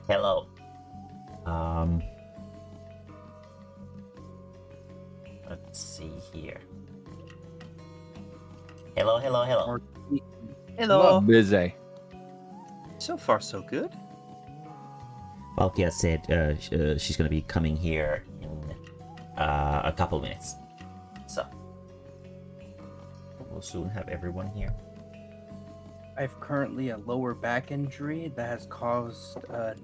Hello. Let's see here. Hello. Or Hello. Busy. so far so good. Valkia said she's gonna be coming here in a couple minutes. So we'll soon have everyone here. I've currently a lower back injury that has caused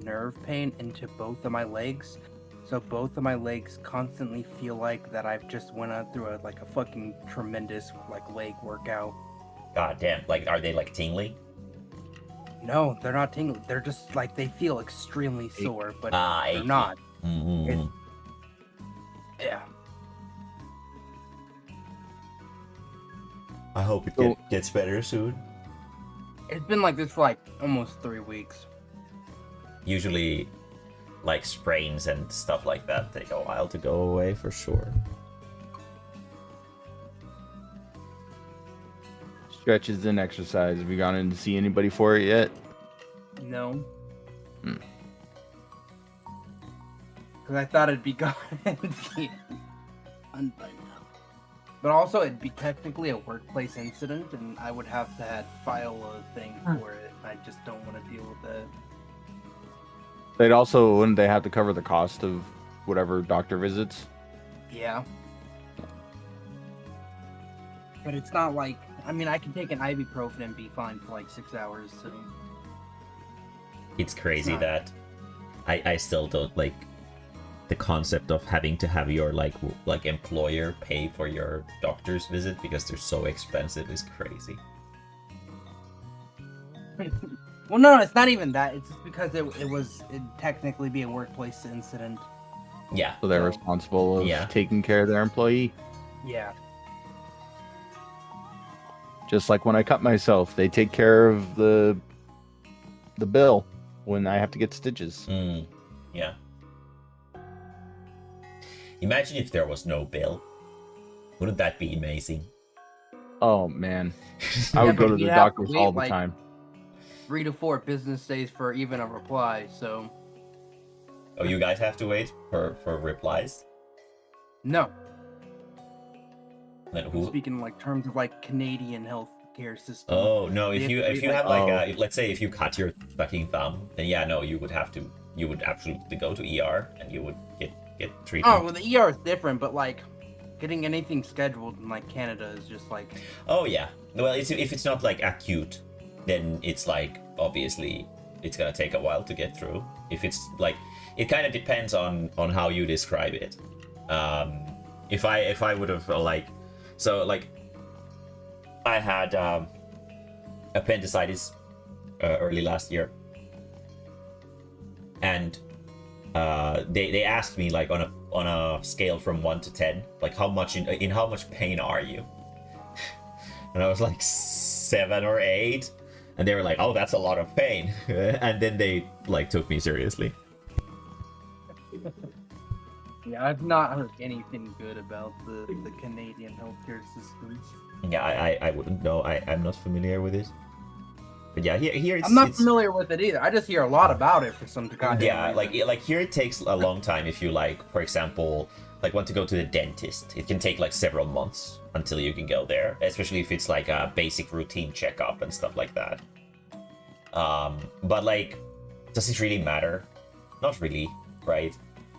nerve pain into both of my legs. So both of my legs constantly feel like that I've just went out through a fucking tremendous leg workout. God damn! Like, are they like tingly? No, they're not tingling. They're just they feel extremely sore, but they're achy. not. Mm-hmm. Yeah. I hope it gets better soon. It's been like this for almost 3 weeks. Usually, like sprains and stuff like that take a while to go away for sure. Stretches and exercise. Have you gone in to see anybody for it yet? No. Because I thought it'd be gone and be done by now. But also, it'd be technically a workplace incident, and I would have to file a thing for it. I just don't want to deal with that. Wouldn't they have to cover the cost of whatever doctor visits? Yeah. But it's not like, I can take an ibuprofen and be fine for 6 hours, so. It's crazy that I still don't like the concept of having to have your like employer pay for your doctor's visit because they're so expensive is crazy. Well, no, it's not even that. It's just because it'd technically be a workplace incident. Yeah. So they're responsible of taking care of their employee. Yeah. Just like when I cut myself, they take care of the bill when I have to get stitches. Yeah. Imagine if there was no bill. Wouldn't that be amazing? Oh man, I would go to the doctors all the time. 3 to 4 business days for even a reply. So. Oh, you guys have to wait for replies? No. Then I'm speaking terms of Canadian healthcare system. Oh no! If you have let's say if you cut your fucking thumb, then you would absolutely go to ER and you would get treatment. Oh well, the ER is different, but getting anything scheduled in Canada is just Oh yeah. Well, if it's not acute, then it's obviously it's gonna take a while to get through. If it's it kind of depends on how you describe it. If I would have I had appendicitis early last year, and they asked me on a scale from 1 to 10, how much in how much pain are you? And I was 7 or 8, and they were like, oh, that's a lot of pain. And then they took me seriously. Yeah, I've not heard anything good about the Canadian healthcare systems. Yeah, I wouldn't know. I'm not familiar with it. But yeah, here I'm not familiar with it either. I just hear a lot about it for some goddamn reason. like here it takes a long time if you for example, want to go to the dentist. It can take several months until you can go there, especially if it's a basic routine checkup and stuff like that. But does it really matter? Not really, right?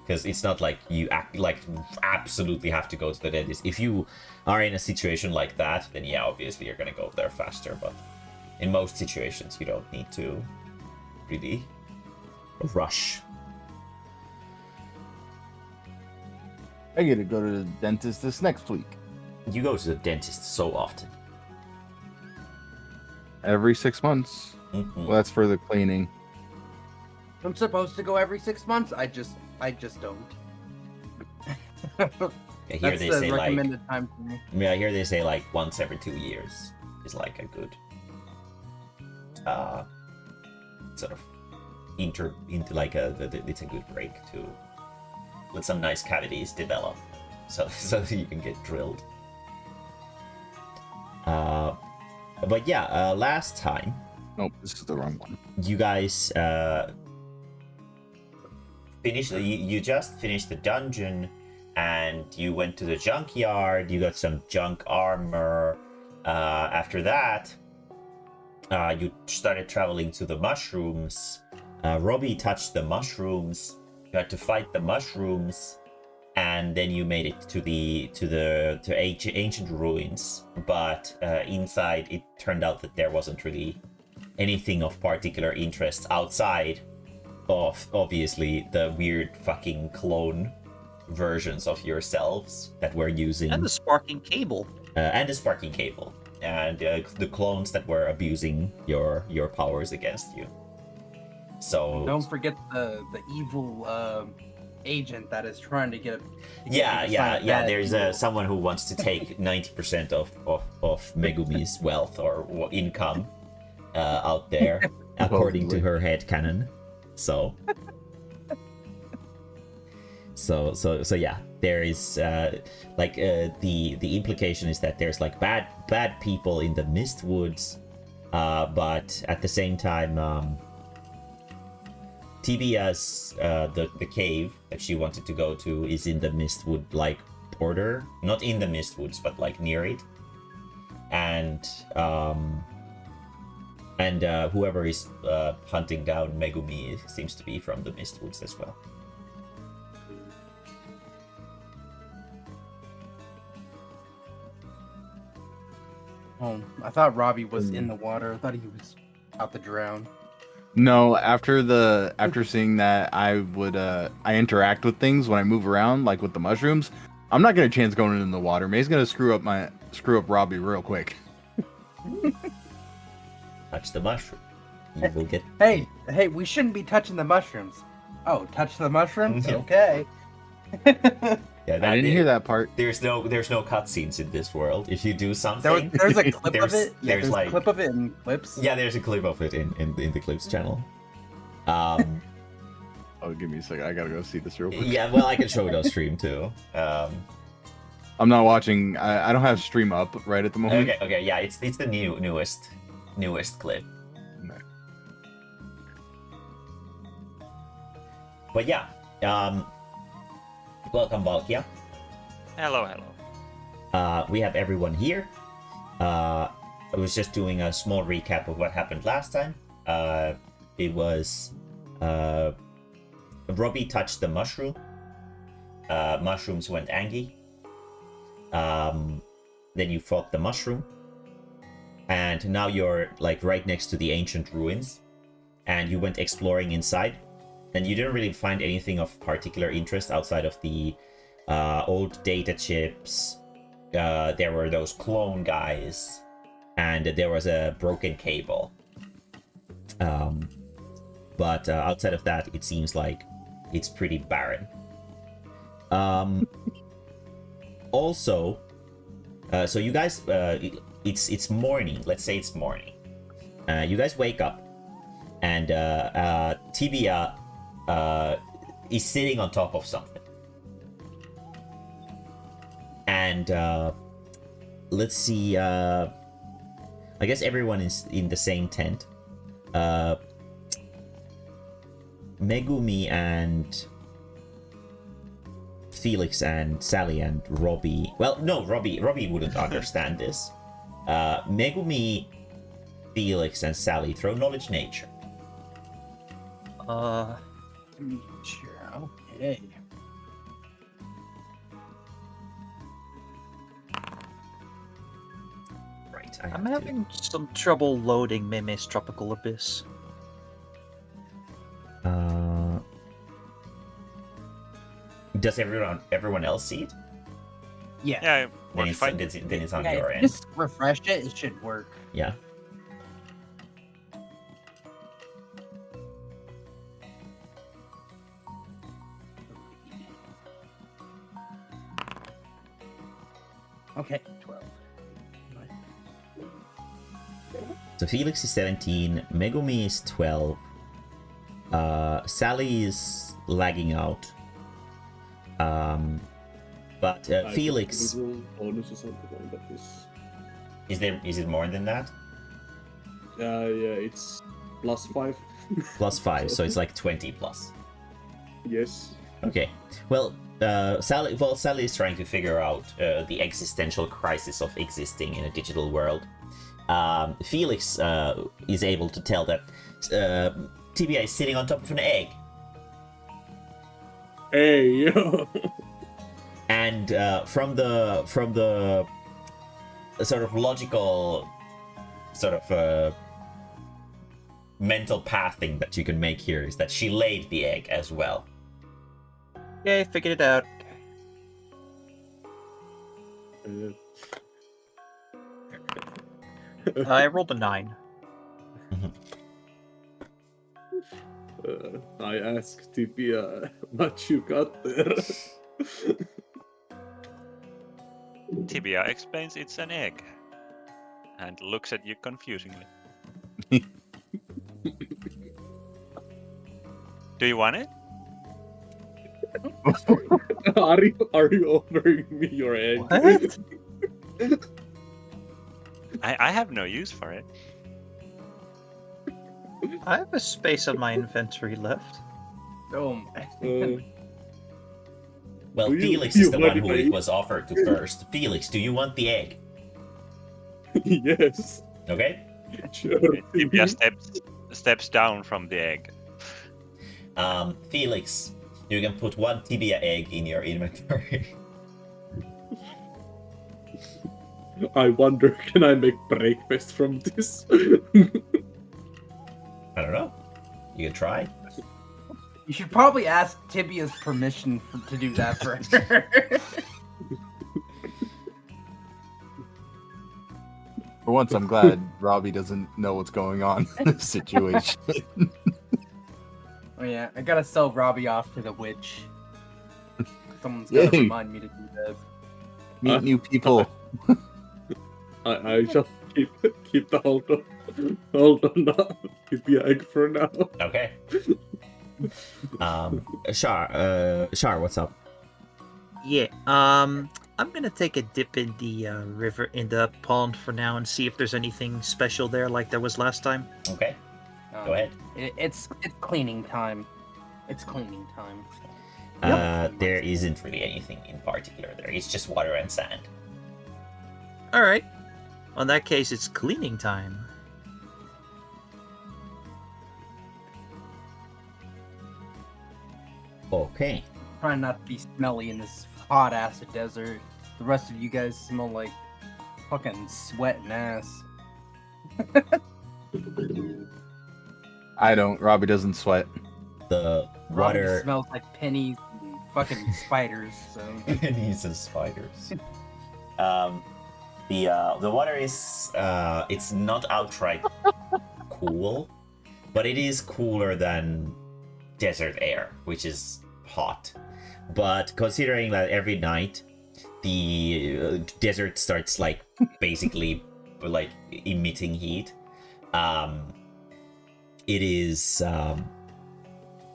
Because it's not you absolutely have to go to the dentist. If you are in a situation like that, then yeah, obviously you're gonna go there faster. But in most situations, you don't need to really rush. I get to go to the dentist this next week. You go to the dentist so often. Every 6 months. Mm-hmm. Well, that's for the cleaning. I'm supposed to go every 6 months. I just don't. Here That's they the say recommended time for me. Yeah, here they say once every 2 years is a good sort of into it's a good break to let some nice cavities develop, so you can get drilled. But yeah, last time. Nope, this is the wrong one. You guys you just finished the dungeon, and you went to the junkyard. You got some junk armor. After that, you started traveling to the mushrooms. Robbie touched the mushrooms. You had to fight the mushrooms, and then you made it to ancient ruins. But inside, it turned out that there wasn't really anything of particular interest outside of obviously the weird fucking clone versions of yourselves that we're using, And the sparking cable. and the clones that were abusing your powers against you. So Don't forget the evil agent that is trying to get. yeah. There's someone who wants to take 90% of Megumi's wealth or income out there, according to her headcanon. So yeah, there is the implication is that there's like bad people in the Mistwoods, but at the same time, Tibia's the cave that she wanted to go to is in the Mistwood like border, not in the Mistwoods, but like near it, and whoever is hunting down Megumi seems to be from the Mistwoods as well. Oh, I thought Robbie was in the water. I thought he was out to drown. No, after seeing that, I interact with things when I move around, like with the mushrooms. I'm not gonna chance going in the water. May's gonna screw up Robbie real quick. Touch the mushroom. You will get. Hey, we shouldn't be touching the mushrooms. Oh, touch the mushrooms? Yeah. Okay. Yeah, I didn't hear that part. There's no cutscenes in this world. If you do something, There's a clip of it. Yeah, there's there's like a clip of it in clips. yeah, there's a clip of it in the clips channel. Oh, give me a second. I gotta go see this real quick. Yeah, well, I can show it on stream too. I'm not watching. I don't have stream up right at the moment. Okay, yeah, it's the newest clip. No. But yeah, welcome, Balkia. Hello. We have everyone here. I was just doing a small recap of what happened last time. It was Robbie touched the mushroom. Mushrooms went angry. Then you fought the mushroom. And now you're like right next to the ancient ruins. And you went exploring inside. And you didn't really find anything of particular interest outside of the old data chips. There were those clone guys. And there was a broken cable. But outside of that, it seems like it's pretty barren. Also, so you guys, it's morning. Let's say it's morning. You guys wake up, and Tibia is sitting on top of something. And let's see. I guess everyone is in the same tent. Megumi and Felix and Sally and Robbie. Well, no, Robbie wouldn't understand this. Megumi, Felix, and Sally throw knowledge nature. Sure. Okay. Right. I'm having some trouble loading Mae-mae's Tropical Abyss. Does everyone else see it? Yeah. Yeah, Then we're fine. it's on Yeah, your if end. you just refresh it, it should work. Yeah. Okay, 12. So Felix is 17, Megumi is 12, Sally is lagging out. But Felix, bonus or something like that is it more than that? yeah, it's +5. Plus 5, so it's like 20 plus. Yes. Okay. Well, Sally is trying to figure out the existential crisis of existing in a digital world. Felix is able to tell that Tibia is sitting on top of an egg, Hey, yo. and from the sort of logical sort of mental pathing that you can make here is that she laid the egg as well. Yeah, I figured it out. I rolled a 9. I asked Tibia what you got there. Tibia explains it's an egg and looks at you confusingly. Do you want it? Are you offering me your egg? What? I have no use for it. I have a space on my inventory left. Oh, Well, Do you- Felix do is you the want one who it? it was offered to first. Felix, do you want the egg? Yes. Okay. Sure. Tibia steps down from the egg. Felix, you can put one tibia egg in your inventory. I wonder, can I make breakfast from this? I don't know. You can try. you should probably ask Tibia's permission to do that for her. For once, I'm glad Robbie doesn't know what's going on in this situation. Oh yeah, I gotta sell Robbie off to the witch. Someone's gotta Yay. remind me to do that. Meet new people. I shall keep the hold on the Tibia egg for now. Okay. Shar, what's up? Yeah, I'm gonna take a dip in the river, in the pond for now and see if there's anything special there like there was last time. Okay, go ahead. It's cleaning time. It's cleaning time. There isn't really anything in particular there. It's just water and sand. Alright. Well, in that case, it's cleaning time. Okay. Trying not to be smelly in this hot ass desert. The rest of you guys smell like fucking sweat and ass. I don't. Robbie doesn't sweat. The Robbie water smells like pennies and fucking spiders. So pennies and spiders. The water is it's not outright cool, but it is cooler than desert air, which is hot. But considering that every night the desert starts like basically like emitting heat, it is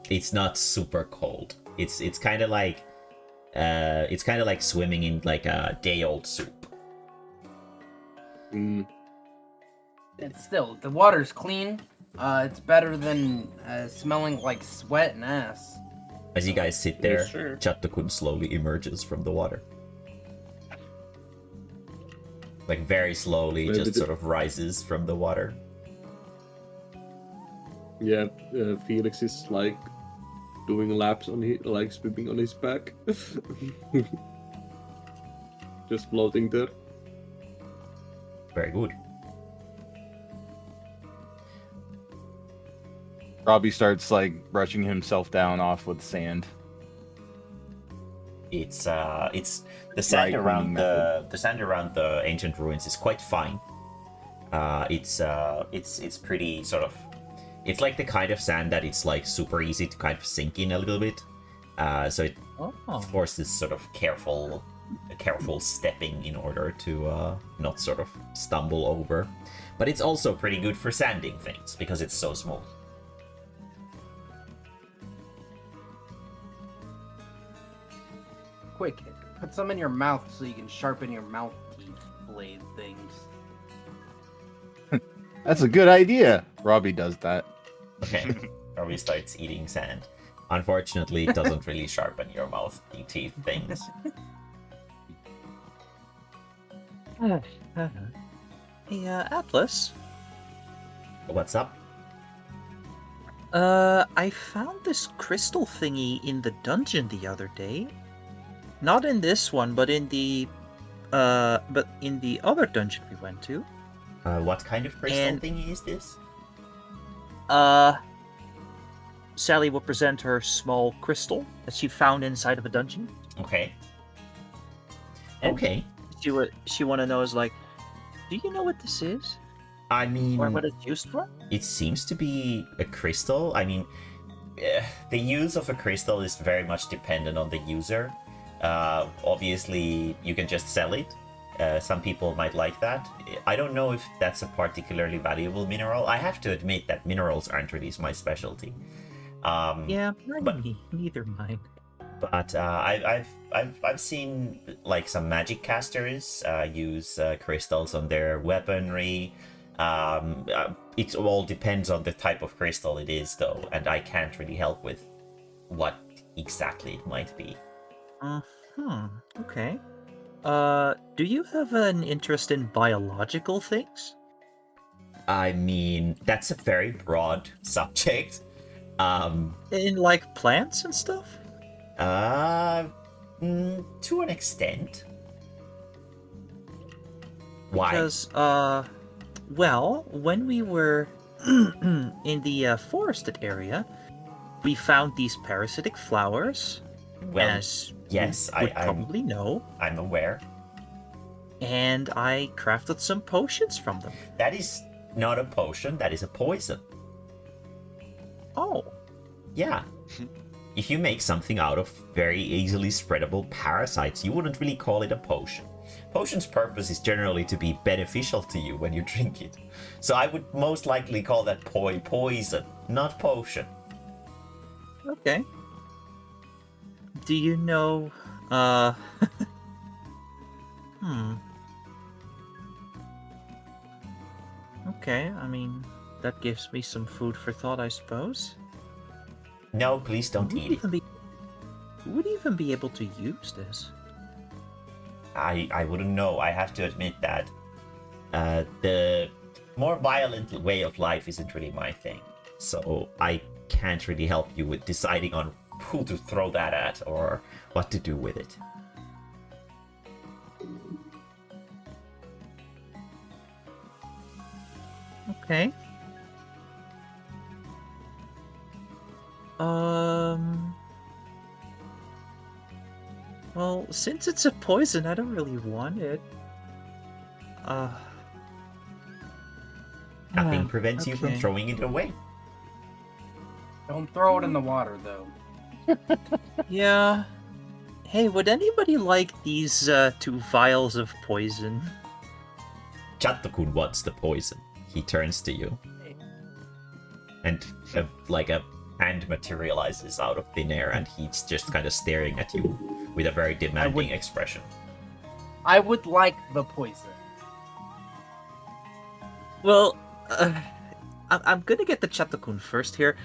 it's not super cold. It's kind of like swimming in like a day-old soup. Mm. it's still the water's clean. It's better than smelling like sweat and ass. As you guys sit there, Yes, sir. Chattakun slowly emerges from the water. Like very slowly, Maybe just the- sort of rises from the water. Yeah, Felix is like doing laps on his, like swimming on his back. Just floating there. Very good. Robbie starts like brushing himself down off with sand. It's the sand Right, around cleaning the sand around the ancient ruins is quite fine. It's pretty sort of, it's like the kind of sand that it's like super easy to kind of sink in a little bit. So it Oh. forces sort of careful stepping in order to not sort of stumble over. But it's also pretty good for sanding things because it's so smooth. Quick, put some in your mouth so you can sharpen your mouth teeth blade things. That's a good idea. Robbie does that. Okay, Robbie starts eating sand. Unfortunately, it doesn't really sharpen your mouth teeth things. Hey, Atlas. What's up? I found this crystal thingy in the dungeon the other day. Not in this one, but in the other dungeon we went to. What kind of crystal And- thingy is this? Sally will present her small crystal that she found inside of a dungeon. Okay. And- Okay. She want to know is like, do you know what this is? I mean, Or what it's used for? it seems to be a crystal. I mean, the use of a crystal is very much dependent on the user. Obviously, you can just sell it. Some people might like that. I don't know if that's a particularly valuable mineral. I have to admit that minerals aren't really my specialty. Yeah, but- neither mine. But I've seen like some magic casters use crystals on their weaponry. It all depends on the type of crystal it is, though, and I can't really help with what exactly it might be. Okay. Do you have an interest in biological things? I mean, that's a very broad subject. In like plants and stuff? To an extent. Why? Because, well, when we were in the forested area, we found these parasitic flowers, Well, as yes, you would I'm probably know, I'm aware. and I crafted some potions from them. That is not a potion. That is a poison. Oh, Yeah. If you make something out of very easily spreadable parasites, you wouldn't really call it a potion. Potion's purpose is generally to be beneficial to you when you drink it. So I would most likely call that poison, not potion. okay. Do you know, Okay, I mean, that gives me some food for thought, I suppose. No, please don't eat it. Who would even be able to use this? I wouldn't know. I have to admit that the more violent way of life isn't really my thing. So I can't really help you with deciding on who to throw that at or what to do with it. Okay. Well, since it's a poison, I don't really want it. Nothing prevents you from okay. throwing it away. Don't throw it in the water, though. Yeah. Hey, would anybody like these 2 vials of poison? Chattokun wants the poison. He turns to you. And like a hand materializes out of thin air, and he's just kind of staring at you with a very demanding expression. I would like the poison. Well, I'm gonna get the Chattokun first here.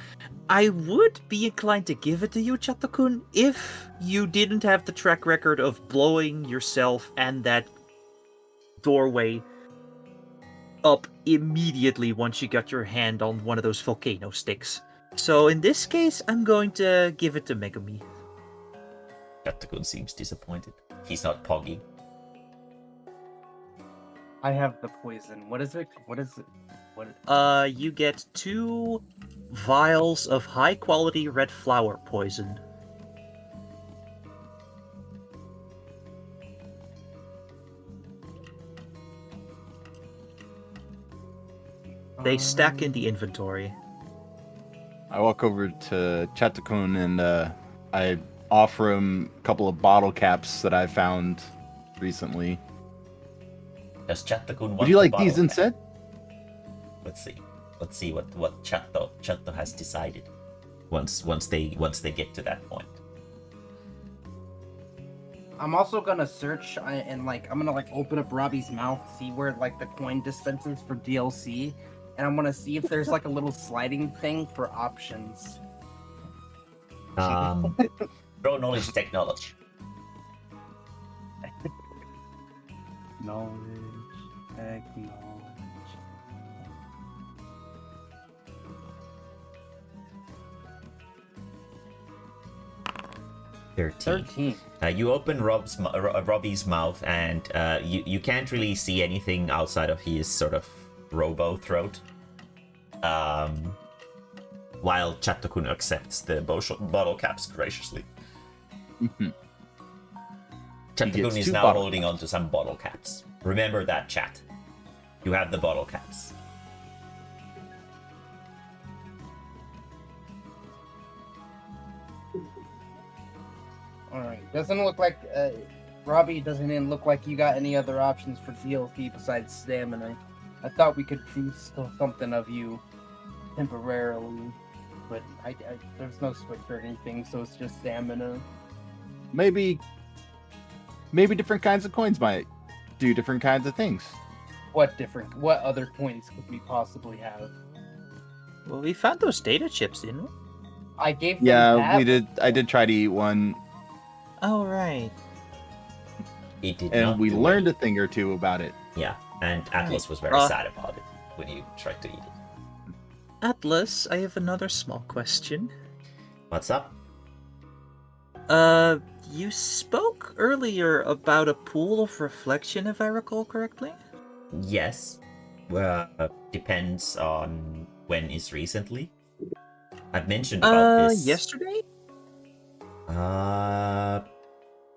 I would be inclined to give it to you, Chattokun, if you didn't have the track record of blowing yourself and that doorway up immediately once you got your hand on one of those volcano sticks. So in this case, I'm going to give it to Megami. Chattokun seems disappointed. He's not poggy. I have the poison. What is it? What is it? You get 2 vials of high quality red flower poison. They stack in the inventory. I walk over to Chatakun and I offer him a couple of bottle caps that I found recently. Does Chattokun want Would you the like bottle these cap? instead? Let's see what Chatto has decided once they get to that point. I'm also gonna search and I'm gonna open up Robbie's mouth, see where the coin dispensers for DLC, and I'm gonna see if there's a little sliding thing for options. Throw knowledge technology. Knowledge, technology. 13. You open Robbie's mouth, and you can't really see anything outside of his sort of robo throat. While Chatokun accepts the bottle caps graciously. Mhm. Chatokun gets is 2 now bottle holding onto some bottle caps. Remember that, chat. You have the bottle caps. Alright. Doesn't look like Robbie doesn't even look like you got any other options for DLC besides stamina. I thought we could do something of you temporarily, but I there's no switch or anything, so it's just stamina. Maybe different kinds of coins might do different kinds of things. What other coins could we possibly have? Well, we found those data chips, didn't we? I gave them Yeah, that. we did. I did try to eat one, Oh, right. It did and not we do learned it. a thing or two about it. Yeah, and Atlas was very sad about it when you tried to eat it. Atlas, I have another small question. What's up? You spoke earlier about a pool of reflection, if I recall correctly? Yes. Well, depends on when is recently. I've mentioned about this. Yesterday?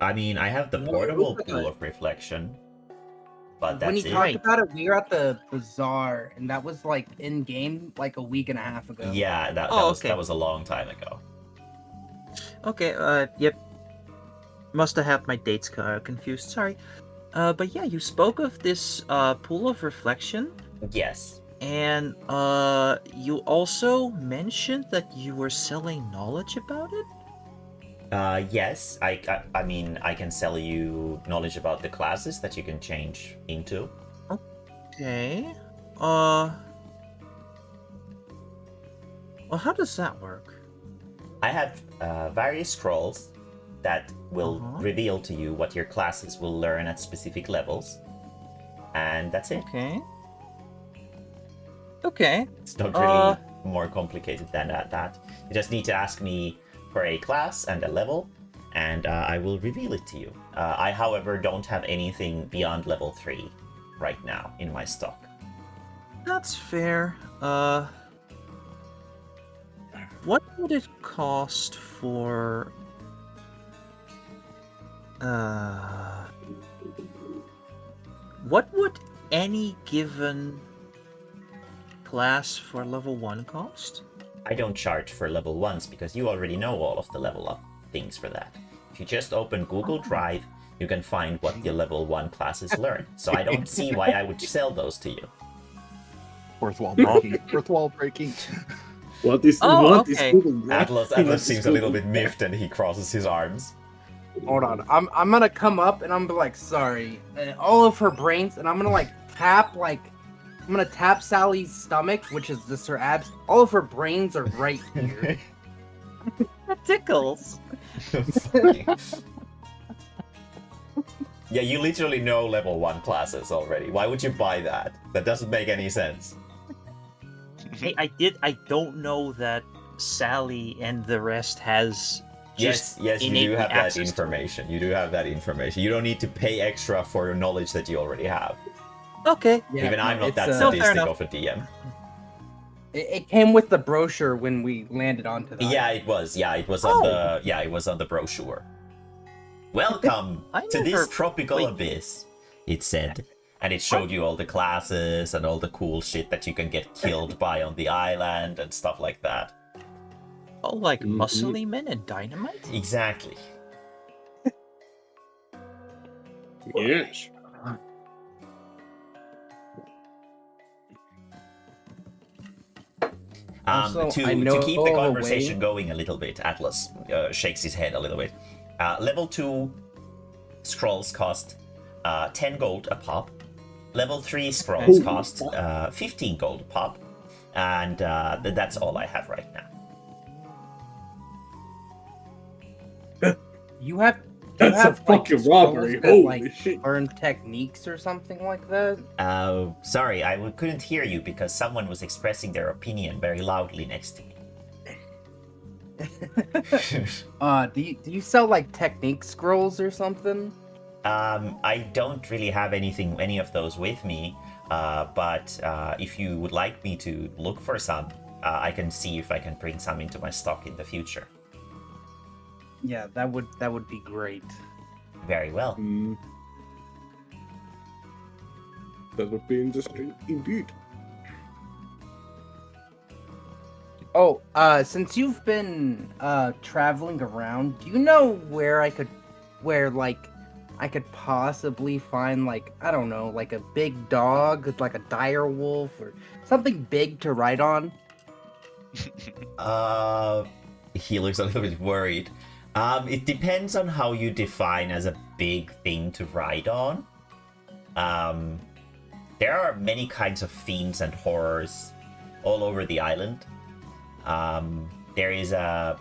I mean, I have the No, portable look at pool it. of reflection, but When that's he it. talked about it, we were at the bazaar, and that was like in game, like a week and a half ago. Yeah, that Oh, was okay. that was a long time ago. Okay, yep. Must have had my dates confused, sorry. But yeah, you spoke of this pool of reflection, Yes. and you also mentioned that you were selling knowledge about it? Yes. I mean, I can sell you knowledge about the classes that you can change into. Okay. Well, how does that work? I have various scrolls that will Uh-huh. reveal to you what your classes will learn at specific levels, and that's it. Okay. Okay. It's not really more complicated than that. You just need to ask me for a class and a level, and I will reveal it to you. I, however, don't have anything beyond level 3 right now in my stock. That's fair. What would it cost for... What would any given class for level 1 cost? I don't charge for level 1s because you already know all of the level up things for that. If you just open Google Drive, you can find what the level 1 classes learn. So I don't see why I would sell those to you. Fourth wall breaking. Fourth wall breaking. What is okay. Google Drive? Atlas What seems is a little Google bit miffed and he crosses his arms. Hold on, I'm gonna come up and I'm gonna be like, sorry, all of her brains, and I'm gonna I'm gonna tap Sally's stomach, which is just her abs. All of her brains are right here. That tickles. Yeah, you literally know level 1 classes already. Why would you buy that? That doesn't make any sense. Hey, I don't know that Sally and the rest has Yes, just you do innately have that access to it. information. You do have that information. You don't need to pay extra for your knowledge that you already have. Okay. Yeah, Even I'm not it's, that No, fair sadistic enough. of a DM. It came with the brochure when we landed onto that. Yeah, it was. Yeah, it was on the brochure. Welcome I to this never- tropical wait. abyss, it said. And it showed you all the classes and all the cool shit that you can get killed by on the island and stuff like that. Oh, like Mhm. muscly men and dynamite? Exactly. Yes. Also, I To know keep the of a conversation way- going a little bit, Atlas shakes his head a little bit. Level 2 scrolls cost 10 gold a pop. Level 3 scrolls Okay. cost 15 gold a pop. And that's all I have right now. You have. That's a fucking robbery. scrolls that, Holy like, shit. learn techniques or something like that. Sorry, couldn't hear you because someone was expressing their opinion very loudly next to me. Do you sell like technique scrolls or something? I don't really have any of those with me, but if you would like me to look for some, I can see if I can bring some into my stock in the future. Yeah, that would be great. Very well. That would be interesting indeed. Oh, since you've been traveling around, do you know where I could possibly find, like, I don't know, like a big dog, like a dire wolf or something big to ride on? He looks a little bit worried. It depends on how you define as a big thing to ride on. There are many kinds of fiends and horrors all over the island. There's a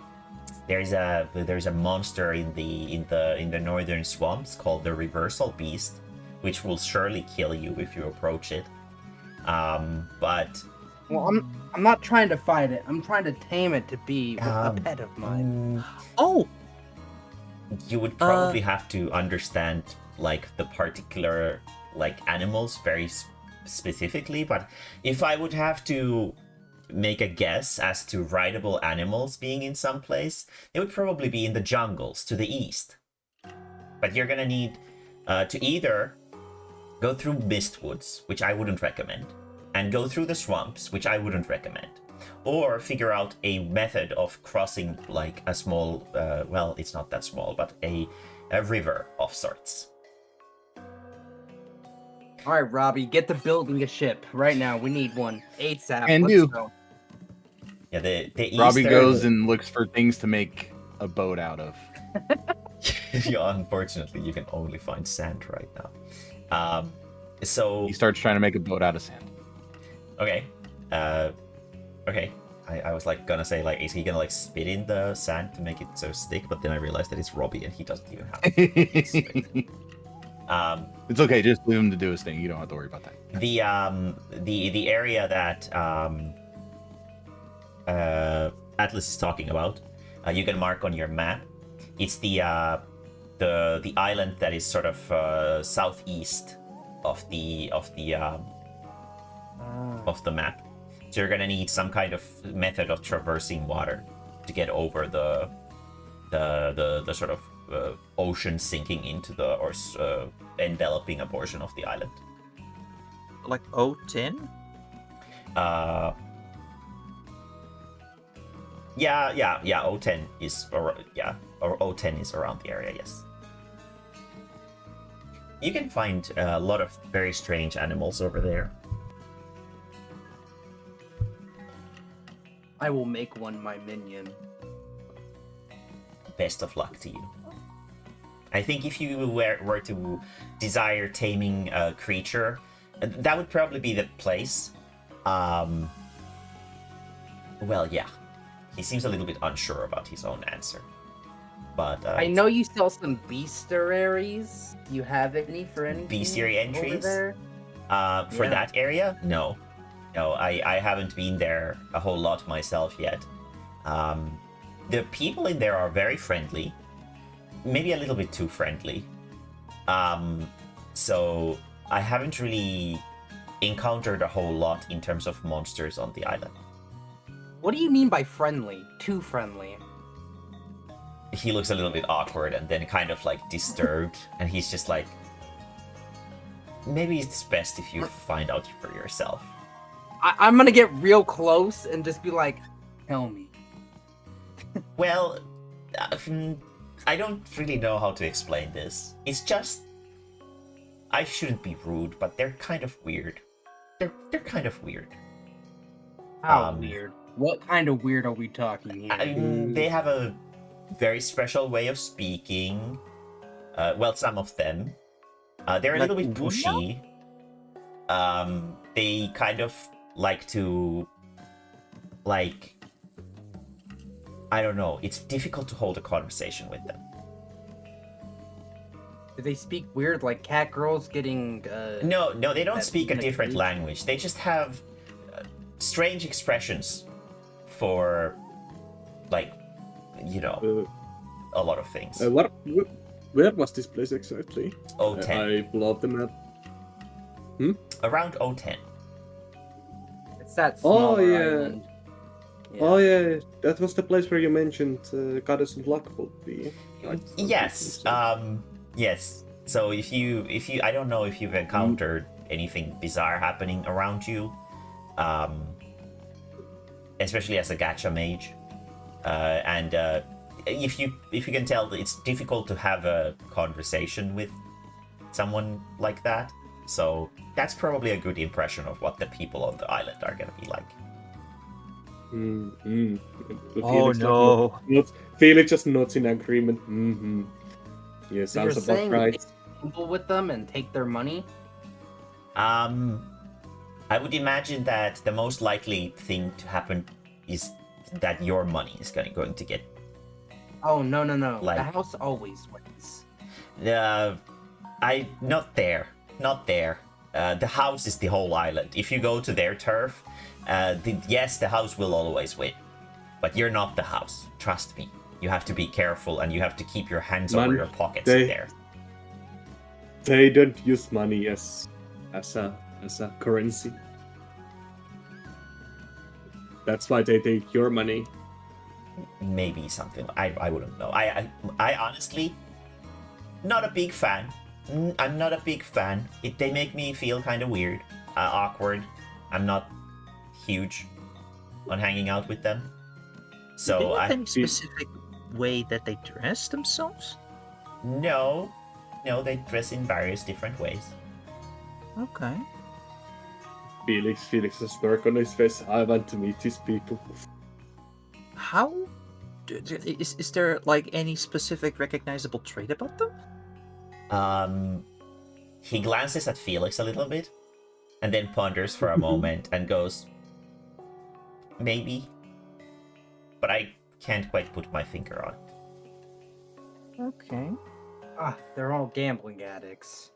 monster in the northern swamps called the Reversal Beast, which will surely kill you if you approach it. But Well, I'm not trying to fight it. I'm trying to tame it to be a pet of mine. Oh, you would probably have to understand like the particular like animals very specifically. But if I would have to make a guess as to rideable animals being in some place, it would probably be in the jungles to the east. But you're gonna need to either go through Mistwoods, which I wouldn't recommend, and go through the swamps, which I wouldn't recommend, or figure out a method of crossing like a small, well, it's not that small, but a river of sorts. All right, Robbie, get to building a ship right now. We need one ASAP. Can Let's do. go. Yeah, the Robbie eastern- goes and looks for things to make a boat out of. Yeah, unfortunately, you can only find sand right now. So He starts trying to make a boat out of sand. okay, okay. I was like gonna say like, is he gonna like spit in the sand to make it so stick? But then I realized that it's Robbie and he doesn't even have spit. It's okay, just leave him to do his thing. You don't have to worry about that. The area that Atlas is talking about, you can mark on your map. It's the island that is sort of southeast of the map. So you're gonna need some kind of method of traversing water to get over the sort of ocean sinking into the or enveloping a portion of the island. like O10? Yeah. O10 is or O10 is around the area. Yes. You can find a lot of very strange animals over there. I will make one my minion. Best of luck to you. I think if you were to desire taming a creature, that would probably be the place. Well, yeah. He seems a little bit unsure about his own answer. But I know you sell some bestiaries. Do you have any for any Bestiary entries? over for Yeah. that area, no. I haven't been there a whole lot myself yet. The people in there are very friendly, maybe a little bit too friendly. So I haven't really encountered a whole lot in terms of monsters on the island. What do you mean by friendly? Too friendly? He looks a little bit awkward and then kind of like disturbed, and he's just like, maybe it's best if you find out for yourself. I'm gonna get real close and just be like, tell me. Well, I don't really know how to explain this. It's just, I shouldn't be rude, but they're kind of weird. They're kind of weird. How weird. What kind of weird are we talking here? They have a very special way of speaking. Well, some of them. They're a little bit pushy. They kind of like to, like, I don't know. It's difficult to hold a conversation with them. Do they speak weird, like cat girls getting? No, they don't that speak a in a different cage? language. They just have strange expressions for, like, you know, Uh, a lot of things. Where was this place exactly? O10. I pull out the map. Around O10. It's that Oh, smaller yeah. island. Oh yeah, that was the place where you mentioned Goddess and Luck would be. Right? Yes. Yes. So if you, I don't know if you've encountered anything bizarre happening around you, especially as a gacha mage, and if you can tell, it's difficult to have a conversation with someone like that. So that's probably a good impression of what the people on the island are gonna be like. Oh no. Felix just nods in agreement. Yeah, So you're sounds about saying right. people with them and take their money? I would imagine that the most likely thing to happen is that your money is going to get. Oh no. The Like- house always wins. Not there. The house is the whole island. If you go to their turf, yes, the house will always win, but you're not the house. Trust me. You have to be careful, and you have to keep your hands over Man, your pockets they- there. They don't use money as a currency. That's why they take your money. Maybe something. I wouldn't know. I honestly, not a big fan. I'm not a big fan. They make me feel kind of weird, awkward. I'm not huge on hanging out with them. Do So they have any specific way that they dress themselves? no, they dress in various different ways. Okay. Felix has work on his face. I want to meet these people. How is there like any specific recognizable trait about them? He glances at Felix a little bit, and then ponders for a moment and goes, "Maybe," but I can't quite put my finger on it. Okay. They're all gambling addicts.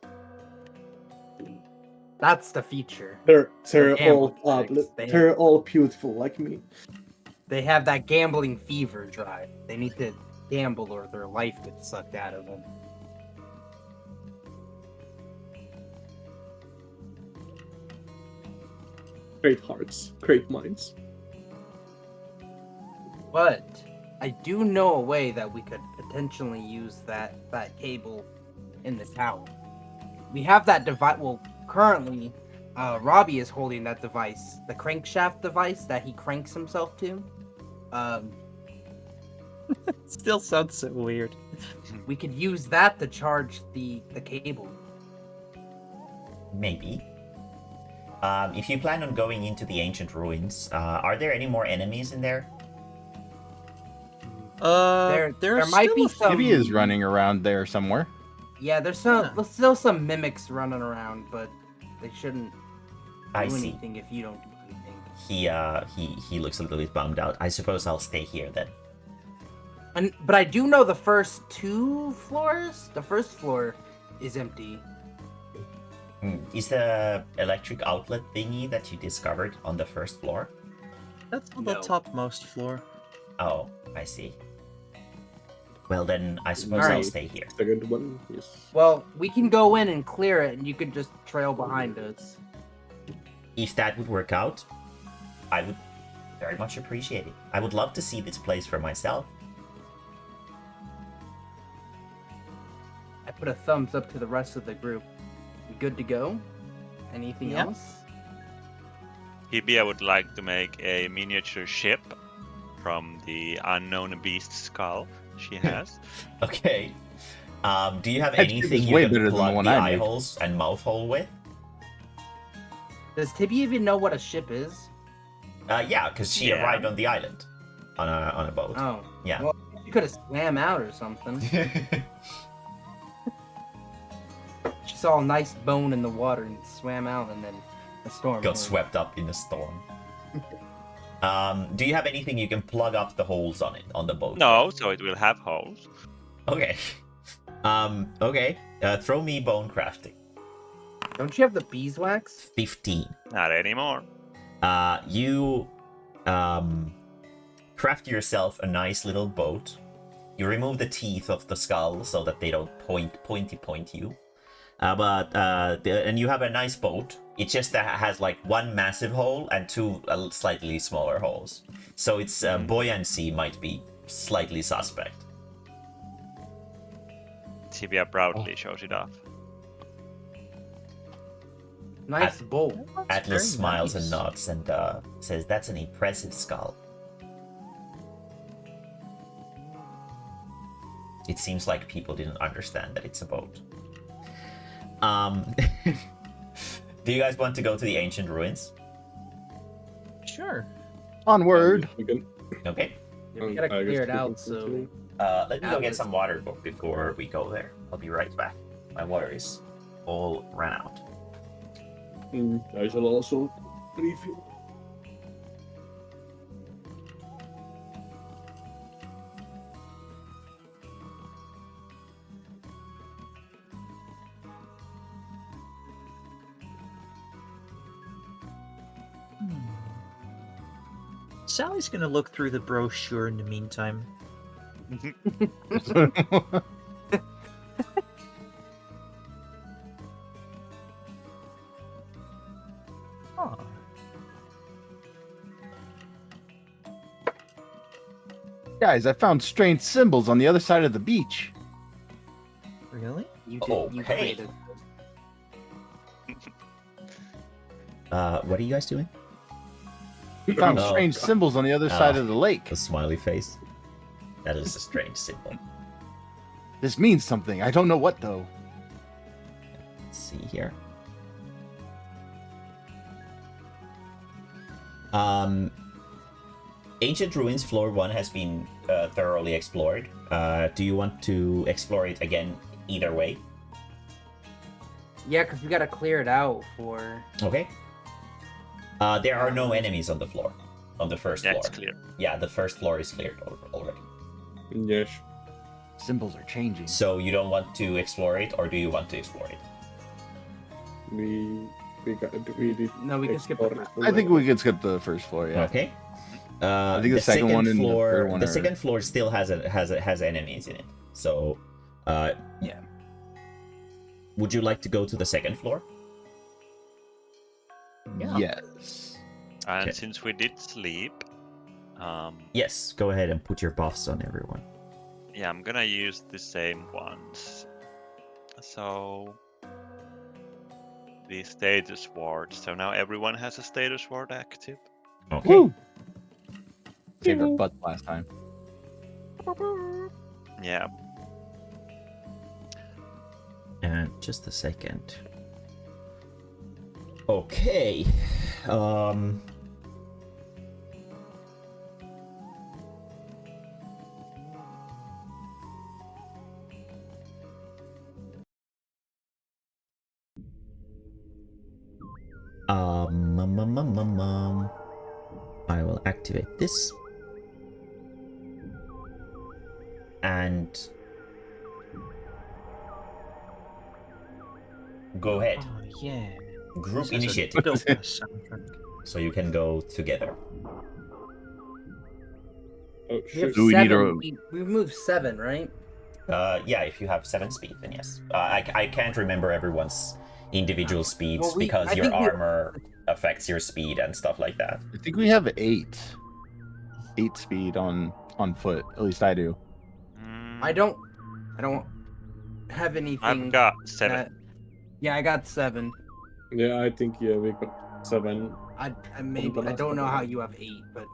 That's the feature. They're gamble all addicts. they're all beautiful like me. They have that gambling fever drive. They need to gamble or their life gets sucked out of them. Great hearts, great minds. But I do know a way that we could potentially use that cable in the tower. We have that device. Well, currently, Robbie is holding that device, the crankshaft device that he cranks himself to. Still sounds so weird. We could use that to charge the cable. Maybe. If you plan on going into the ancient ruins, are there any more enemies in there? There might be some. Maybe is running around there somewhere. Yeah, there's still some mimics running around, but they shouldn't I do see. anything if you don't do anything. He looks a little bit bummed out. I suppose I'll stay here then. But I do know the first 2 floors. The first floor is empty. Is the electric outlet thingy that you discovered on the first floor? That's on the No. topmost floor. Oh, I see. Well then, I suppose I'll Alright. stay here. Second one, yes. Well, we can go in and clear it, and you can just trail behind us. If that would work out, I would very much appreciate it. I would love to see this place for myself. I put a thumbs up to the rest of the group. We good to go? Anything Yeah. else? Hibia would like to make a miniature ship from the unknown beast skull she has. Okay. Do you have That ship anything is you way can better than the plug one the I eye made. holes and mouth hole with? Does Tibby even know what a ship is? Yeah, because she Yeah. arrived on the island on a boat. Oh. Yeah. Well, you could have swam out or something. She saw a nice bone in the water and swam out, and then a storm. Got came. swept up in a storm. Do you have anything you can plug up the holes on it on the boat? No, so it will have holes. Okay. Okay. Throw me bone crafting. Don't you have the beeswax? 15. Not anymore. You craft yourself a nice little boat. You remove the teeth of the skull so that they don't point you. And you have a nice boat. It just has like one massive hole and two slightly smaller holes. So its buoyancy might be slightly suspect. Tibia proudly shows it off. Nice bowl. Atlas very smiles nice. and nods and says, "That's an impressive skull." It seems like people didn't understand that it's a boat. Do you guys want to go to the ancient ruins? Sure. Onward. We can, Okay. Yeah, we gotta I guess clear it we can out, so continue. Let me go get Atlas. some water before we go there. I'll be right back. My water is all ran out. I shall also refill. Sally's gonna look through the brochure in the meantime. Oh, Guys, I found strange symbols on the other side of the beach. really? you Okay. created. What are you guys doing? Found Oh, strange God. side of the other side of the lake. The smiley face. That is a strange symbol. This means something. I don't know what though. Let's see here. Ancient Ruins Floor 1 has been thoroughly explored. Do you want to explore it again either way? Yeah, because we gotta clear it out for. Okay. There are no enemies on the floor. On the first That's floor. clear. Yeah, the first floor is cleared already. Yes. Symbols are changing. So you don't want to explore it, or do you want to explore it? We did. No, we can skip the explore first it I think we could skip the first floor. Yeah. Okay. I think the second one and the floor, third one the are- second floor still has enemies in it. So, Yeah. would you like to go to the second floor? Yeah. Yes. And Okay. since we did sleep, Yes. Go ahead and put your buffs on everyone. yeah, I'm gonna use the same ones. So the status ward. So now everyone has a status ward active. Okay. Woo! Saved our butts last time. Yeah. And just a second. Okay. I will activate this. And go ahead. Oh, yeah. Group This has a initiative. dope-ass soundtrack. So you can go together. Oh We have shit. Do we need 7. a- We moved 7, right? Yeah, if you have 7 speed, then yes. I can't remember everyone's individual speeds Well, because I your think armor affects your speed and stuff like that. I think we have 8 speed on foot. At least I do. I don't have anything. I've got 7. that- Yeah, I got 7. Yeah, I think we got 7. I don't know how you have 8, but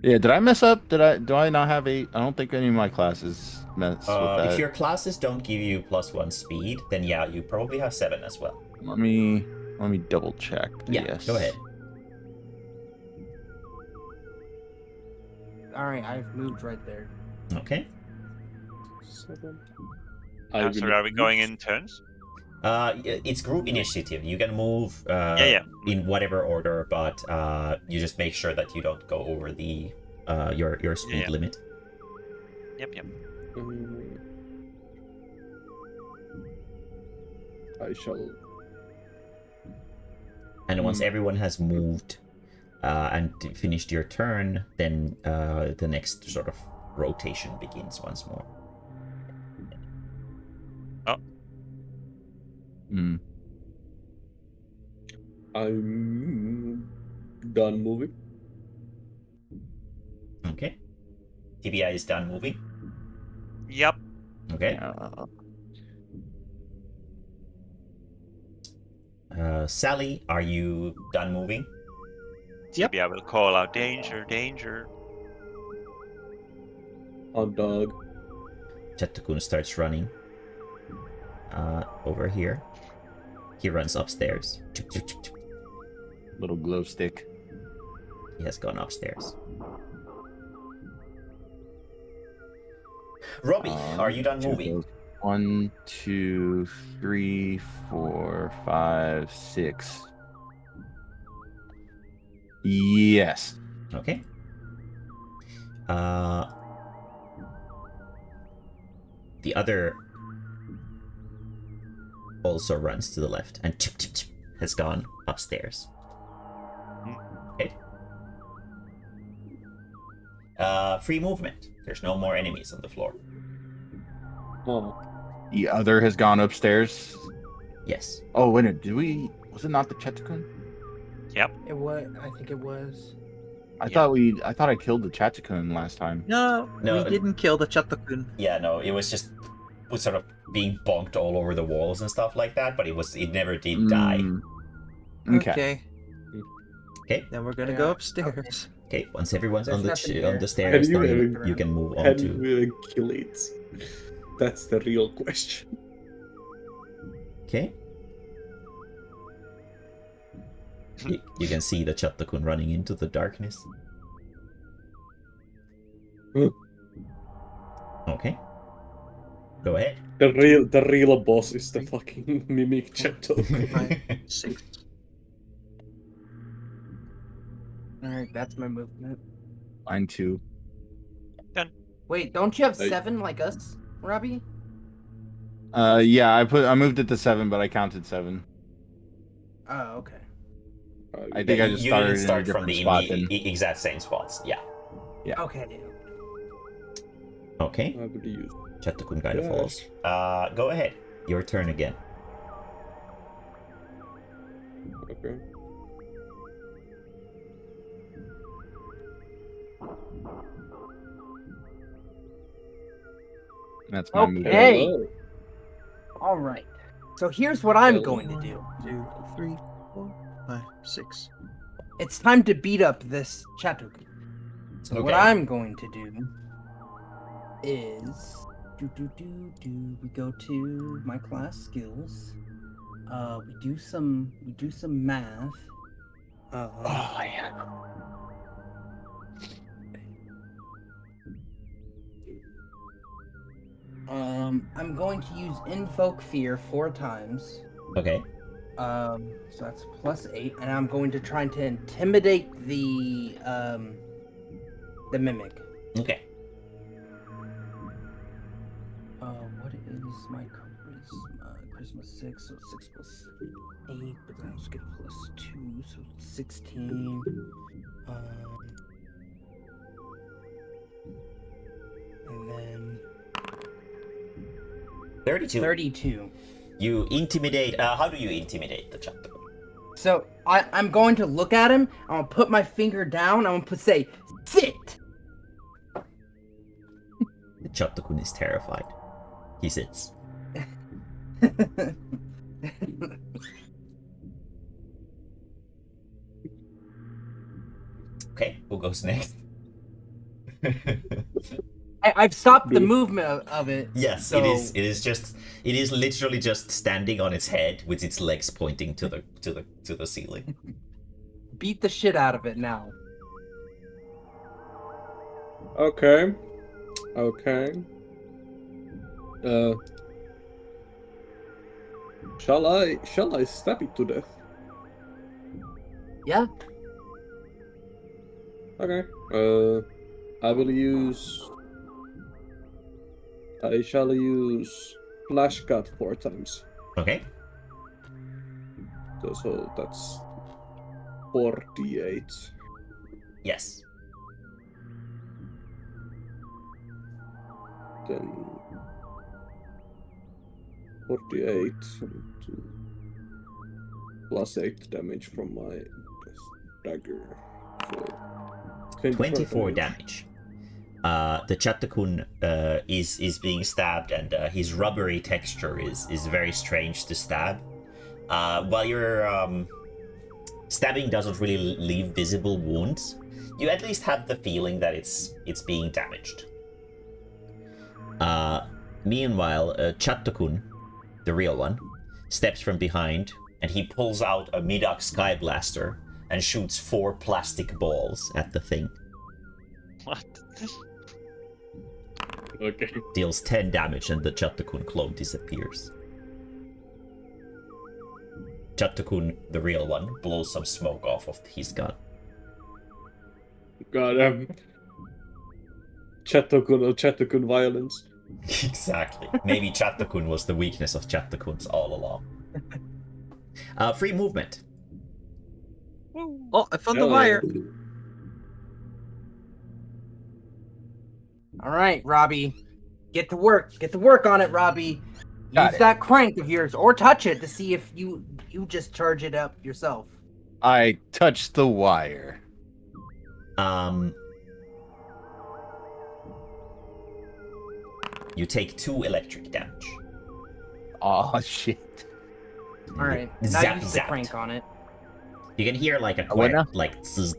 Yeah. Did I mess up? Do I not have 8? I don't think any of my classes mess with that. If your classes don't give you +1 speed, then yeah, you probably have 7 as well. Let me double check. Yeah, Yes. go ahead. all right, I've moved right there. Okay. 7. I'm sorry, are we going in turns? It's group initiative. You can move Yeah. in whatever order, but you just make sure that you don't go over the your speed Yeah. limit. Yep. I shall. And once everyone has moved and finished your turn, then the next sort of rotation begins once more. Hmm. I'm done moving. Okay. TBI is done moving. Yep. Okay. Sally, are you done moving? Yep. TBI will call out danger, danger. Hot dog. Chatukun starts running over here. He runs upstairs. Little glow stick. He has gone upstairs. Robbie, are you done moving? 1, 2, 3, 4, 5, 6. Yes. Okay. The other also runs to the left and has gone upstairs. Okay. Free movement. There's no more enemies on the floor. Oh, The other has gone upstairs. Yes. Oh, wait a minute. Was it not the Chatukun? Yep. It was. I think it was. I thought I killed the Chatukun last time. No, No, we didn't kill the Chatukun. Yeah, no, it was just sort of being bonked all over the walls and stuff like that, but it never did die. Mm, Okay. Okay. Then we're gonna Yeah, go upstairs. Okay. Once everyone's There's on the nothing on here. the stairs, Can you then ever- you can move on can to. we even kill it? That's the real question. Okay. You can see the Chatukun running into the darkness. Hmm. Okay. Go ahead. The real boss is the fucking mimic Chato. 5, 6. All right, that's my movement. Mine too. Wait, don't you have Hey. 7 like us, Robbie? Yeah, I moved it to 7, but I counted 7. Oh, okay. I think I just you started didn't start in a from different the spot then. exact same spots. Yeah. Okay. Okay. I would use. Chatukun kind of Yes. follows. Go ahead. Your turn again. Okay. That's my movement. Okay. Hello. All right. So here's what I'm Hello. going to do. 2, 3, 4, 5, 6. It's time to beat up this Chatukun. So what Okay. I'm going to do is we go to my class skills. We do some math. Oh, yeah. I'm going to use Invoke Fear 4 times. Okay. So that's +8, and I'm going to try to intimidate the mimic. Okay. What is my charisma? Charisma 6, so 6 plus 8, but then I'll just get a +2, so 16. And then 32. 32. You intimidate. How do you intimidate the Chatukun? So I'm going to look at him. I'm gonna put my finger down. I'm gonna say, "Sit." The Chatukun is terrified. He sits. Okay. Who goes next? I've stopped the movement of it. Yes, so... it is. It is literally just standing on its head with its legs pointing to the ceiling. Beat the shit out of it now. Okay. Okay. Shall I stab it to death? Yeah. Okay. I shall use Flash Cut 4 times. Okay. So that's 4d8. Yes. Then 48 plus 8 damage from my dagger. So 24 damage. The Chatakun is being stabbed, and his rubbery texture is very strange to stab. While your stabbing doesn't really leave visible wounds, you at least have the feeling that it's being damaged. Meanwhile, Chatakun, the real one, steps from behind, and he pulls out a Midak Sky Blaster and shoots 4 plastic balls at the thing. What? okay. Deals 10 damage, and the Chatakun clone disappears. Chatakun, the real one, blows some smoke off of his gun. God, Chatakun violence. Exactly. Maybe Chatakun was the weakness of Chatakuns all along. Free movement. Oh, I found the wire. All right, Robbie, get to work. Get to work on it, Robbie. Got Use it. that crank of yours, or touch it to see if you just charge it up yourself. I touched the wire. You take 2 electric damage. Oh shit. All right, now Zap, use the zapped. crank on it. You can hear like a What quiet, now? like zzz,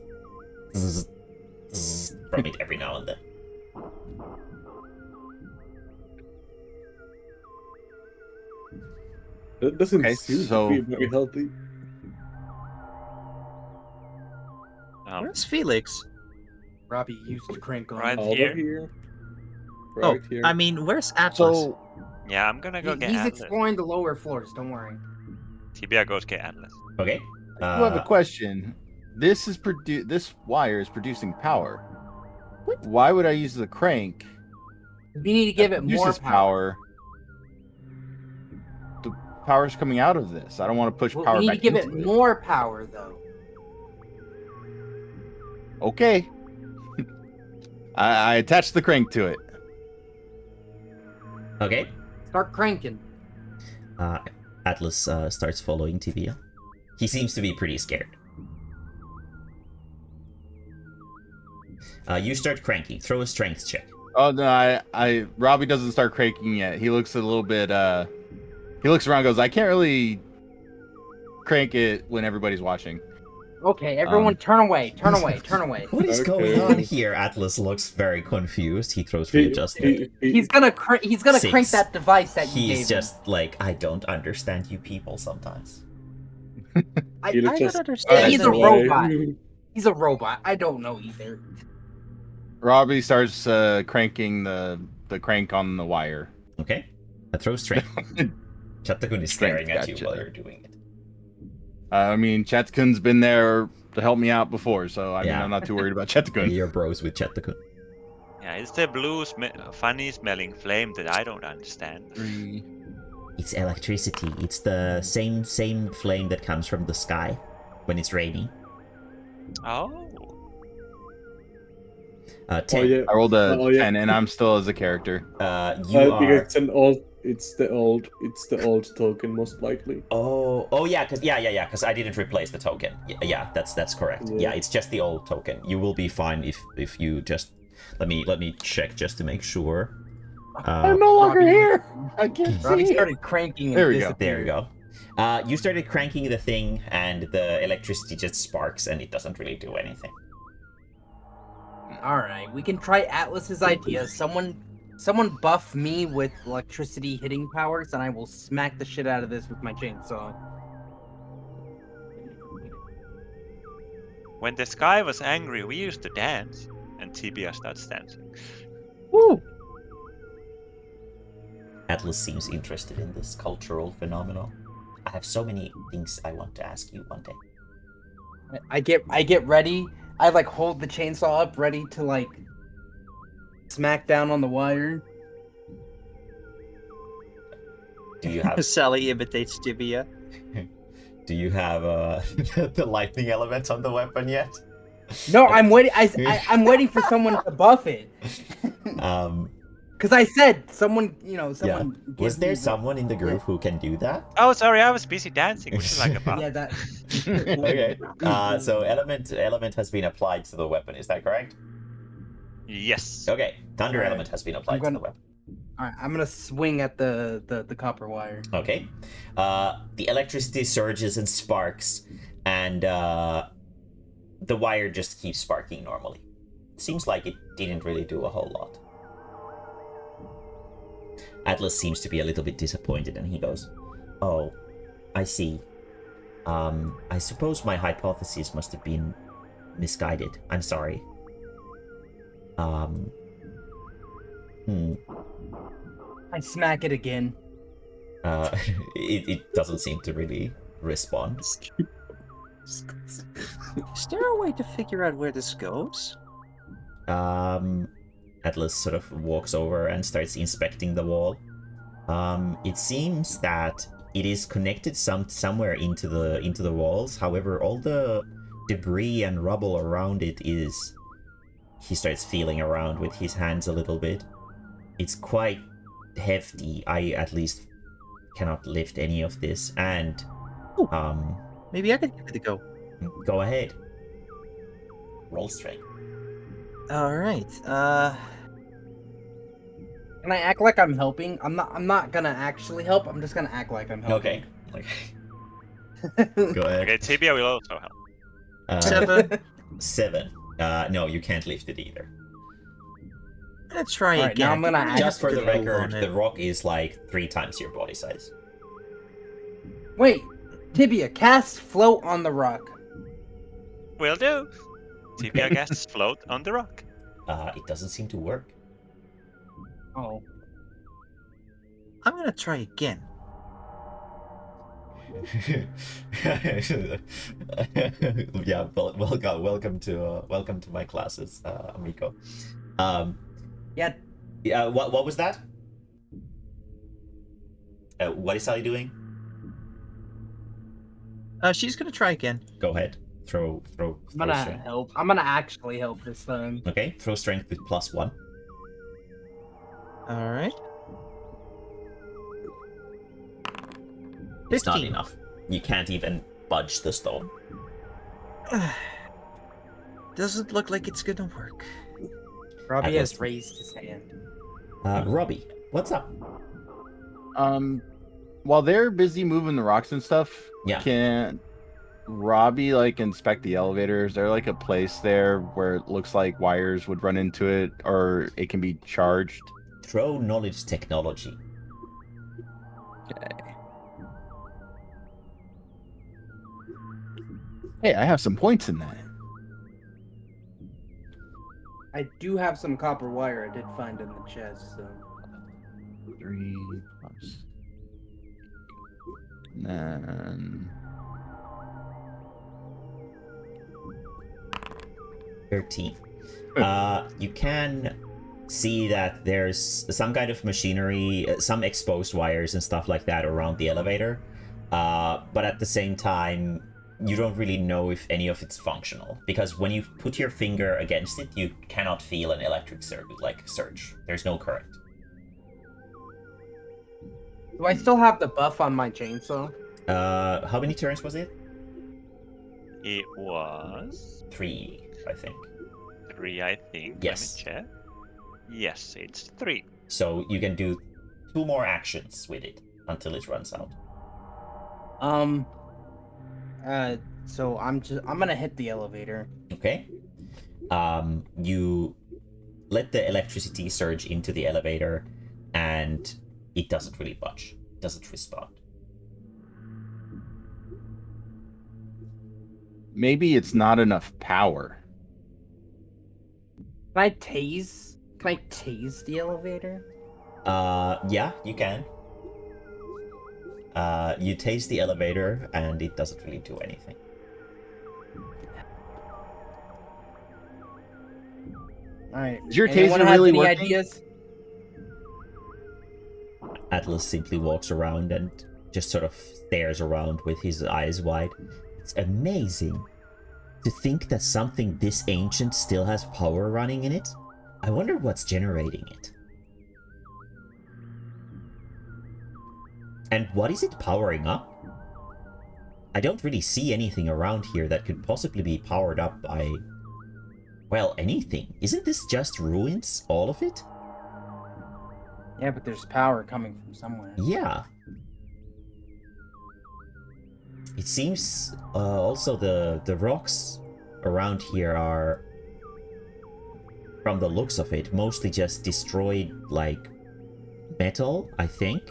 zzz, zzz from it every now and then. That doesn't Okay, seem so- to be very healthy. Where's Felix? Robbie, use the crank on Right. it. Over Here? here. Oh, Right here. I mean, where's Atlas? So Yeah, I'm gonna go get He's Atlas. exploring the lower floors. Don't worry. Tibia goes get Atlas. Okay. I do have a question. This wire is producing power. Why would I use the crank? We need to give it more Produces power. The power's coming out of this. I don't want to push Well, power we need back to give it into more power, though. Okay. I attached the crank to it. Okay. Start cranking. Atlas starts following Tibia. He seems to be pretty scared. You start cranking. Throw a strength check. Oh no, Robbie doesn't start cranking yet. He looks a little bit he looks around and goes, I can't really crank it when everybody's watching. Okay, everyone, turn away, turn away, turn away. What is Okay. going on here? Atlas looks very confused. He throws readjustment. He's gonna crank Six. that device that you gave He's just like, I don't understand you people sometimes. him. I He don't just- understand. He's a the- robot. He's a robot. I don't know either. Robbie starts cranking the crank on the wire. Okay. I throw strength. Chatakun is Strength, staring at you gotcha. while you're doing it. I mean, Chatkun's been there to help me out before, so I mean, Yeah. I'm not too worried about Chatkun. You're bros with Chatakun. Yeah, it's the blue, funny smelling flame that I don't understand. It's electricity. It's the same flame that comes from the sky when it's raining. Oh. 10. Oh yeah. I rolled a Oh, yeah. 10, and I'm still as a character. You I think are. it's the old token most likely. Oh yeah, because I didn't replace the token. Yeah, that's correct. Yeah. Yeah, it's just the old token. You will be fine if you just let me check just to make sure. I'm no longer Robbie- here. I can't Robbie see. started cranking and There we go. There you disappeared. go. You started cranking the thing, and the electricity just sparks, and it doesn't really do anything. All right, we can try Atlas's idea. Someone buff me with electricity hitting powers, and I will smack the shit out of this with my chainsaw. When the sky was angry, we used to dance, and Tibia starts dancing. Woo! Atlas seems interested in this cultural phenomenon. I have so many things I want to ask you one day. I get ready. I like hold the chainsaw up, ready to like smack down on the wire. Do you have Sally imitates Tibia. Do you have the lightning element on the weapon yet? No, I'm waiting. I'm waiting for someone to buff it. Because I said someone, someone. Yeah. Was give there me someone in the group who can do that? Oh, sorry, I was busy dancing. Would you like a buff? Yeah, that. Okay. So element has been applied to the weapon. Is that correct? Yes. Okay. Thunder Alright. element has been applied to the weapon. All right, I'm gonna swing at the copper wire. Okay. The electricity surges and sparks, and the wire just keeps sparking normally. Seems like it didn't really do a whole lot. Atlas seems to be a little bit disappointed, and he goes, "Oh, I see. I suppose my hypothesis must have been misguided. I'm sorry. I smack it again. It doesn't seem to really respond. Is there a way to figure out where this goes? Atlas sort of walks over and starts inspecting the wall. It seems that it is connected somewhere into the walls. However, all the debris and rubble around it is... He starts feeling around with his hands a little bit. It's quite hefty. I at least cannot lift any of this. And Maybe I could give it a go. go ahead. Roll strength. All right. Can I act like I'm helping? I'm not gonna actually help. I'm just gonna act like I'm helping. Okay. Go ahead. Okay, Tibia will also help. 7. 7. No, you can't lift it either. Let's try Alright, again. now I'm gonna Just for the Hold on record, it. the rock is like 3 times your body size. Wait, Tibia, cast float on the rock. Will do. Tibia casts float on the rock. It doesn't seem to work. Oh. I'm gonna try again. Yeah, welcome to my classes, amigo. Yeah. Yeah. What was that? What is Sally doing? She's gonna try again. Go ahead. Throw I'm gonna strength. help. I'm gonna actually help this time. Okay, throw strength with +1. All right. It's not 15. enough. You can't even budge the stone. Doesn't look like it's gonna work. Robbie Atlas. has raised his hand. Robbie, what's up? While they're busy moving the rocks and stuff, Yeah. can Robbie inspect the elevator? Is there a place there where it looks like wires would run into it, or it can be charged? Throw knowledge technology. Hey, I have some points in that. I do have some copper wire I did find in the chest, so. 3 plus. And then 13. You can see that there's some kind of machinery, some exposed wires and stuff like that around the elevator. But at the same time, you don't really know if any of it's functional, because when you put your finger against it, you cannot feel an electric circuit surge. There's no current. Do I still have the buff on my chainsaw? How many turns was it? It was 3, I think. 3, I think. Yes. Let me check. Yes, it's 3. So you can do 2 more actions with it until it runs out. So I'm gonna hit the elevator. Okay. You let the electricity surge into the elevator, and it doesn't really budge. It doesn't respond. maybe it's not enough power. Can I tase? Can I tase the elevator? Yeah, you can. You tase the elevator, and it doesn't really do anything. All right. Is your Anyone taser have really any working? ideas? Atlas simply walks around and just sort of stares around with his eyes wide. It's amazing to think that something this ancient still has power running in it. I wonder what's generating it. And what is it powering up? I don't really see anything around here that could possibly be powered up by, well, anything. Isn't this just ruins, all of it? Yeah, but there's power coming from somewhere. Yeah. It seems also the rocks around here are, from the looks of it, mostly just destroyed, like, metal, I think.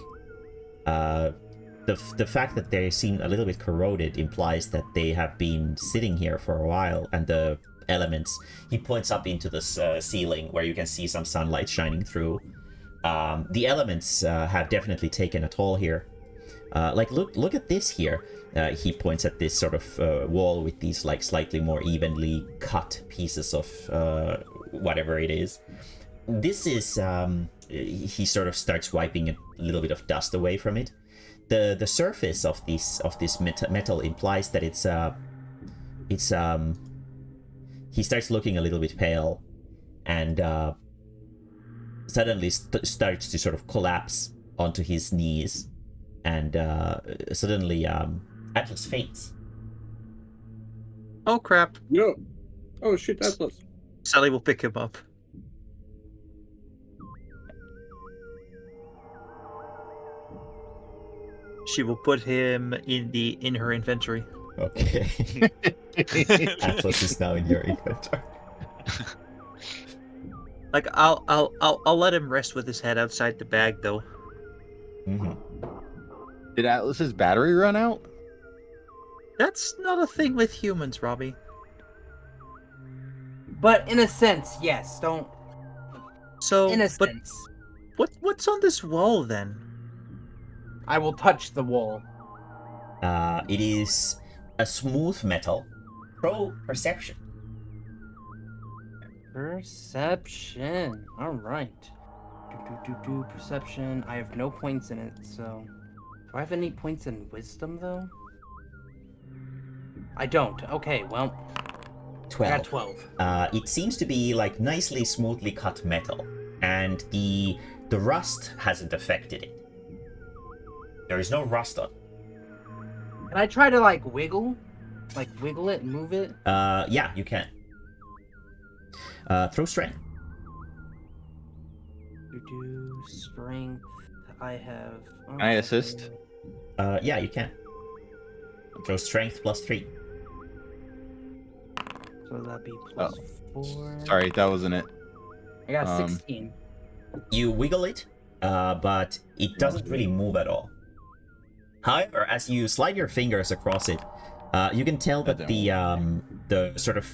The fact that they seem a little bit corroded implies that they have been sitting here for a while, and the elements, he points up into the ceiling where you can see some sunlight shining through. The elements have definitely taken a toll here. Like, look at this here. He points at this sort of wall with these, like, slightly more evenly cut pieces of whatever it is. This is, he sort of starts wiping a little bit of dust away from it. The surface of this metal implies that it's he starts looking a little bit pale, and suddenly starts to sort of collapse onto his knees, and suddenly Atlas faints. Oh crap! No. Oh shit, Atlas. Sally will pick him up. She will put him in her inventory. Okay. Atlas is now in your inventory. Like I'll let him rest with his head outside the bag though. Mm-hmm. Did Atlas's battery run out? That's not a thing with humans, Robbie. But in a sense, yes. Don't. So, In a but sense, what's on this wall then? I will touch the wall. It is a smooth metal. Pro perception. Perception. All right. Perception. I have no points in it, so. Do I have any points in wisdom though? I don't. Okay, well. 12. I got 12. It seems to be like nicely smoothly cut metal, and the rust hasn't affected it. There is no rust on. Can I try to like wiggle? Like wiggle it and move it? Yeah, you can. Throw strength. Strength. I have. Can I assist? Yeah, you can. Throw strength +3. So that'd be plus 4. Sorry, that wasn't it. I got 16. You wiggle it, but it doesn't really move at all. However, as you slide your fingers across it, you can tell that the sort of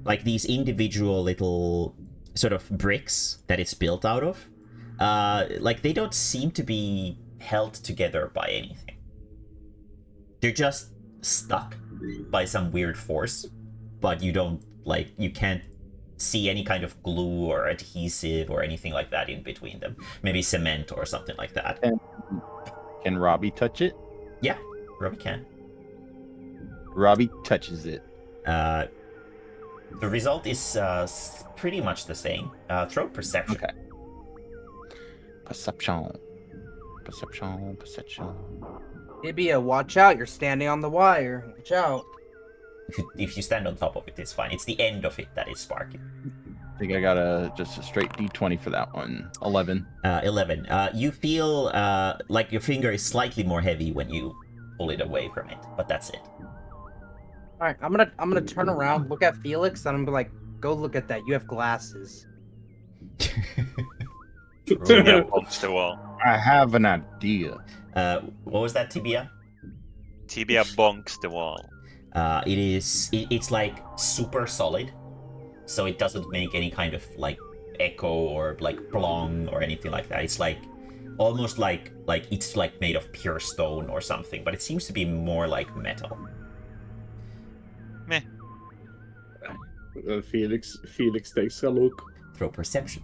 like these individual little sort of bricks that it's built out of, like they don't seem to be held together by anything. They're just stuck by some weird force, but you can't see any kind of glue or adhesive or anything like that in between them. Maybe cement or something like that. Can Robbie touch it? Yeah, Robbie can. Robbie touches it. The result is pretty much the same. Throw perception. Okay. Perception. Ibia, watch out. You're standing on the wire. Watch out. If you stand on top of it, it's fine. It's the end of it that is sparking. I think I got just a straight D20 for that one. 11. 11. You feel like your finger is slightly more heavy when you pull it away from it, but that's it. All right, I'm gonna turn around, look at Felix, and I'm gonna be like, "Go look at that. You have glasses." Tibia bonks the wall. I have an idea. What was that, Tibia? Tibia bonks the wall. It's like super solid, so it doesn't make any kind of like echo or like plong or anything like that. It's like almost like it's like made of pure stone or something, but it seems to be more like metal. Meh. Felix takes a look. Throw perception.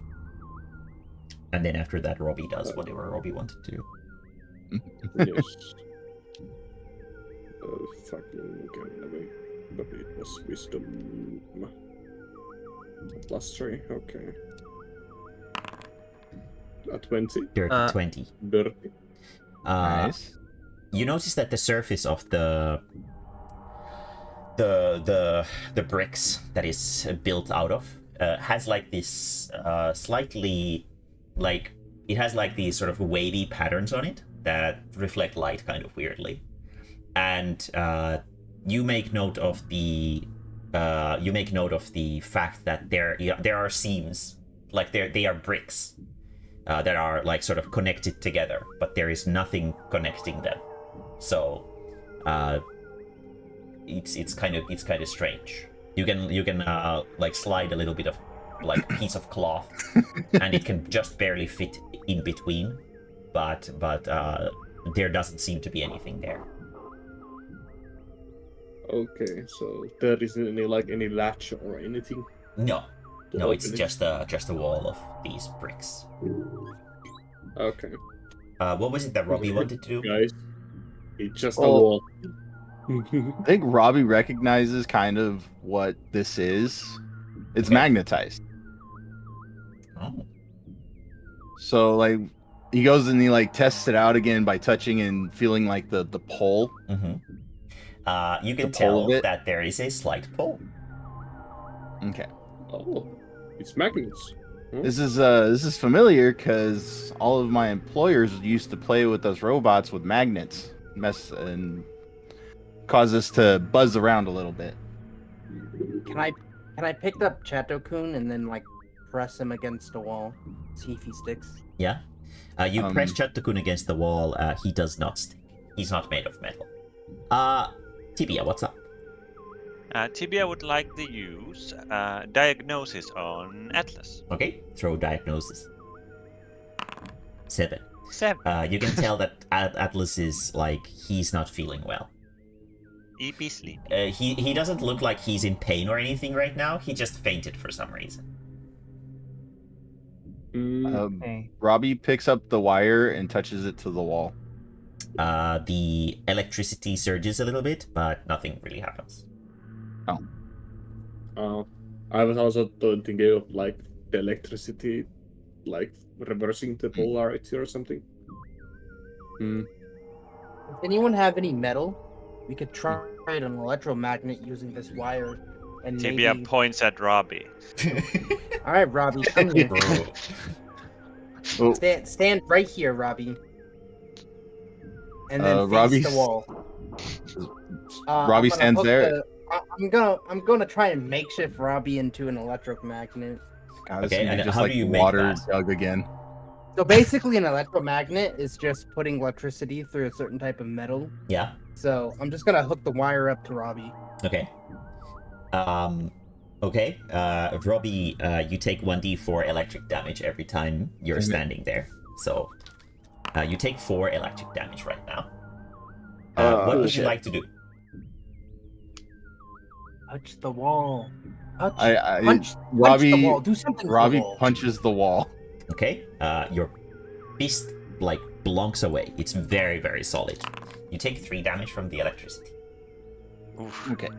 And then after that, Robbie does whatever Robbie wanted to do. Yes. Fucking okay, but it was wisdom. +3, okay. 20. Dirty 20. Dirty. Nice. You notice that the surface of the bricks that is built out of has like this slightly like it has like these sort of wavy patterns on it that reflect light kind of weirdly, and you make note of the fact that there are seams, like they are bricks that are like sort of connected together, but there is nothing connecting them. So it's kind of strange. You can like slide a little bit of like piece of cloth, and it can just barely fit in between, but there doesn't seem to be anything there. Okay, so there isn't any latch or anything. No, to it's open it? just a wall of these bricks. Okay, What was it that Robbie wanted to do? guys, it's just a Well- wall. I think Robbie recognizes kind of what this is. It's Okay. magnetized. Oh, So like he goes and he like tests it out again by touching and feeling like the pole. mm-hmm. You can The pull of tell it? that there is a slight pull. Okay. Oh, it's magnets. This is familiar because all of my employers used to play with those robots with magnets, mess and cause us to buzz around a little bit. Can I pick up Chato-kun and then like press him against a wall, see if he sticks? Yeah. You Um, press Chato-kun against the wall. He does not stick. He's not made of metal. Tibia, what's up? Tibia would like to use diagnosis on Atlas. Okay, throw diagnosis. 7. 7. You can tell that Atlas is like he's not feeling well. EP sleep. He doesn't look like he's in pain or anything right now. He just fainted for some reason. Okay. Robbie picks up the wire and touches it to the wall. The electricity surges a little bit, but nothing really happens. I was also thinking of like the electricity, like reversing the polarity or something. Does anyone have any metal? We could try an electromagnet using this wire, and Tibia maybe. points at Robbie. All right, Robbie, come here. Bro. Oh, Stand right here, Robbie. And then face Robbie's- the wall. Robbie I'm gonna stands hook there. I'm gonna try and makeshift Robbie into an electromagnet. God, this Okay, is gonna be and just how like do you make water that? jug again. So basically, an electromagnet is just putting electricity through a certain type of metal. Yeah. So I'm just gonna hook the wire up to Robbie. Okay. Okay. Robbie, you take 1d4 electric damage every time you're Damn it. standing there. So, you take 4 electric damage right now. What would you shit. like to do? Touch the wall. Touch. I punch Robbie the wall. Do something. to Robbie the wall. punches the wall. Okay. Your fist like blunks away. It's very, very solid. You take 3 damage from the electricity. Oof. Okay.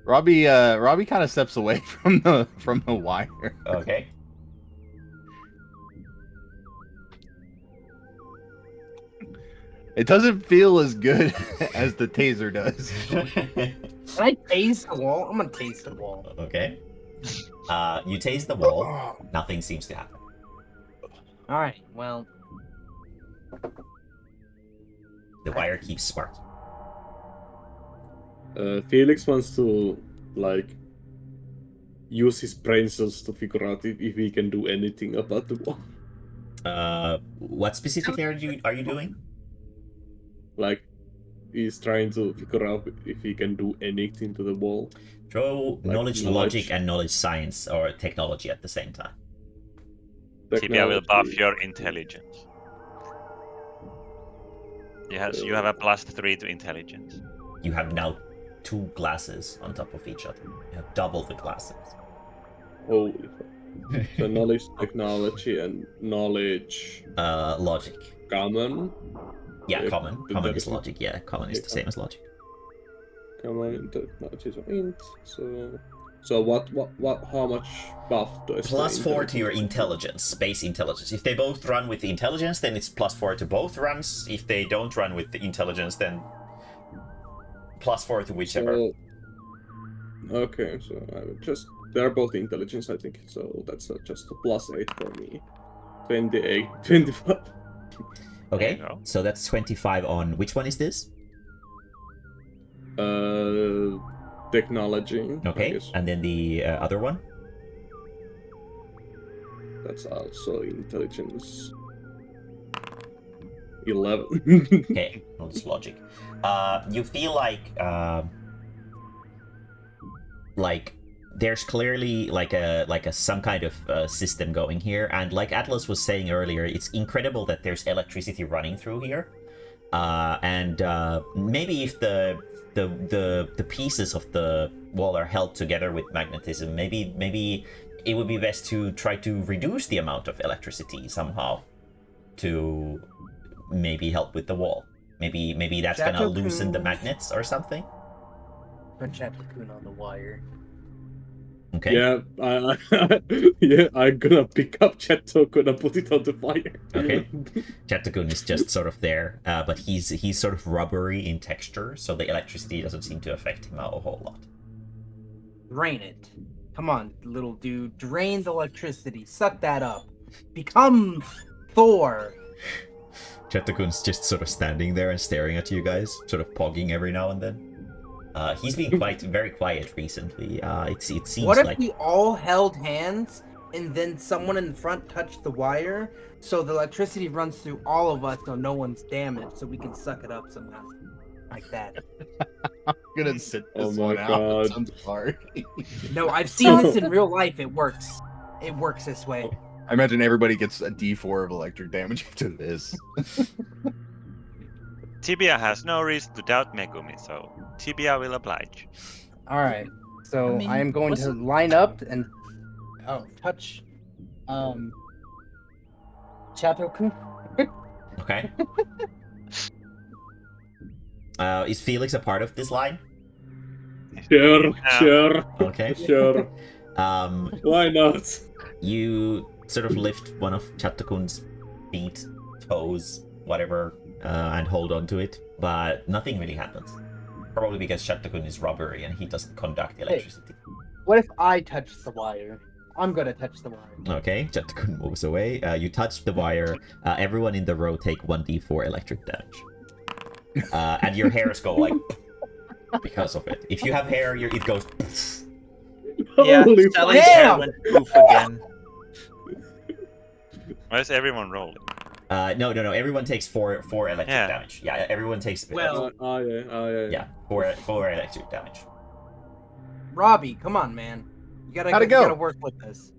Robbie kind of steps away from the wire. Okay. It doesn't feel as good as the taser does. Can I tase the wall? I'm gonna tase the wall. Okay. You tase the wall. Nothing seems to happen. All right. Well, The wire keeps sparking. Felix wants to like use his brain cells to figure out if he can do anything about the wall. What specifically are you doing? Like he's trying to figure out if he can do anything to the wall. Throw Like knowledge, knowledge. logic, and knowledge science or technology at the same time. Tibia will buff Technology. your intelligence. Yes, you have a +3 to intelligence. You have now 2 glasses on top of each other. You have double the glasses. Holy fuck. So knowledge, technology, and knowledge. Logic. common. Yeah, Yeah, common. but Common that is is- logic. Yeah, common is yeah, the same as logic. Common technology is int. So what? How much buff does the Plus 4 to your intelligence intelligence, base intelligence. If they both run with the intelligence, then it's plus 4 to both runs. If they don't run with the intelligence, then plus 4 to whichever. So, okay, so I would just they're both intelligence, I think. So that's just a +8 for me. 28, 25. Okay, There you go. so that's 25 on which one is this? Technology. I Okay, guess and then the other one? that's also intelligence. 11. Okay, well, it's logic. You feel like there's clearly like a some kind of system going here, and like Atlas was saying earlier, it's incredible that there's electricity running through here. And maybe if the pieces of the wall are held together with magnetism, maybe it would be best to try to reduce the amount of electricity somehow to maybe help with the wall. Maybe that's gonna Chateau loosen the Coons. magnets or something. Put Chaplin on the wire. Okay. Yeah, yeah, I'm gonna pick up Chat Token and put it on the fire. Okay. Chatakun is just sort of there, but he's sort of rubbery in texture, so the electricity doesn't seem to affect him a whole lot. Drain it. Come on, little dude. Drain the electricity. Suck that up. Become Thor. Chatakun's just sort of standing there and staring at you guys, sort of pogging every now and then. He's been very quiet recently. It seems What if like we all held hands and then someone in front touched the wire so the electricity runs through all of us so no one's damaged so we can suck it up somehow? Like that. I'm gonna sit Oh this my one out. God. It sounds hard. No, I've seen this in real life. It works. It works this way. I imagine everybody gets a D4 of electric damage after this. Tibia has no reason to doubt Megumi, so Tibia will oblige. All right. So I mean, I am going to wasn't- line up and touch Chato-kun. okay. Is Felix a part of this line? Sure, sure, Okay. sure. Why not? You sort of lift one of Chatakun's feet, toes, whatever, and hold on to it, but nothing really happens. Probably because Chatakun is rubbery and he doesn't conduct electricity. What if I touch the wire? I'm gonna touch the wire. Okay, Chatakun moves away. You touch the wire. Everyone in the row take 1d4 electric damage. And your hairs go like because of it. If you have hair, it goes. Yeah, Holy Sally's fuck. hair Damn! went poof again. Why is everyone rolling? No. Everyone takes four electric Yeah. damage. Yeah, everyone takes. Well- Yeah. Yeah, four electric damage. Robbie, come on, man. You How'd it you go? gotta work with this.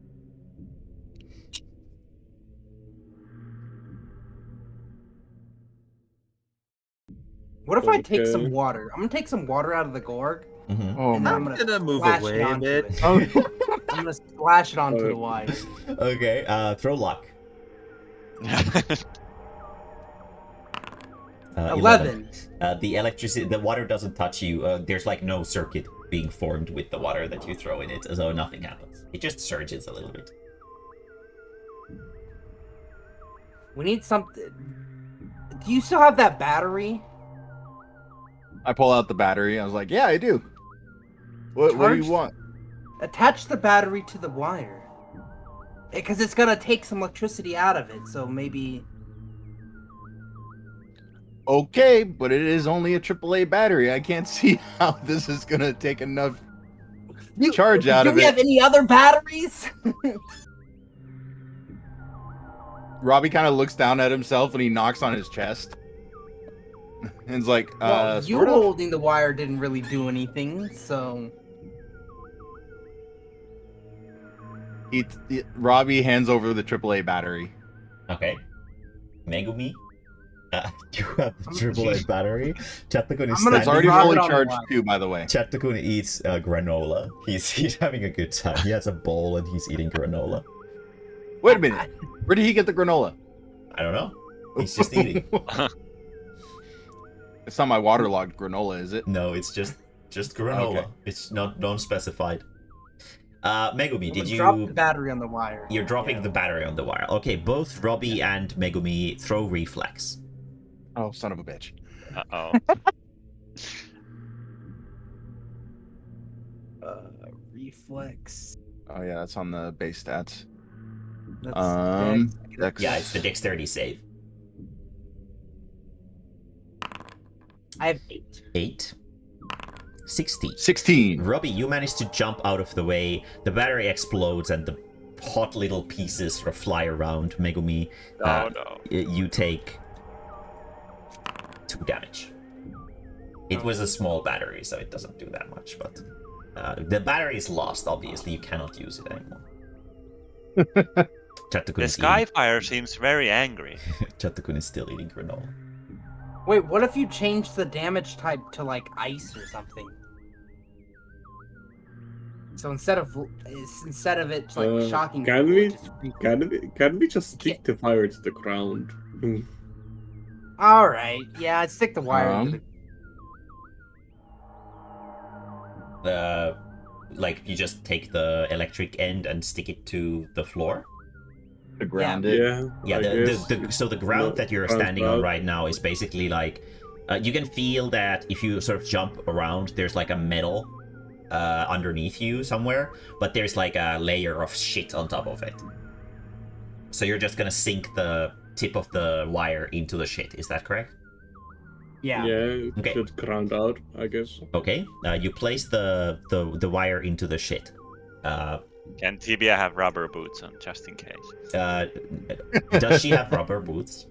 What if I take some Okay. water? I'm gonna take some water out of the gorg, Mm-hmm. Oh and then I'm my. gonna move splash away it a onto bit. it. Oh, I'm gonna splash it onto Oh. the wire. Okay. Throw luck. 11. The electricity, the water doesn't touch you. There's like no circuit being formed with the water that you throw in it, so nothing happens. It just surges a little bit. We need something. Do you still have that battery? I pull out the battery. I was like, yeah, I do. What do you Charged? want? Attach the battery to the wire. Because it's gonna take some electricity out of it, so maybe. Okay, but it is only a AAA battery. I can't see how this is gonna take enough charge out Do of we it. have any other batteries? Robbie kind of looks down at himself and he knocks on his chest. And he's like, Well, you sort of. holding the wire didn't really do anything, so. Robbie hands over the AAA battery. Okay. Megumi, you have the AAA battery. Chatakun is I'm gonna It's standing. already drop it fully on the charged wire. too, by the way. Chatakun eats granola. He's having a good time. He has a bowl and he's eating granola. Wait a minute. Where did he get the granola? I don't know. He's just eating. It's not my waterlogged granola, is it? No, it's just granola. Okay. It's not non-specified. Megumi, did Drop the you? battery on the wire. You're dropping Yeah. the battery on the wire. Okay, both Robbie and Megumi throw reflex. Oh, son of a bitch. Uh-oh. Reflex. Oh yeah, that's on the base stats. That's Dex. Yeah, it's the dexterity save. I have 8. 8. 16. 16. Robbie, you manage to jump out of the way. The battery explodes and the hot little pieces sort of fly around. Megumi, Oh no. you take 2 damage. It was a small battery, so it doesn't do that much, but the battery is lost, obviously. You cannot use it anymore. Chatakun The is Skyfire seems very angry. Chatakun is still eating granola. Wait, what if you change the damage type to like ice or something? So instead of it like shocking, can people, we- it just Can we just stick the fire to the ground? All right, yeah, I'd stick the wire into the. Like you just take the electric end and stick it to the floor. To ground it. Yeah. So the ground that you're ground standing on cloud. right now is basically like you can feel that if you sort of jump around, there's like a metal underneath you somewhere, but there's like a layer of shit on top of it. So you're just gonna sink the tip of the wire into the shit. Is that correct? Yeah. Yeah, it Okay. should ground out, I guess. Okay. You place the wire into the shit. Can Tibia have rubber boots on, just in case? Does she have rubber boots?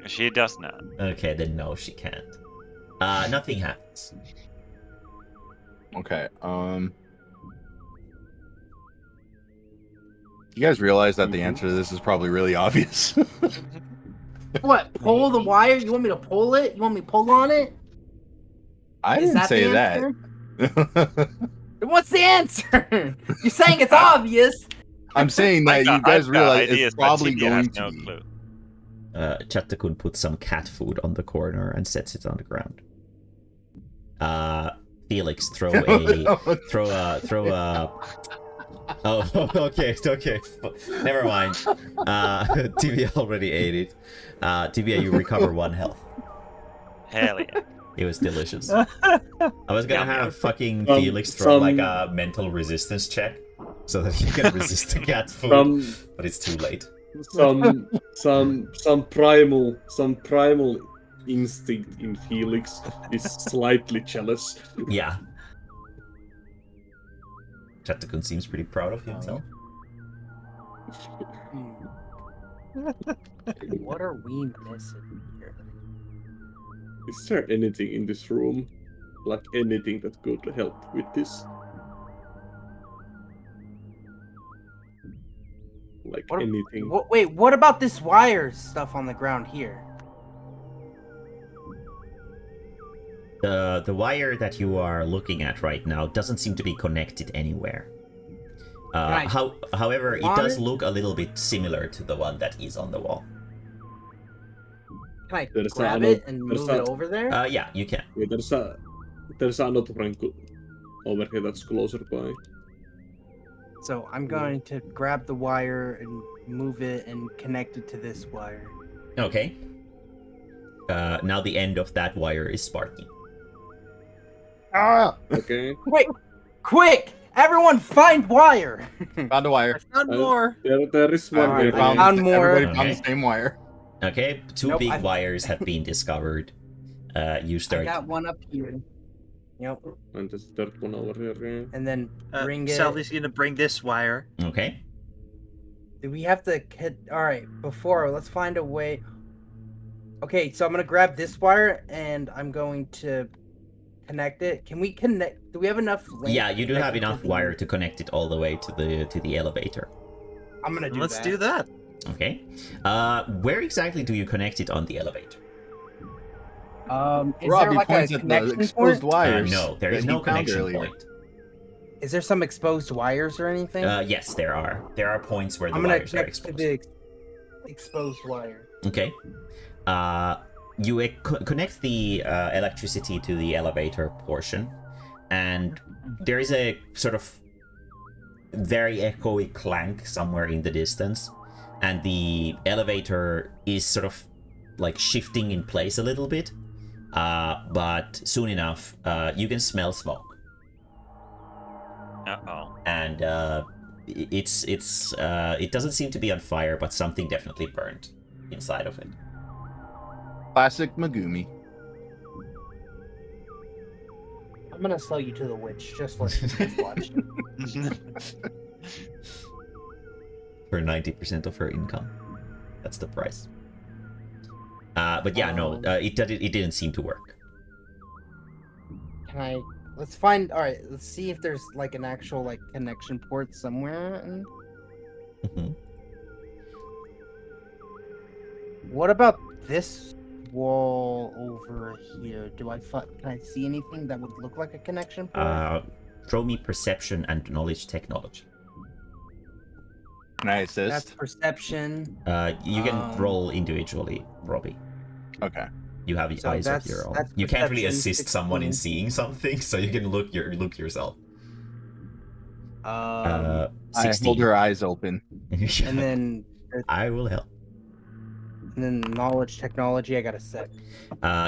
She does not. Okay, then no, she can't. Nothing happens. Okay. You guys realize that the answer to this is probably really obvious. What? Pull the wire? You want me to pull it? You want me to pull on it? I Is didn't say the that. answer? What's the answer? You're saying it's obvious. I'm saying that you guys realize it's probably going to no be. clue. Chatakun puts some cat food on the corner and sets it on the ground. Felix, throw a. Oh, okay. Never mind. Tibia already ate it. Tibia, you recover 1 health. Hell yeah. It was delicious. I was gonna have fucking Some- Felix throw some- like a mental resistance check so that he can resist the cat food, but it's too late. Some primal instinct in Felix is slightly jealous. Yeah. Chatakun seems pretty proud of himself. What are we missing here? Is there anything in this room, like anything that could help with this? Like What- anything? Wait, what about this wire stuff on the ground here? The wire that you are looking at right now doesn't seem to be connected anywhere. I However, it want does it? look a little bit similar to the one that is on the wall. Can I There's grab not- it and there's move not- it over there? Yeah, you can. Yeah, there's another rank over here that's closer by. So I'm going to grab the wire and move it and connect it to this wire. Okay. Now the end of that wire is sparking. Ah! Okay. Wait, quick! Everyone find wire! Found a wire. Found Uh, more. There is one Alright, here. I found more. Everybody found Okay. the same wire. Okay, 2 Nope, big I- wires have been discovered. You I start. got one up here. Yep. And there's the third one over here. Yeah. And then bring it. Sally's gonna bring this wire. Okay. Do we have to all right, before let's find a way. Okay, so I'm gonna grab this wire and I'm going to connect it. Can we connect? Do we have enough? length Yeah, to you do connect have it to enough the- wire to connect it all the way to the elevator. I'm gonna do Let's that. do that. Okay. Where exactly do you connect it on the elevator? Is Robbie there like a points at the connection exposed point? wires. No, there is that he no found connection earlier. point. Is there some exposed wires or anything? Yes, there are. There are points where the I'm gonna wires are connect to exposed. the exposed wire. Okay. You connect the electricity to the elevator portion, and there is a sort of very echoey clank somewhere in the distance, and the elevator is sort of like shifting in place a little bit, but soon enough you can smell smoke. Uh-oh. And it doesn't seem to be on fire, but something definitely burned inside of it. Classic Megumi. I'm gonna sell you to the witch. Just watch. For 90% of her income. That's the price. But yeah, no, it didn't seem to work. Can I? Let's find. All right. Let's see if there's like an actual like connection port somewhere. And Mhm. what about this wall over here? Can I see anything that would look like a connection port? Throw me perception and knowledge technology. Can I That's assist? perception. You can roll individually, Robbie. Okay. You have So eyes of your own. that's You can't really perception, assist someone in 16. seeing something, so you can look yourself. I 16. hold her eyes open. And then I will help. knowledge technology. I got a 6.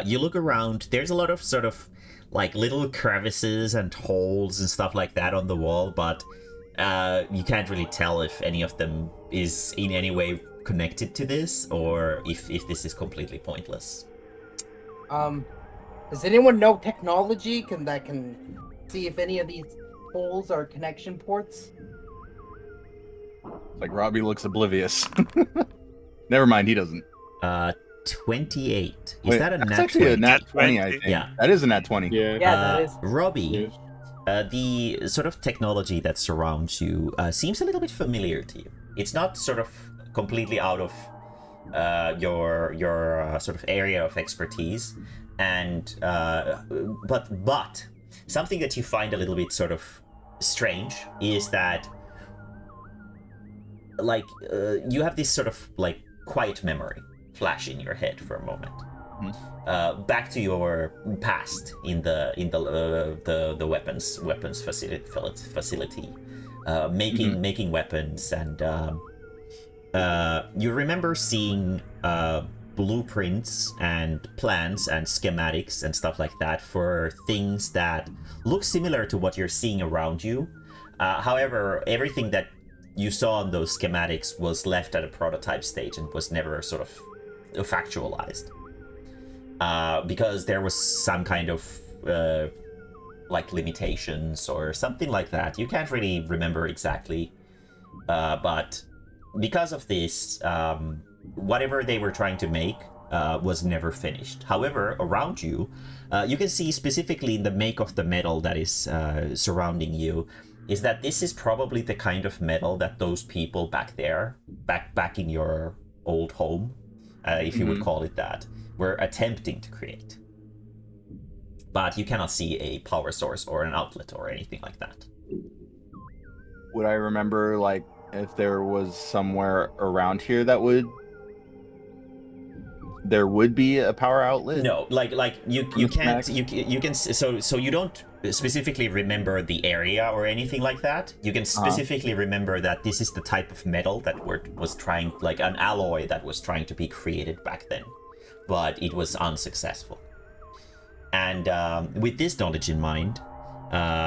You look around. There's a lot of sort of like little crevices and holes and stuff like that on the wall, but you can't really tell if any of them is in any way connected to this, or if this is completely pointless. Does anyone know technology that can see if any of these holes are connection ports? Like Robbie looks oblivious. Never mind, he doesn't. 28. Is Wait, that a that's nat actually 20? a nat 20, I 20? think. Yeah. That is a nat 20. Yeah. Yeah, that is. Robbie, Yes. the sort of technology that surrounds you seems a little bit familiar to you. It's not sort of completely out of your sort of area of expertise, and but something that you find a little bit sort of strange is that like you have this sort of like quiet memory flash in your head for a moment. Back to your past in the weapons facility, making weapons, and you remember seeing blueprints and plans and schematics and stuff like that for things that look similar to what you're seeing around you. However, everything that you saw on those schematics was left at a prototype stage and was never sort of factualized. Because there was some kind of like limitations or something like that. You can't really remember exactly, but because of this, whatever they were trying to make was never finished. However, around you, you can see specifically in the make of the metal that is surrounding you, is that this is probably the kind of metal that those people back there, back in your old home, if you would call it that, were attempting to create. But you cannot see a power source or an outlet or anything like that. Would I remember, like, if there was somewhere around here that there would be a power outlet? No, like you can't you can so you don't specifically remember the area or anything like that. You can specifically remember that this is the type of metal that was trying, like an alloy that was trying to be created back then, but it was unsuccessful. And with this knowledge in mind,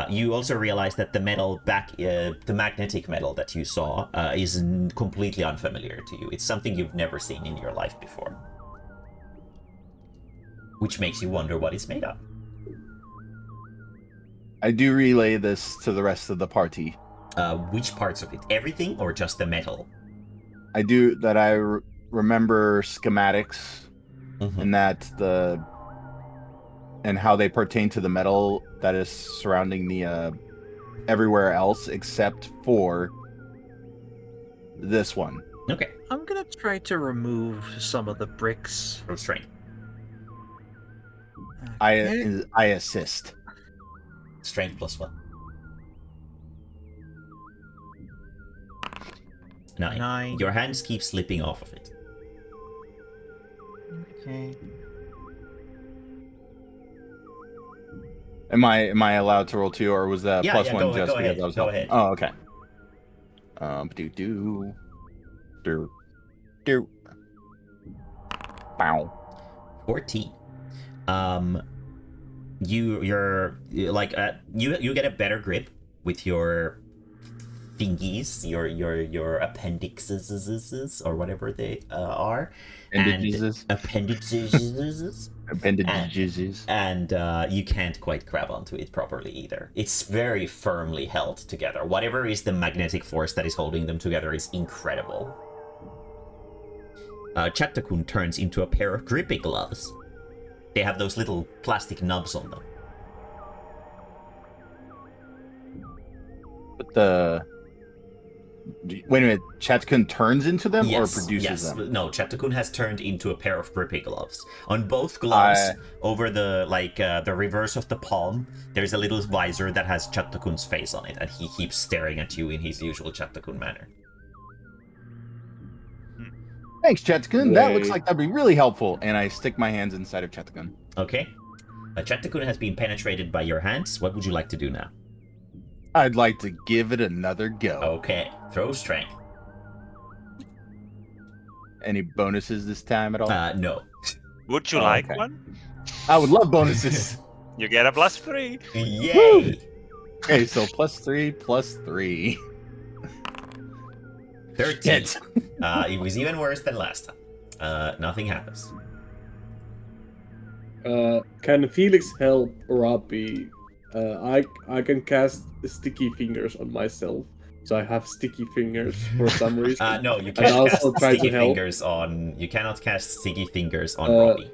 you also realize that the metal the magnetic metal that you saw is completely unfamiliar to you. It's something you've never seen in your life before, which makes you wonder what it's made of. I do relay this to the rest of the party. Which parts of it? Everything or just the metal? I do that. I remember schematics, Mhm. and that and how they pertain to the metal that is surrounding the everywhere else except for this one. Okay. I'm gonna try to remove some of the bricks. Roll strength. Okay. I assist. Strength +1. 9. 9. Your hands keep slipping off of it. Okay. Am I allowed to roll 2, or was that Yeah, plus yeah, 1 go just because ahead, I was go helping? ahead. Oh, okay. Do. Bow. 14. You get a better grip with your thingies, your appendixes or whatever they are, Appendages. appendages, Appendages. and you can't quite grab onto it properly either. It's very firmly held together. Whatever is the magnetic force that is holding them together is incredible. Chattakun turns into a pair of grippy gloves. They have those little plastic nubs on them. But wait a minute, Chatkun turns into them or produces yes. them? No, Chattakun has turned into a pair of grippy gloves. On both gloves, over the the reverse of the palm, there's a little visor that has Chattakun's face on it, and he keeps staring at you in his usual Chattakun manner. Thanks, Chatkun. That looks Wait. like that'd be really helpful. And I stick my hands inside of Chatkun. Okay. Chattakun has been penetrated by your hands. What would you like to do now? I'd like to give it another go. Okay. Throw strength. Any bonuses this time at all? No. Would you Oh, like okay. one? I would love bonuses. You get a +3. Yay! Okay, so +3, +3. 13. It was even worse than last time. Nothing happens. Can Felix help Robbie? I can cast sticky fingers on myself, so I have sticky fingers for some reason. No, you And can't also cast try to sticky help. fingers on. You cannot cast sticky fingers on Robbie.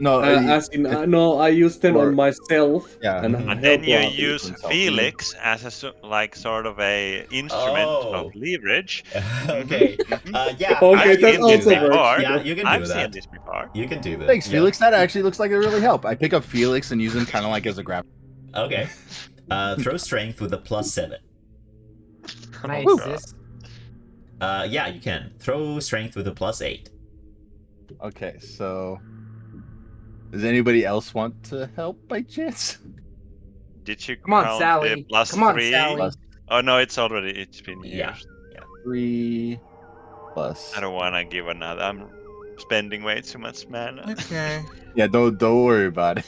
No, As in, no, I used them or- on myself. yeah. And Mhm. And help then you Robbie. use himself. Felix as a sort of a instrument Oh. of leverage. Okay. Yeah. Okay, I've that seen also this works. before. Yeah, you can do I've that. seen this before. You can do that. Thanks, yeah. Felix. That actually looks like it really help. I pick up Felix and use him kind of like as a grab. Okay. Throw strength with a +7. Can I Woo. assist? Yeah, you can. Throw strength with a +8. Okay, so does anybody else want to help by chance? Did you Come on, count Sally. the Come on, +3? Sally. Oh no, it's been used. Yeah. 3 plus. I don't want to give another. I'm spending way too much mana. Okay. Yeah, don't worry about it.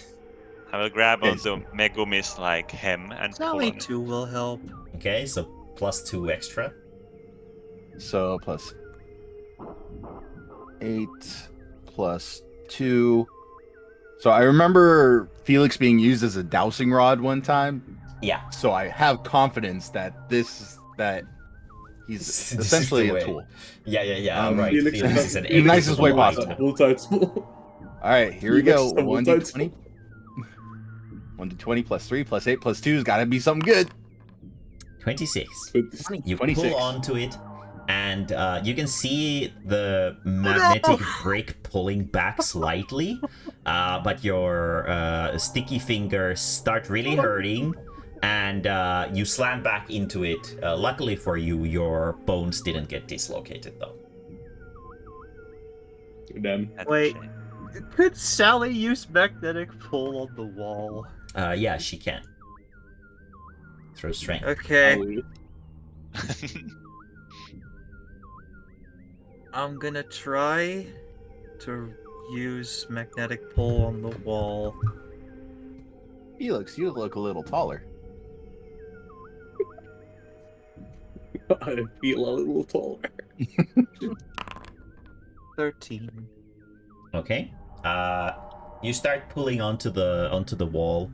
I will grab Okay, onto Megumi's hem and pull Sally on it. 2 will help. Okay, so +2 extra. So plus 8 plus 2. So I remember Felix being used as a dowsing rod one time. Yeah. So I have confidence that he's This is essentially the way. a tool. Yeah. Um, right. Felix Felix is an the nicest way light. possible. Multi-tool. All right, here we go. Felix is a 1d20. 1d20 plus 3 plus 8 plus 2 has got to be something good. 26. multi-tool. You 26. pull onto it, and you can see the magnetic brick pulling back slightly, but your sticky fingers start really hurting, and you slam back into it. Luckily for you, your bones didn't get dislocated, though. Damn. That's a Wait. shame. Could Sally use magnetic pull on the wall? Yeah, she can. Throw strength. Okay. I'm gonna try to use magnetic pull on the wall. Felix, you look a little taller. I feel a little taller. 13. Okay. You start pulling onto the wall,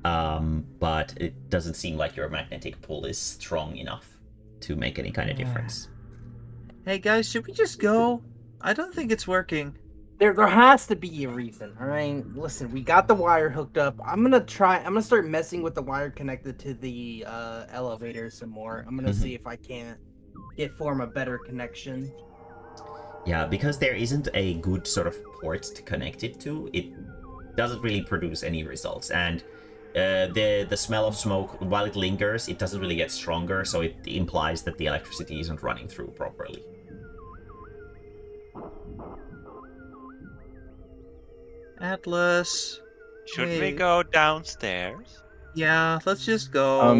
but it doesn't seem like your magnetic pull is strong enough to make any kind of difference. Hey guys, should we just go? I don't think it's working. There has to be a reason. All right. Listen, we got the wire hooked up. I'm gonna start messing with the wire connected to the elevator some more. I'm gonna see if I can't form a better connection. Yeah, because there isn't a good sort of port to connect it to, it doesn't really produce any results. And the smell of smoke, while it lingers, it doesn't really get stronger, so it implies that the electricity isn't running through properly. Atlas. Should we Hey. go downstairs? Yeah, let's just go. Oh,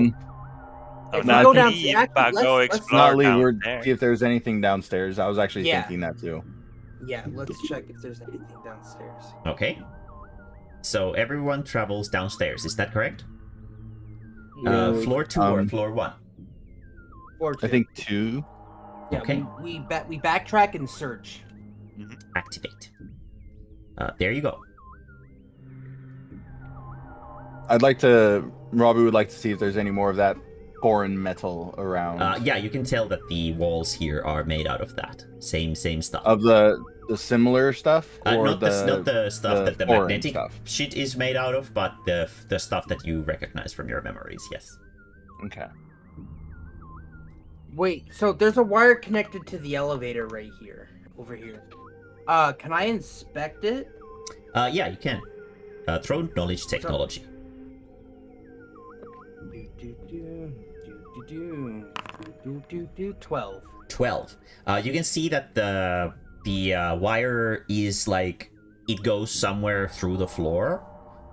If we no, I not go think- down, leave, actually, but go let's explore Not leave. We're downstairs. see if there's anything downstairs. I was actually Yeah. thinking that too. yeah, let's check if there's anything downstairs. Okay. So everyone travels downstairs. Is that correct? Yeah, Floor 2 or um, floor 1? Or I think 2. yeah, okay. we backtrack and search. Activate. There you go. I'd like to. Robbie would like to see if there's any more of that foreign metal around. Yeah, you can tell that the walls here are made out of that. Same stuff. Of the similar stuff, or not the stuff that the foreign magnetic stuff? shit is made out of, but the stuff that you recognize from your memories. Yes. Okay. Wait, so there's a wire connected to the elevator right here, over here. Can I inspect it? Yeah, you can. Throw knowledge technology. 12. 12. You can see that the wire is like it goes somewhere through the floor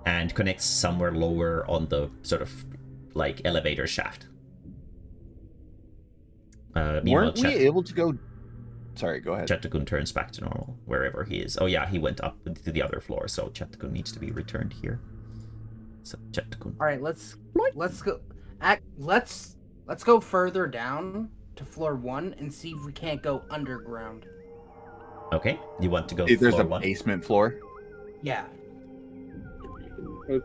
and connects somewhere lower on the sort of like elevator shaft. Weren't we able to go? Sorry, go ahead. Chatakun turns back to normal wherever he is. Oh yeah, he went up to the other floor, so Chatakun needs to be returned here. So Chatakun. All right, let's go. Let's go further down to floor 1 and see if we can't go underground. Okay, you want to go If there's floor a 1? basement floor. Yeah.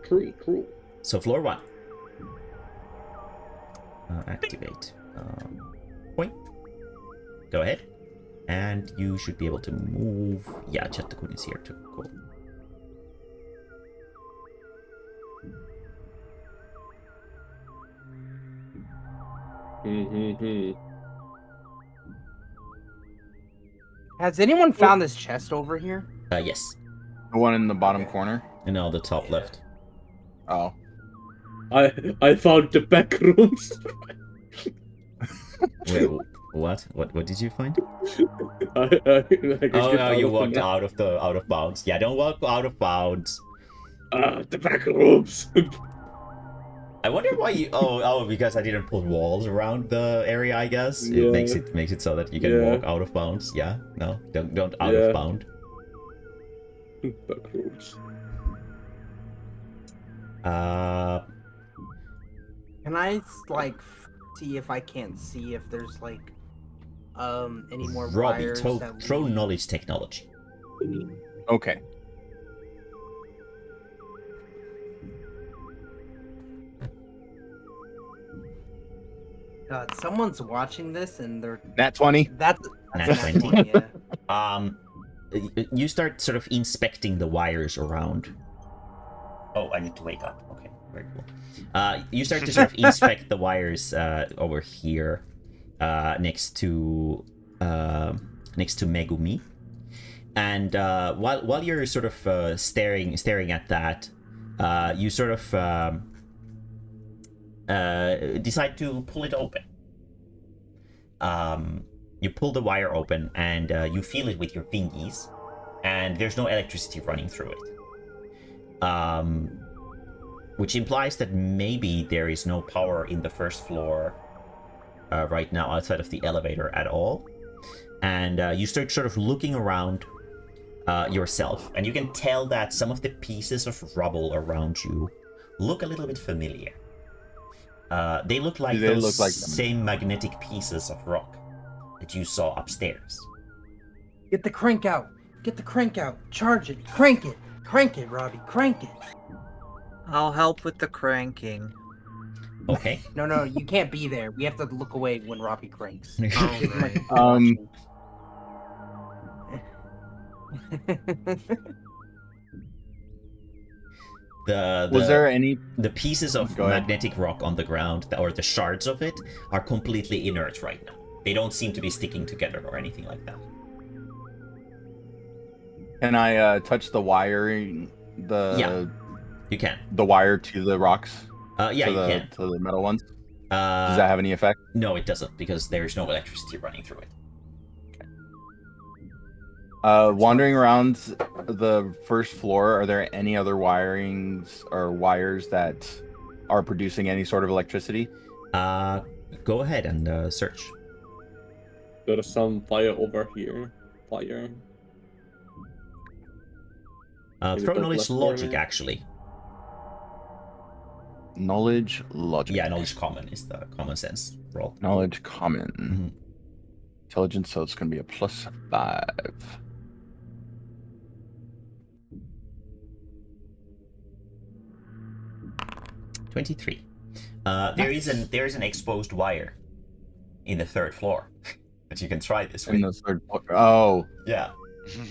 Cool. So floor 1. Activate. Point. Go ahead. And you should be able to move. Yeah, Chatakun is here too. Cool. Has anyone found this chest over here? Yes. The one in the bottom corner. And now the top left. Oh. I found the back rooms. Wait, what? What did you find? I can Oh get no, out you of walked them. out of bounds. Yeah, don't walk out of bounds. The back rooms. I wonder why you. Oh, because I didn't put walls around the area. I guess Yeah. it makes it so that you can Yeah. walk out of bounds. Yeah, no, don't out Yeah. of bound. Back rooms. Can I see if I can't see if there's any more Robbie, wires throw that throw lead- knowledge technology. Okay. God, someone's watching this and they're Nat 20. that's Nat a 20. one, yeah. You start sort of inspecting the wires around. Oh, I need to wake up. Okay, very cool. You start to sort of inspect the wires over here, next to Megumi, and while you're sort of staring at that, you sort of decide to pull it open. You pull the wire open and you feel it with your fingies, and there's no electricity running through it. Which implies that maybe there is no power in the first floor right now outside of the elevator at all. And you start sort of looking around yourself, and you can tell that some of the pieces of rubble around you look a little bit familiar. They look like Do they those look like them? same magnetic pieces of rock that you saw upstairs. Get the crank out. Get the crank out. Charge it. Crank it. Crank it, Robbie. Crank it. I'll help with the cranking. Okay. No, you can't be there. We have to look away when Robbie cranks. Give him a- Was there any? The pieces of Go ahead. magnetic rock on the ground, or the shards of it, are completely inert right now. They don't seem to be sticking together or anything like that. Can I touch the wiring? Yeah. You can. The wire to the rocks. Yeah, to you the, can. To the metal ones. Uh, Does that have any effect? No, it doesn't, because there's no electricity running through it. Wandering around the first floor, are there any other wirings or wires that are producing any sort of electricity? Go ahead and search. There is some fire over here. Fire. Can you Throw talk knowledge less for logic, me? actually. Knowledge, logic. Yeah, knowledge common is the common sense roll. Knowledge common. Mhm. Intelligence, so it's going to be a +5. 23. There is an exposed wire in the third floor that you can try this with. In the third floor. Oh, Yeah.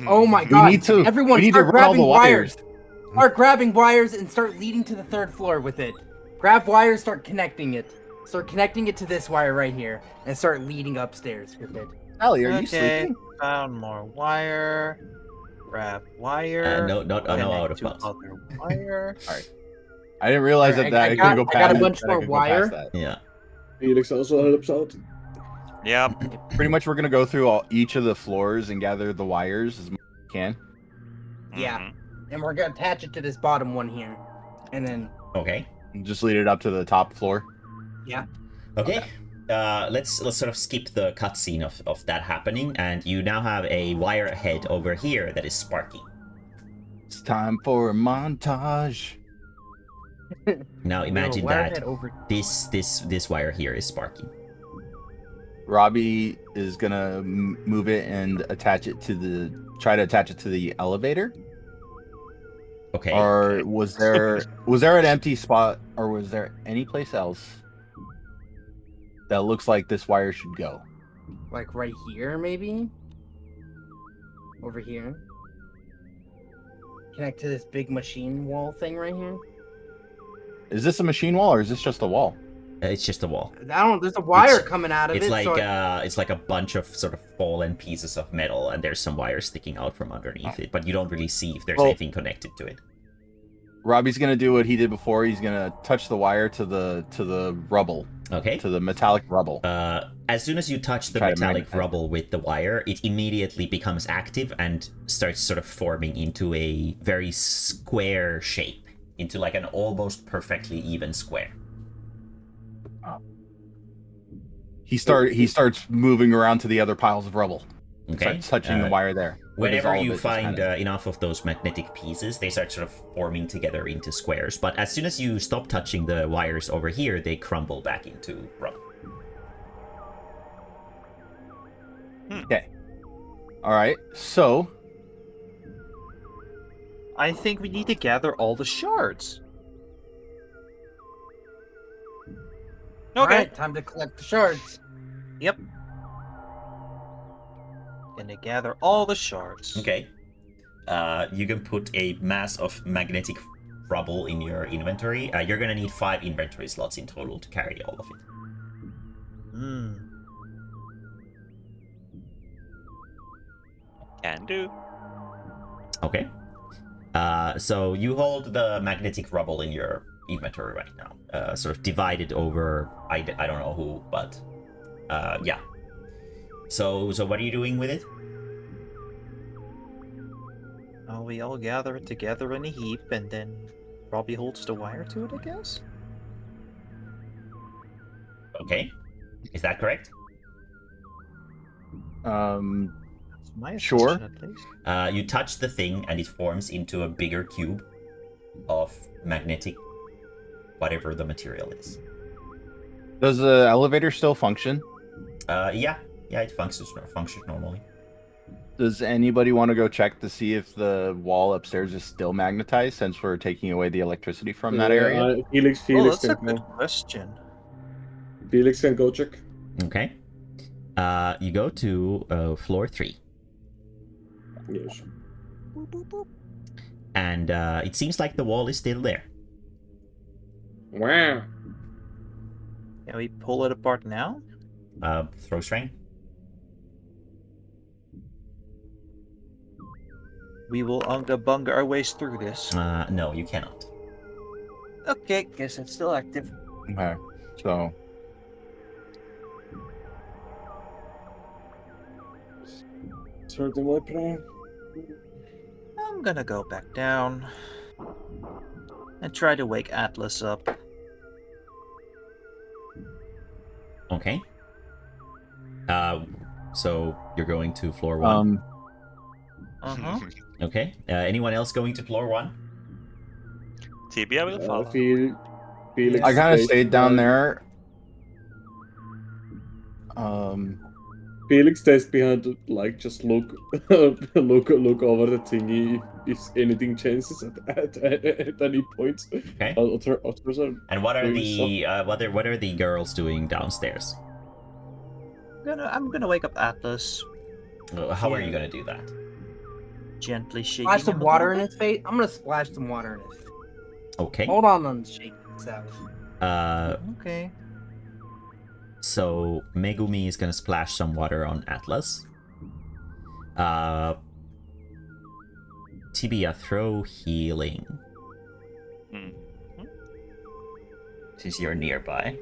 Oh my we god! need to. Everyone, we need to start run all the grabbing wires. wires. Start grabbing wires and start leading to the third floor with it. Grab wires, start connecting it. Start connecting it to this wire right here, and start leading upstairs with it. Sally, are you Okay, sleeping? found more wire. Grab wire. No, not no connect out of to bounds. other wire. I didn't realize Alright, that I I got- couldn't go I past. got a bunch that I more could go past wire. that. Yeah. Felix also helps out. Yep. Pretty much, we're gonna go through each of the floors and gather the wires as much as we can. Yeah. Mhm. And we're gonna attach it to this bottom one here, and then Okay. And just lead it up to the top floor. Okay. Let's sort of skip the cutscene of that happening, and you now have a wire head over here that is sparking. It's time for a montage. Now imagine wire that head over. this wire here is sparking. Robbie is gonna move it and try to attach it to the elevator. Okay. Or was there an empty spot, or was there any place else that looks like this wire should go? Like right here, maybe? Over here. Connect to this big machine wall thing right here. Is this a machine wall, or is this just a wall? It's just a wall. I don't. There's a wire It's- coming out of It's it. like so I- it's like a bunch of sort of fallen pieces of metal, and there's some wires sticking out from underneath it, but you don't really see if there's Well- anything connected to it. Robbie's gonna do what he did before. He's gonna touch the wire to the rubble, Okay. to the metallic rubble. As soon as you touch the Try to metallic magnetize it. rubble with the wire, it immediately becomes active and starts sort of forming into a very square shape, into like an almost perfectly even square. He starts moving around to the other piles of rubble. Okay. Starts touching the wire there. But is Whenever all of you it just find kinda- enough of those magnetic pieces, they start sort of forming together into squares. But as soon as you stop touching the wires over here, they crumble back into rubble. All right, so I think we need to gather all the shards. Okay. Alright, time to collect the shards. Gonna gather all the shards. Okay. You can put a mass of magnetic rubble in your inventory. You're gonna need 5 inventory slots in total to carry all of it. Hmm. Can do. Okay. So you hold the magnetic rubble in your inventory right now, sort of divided over I don't know who, but yeah. So what are you doing with it? Oh, we all gather it together in a heap, and then Robbie holds the wire to it, I guess? Okay. Is that correct? That's my Sure. assumption, at least. You touch the thing and it forms into a bigger cube of magnetic whatever the material is. does the elevator still function? Yeah, it functions normally. Does anybody want to go check to see if the wall upstairs is still magnetized, since we're taking away the electricity from that area? Felix Oh, that's can a good go. question. Felix can go check. Okay. You go to floor 3. Yes. And it seems like the wall is still there. Wow. Can we pull it apart now? Throw strength. We will unga bunga our ways through this. No, you cannot. Okay, guess it's still active. Okay, so Starting my plan. I'm gonna go back down and try to wake Atlas up. Okay. So you're going to floor 1. Uh-huh. Okay. Anyone else going to floor 1? Tibia will follow. Felix I kind of stays stayed down behind. there. Felix stays behind to like just look look over the thingy if anything changes at any point. Okay. Others are And what are doing stuff. the what are the girls doing downstairs? I'm gonna wake up Atlas, How are you gonna do that? gently shaking Splash some him a water in little his face. I'm gonna splash some water in his face. Okay. Hold on shaking himself. bit. Okay. So Megumi is gonna splash some water on Atlas. Tibia, throw healing. Mm. Since you're nearby.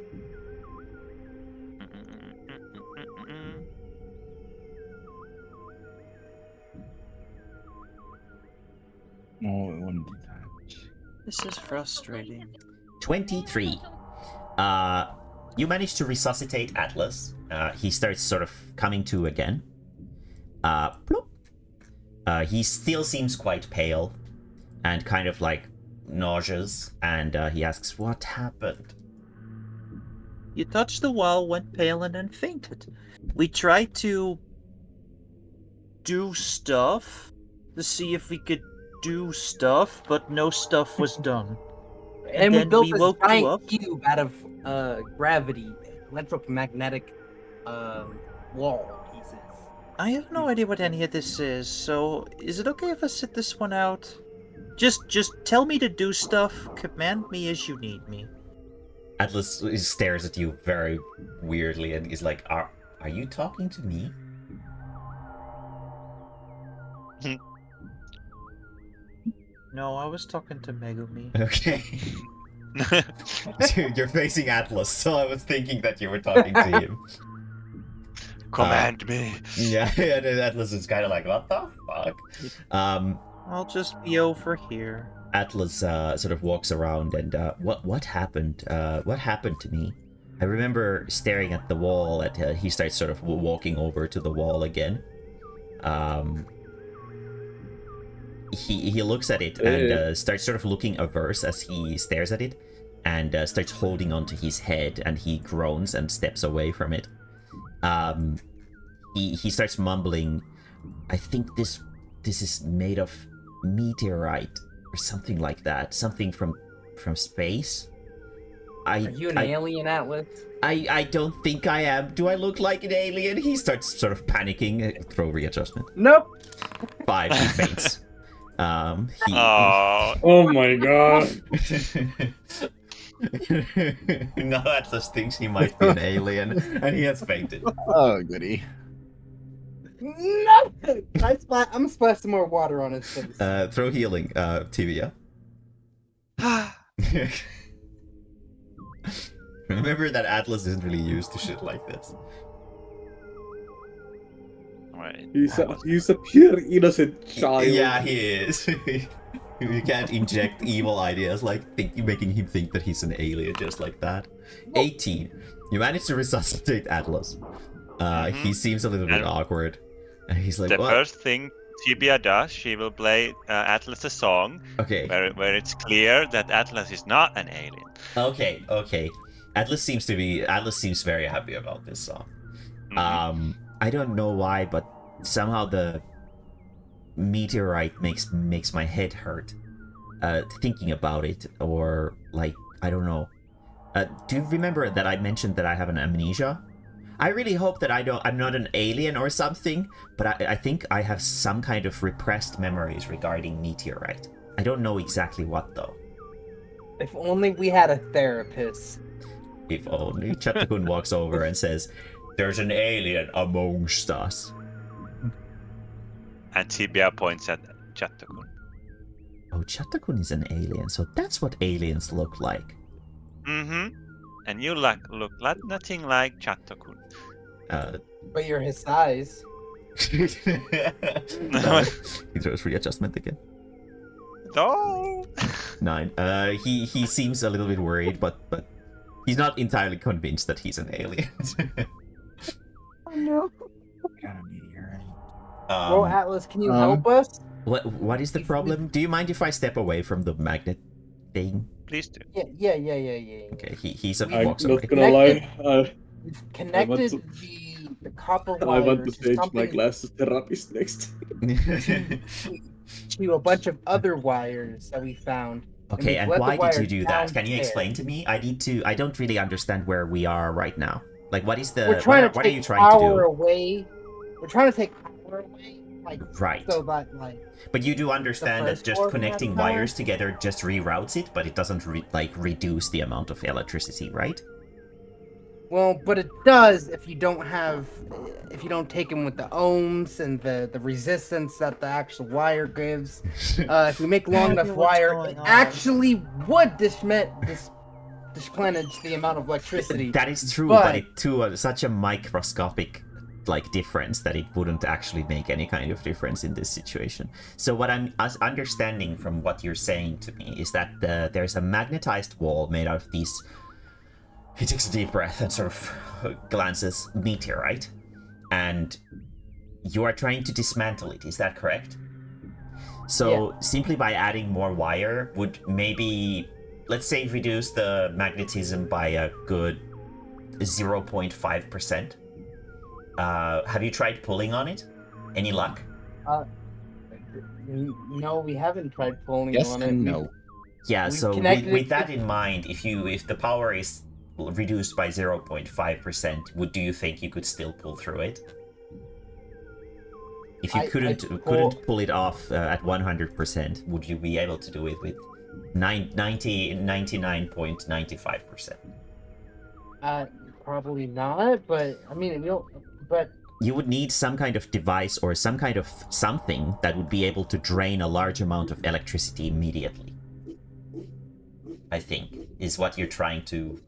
No, it wouldn't be that. This is frustrating. 23. You manage to resuscitate Atlas. He starts sort of coming to again. Plop. He still seems quite pale and kind of like nauseous, and he asks, "What happened?" You touched the wall, went pale, and then fainted. We tried to do stuff to see if we could do stuff, but no stuff was done. And we then built we this woke you giant up. cube out of gravity, electromagnetic wall pieces. I have no idea what any of this is, so is it okay if I sit this one out? Just tell me to do stuff, command me as you need me. Atlas stares at you very weirdly and is like, "Are you talking to me?" No, I was talking to Megumi. Okay. You're facing Atlas, so I was thinking that you were talking to him. Command me. Yeah, and then Atlas is kind of like, "What the fuck?" I'll just be over here. Atlas sort of walks around and what happened? What happened to me? I remember staring at the wall. He starts sort of walking over to the wall again. He looks at it and starts sort of looking averse as he stares at it, and starts holding onto his head, and he groans and steps away from it. He starts mumbling, "I think this is made of meteorite or something like that, something from space." Are you an alien, Atlas? I don't think I am. Do I look like an alien? He starts sort of panicking. Throw readjustment. Nope. 5. He faints. Oh, Oh my god. Now Atlas thinks he might be an alien, and he has fainted. Oh, goody. No. I'm gonna splash some more water on his face. Throw healing, Tibia. Remember that Atlas isn't really used to shit like this. right. He's a pure innocent child. Yeah, he is. You can't inject evil ideas like making him think that he's an alien just like that. 18. You managed to resuscitate Atlas. He seems a little bit And awkward. And he's like, The "What?" first thing Tibia does, she will play Atlas a song Okay. where it's clear that Atlas is not an alien. Okay. Atlas seems very happy about this song. I don't know why, but somehow the meteorite makes my head hurt thinking about it, or like, I don't know. Do you remember that I mentioned that I have an amnesia? I really hope that I'm not an alien or something, but I think I have some kind of repressed memories regarding meteorite. I don't know exactly what though. If only we had a therapist. If only. Chatakun walks over and says, "There's an alien amongst us." And Tibia points at Chatakun. Oh, Chatakun is an alien, so that's what aliens look like. Mm-hmm. And you look like nothing like Chatakun. But you're his size. He throws readjustment again. No. 9. He seems a little bit worried, but he's not entirely convinced that he's an alien. Oh no. Got a meteorite. Well, Atlas, can you help us? What is the problem? Do you mind if I step away from the magnet thing? Please do. Yeah. Okay, he's a I'm walks not away. gonna lie. We've connected to- the copper I wire want to to change my something glasses therapist next. to a bunch of other wires that we found. Okay, we've and let the why did wire you do that? Can you downstairs. explain to me? I don't really understand where we are right now. Like, what is the We're trying what to are take you trying to power do? away. We're trying to take power away, like Right. so that like But you do understand that first just floor connecting we have power? wires together just reroutes it, but it doesn't reduce the amount of electricity, right? well, but it does if you don't take them with the ohms and the resistance that the actual wire gives. If we make long enough What's wire, going it on? actually would displenish the amount of electricity. That is true, But- but it to such a microscopic difference that it wouldn't actually make any kind of difference in this situation. So what I'm understanding from what you're saying to me is that there's a magnetized wall made out of these. He takes a deep breath and sort of glances meteorite, and you are trying to dismantle it. Is that correct? So simply by adding more wire would maybe, let's say, reduce the magnetism by a good 0.5%. Have you tried pulling on it? Any luck? No, we haven't tried pulling Yes on it. and no. Yeah, We've so connected with it that in mind, if the power is reduced by 0.5%, do you think you could still pull through it? If you couldn't pull it off at 100%, would you be able to do it with 99.95%? Probably not. But I mean, we don't. But You would need some kind of device or some kind of something that would be able to drain a large amount of electricity immediately. I think is what you're trying to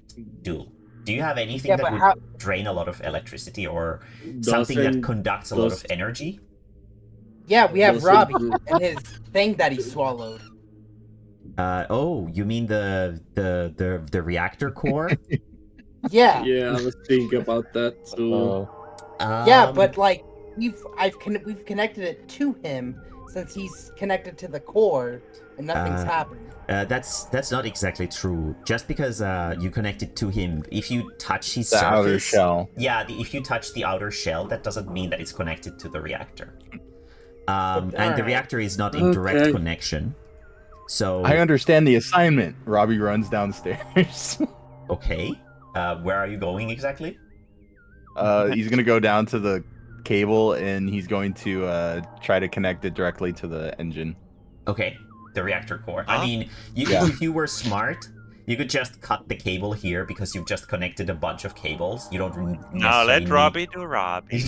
do. Do you have anything Yeah, that but would how- drain a lot of electricity or something that Doesn't- conducts a lot of does- energy? yeah, we have Doesn't- Robbie and his thing that he swallowed. Oh, you mean the reactor core? Yeah. Yeah, I was thinking about that too. Yeah, but like we've connected it to him since he's connected to the core and nothing's happened. That's not exactly true. Just because you connect it to him, if you touch his The surface, outer shell. Yeah, if you touch the outer shell, that doesn't mean that it's connected to the reactor. And the alright. reactor is not in direct Okay. connection. So I understand the assignment. Robbie runs downstairs. okay, where are you going exactly? He's gonna go down to the cable and he's going to try to connect it directly to the engine. Okay, the reactor core. I Huh? mean, Yeah. if you were smart, you could just cut the cable here because you've just connected a bunch of cables. You don't Now let necessarily Robbie do Robbie.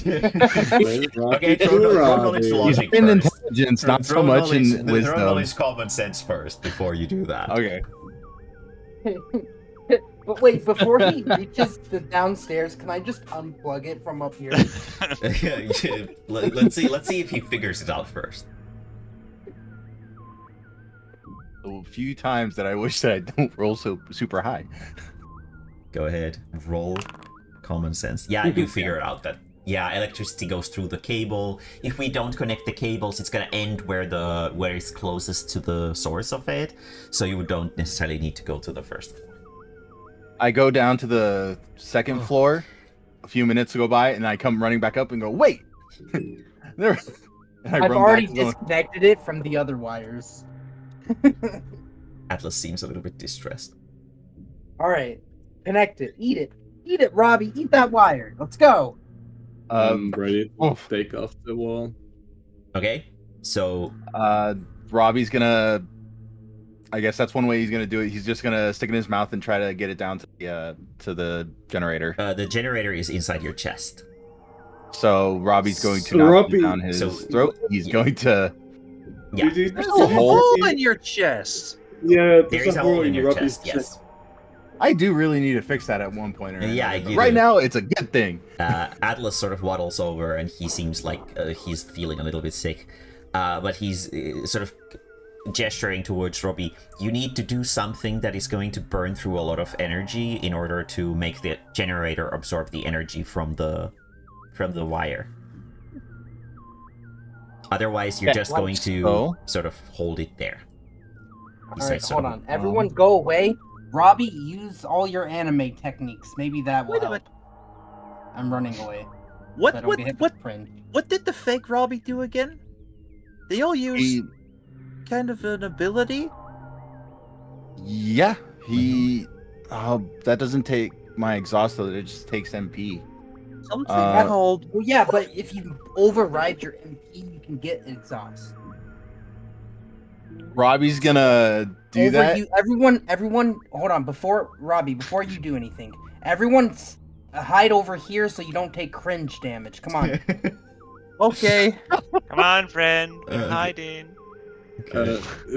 Okay, throw knowledge He's logic in first. intelligence, not so much in Throw wisdom. knowledge common sense first before you do that. Okay. But wait, before he reaches the downstairs, can I just unplug it from up here? Let's see if he figures it out first. A few times that I wish that I don't roll so super high. Go ahead, roll common sense. Yeah, you figure it out that electricity goes through the cable. If we don't connect the cables, it's gonna end where it's closest to the source of it. So you don't necessarily need to go to the first floor. I go down to the second floor. A few minutes go by, and I come running back up and go, "Wait!" there. And I I've run already back going, disconnected it from the other wires. Atlas seems a little bit distressed. All right, connect it. Eat it, Robbie. Eat that wire. Let's go. I'm ready to oof. take off the wall. Okay, so Robbie's gonna. I guess that's one way he's gonna do it. He's just gonna stick it in his mouth and try to get it down to the generator. the generator is inside your chest. So Robbie's going to So knock Robbie- it down his so- throat. He's going to. Yeah, There's There's a hole in your chest. Yeah, there is a hole in your chest. Yes. I do really need to fix that at one point or another. Yeah, but you right do. now it's a good thing. Atlas sort of waddles over, and he seems like he's feeling a little bit sick. But he's sort of gesturing towards Robbie. You need to do something that is going to burn through a lot of energy in order to make the generator absorb the energy from the wire. Otherwise, you're just going to sort of hold it there. All right, hold on. Everyone go away. Robbie, use all your anime techniques. Maybe that will help. I'm running away. What What did the fake Robbie do again? They all use kind of an ability? Yeah, he... that doesn't take my exhaust, though. It just takes MP. Something called... Well, yeah, but if you override your MP, you can get exhaust. Robbie's gonna do that. Everyone, hold on. Before you do anything, everyone hide over here so you don't take cringe damage. Come on. Okay. Come on, friend. We're hiding.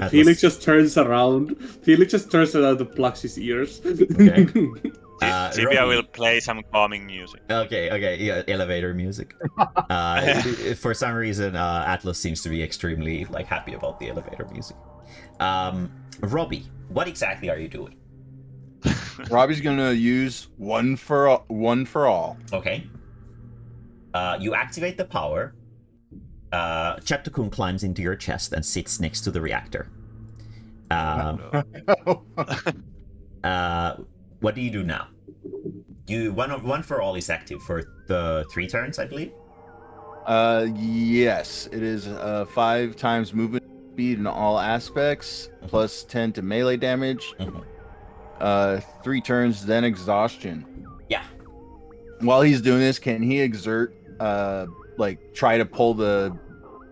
Felix just turns around. To plucks his ears. Okay. Tibia will play some calming music. Okay, yeah, elevator music. For some reason, Atlas seems to be extremely happy about the elevator music. Robbie, what exactly are you doing? Robbie's gonna use one for all. Okay. You activate the power. Chapter-kun climbs into your chest and sits next to the reactor. What do you do now? One for all is active for the 3 turns, I believe. Yes, it is 5 times movement speed in all aspects, plus 10 to melee damage. 3 turns, then exhaustion. Yeah. While he's doing this, can he exert, try to pull the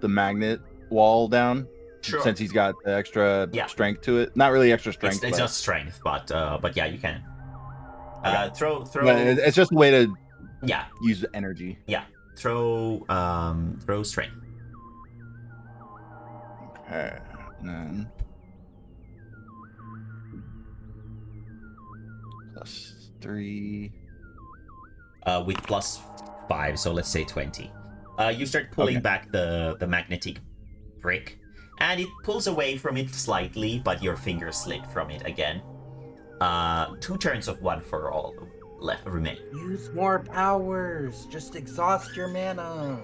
magnet wall down? Sure. Since he's got the extra strength to it. Not really extra strength. It's just strength, but yeah, you can. Throw. But it's just a way to use the energy. Yeah. Throw strength. Okay. Then +3. With +5, so let's say 20. You start pulling back the magnetic brick, and it pulls away from it slightly, but your finger slid from it again. 2 turns of one for all remain. Use more powers. Just exhaust your mana.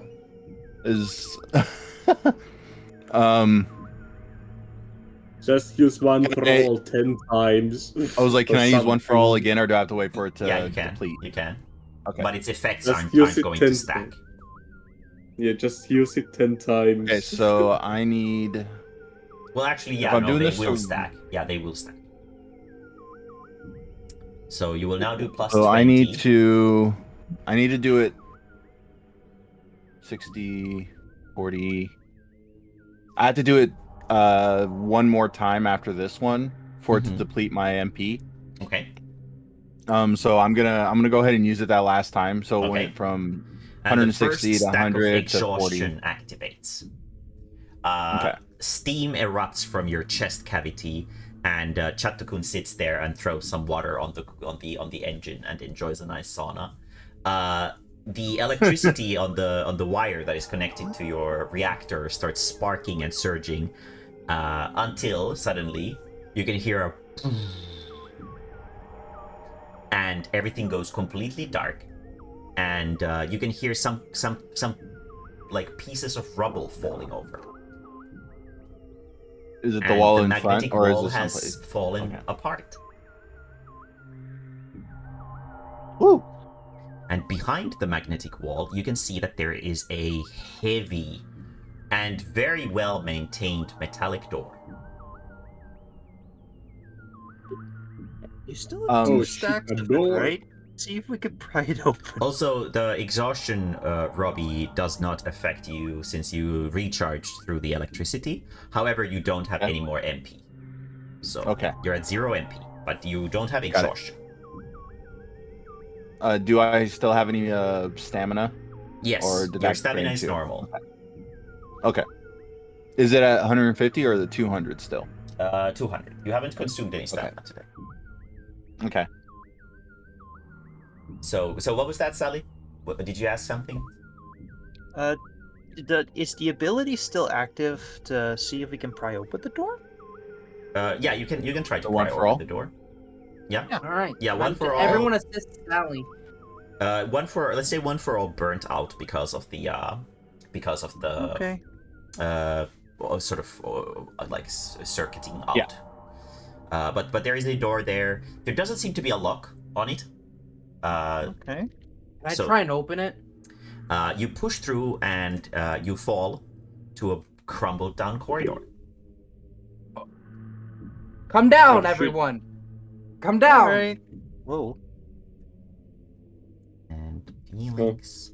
Just use one for all 10 times. I was like, can I use one for all again, or do I have to wait for it to deplete? You can. Okay. But its effects Just aren't use it going 10 to stack. Yeah, just use it 10 times. Okay, so I need... Well, actually, If yeah, I'm no, doing they this will for- stack. Yeah, they will stack. So you will now do +20. So I need to do it 60, 40. I have to do it one more time after this one for it to deplete my MP. Okay. So I'm gonna go ahead and use it that last time. So it went from 160 to 100 to 40. Exhaustion activates. Steam erupts from your chest cavity, and Chapter-kun sits there and throws some water on the engine and enjoys a nice sauna. The electricity on the wire that is connected to your reactor starts sparking and surging until suddenly you can hear a and everything goes completely dark, and you can hear some pieces of rubble falling over. Is it the wall in front, magnetic or wall is it has someplace? fallen apart? Woo! And behind the magnetic wall, you can see that there is a heavy and very well maintained metallic door. You still have 2 shit, stacks a of it, door. right? See if we can pry it open. Also, the exhaustion, Robbie, does not affect you since you recharged through the electricity. However, you don't have any more MP. So you're at 0 MP, but you don't have exhaustion. Do I still have any stamina? Yes, Or did your that stamina drain is too? normal. Okay. Is it at 150 or the 200 still? 200. You haven't consumed any stamina today. Okay. So what was that, Sally? What, did you ask something? Is the ability still active to see if we can pry open the door? Yeah, you can try to The one pry for open all? the door. Yeah. All right. Yeah, one for all. Everyone assist Sally. One for, let's say one for all burnt out because of the Okay. sort of like circuiting out. Yeah. But there is a door there. There doesn't seem to be a lock on it. Okay. Can I So- try and open it? You push through and you fall to a crumbled down corridor. Come down, Oh, shoot. everyone. Come down. All right. Whoa. And Felix.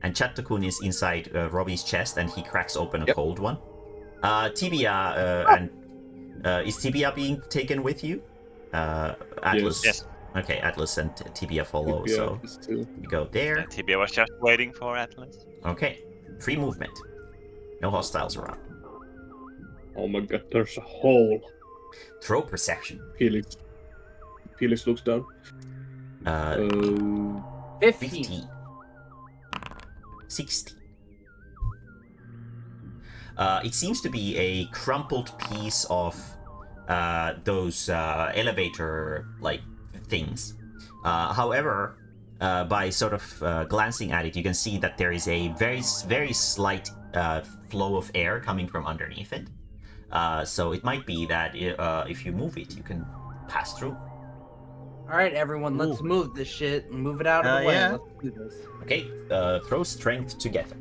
And Chatakun is inside Robbie's chest, and he cracks open a Yep. cold one. Tibia and is Tibia being taken with you? Atlas. Yes. Okay, Atlas and Tibia follow. Yeah, So it's two. you go there. And Tibia was just waiting for Atlas. Okay, free movement. No hostiles around. Oh my god, there's a hole. Throw perception. Felix looks down. 15. 50. 60. It seems to be a crumpled piece of those elevator like things. However, by sort of glancing at it, you can see that there is a very slight flow of air coming from underneath it. So it might be that if you move it, you can pass through. All right, everyone, let's move this shit and move it out of the way. Yeah. Let's do this. Okay, throw strength together.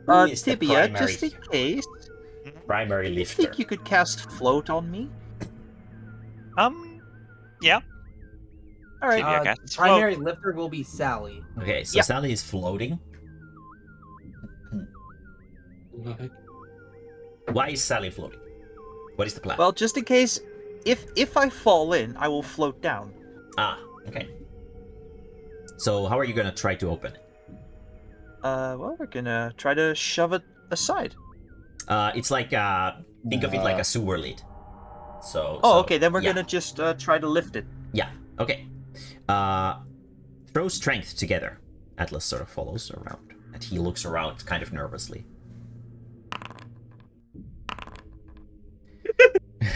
Who is the Tibia, primary- just in case, Primary do you lifter. think you could cast float on me? Yeah. All right. Tibia casts float. Primary lifter will be Sally. Okay, so Yeah. Sally is floating. Why is Sally floating? What is the plan? Well, just in case, if I fall in, I will float down. Okay. So how are you gonna try to open it? Well, we're gonna try to shove it aside. It's like think of it like a sewer lid. So. Oh, so- okay. Then we're yeah. gonna just try to lift it. Yeah. Okay. Throw strength together. Atlas sort of follows around, and he looks around kind of nervously.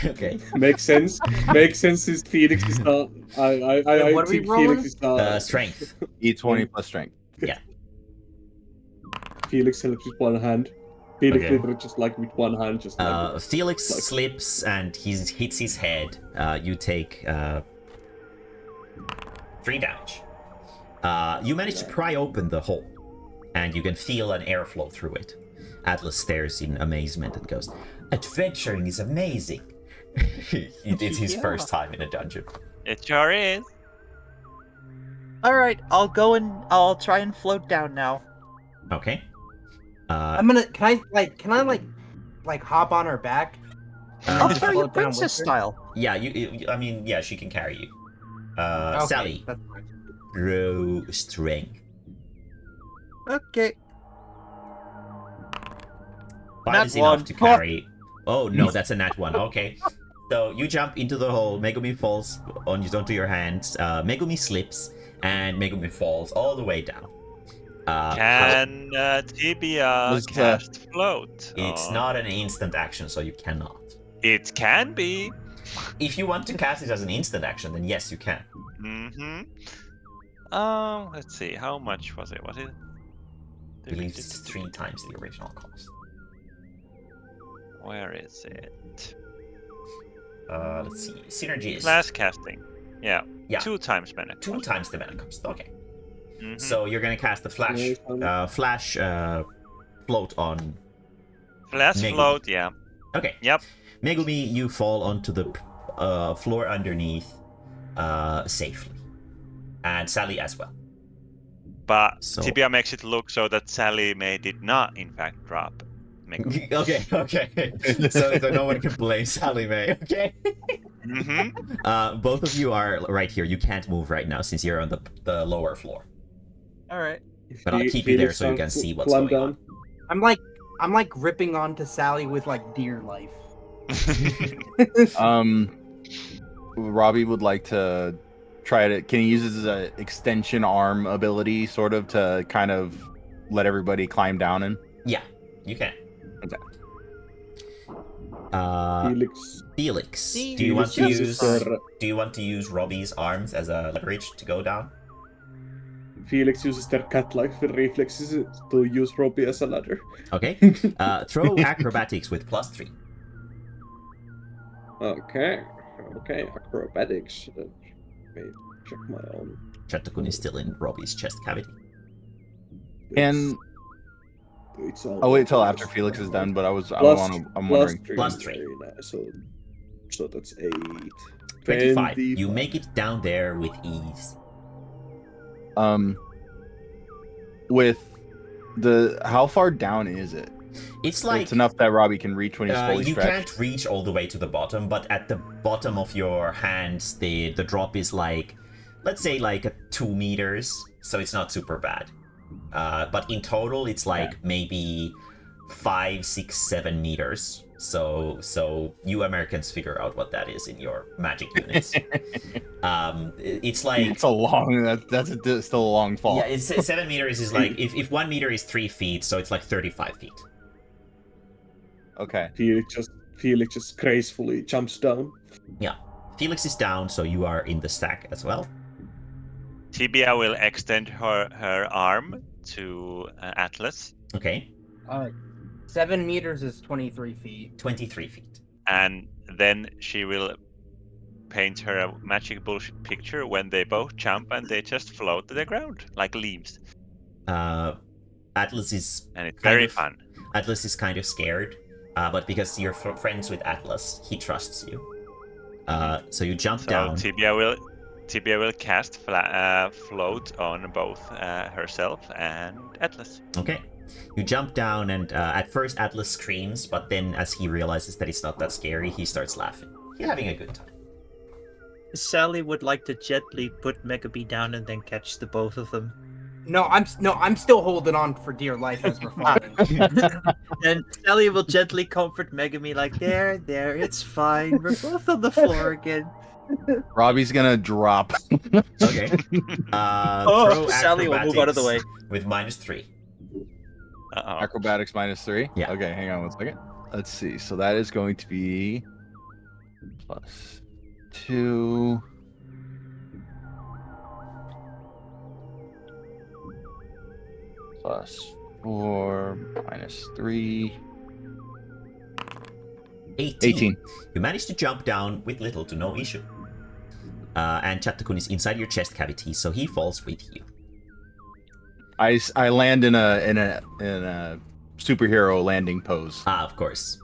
Okay. Makes sense. Makes sense since Felix is not. I what are we think rolling? Felix is Strength. E20 plus strength. Felix helps with one hand. Felix Okay. literally just like with one hand, just like Felix like- slips and he hits his head. You take 3 damage. You manage to pry open the hole, and you can feel an airflow through it. Atlas stares in amazement and goes, "Adventuring is amazing." It's his first time in a dungeon. It sure is. All right, I'll try and float down now. Okay. I'm gonna. Can I hop on her back? I'll just try you float down princess with her? style. Yeah, I mean, yeah, she can carry you. Okay, Sally, that's fine. row strength. Okay. 5 Nat is enough 1. to carry. Oh no, that's a nat 1. Okay. So you jump into the hole. Megumi falls onto your hands. Megumi slips, and Megumi falls all the way down. Can Tibia Was, cast float? It's Or- not an instant action, so you cannot. It can be. If you want to cast it as an instant action, then yes, you can. Mm-hmm. Let's see. How much was it? Was it? I believe it's 3 times the original cost. Where is it? Let's see. Synergy is Flash casting. Yeah. Yeah. 2 times mana. 2 times the mana cost. Okay. Mhm. So you're gonna cast the flash float on. Flash Megumi. float. Yeah. Okay. Yep. Megumi, you fall onto the floor underneath safely, and Sally as well. But So- Tibia makes it look so that Sally May did not, in fact, drop. Megumi. Okay. so no one can blame Sally Mae. Okay. Mm-hmm. Both of you are right here. You can't move right now since you're on the lower floor. All right. But I'll keep you there so you can see what's climb going down. I'm like gripping onto Sally with like deer life. Robbie would like to try to? Can he use his extension arm ability, sort of, to kind of let everybody climb down in? Yeah, you can. Okay. Felix. Felix, See, do you want to Felix use uses Robbie's arms as a leverage to go down? Felix uses their cat-like reflexes to use Robbie as a ladder. Okay. Throw acrobatics with +3. Okay, acrobatics. Let me check my own. Chattokun is still in Robbie's chest cavity. And It's all I'll wait till after Felix is done. But I'm wondering. +3. So that's 8. 25. You make it down there with ease. With the how far down is it? It's like It's enough that Robbie can reach when he's fully you stretched. can't reach all the way to the bottom, but at the bottom of your hands, the drop is like, let's say like 2 meters, so it's not super bad. But in total, it's like maybe 5, 6, 7 meters. So you Americans figure out what that is in your magic units. It's like It's a long. That's still a long fall. yeah, it's 7 meters is like if 1 meter is 3 feet, so it's like 35 feet. Okay. Felix just gracefully jumps down. Yeah, Felix is down, so you are in the stack as well. Tibia will extend her arm to Atlas, Okay, 7 meters is 23 feet. 23 feet. and then she will paint her a magic bullshit picture when they both jump and they just float to the ground like leaves. Atlas is And it's kind very of- fun. Atlas is kind of scared, but because you're friends with Atlas, he trusts you. So you jump So down. Tibia will cast float on both herself and Atlas. Okay. You jump down, and at first Atlas screams, but then as he realizes that it's not that scary, he starts laughing. You're having a good time. Sally would like to gently put Megami down and then catch the both of them. No, I'm still holding on for dear life as we're falling. And Sally will gently comfort Megami like, there, it's fine. We're both on the floor again. Robbie's gonna drop. Okay. Oh, Throw Sally will move out of the way. acrobatics with -3. Uh-oh. Acrobatics -3. Yeah. Okay, hang on one second. Let's see. So that is going to be +2. +4 -3. 18. You manage to jump down with little to no issue. And Chattokun is inside your chest cavity, so he falls with you. I land in a superhero landing pose. Of course.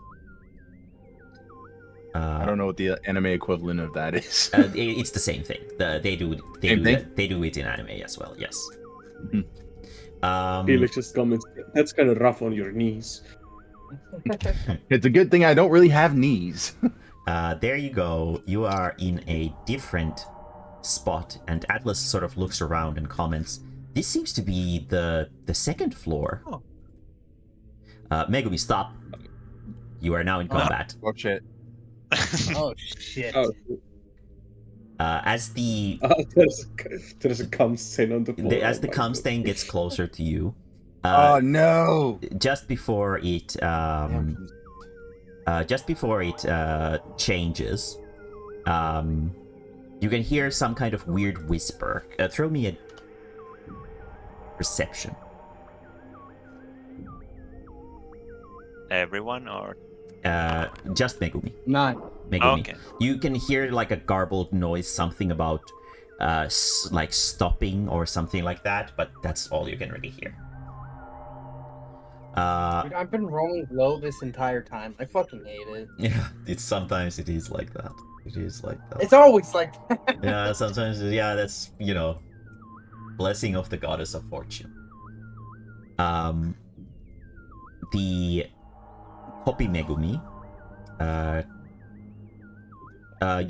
I don't know what the anime equivalent of that is. It's the same thing. They do it in anime as well. Yes. Felix just comments, "That's kind of rough on your knees." It's a good thing I don't really have knees. There you go. You are in a different spot, and Atlas sort of looks around and comments, "This seems to be the second floor." Oh. Megumi, stop. You are now in combat. Oh shit. Oh shit. Oh, As the there's a cum stain on the floor. as the Oh my cum God. stain gets closer to you, Oh no. just before it changes, you can hear some kind of weird whisper. Throw me a perception. Everyone or Just Megumi. 9. Megumi. Okay. You can hear like a garbled noise, something about like stopping or something like that, but that's all you can really hear. Dude, I've been rolling low this entire time. I fucking hate it. Yeah, sometimes it is like that. It is like that. It's always like that. Yeah, sometimes, yeah, that's, blessing of the goddess of fortune. The Hopi Megumi,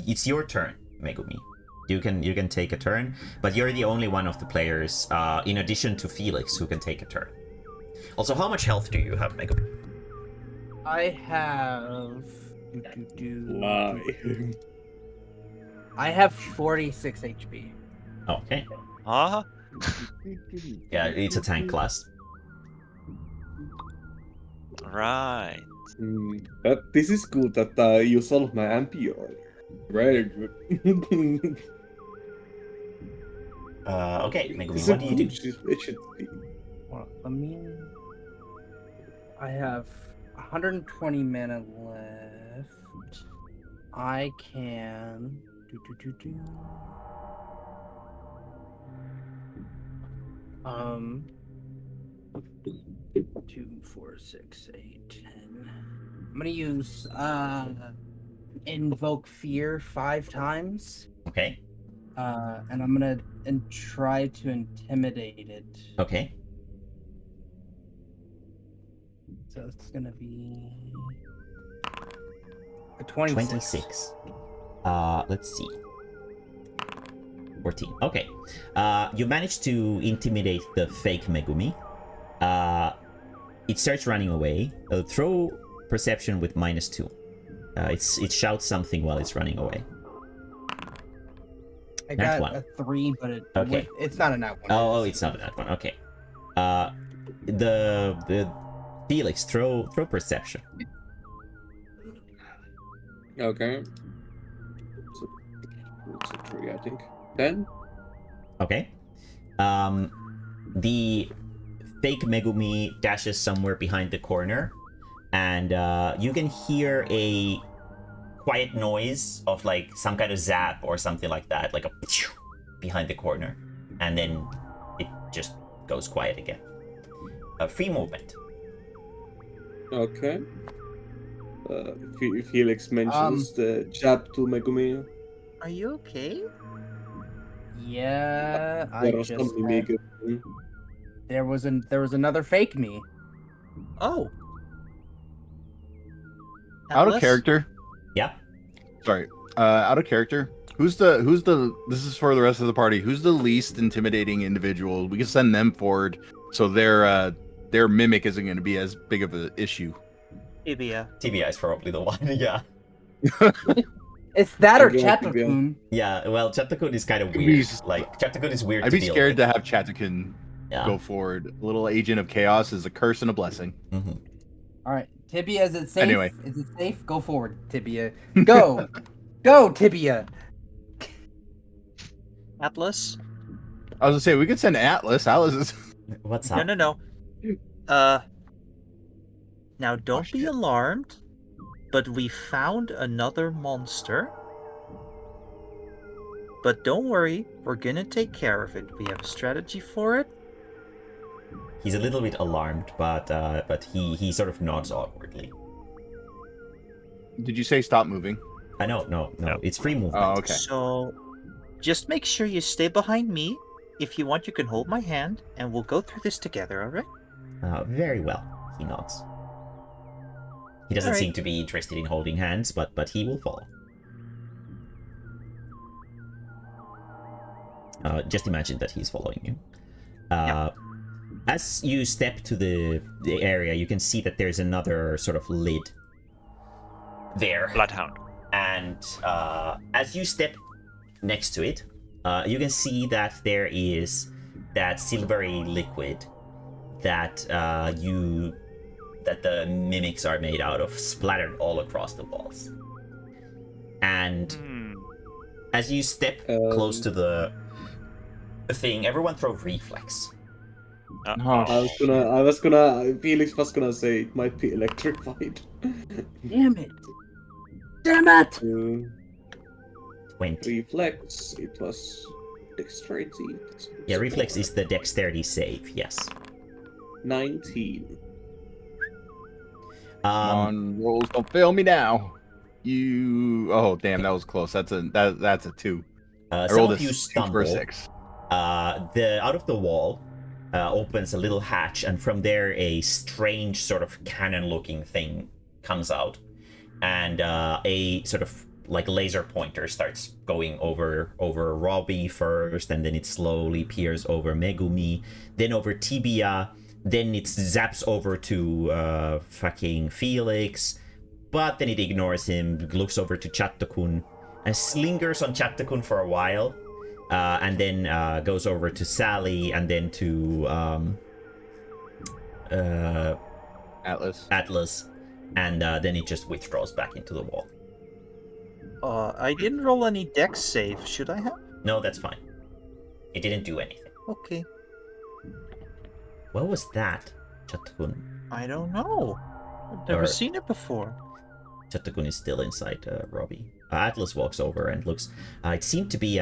it's your turn, Megumi. You can take a turn, but you're the only one of the players, in addition to Felix, who can take a turn. Also, how much health do you have, Megumi? I have. Lie. I have 46 HP. Okay. Ah, Yeah, it's a tank class. right. But this is good that you solved my MP earlier. Very good. Okay, Megumi, It's what a do you do? good efficiency. Well, let me. I have 120 mana left. I can. Um. 2, 4, 6, 8, 10. I'm gonna use invoke fear 5 times. Okay. And I'm gonna try to intimidate it. Okay. So it's gonna be a 26. 26. Let's see. 14. Okay. You managed to intimidate the fake Megumi. It starts running away. Throw perception with -2. It shouts something while it's running away. I Nat got one. a 3, but Okay. it's not a nat 1. Oh, it's not that one. Okay. The Felix, throw perception. Okay. It's a 3, I think. 10? Okay. The fake Megumi dashes somewhere behind the corner, and you can hear a quiet noise of like some kind of zap or something like that, like a behind the corner, and then it just goes quiet again. Free movement. Okay. Felix mentions the jab to Megumi. Are you okay? Yeah, I There are just some had, Megumi. there was another fake me. Oh. Out of Atlas? character. Yeah. Sorry. Out of character. Who's the? This is for the rest of the party. Who's the least intimidating individual? We can send them forward, so their mimic isn't going to be as big of an issue. Tibia. TBI is probably the one. Yeah. It's that or I'd be like, yeah. Chatakun. Yeah. Well, Chaptakun is kind of Be weird. s- Like Chaptakun is weird I'd to be deal scared with. to have Chatakin Yeah. go forward. A little agent of chaos is a curse and a blessing. Mm-hmm. All right, Tibia, is it safe? Anyway. Is it safe? Go forward, Tibia. Go, go, Tibia. Atlas? I was gonna say we could send Atlas. Atlas is What's No, up? no. Now don't be shit. alarmed, but we found another monster. But don't worry, we're gonna take care of it. We have a strategy for it. He's a little bit alarmed, but he sort of nods awkwardly. Did you say stop moving? No, No. it's free movement. Oh, okay. So just make sure you stay behind me. If you want, you can hold my hand, and we'll go through this together, alright? Very well. He nods. He doesn't Alright. seem to be interested in holding hands, but he will follow. Just imagine that he's following you. As you step to the area, you can see that there's another sort of lid there. Bloodhound. And as you step next to it, you can see that there is that silvery liquid that the mimics are made out of, splattered all across the walls. And as you step close to the thing, everyone throw reflex. Felix was gonna say it might be electrified. Damn it! Damn it! 20. Reflex, it was dexterity. Yeah, reflex is the dexterity save, yes. 19. Come on, rolls don't fail me now. Oh damn, that was close. That's a 2. I Some rolled of a you 6 stumble. for a 6. Out of the wall opens a little hatch, and from there a strange sort of cannon-looking thing comes out, and a sort of like laser pointer starts going over Robbie first, and then it slowly peers over Megumi, then over Tibia, then it zaps over to fucking Felix, but then it ignores him, looks over to Chattakun, and lingers on Chattakun for a while. and then goes over to Sally, and then to Atlas. and then it just withdraws back into the wall. I didn't roll any dex save. Should I have? No, that's fine. It didn't do anything. Okay. What was that, Chatakun? I don't know. I've never Or- seen it before. Chatakun is still inside Robbie. Atlas walks over and looks. It seemed to be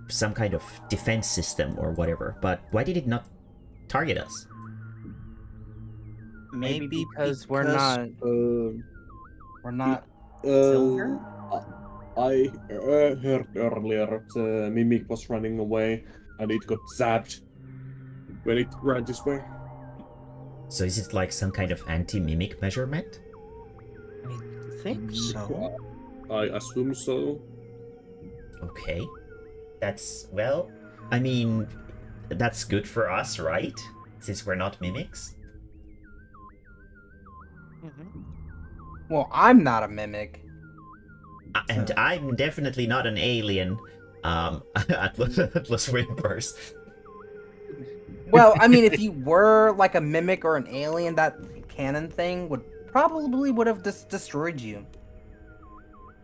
some kind of defense system or whatever, but why did it not target us? Maybe because we're Um, not silver. I heard earlier the mimic was running away and it got zapped when it ran this way. So is it like some kind of anti-mimic measurement? I think so. I assume so. Okay. That's, well, I mean, that's good for us, right? Since we're not mimics? Well, I'm not a mimic. And I'm definitely not an alien. Atlas whimpers. Well, I mean, if you were like a mimic or an alien, that cannon thing would have destroyed you.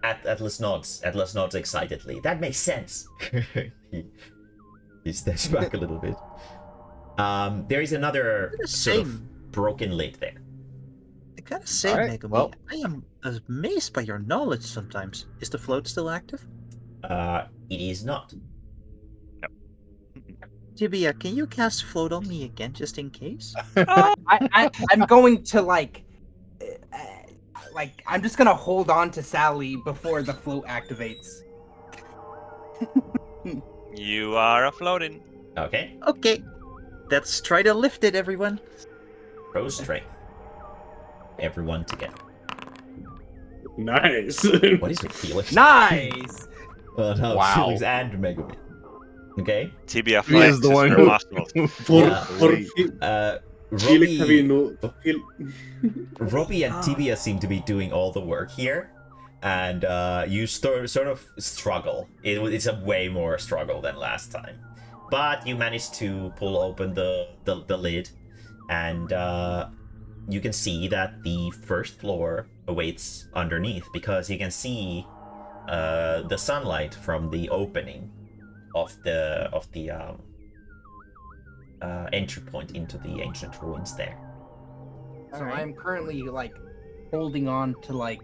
Atlas nods. Atlas nods excitedly. That makes sense. he steps back a little bit. There is another sort of broken lid there. I gotta say, Alright, Mae-mae, well. I am amazed by your knowledge sometimes. Is the float still active? It is not. Tibia, can you cast float on me again, just in case? I'm going to like I'm just gonna hold on to Sally before the float activates. You are afloating. Okay. Okay, let's try to lift it, everyone. Pro strength. Everyone together. Nice. What is with Felix? Nice. No, Wow. Felix and Megumi. Okay. Tibia He is flexes the one her who. muscles. For, Yeah. for Felix, have you Robbie and Tibia seem to be doing all the work here, and you sort of struggle. It's a way more struggle than last time, but you managed to pull open the lid, and you can see that the first floor awaits underneath, because you can see the sunlight from the opening of the entry point into the ancient ruins there. So I'm currently like holding on to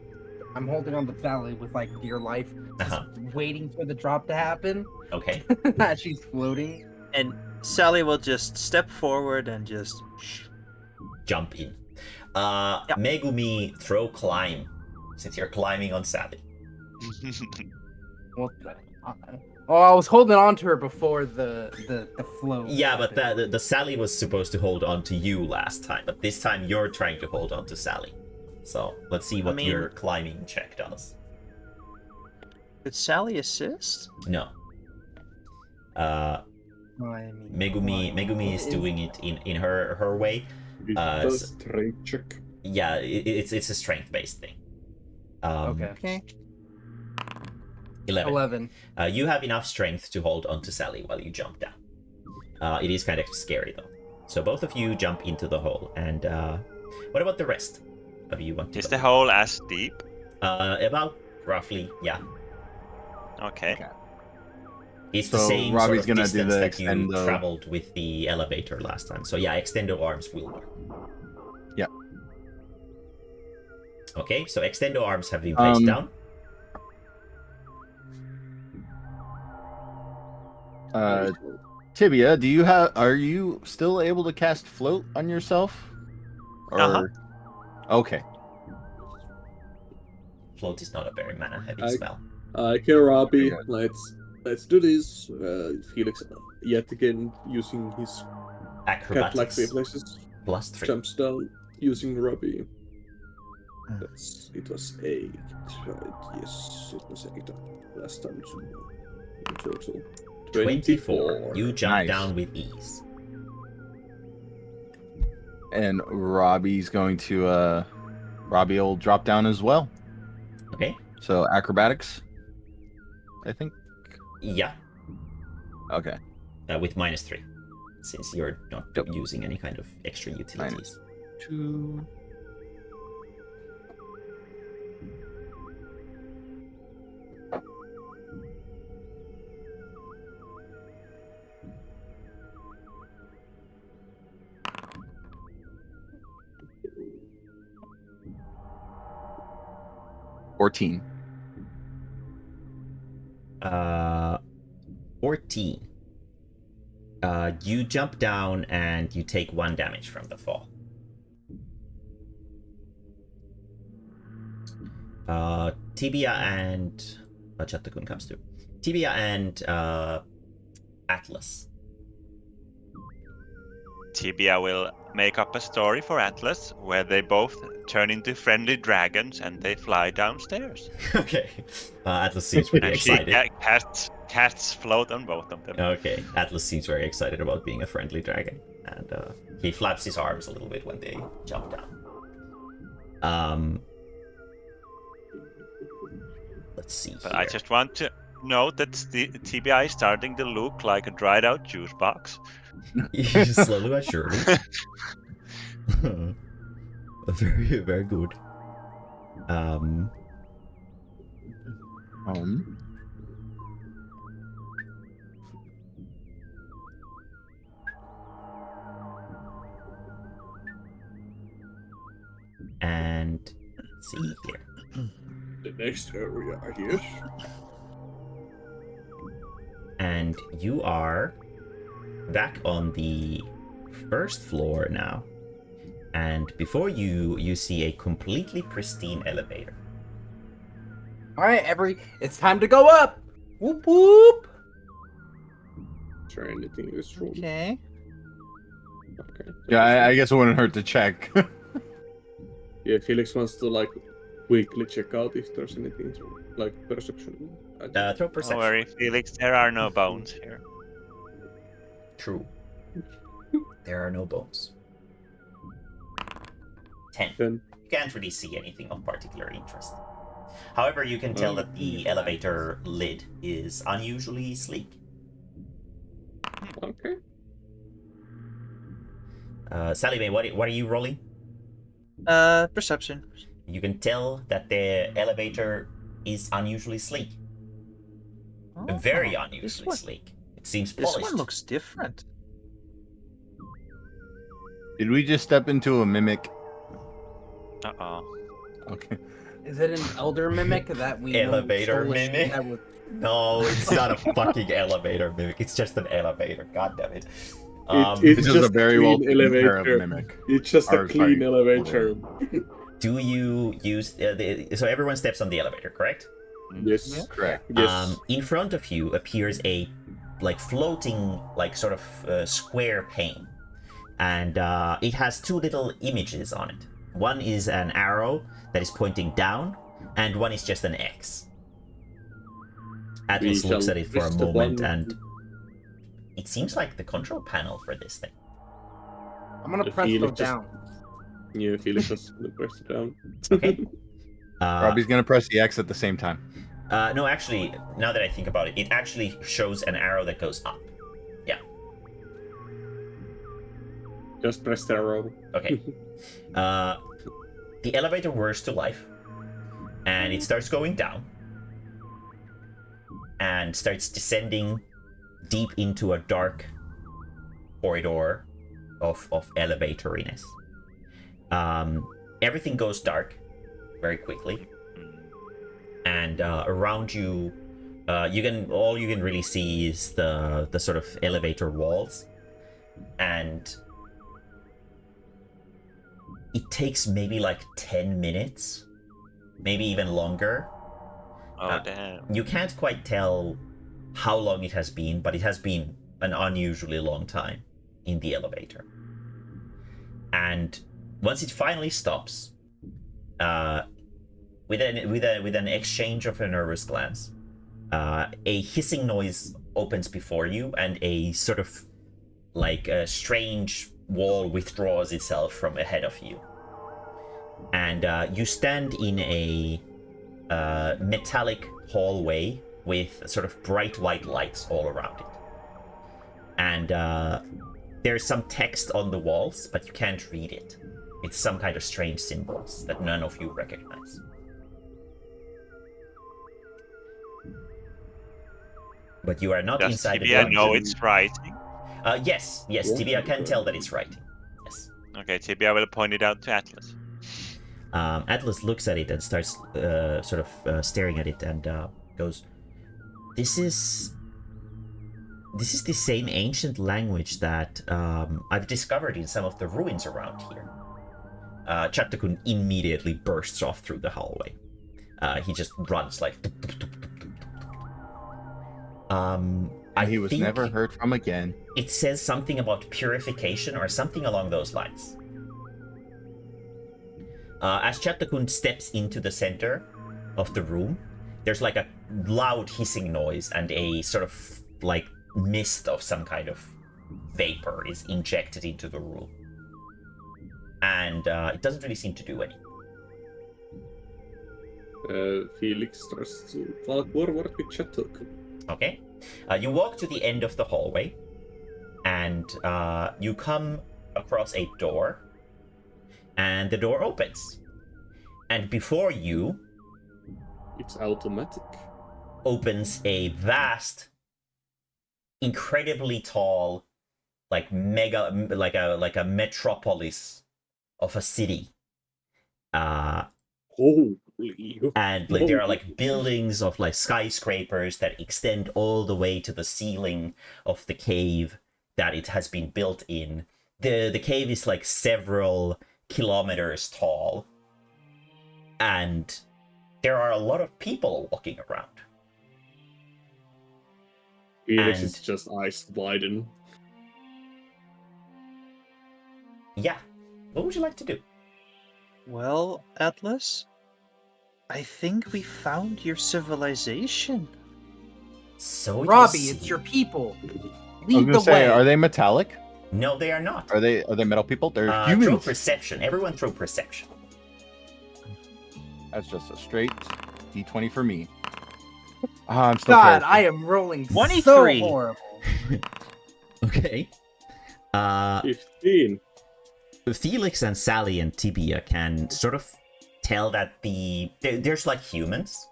Sally with like dear life, just Uh-huh. waiting for the drop to happen Okay. as she's floating. And Sally will just step forward and just... Jump in. Yeah. Megumi, throw climb, since you're climbing on Sally. Well, I was holding on to her before the float. Yeah, but the Sally was supposed to hold on to you last time, but this time you're trying to hold on to Sally. So let's see what mean- your climbing check does. Did Sally assist? No. Megumi is doing it in her way. the strength check? Yeah, it's a strength based thing. Okay. Okay. 11. 11. You have enough strength to hold onto Sally while you jump down. It is kind of scary though. So both of you jump into the hole, and what about the rest of you? Want to Is go? the hole as deep? About roughly, yeah. Okay. It's the So same Robbie's sort of gonna do distance the that you extendo. traveled with the elevator last time. So yeah, extendo arms will work. Yep. Okay, so extendo arms have been placed down. Tibia, are you still able to cast float on yourself? Or Uh-huh. Okay. Float is not a very mana heavy I- spell. Okay, Robbie, Okay. let's do this. Felix yet again using his cat-like Acrobatics reflexes plus 3. jumps down using Robbie. Hmm. It was 8. Right, yes, it was 8 last time too. In total. 24. You jump Nice. down with ease. And Robbie's going to Robbie will drop down as well. Okay? So acrobatics, I think. Yeah. Okay. With -3, since you're not using any kind of extra utilities. Two. $14. 14. You jump down and you take 1 damage from the fall. Tibia and Chatakun comes through. Tibia and Atlas. Tibia will make up a story for Atlas where they both turn into friendly dragons and they fly downstairs. Okay. Atlas seems pretty And excited. she casts float on both of them. Okay. Atlas seems very excited about being a friendly dragon, and he flaps his arms a little bit when they jump down. Let's see. But here. I just want to note that Tibia is starting to look like a dried out juice box. Slowly but surely. Very, very good. And let's see here. The next area here. And you are back on the first floor now. And before you see a completely pristine elevator. All right, it's time to go up. Whoop whoop. Try anything in this room. Okay. Okay. Yeah, I guess it wouldn't hurt to check. Yeah, Felix wants to like quickly check out if there's anything like perception. Throw Don't perception. worry, Felix, there are no bones here. True. There are no bones. 10. Then You can't really see anything of particular interest. However, you can tell that the elevator lid is unusually sleek. okay. Sally Mae, what are you rolling? Perception. You can tell that the elevator is unusually sleek. Very Oh, unusually sleek. It seems This polished. one looks different. Did we just step into a mimic? Uh-oh. Okay. Is it an elder mimic that we Elevator stole a- mimic? that was- No, it's not a fucking elevator mimic. It's just an elevator. God damn it. It's just a just very clean well taken care of elevator. mimic. It's just a Or, clean sorry, elevator. do you use so everyone steps on the elevator, correct? Yes. Correct. Yes. In front of you appears a like floating like sort of square pane, and it has 2 little images on it. One is an arrow that is pointing down, and one is just an X. Atlas We looks shall at it for a press the moment, button. and it seems like the control panel for this thing. I'm gonna The press Felix go just- down. Yeah, Felix has to press it down. Okay. Robbie's gonna press the X at the same time. No, actually, now that I think about it, it actually shows an arrow that goes up. Yeah. Just press the arrow. Okay. The elevator whirs to life, and it starts going down, and starts descending deep into a dark corridor of elevatoriness. Everything goes dark very quickly, and around you, you can really see is the sort of elevator walls, and it takes maybe like 10 minutes, maybe even longer. Oh, damn. You can't quite tell how long it has been, but it has been an unusually long time in the elevator. And once it finally stops, with an exchange of a nervous glance, a hissing noise opens before you, and a sort of like a strange wall withdraws itself from ahead of you. And you stand in a metallic hallway with sort of bright white lights all around it. And there's some text on the walls, but you can't read it. It's some kind of strange symbols that none of you recognize. But you are not Does inside the Tibia dungeon. know it's writing? Yes, Yeah. Tibia can tell that it's writing. Yes. Okay, Tibia will point it out to Atlas. Atlas looks at it and starts staring at it and goes, This is the same ancient language that I've discovered in some of the ruins around here. Chaptakun immediately bursts off through the hallway. He just runs like... He was never heard from again. It says something about purification or something along those lines. As Chaptakun steps into the center of the room, there's like a loud hissing noise and a sort of like mist of some kind of vapor is injected into the room. And it doesn't really seem to do anything. Felix starts to walk forward with Chaptakun. Okay. You walk to the end of the hallway, and you come across a door, and the door opens. And before you... It's automatic. Opens a vast, incredibly tall, like a metropolis of a city. Holy. And like there are like buildings of like skyscrapers that extend all the way to the ceiling of the cave that it has been built in. The cave is like several kilometers tall, and there are a lot of people walking around. Felix And- is just eyes widen. Yeah. What would you like to do? Well, Atlas, I think we found your civilization. So you Robbie, see. it's your people. I was Lead gonna the say, way. are they metallic? No, they are not. Are they metal people? They're Throw humans. perception. Everyone throw perception. That's just a straight D20 for me. I'm still God, careful. I am rolling 23. so horrible. Okay. 15. Felix and Sally and Tibia can sort of tell that there's like humans.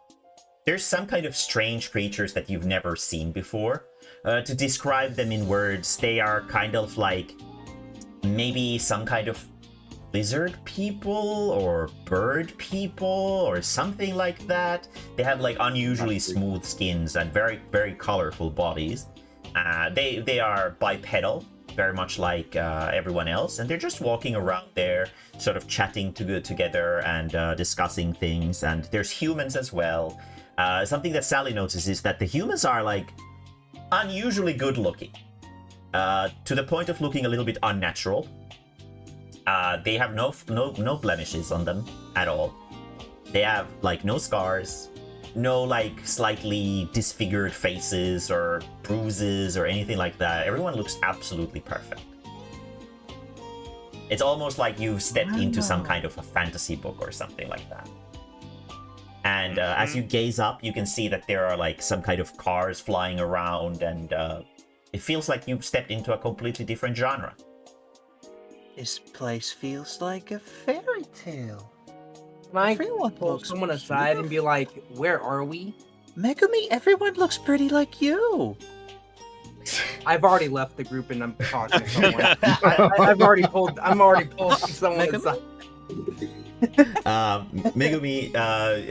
There's some kind of strange creatures that you've never seen before. To describe them in words, they are kind of like maybe some kind of lizard people or bird people or something like that. They have like unusually smooth skins and very, very colorful bodies. They are bipedal, very much like everyone else, and they're just walking around there, sort of chatting together and discussing things. And there's humans as well. Something that Sally notices is that the humans are like unusually good looking, to the point of looking a little bit unnatural. They have no blemishes on them at all. They have like no scars, no like slightly disfigured faces or bruises or anything like that. Everyone looks absolutely perfect. It's almost like you've stepped into some kind of a fantasy book or something like that. And as you gaze up, you can see that there are like some kind of cars flying around, and it feels like you've stepped into a completely different genre. This place feels like a fairy tale. Can I Everyone pull looks someone aside and be like, where are we? Megumi, everyone looks pretty like you. I've already left the group and I'm talking to someone. I'm already pulled someone Megumi? aside. Megumi,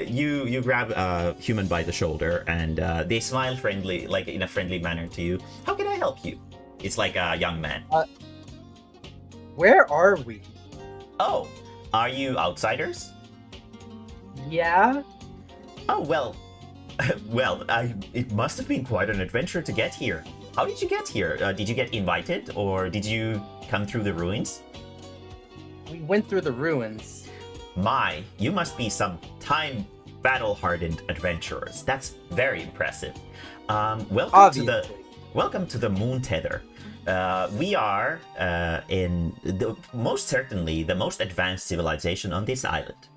you grab a human by the shoulder, and they smile friendly, like in a friendly manner to you. How can I help you? It's like a young man. Where are we? Oh, are you outsiders? Yeah? Oh, well, it must have been quite an adventure to get here. How did you get here? Did you get invited, or did you come through the ruins? We went through the ruins. You must be some time battle-hardened adventurers. That's very impressive. Obviously. Welcome to the Moon Tether. We are most certainly the most advanced civilization on this island.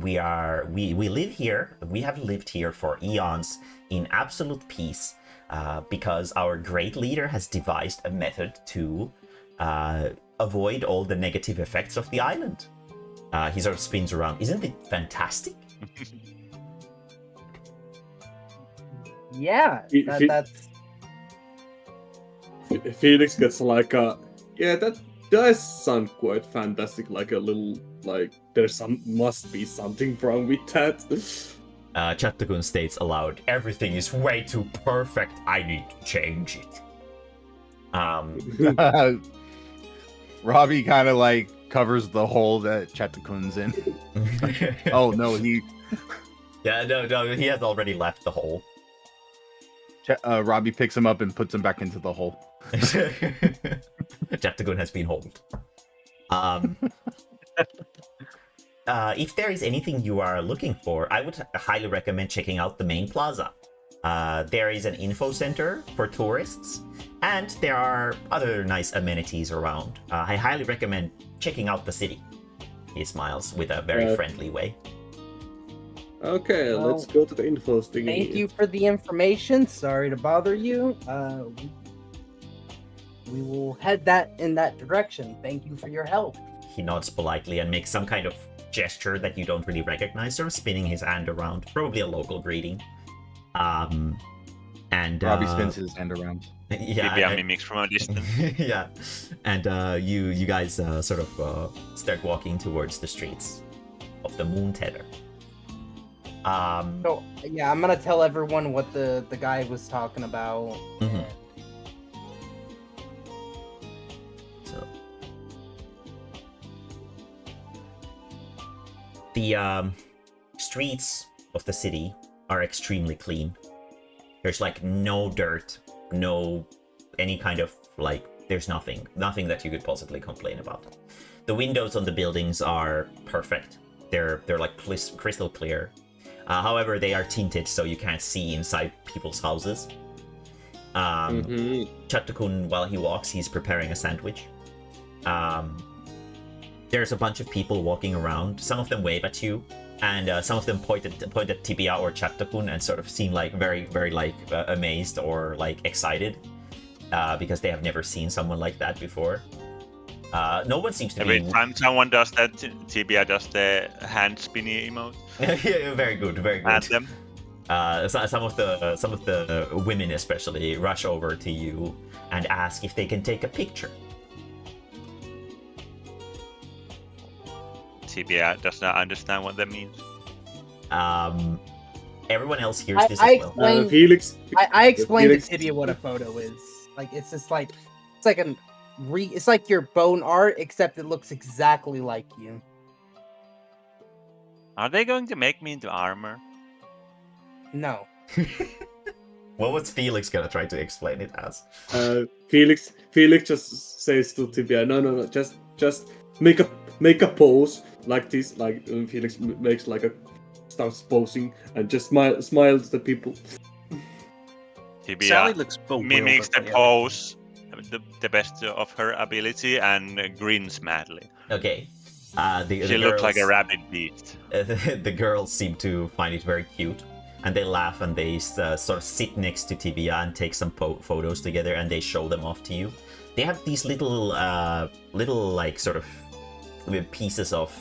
We live here. We have lived here for eons in absolute peace. because our great leader has devised a method to avoid all the negative effects of the island. He sort of spins around. Isn't it fantastic? Yeah, that's Felix gets like a yeah, that does sound quite fantastic. Like a little like must be something wrong with that. Chattakun states aloud, "Everything is way too perfect. I need to change it." Robbie kind of like covers the hole that Chatakun's in. Oh no, Yeah, no, he has already left the hole. Robbie picks him up and puts him back into the hole. Chattakun has been holed. If there is anything you are looking for, I would highly recommend checking out the main plaza. There is an info center for tourists, and there are other nice amenities around. I highly recommend checking out the city. He smiles with a very friendly way. Okay, Well, let's go to the info thing. thank you for the information. Sorry to bother you. We will head in that direction. Thank you for your help. He nods politely and makes some kind of gesture that you don't really recognize, sort of spinning his hand around, probably a local greeting. And Robbie spins his hand around. Yeah, Maybe I mimics from a distance. yeah, and you guys sort of start walking towards the streets of the Moon Tether. So yeah, I'm gonna tell everyone what the guy was talking about. Mhm. So the streets of the city are extremely clean. There's like no dirt, no any kind of like there's nothing that you could possibly complain about. The windows on the buildings are perfect. They're like crystal clear. However, they are tinted, so you can't see inside people's houses. Chattakun, while he walks, he's preparing a sandwich. There's a bunch of people walking around. Some of them wave at you, and some of them point at Tibia or Chattakun and sort of seem like very, very like amazed or like excited because they have never seen someone like that before. No one seems to Every be. time someone does that, Tibia does the hand spinny emote Yeah, very good, very good. at them. Some of the women especially rush over to you and ask if they can take a picture. Tibia does not understand what that means. Everyone else hears this I as well. explained. Felix. I explained Felix- to Tibia what a photo is. Like it's just like it's like it's like your bone art, except it looks exactly like you. Are they going to make me into armor? No. What was Felix gonna try to explain it as? Felix just says to Tibia, no, just make a pose like this, like Felix makes like a starts posing and just smile to the people. Tibia Sally looks bewildered. mimics the by pose, the best of her ability, and grins madly. Okay. She looks like a rabid beast. The girls seem to find it very cute, and they laugh and they sort of sit next to Tibia and take some photos together, and they show them off to you. They have these little like sort of pieces of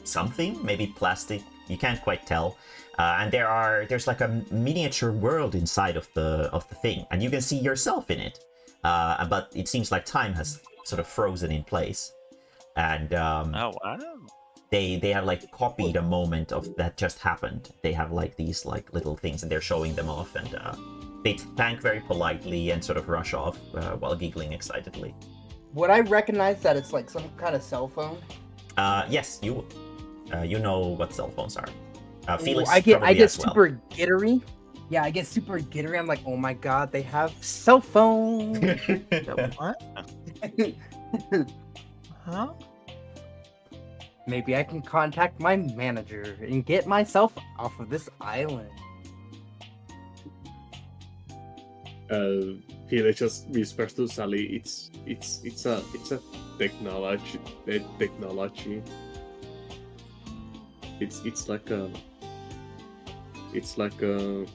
something, maybe plastic. You can't quite tell. And there's like a miniature world inside of the thing, and you can see yourself in it. But it seems like time has sort of frozen in place. And Oh wow! they have like copied a moment of that just happened. They have like these like little things, and they're showing them off, and they thank very politely and sort of rush off while giggling excitedly. Would I recognize that it's like some kind of cell phone? Yes, you know what cell phones are. Felix, I get probably as well. super gittery. Yeah, I get super gittery. I'm like, oh my god, they have cell phones. What? Huh? Maybe I can contact my manager and get myself off of this island. Felix just whispers to Sally, it's a technology. It's like a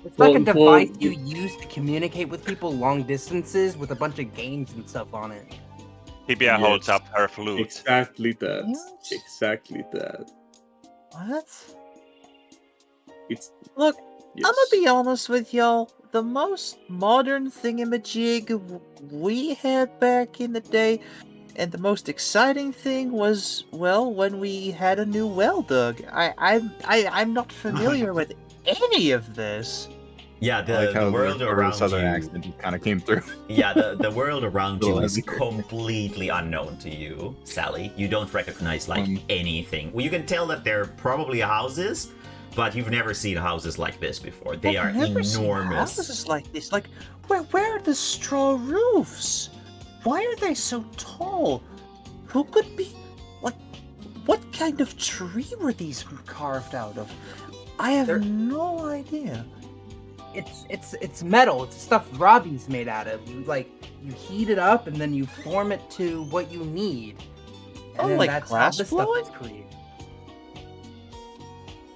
It's like a Well, device well, you use to communicate with people long distances with a bunch of games and stuff on it. Hibia holds Yes. up her flute. Exactly that. Yes. Exactly that. What? It's Look, yes. I'm gonna be honest with y'all. The most modern thingamajig we had back in the day, and the most exciting thing was, well, when we had a new well dug. I'm not familiar with any of this. Yeah, I like how the world the around southern you. accent just kind of came through. Yeah, the world around you Little is heavy. completely unknown to you, Sally. You don't recognize like anything. Well, you can tell that they're probably houses, but you've never seen houses like this before. They I've are never seen enormous. houses like this. Like, where are the straw roofs? Why are they so tall? Who could be, like, what kind of tree were these carved out of? I have They're- no idea. It's metal. It's stuff Robbie's made out of. You heat it up and then you form it to what you need. And Oh, then like that's glass how this stuff blowing? is created.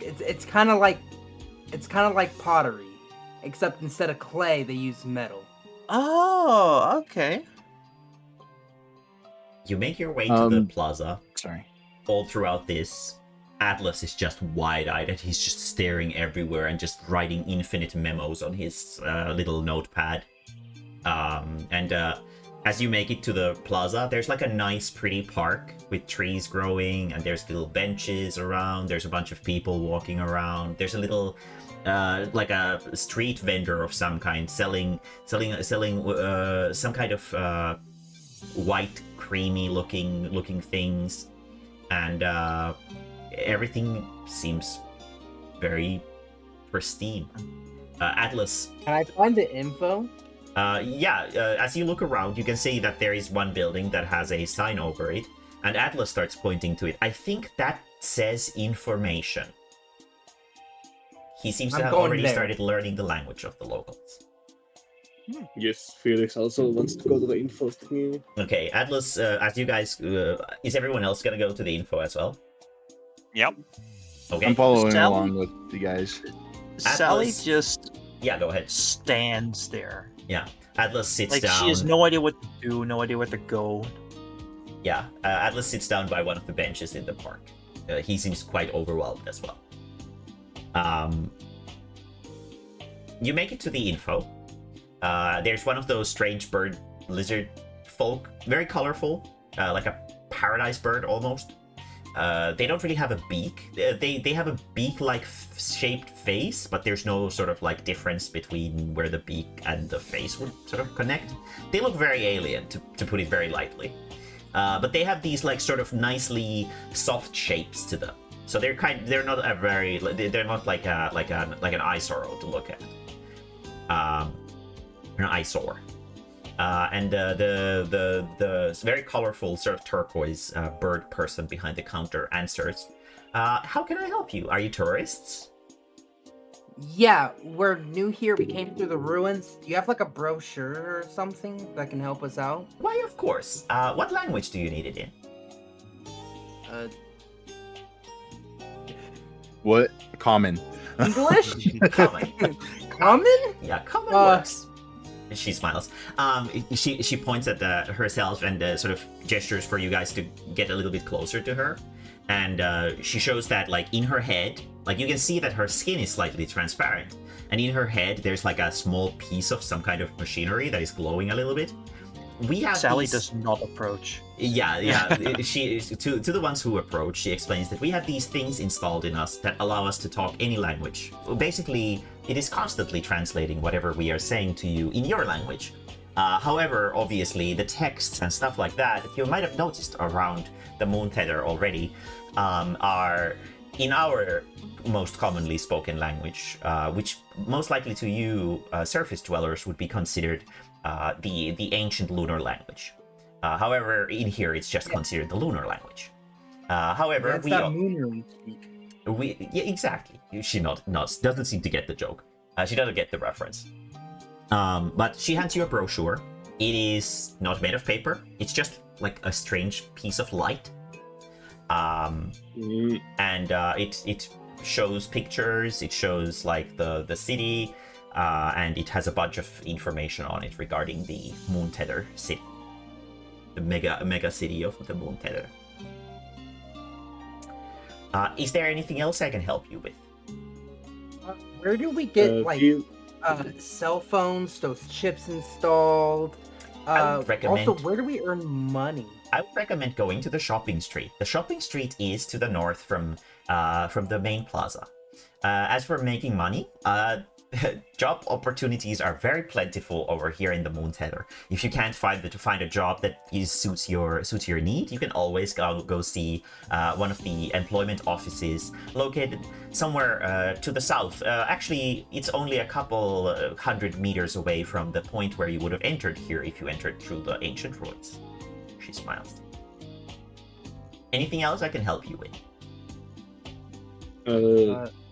It's kind of like pottery, except instead of clay they use metal. Oh, okay. You make your way to the Um, plaza. Sorry. All throughout this, Atlas is just wide-eyed and he's just staring everywhere and just writing infinite memos on his little notepad. As you make it to the plaza, there's like a nice, pretty park with trees growing, and there's little benches around. There's a bunch of people walking around. There's a little, like a street vendor of some kind selling some kind of white, creamy-looking things, and everything seems very pristine. Atlas. Can I find the info? As you look around, you can see that there is one building that has a sign over it, and Atlas starts pointing to it. I think that says information. He seems to I'm have going already there. started learning the language of the locals. Yes, Felix also wants to go to the info thingy. Okay, Atlas, as you guys, is everyone else gonna go to the info as well? Yep. Okay. I'm following Sally? along with you guys. Sally Atlas- just Yeah, go ahead. stands there. Yeah, Atlas sits Like, down. she has no idea what to do, no idea where to go. Yeah, Atlas sits down by one of the benches in the park. He seems quite overwhelmed as well. You make it to the info. There's one of those strange bird lizard folk, very colorful, like a paradise bird almost. They don't really have a beak. They have a beak-like shaped face, but there's no sort of like difference between where the beak and the face would sort of connect. They look very alien, to put it very lightly. But they have these like sort of nicely soft shapes to them. So they're not a very, they're not like an eyesore to look at. An eyesore. And the very colorful sort of turquoise bird person behind the counter answers, how can I help you? Are you tourists? Yeah, we're new here. We came through the ruins. Do you have like a brochure or something that can help us out? Why, of course. What language do you need it in? What? Common. English? Common. Common? Yeah, common Uh, works. She smiles. She points at herself and sort of gestures for you guys to get a little bit closer to her. And she shows that, like, in her head, like, you can see that her skin is slightly transparent. And in her head, there's, like, a small piece of some kind of machinery that is glowing a little bit. We have Sally these... does not approach. Yeah. She to the ones who approach, she explains that we have these things installed in us that allow us to talk any language. Basically, it is constantly translating whatever we are saying to you in your language. However, obviously, the texts and stuff like that you might have noticed around the moon tether already are in our most commonly spoken language, which most likely to you surface dwellers would be considered the ancient lunar language. However, in here it's just considered the lunar language. However, That's that moon speak. Exactly. She nods, doesn't seem to get the joke. She doesn't get the reference. But she hands you a brochure. It is not made of paper. It's just like a strange piece of light. And it shows pictures. It shows like the city. and it has a bunch of information on it regarding the Moon Tether city, the mega city of the Moon Tether. Is there anything else I can help you with? Where do we get Feel- cell phones, those chips installed? I would recommend- Also, where do we earn money? I would recommend going to the shopping street. The shopping street is to the north from the main plaza. As for making money, job opportunities are very plentiful over here in the Moon Tether. If you can't find a job that suits your need, you can always go see one of the employment offices located somewhere to the south. Actually, it's only a couple 100 meters away from the point where you would have entered here if you entered through the ancient ruins. She smiles. Anything else I can help you with?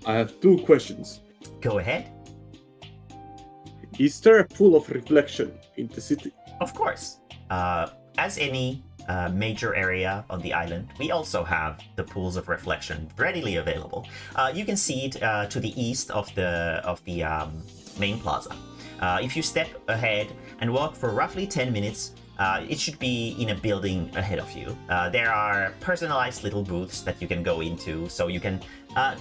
I have 2 questions. Go ahead. Is there a pool of reflection in the city? Of course. As any major area on the island, we also have the pools of reflection readily available. You can see it to the east of the main plaza. If you step ahead and walk for roughly 10 minutes, it should be in a building ahead of you. There are personalized little booths that you can go into, so you can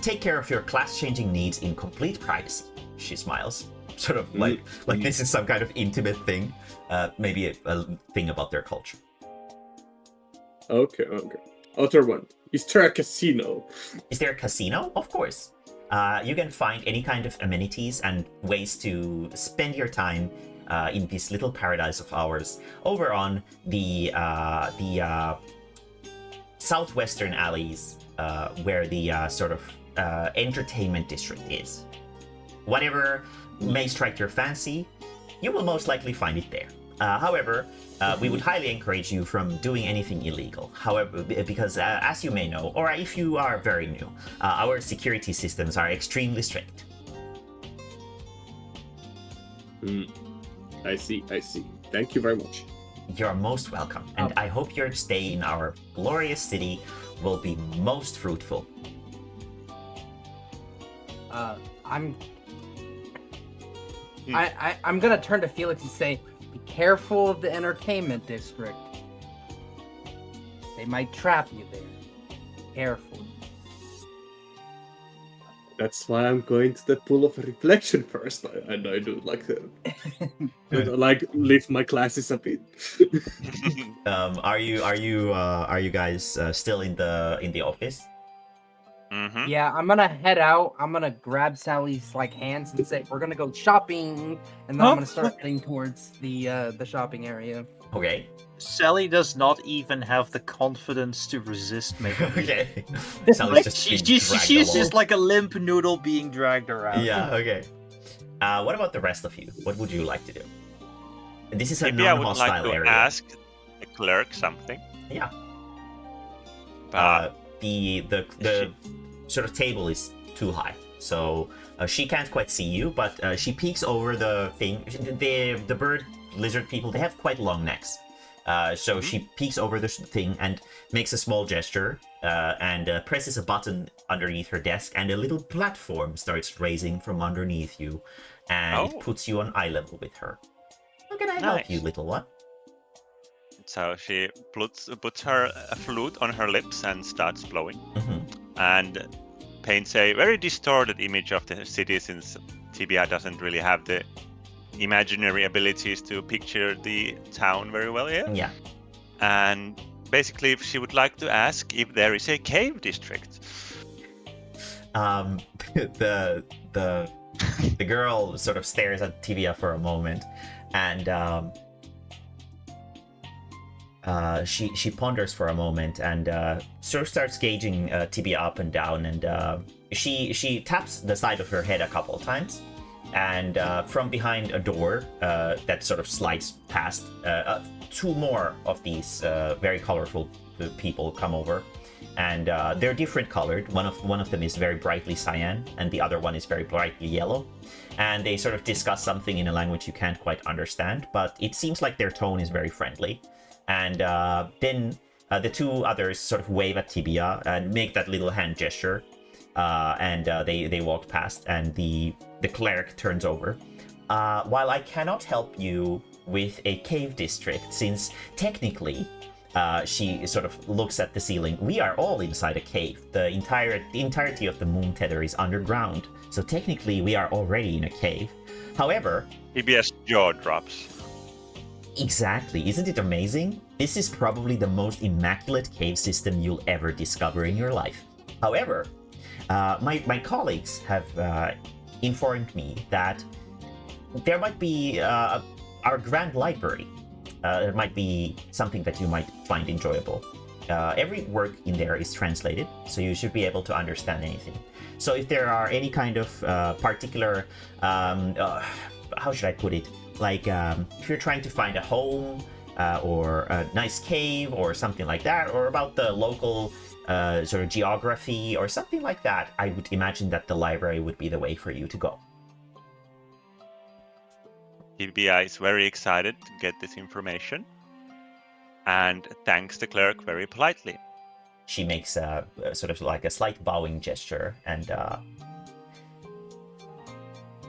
take care of your class-changing needs in complete privacy. She smiles, sort of like this is some kind of intimate thing, maybe a thing about their culture. Okay. Other one. Is there a casino? Is there a casino? Of course. You can find any kind of amenities and ways to spend your time in this little paradise of ours over on the southwestern alleys where the sort of entertainment district is. Whatever may strike your fancy, you will most likely find it there. However, we would highly encourage you from doing anything illegal. However, because as you may know, or if you are very new, our security systems are extremely strict. I see. Thank you very much. You're most welcome, and I hope your stay in our glorious city will be most fruitful. I'm gonna turn to Felix and say, be careful of the entertainment district. They might trap you there. Careful. That's why I'm going to the pool of reflection first. I do like like lift my classes a bit. Are you guys still in the office? Mm-hmm. Yeah, I'm gonna head out. I'm gonna grab Sally's hands and say, we're gonna go shopping, and then I'm gonna start heading towards the shopping area. Okay. Sally does not even have the confidence to resist making. Okay. Like, Sally's just being she's dragged just along. like a limp noodle being dragged around. Yeah. Okay. What about the rest of you? What would you like to do? This is a Maybe I would non-hostile like to area. ask the clerk something. Yeah. But The sort of table is too high, so she can't quite see you, but she peeks over the thing. The bird lizard people, they have quite long necks, so she peeks over the thing and makes a small gesture and presses a button underneath her desk, and a little platform starts raising from underneath you, and it puts you on eye level with her. How can I help you, little one? so she puts her flute on her lips and starts blowing, and paints a very distorted image of the city, since Tibia doesn't really have the imaginary abilities to picture the town very well yet. Yeah. And basically, she would like to ask if there is a cave district. The girl sort of stares at Tibia for a moment, and she ponders for a moment and sort of starts gauging Tibia up and down, and she taps the side of her head a couple of times, and from behind a door that sort of slides past, 2 more of these very colorful people come over, and they're different colored. One of them is very brightly cyan, and the other one is very brightly yellow, and they sort of discuss something in a language you can't quite understand, but it seems like their tone is very friendly. And then the 2 others sort of wave at Tibia and make that little hand gesture, and they walk past, and the cleric turns over. While I cannot help you with a cave district, since technically, she sort of looks at the ceiling. We are all inside a cave. The entirety of the moon tether is underground, so technically we are already in a cave. However, TBS jaw drops. exactly, isn't it amazing? This is probably the most immaculate cave system you'll ever discover in your life. However, my colleagues have informed me that there might be our grand library. There might be something that you might find enjoyable. Every work in there is translated, so you should be able to understand anything. So if there are any kind of particular, how should I put it? Like if you're trying to find a home or a nice cave or something like that, or about the local sort of geography or something like that, I would imagine that the library would be the way for you to go. TBI is very excited to get this information and thanks the cleric very politely. She makes a sort of like a slight bowing gesture and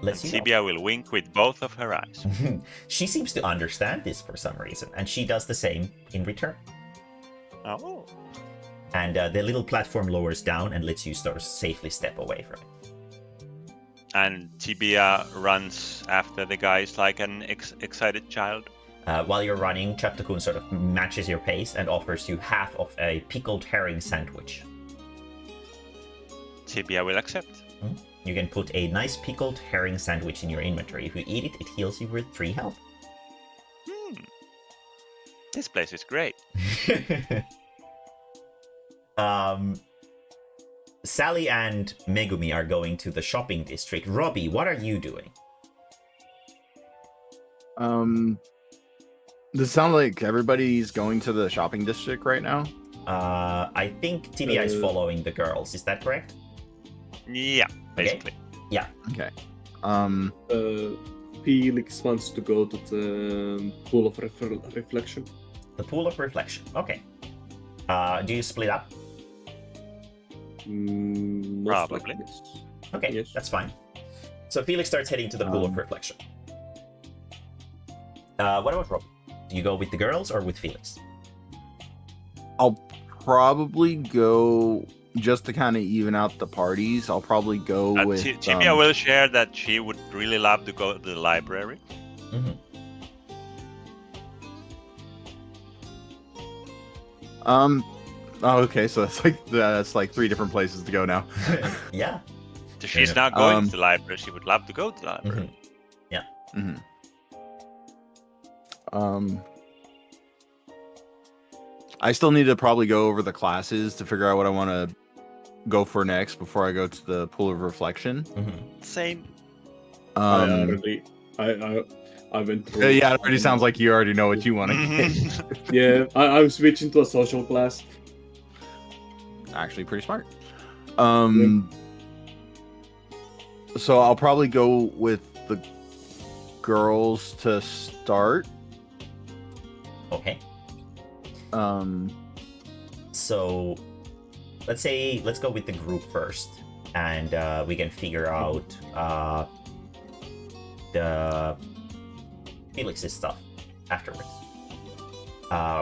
lets you know. TBI will wink with both of her eyes. She seems to understand this for some reason, and she does the same in return. Oh. And the little platform lowers down and lets you sort of safely step away from it. And Tibia runs after the guys like an excited child. While you're running, Chaptakun sort of matches your pace and offers you half of a pickled herring sandwich. Tibia will accept. You can put a nice pickled herring sandwich in your inventory. If you eat it, it heals you with 3 health. This place is great. Sally and Megumi are going to the shopping district. Robbie, what are you doing? Does it sound like everybody's going to the shopping district right now? I think TBI is following the girls. Is that correct? Yeah, basically. Yeah. Okay. Felix wants to go to the pool of reflection. The pool of reflection. Okay. Do you split up? Most Probably. likely, yes. Okay, Yes. that's fine. So Felix starts heading to the pool of reflection. What about Rob? Do you go with the girls or with Felix? I'll probably go just to kind of even out the parties. I'll probably go with. Tibia will share that she would really love to go to the library. Mm-hmm. Oh, okay. So that's like 3 different places to go now. Yeah. So she's not going to the library. She would love to go to the library. Yeah. I still need to probably go over the classes to figure out what I want to go for next before I go to the pool of reflection. Same. I went through. Yeah, it already sounds like you already know what you want to get. Yeah, I'm switching to a social class. Actually, pretty smart. So I'll probably go with the girls to start. Okay. Um. So let's go with the group first, and we can figure out the Felix's stuff afterwards.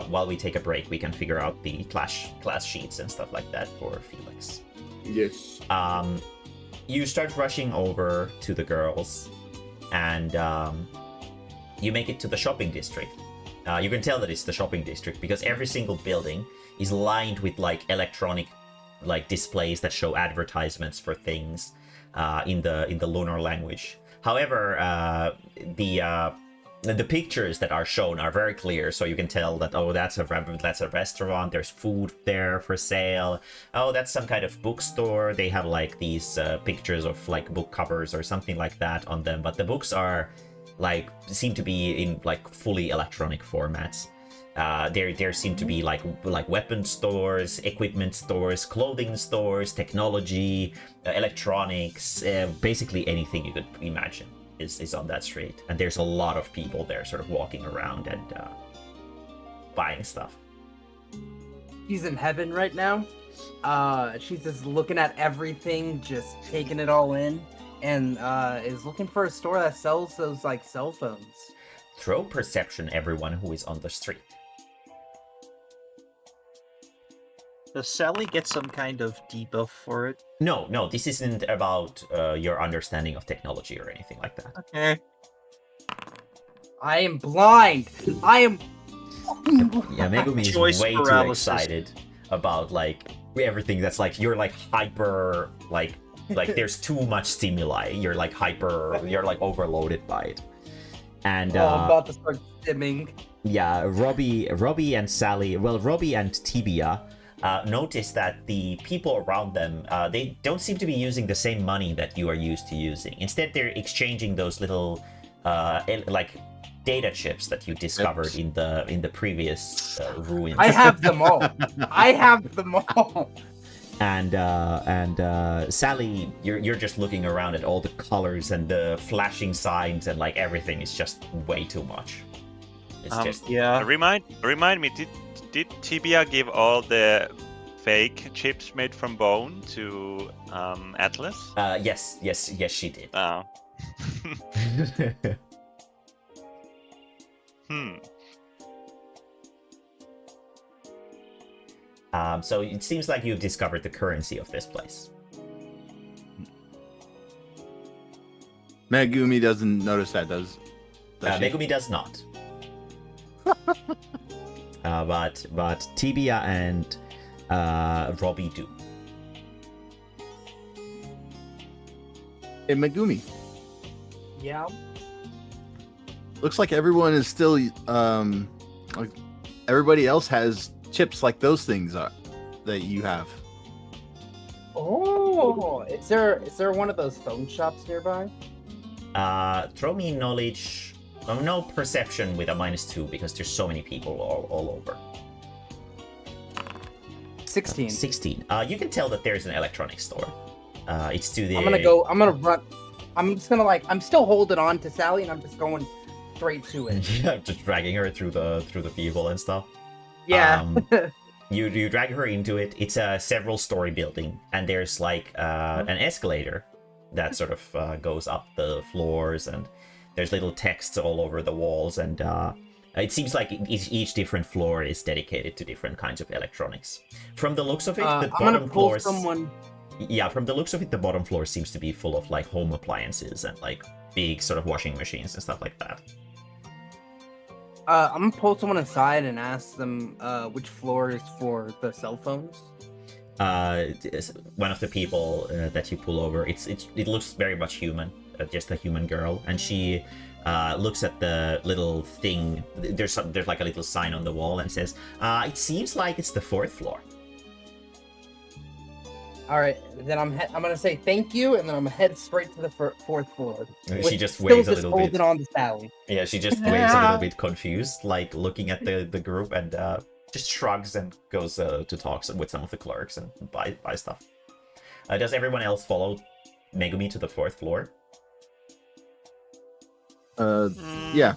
While we take a break, we can figure out the class sheets and stuff like that for Felix. Yes. You start rushing over to the girls, and you make it to the shopping district. You can tell that it's the shopping district because every single building is lined with like electronic like displays that show advertisements for things in the lunar language. However, the pictures that are shown are very clear, so you can tell that, oh, that's a restaurant, there's food there for sale. Oh, that's some kind of bookstore. They have like these pictures of like book covers or something like that on them, but the books are like seem to be in like fully electronic formats. There seem to be like weapon stores, equipment stores, clothing stores, technology, electronics, basically anything you could imagine is on that street. And there's a lot of people there sort of walking around and buying stuff. she's in heaven right now. She's just looking at everything, just taking it all in, and is looking for a store that sells those like cell phones. Throw perception, everyone who is on the street. Does Sally get some kind of debuff for it? No, this isn't about your understanding of technology or anything like that. Okay. I am blind. I am. Yeah, Megumi is Choice way too paralysis. excited about like everything that's like you're like hyper like there's too much stimuli. You're like overloaded by it. And I'm about to start stimming. yeah, Robbie and Sally, well, Robbie and Tibia notice that the people around them, they don't seem to be using the same money that you are used to using. Instead, they're exchanging those little like data chips that you discovered in the previous ruins. I have them all. I have them all. And Sally, you're just looking around at all the colors and the flashing signs and like everything is just way too much. It's just Yeah. Remind me, did Tibia give all the fake chips made from bone to Atlas? yes, she did. Oh. So it seems like you've discovered the currency of this place. Megumi doesn't notice that, does she? Megumi does not. But Tibia and Robbie do. Hey, Megumi. Yeah. Looks like everyone is still like everybody else has chips like those things are that you have. Oh, is there one of those phone shops nearby? Throw me knowledge. No perception with a -2 because there's so many people all over. 16. 16. You can tell that there's an electronics store. It's to the. I'm gonna run. I'm just gonna I'm still holding on to Sally, and I'm just going straight to it. Yeah, just dragging her through the people and stuff. Yeah. You drag her into it. It's a several-story building, and there's like an escalator that sort of goes up the floors, and there's little texts all over the walls, and it seems like each different floor is dedicated to different kinds of electronics. From the looks of it, the I'm gonna bottom pull floors. someone. Yeah, from the looks of it, the bottom floor seems to be full of like home appliances and like big sort of washing machines and stuff like that. I'm gonna pull someone aside and ask them which floor is for the cell phones. One of the people that you pull over, it looks very much human, just a human girl, and she looks at the little thing. There's like a little sign on the wall and says, "It seems like it's the 4th floor." All right, then I'm gonna say thank you, and then I'm gonna head straight to the 4th floor. She just waves a little holding bit. on to Sally. Yeah, she just waves a little bit confused, like looking at the group, and just shrugs and goes to talk with some of the clerks and buy stuff. Does everyone else follow Megumi to the 4th floor? Yeah.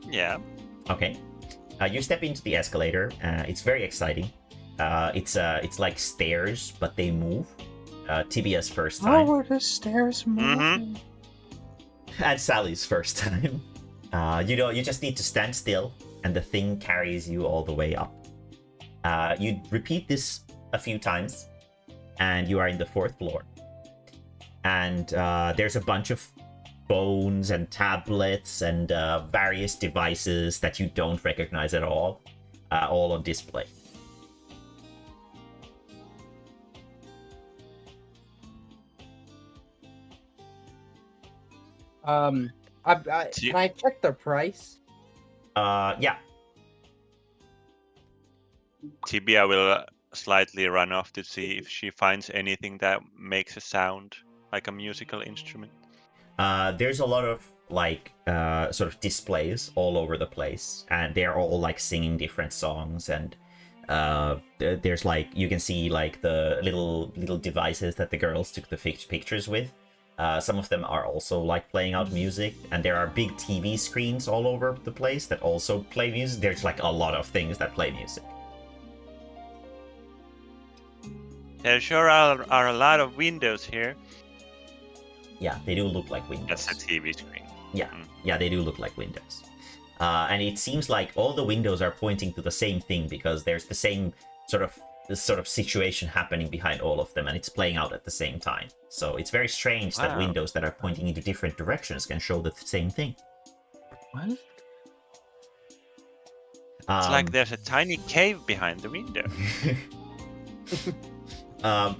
Yeah. Okay. You step into the escalator. It's very exciting. It's like stairs, but they move. Tibia's first time. Oh, the stairs moving. And Sally's first time. You just need to stand still, and the thing carries you all the way up. You repeat this a few times, and you are in the 4th floor. And there's a bunch of phones and tablets and various devices that you don't recognize at all on display. Can I check the price? Yeah. Tibia will slightly run off to see if she finds anything that makes a sound like a musical instrument. There's a lot of like sort of displays all over the place, and they're all like singing different songs, and there's like you can see like the little devices that the girls took the pictures with. Some of them are also like playing out music, and there are big TV screens all over the place that also play music. There's like a lot of things that play music. There sure are a lot of windows here. Yeah, they do look like windows. That's a TV screen. Yeah, yeah, they do look like windows. And it seems like all the windows are pointing to the same thing because there's the same sort of situation happening behind all of them, and it's playing out at the same time. So it's very strange that Wow. windows that are pointing into different directions can show the same thing. What? It's like there's a tiny cave behind the window.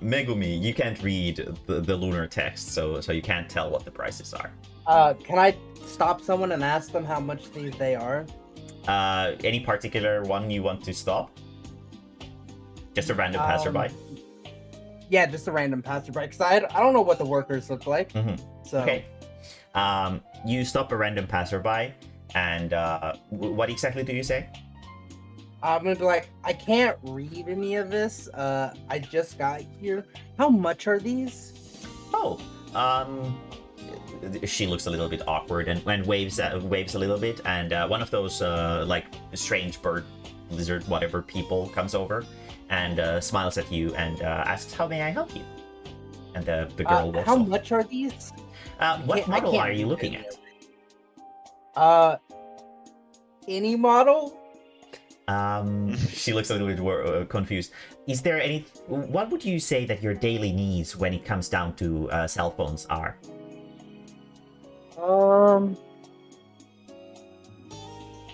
Megumi, you can't read the lunar text, so you can't tell what the prices are. Can I stop someone and ask them how much they are? Any particular one you want to stop? Just a random passerby? Yeah, just a random passerby. Because I don't know what the workers look like. Mhm. So Okay. You stop a random passerby, and what exactly do you say? I'm gonna be like, I can't read any of this. I just got here. How much are these? Oh, she looks a little bit awkward and waves a little bit, and one of those like strange bird, lizard, whatever people comes over and smiles at you and asks, "How may I help you?" And the girl walks How off. much are these? What I model can't are you read looking any at? of it. Any model? She looks a little bit confused. Is there any? What would you say that your daily needs when it comes down to cell phones are?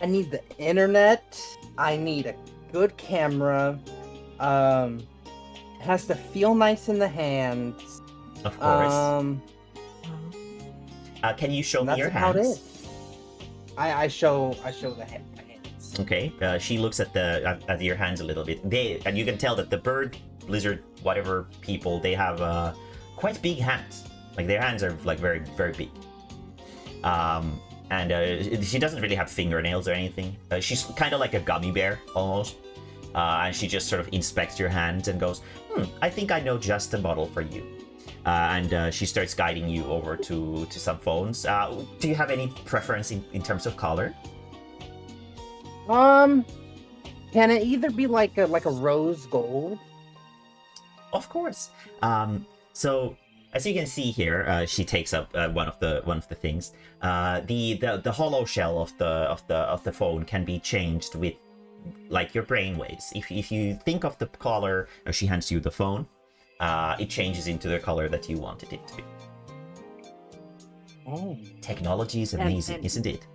I need the internet. I need a good camera. It has to feel nice in the hands. Of course. Um, Can you show me that's your about hands? it. I show my hands. Okay. She looks at at your hands a little bit. And you can tell that the bird, lizard, whatever people, they have quite big hands. Like their hands are like very, very big. And she doesn't really have fingernails or anything. She's kind of like a gummy bear almost. And she just sort of inspects your hands and goes, I think I know just the model for you. And she starts guiding you over to some phones. Do you have any preference in terms of color? Can it either be like a rose gold? Of course. So as you can see here, she takes up one of the things. The hollow shell of the phone can be changed with like your brain waves. If you think of the color, she hands you the phone. It changes into the color that you wanted it to be. Oh. Technology is amazing, isn't it?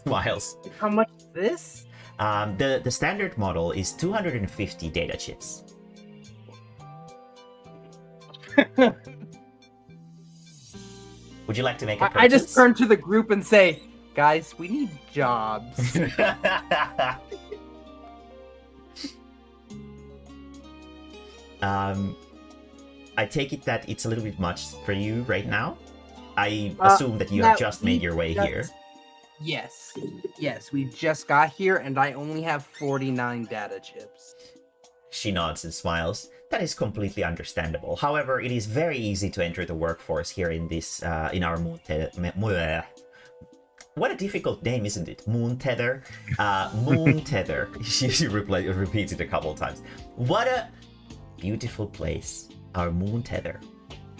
Smiles. How much is this? The standard model is 250 data chips. Would you like to make a purchase? I just turn to the group and say, guys, we need jobs. I take it that it's a little bit much for you right now. I assume that you have just made your way here. Yes. Yes, we just got here and I only have 49 data chips. She nods and smiles. That is completely understandable. However, it is very easy to enter the workforce here in this, in our moon tether. What a difficult name, isn't it? Moon tether. Moon tether. She repeats it a couple of times. What a beautiful place our moon tether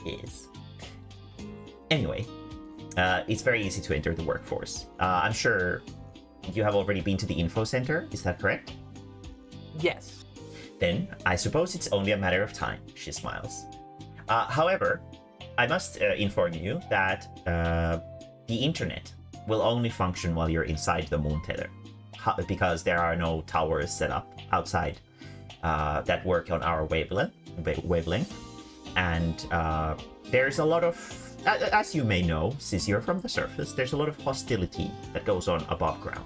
is. Anyway, it's very easy to enter the workforce. I'm sure you have already been to the info center. Is that correct? Yes. Then I suppose it's only a matter of time, she smiles. However, I must inform you that the internet will only function while you're inside the moon tether, because there are no towers set up outside that work on our wavelength. And there's a lot of, as you may know, since you're from the surface, there's a lot of hostility that goes on above ground.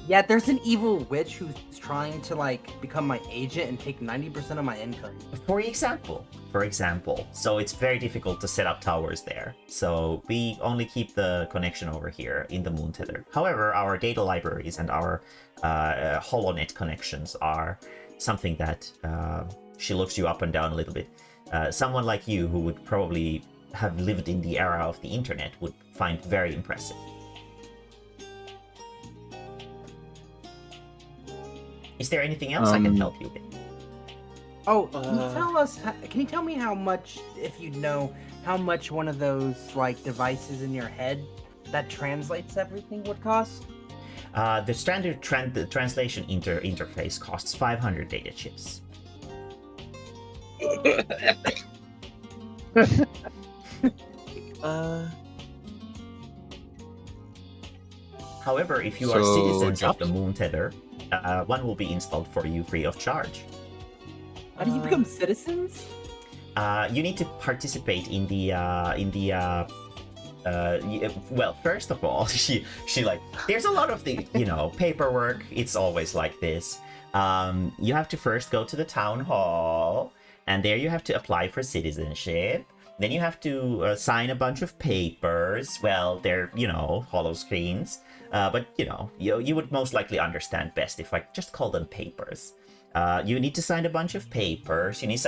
Yeah, there's an evil witch who's trying to become my agent and take 90% of my income. For example. So it's very difficult to set up towers there. So we only keep the connection over here in the moon tether. However, our data libraries and our HoloNet connections are something that she looks you up and down a little bit. Someone like you who would probably have lived in the era of the internet would find very impressive. Is there anything else I can help you with? Oh, can you tell us? Can you tell me how much, if you know, how much one of those like devices in your head that translates everything would cost? The standard translation interface costs 500 data chips. However, if you are So, citizens of the jobs? Moon Tether, one will be installed for you free of charge. How do you become citizens? You need to participate in the well, first of all, she like, there's a lot of the, paperwork. It's always like this. You have to first go to the town hall, and there you have to apply for citizenship. Then you have to sign a bunch of papers. Well, they're, hollow screens. But, you would most likely understand best if I just call them papers. You need to sign a bunch of papers. You need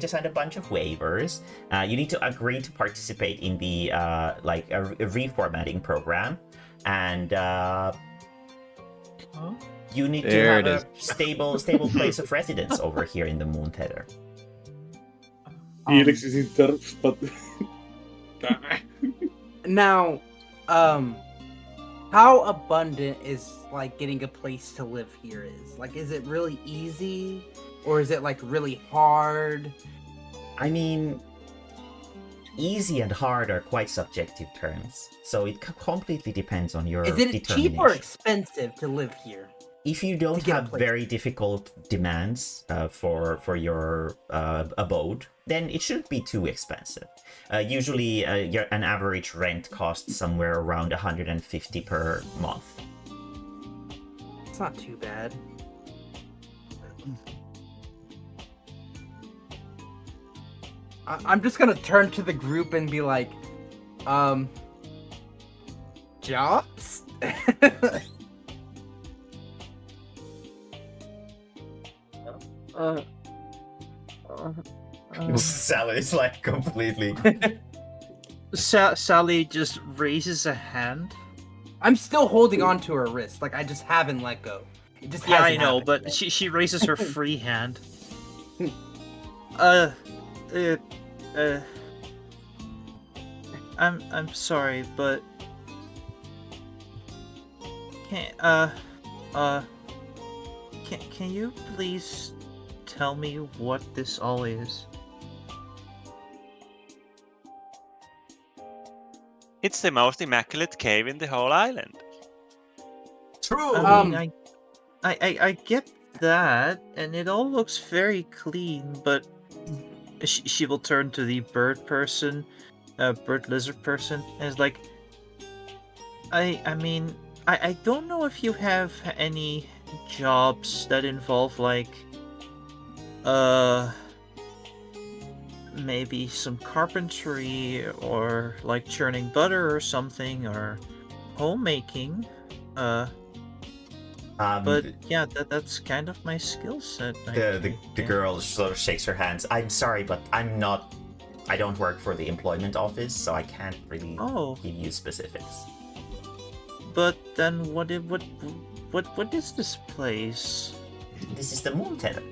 to sign a bunch of waivers. You need to agree to participate in the a reformatting program, and you need to There have it a stable place of residence over here in the Moon Tether. Felix is in there, but Now, how abundant is like getting a place to live here is? Like, is it really easy, or is it like really hard? I mean, easy and hard are quite subjective terms, so it completely depends on your Is it cheap determination. or expensive to live here? If you don't get a have place? very difficult demands for your abode, then it shouldn't be too expensive. Usually, an average rent costs somewhere around 150 per month. It's not too bad. I'm just gonna turn to the group and be like, jobs? Sally's like completely. Sally just raises a hand. I'm still holding on to her wrist, like I just haven't let go. It just Yeah, I hasn't know, happened but yet. she raises her free hand. I'm sorry, but can you please tell me what this all is? It's the most immaculate cave in the whole island. True. I mean, I get that, and it all looks very clean, but she will turn to the bird person, bird lizard person, and is like, I mean, I don't know if you have any jobs that involve like, maybe some carpentry or like churning butter or something or homemaking. But yeah, that's kind of my skill set. The girl sort of shakes her hands. I'm sorry, but I don't work for the employment office, so I can't really give you specifics. But then what is this place? This is the Moon Tether.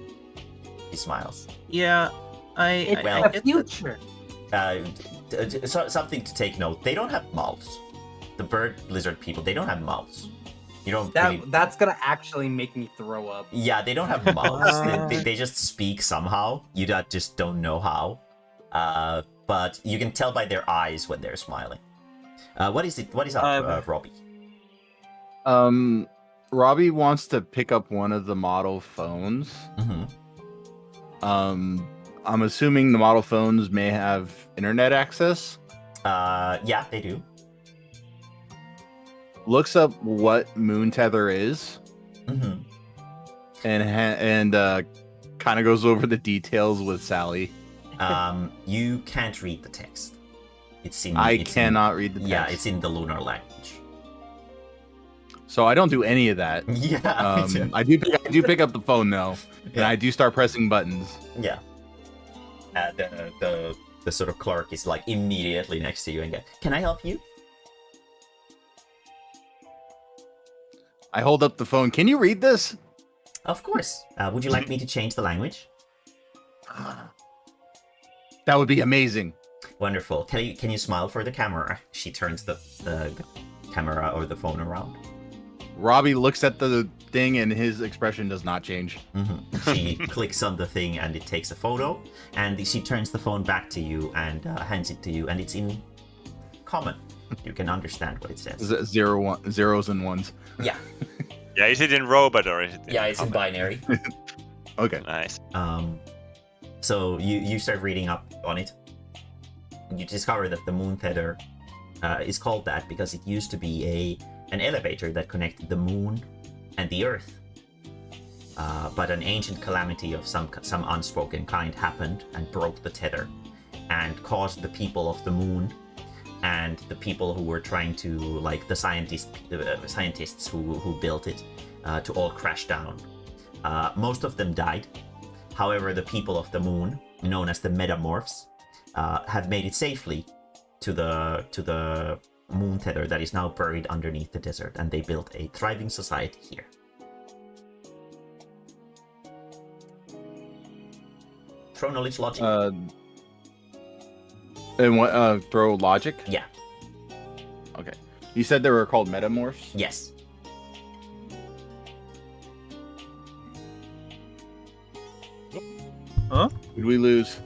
He smiles. Yeah, It's well- the future. Something to take note. They don't have mouths. The bird lizard people, they don't have mouths. You don't really... That's gonna actually make me throw up. Yeah, they don't have mouths. they just speak somehow. You just don't know how. But you can tell by their eyes when they're smiling. What is it? What is up, Robbie? Robbie wants to pick up one of the model phones. Mm-hmm. I'm assuming the model phones may have internet access. Yeah, they do. Looks up what Moon Tether is, Mm-hmm. and kind of goes over the details with Sally. You can't read the text. It's in. I cannot read the text. Yeah, it's in the lunar language. So I don't do any of that. Yeah. me too. I do pick up the phone though, and Yeah. I do start pressing buttons. Yeah. The sort of clerk is like immediately next to you and can I help you? I hold up the phone. Can you read this? Of course. Would you like me to change the language? That would be amazing. Wonderful. Can you smile for the camera? She turns the camera or the phone around. Robbie looks at the thing and his expression does not change. She clicks on the thing and it takes a photo, and she turns the phone back to you and hands it to you, and it's in common. You can understand what it says. Zeros and ones. Yeah. Yeah, is it in robot or is it in Yeah, it's in common? binary. Okay. Nice. So you start reading up on it. You discover that the moon tether is called that because it used to be an elevator that connected the moon and the earth. But an ancient calamity of some unspoken kind happened and broke the tether and caused the people of the moon and the people who were trying to, like the scientists who built it, to all crash down. Most of them died. However, the people of the moon, known as the metamorphs, have made it safely to the moon tether that is now buried underneath the desert, and they built a thriving society here. Throw knowledge logic. And what? Throw logic. Yeah. Okay. You said they were called metamorphs. Yes. Did we lose?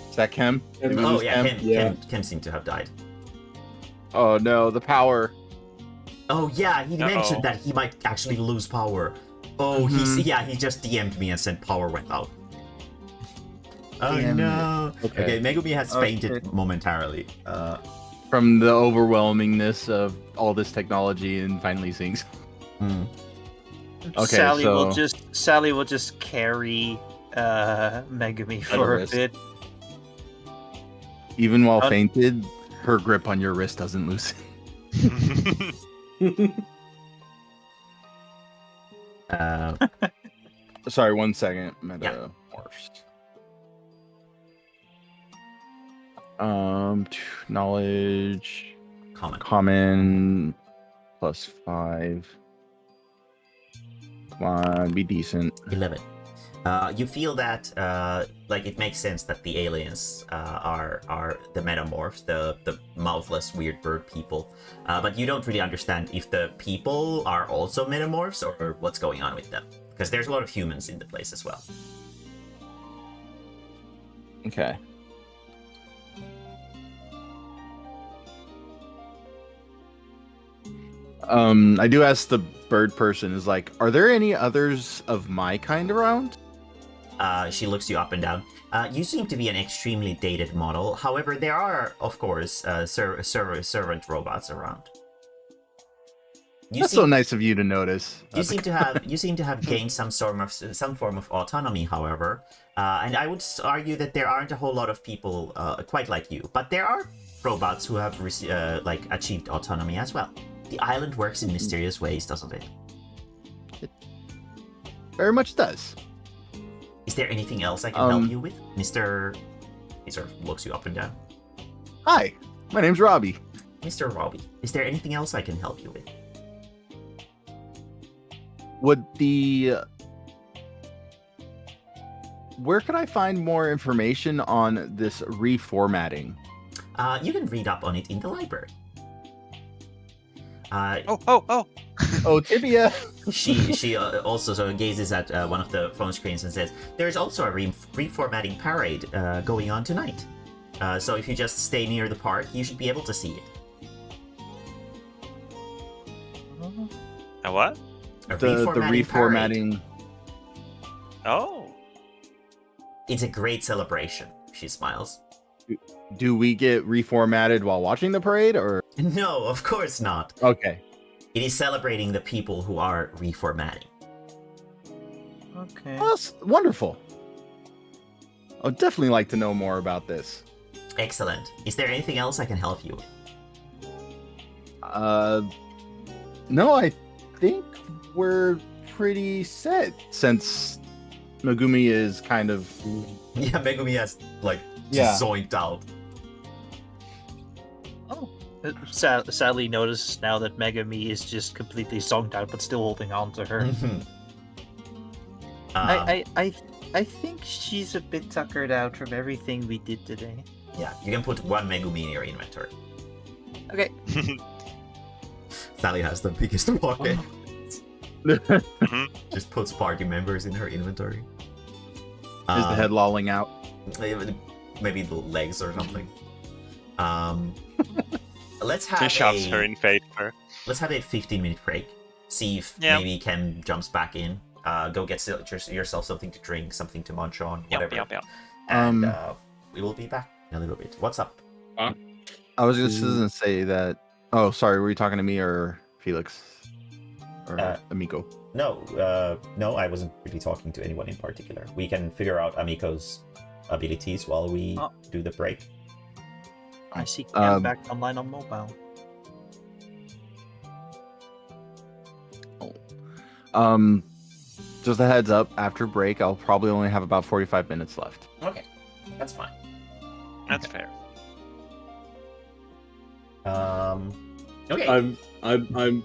Is that Kem? Did we Oh lose yeah, Kem? Kem seemed to have died. Oh no, the power. Oh yeah, he mentioned that he might actually lose power. Oh, he just DM'd me and said power went out. Oh Damn no. it. Okay, Megumi has fainted momentarily. From the overwhelmingness of all this technology and finally things. Okay, Sally will just carry Megumi for a wrist. bit. Even while fainted, her grip on your wrist doesn't loosen. Sorry, 1 second. Metamorphs. Knowledge. Common. +5. Come on, be decent. 11. You feel that like it makes sense that the aliens are the metamorphs, the mouthless weird bird people, but you don't really understand if the people are also metamorphs or what's going on with them, because there's a lot of humans in the place as well. Okay. I do ask the bird person, is like, are there any others of my kind around? She looks you up and down. You seem to be an extremely dated model. However, there are, of course, servant robots around. That's so nice of you to notice. You seem to have gained some form of autonomy, however, and I would argue that there aren't a whole lot of people quite like you, but there are robots who have achieved autonomy as well. The island works in mysterious ways, doesn't it? It very much does. Is there anything else I can help you with, Mr. He sort of looks you up and down. Hi, my name's Robbie. Mr. Robbie, is there anything else I can help you with? Where could I find more information on this reformatting? You can read up on it in the library. Oh, Tibia! She also sort of gazes at one of the phone screens and says, "There's also a reformatting parade going on tonight. So if you just stay near the park, you should be able to see it." A what? A The reformatting reformatting. parade. Oh. It's a great celebration. She smiles. Do we get reformatted while watching the parade, or? No, of course not. Okay. It is celebrating the people who are reformatting. Okay. Oh, that's wonderful. I'd definitely like to know more about this. Excellent. Is there anything else I can help you with? No, I think we're pretty set since Megumi is kind of. Yeah, Megumi has Yeah. zoinked out. Sally notices now that Megami is just completely zonked out, but still holding on to her. Mhm. I I think she's a bit tuckered out from everything we did today. Yeah, you can put one Megumi in your inventory. Okay. Sally has the biggest pocket. Mhm. Just puts party members in her inventory. Is the head lolling out? Maybe the legs or something. Let's She have shoves her in favor. let's have a 15-minute break. See if Yeah. maybe Ken jumps back in. Go get yourself something to drink, something to munch on, whatever. Yep. And we will be back in a little bit. What's up? I was just gonna say that. Oh, sorry. Were you talking to me or Felix or Amico? No, I wasn't really talking to anyone in particular. We can figure out Amiko's abilities while we do the break. I see Cam back online on mobile. Just a heads up. After break, I'll probably only have about 45 minutes left. Okay, that's fine. That's fair. Okay. I'm.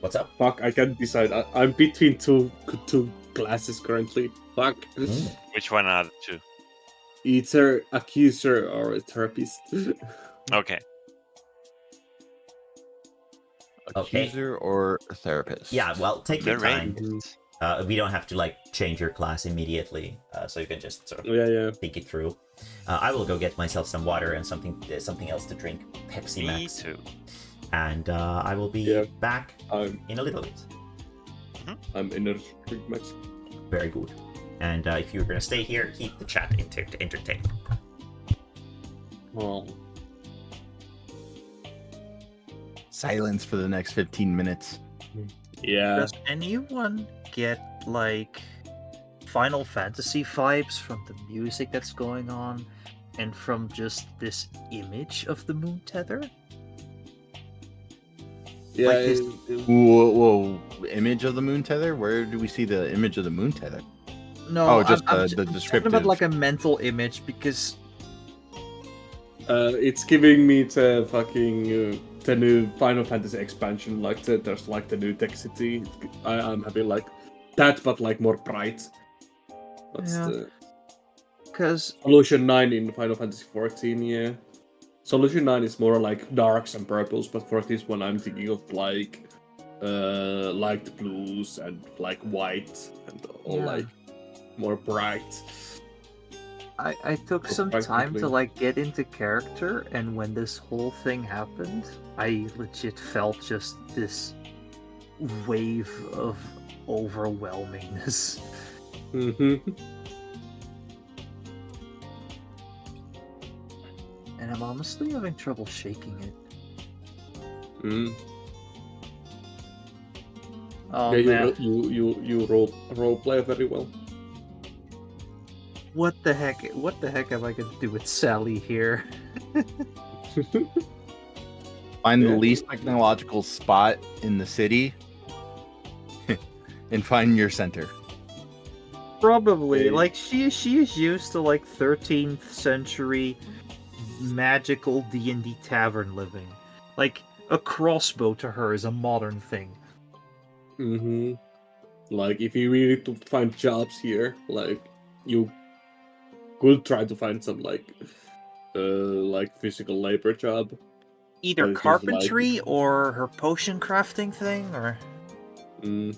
What's up? Fuck, I can't decide. I'm between two classes currently. Fuck. Which one are the two? Either accuser or a therapist. Okay. Okay. Accuser or a therapist? Yeah, well, take your The time. range. We don't have to like change your class immediately, so you can just sort of Yeah. think it through. I will go get myself some water and something else to drink. Pepsi Me Max. too. And I will be back I'm in a little bit. energy drink max. Very good. And if you're gonna stay here, keep the chat entertained. Oh. Silence for the next 15 minutes. Yeah. Does anyone get like Final Fantasy vibes from the music that's going on and from just this image of the moon tether? Yeah. Like this- Whoa, image of the moon tether? Where do we see the image of the moon tether? No, Oh, just I'm the talking descriptive. about like a mental image because It's giving me the fucking the new Final Fantasy expansion. Like there's like the new tech city. I'm having like that, but like more bright. That's Yeah. the because Solution 9 in Final Fantasy 14. Yeah. Solution 9 is more like darks and purples, but for this one I'm thinking of like light blues and like white and all Yeah. like more bright. I took some time to like get into character, and when this whole thing happened, I legit felt just this wave of overwhelmingness. Mm-hmm. And I'm honestly having trouble shaking it. Mm. Oh Yeah, man, you role play very well. what the heck am I gonna do with Sally here? Find the Yeah. least technological spot in the city and find your center. Probably, Yeah. like she is used to like 13th century magical D&D tavern living. Like a crossbow to her is a modern thing. Mm-hmm. Like if you really need to find jobs here, like you could try to find some like physical labor job. Either But it is carpentry or her potion crafting thing, or Mm.